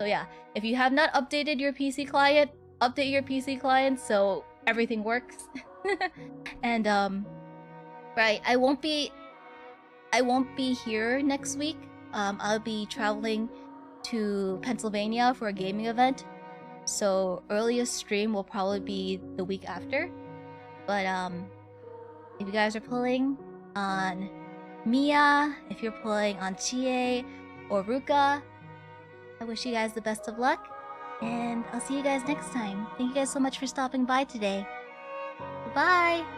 So yeah, if you have not updated your PC client, update your PC client so everything works. And right, I won't be here next week. I'll be traveling to Pennsylvania for a gaming event, so earliest stream will probably be the week after. But if you guys are pulling on Miya, if you're pulling on Chie or Ruka, I wish you guys the best of luck, and I'll see you guys next time. Thank you guys so much for stopping by today. Bye!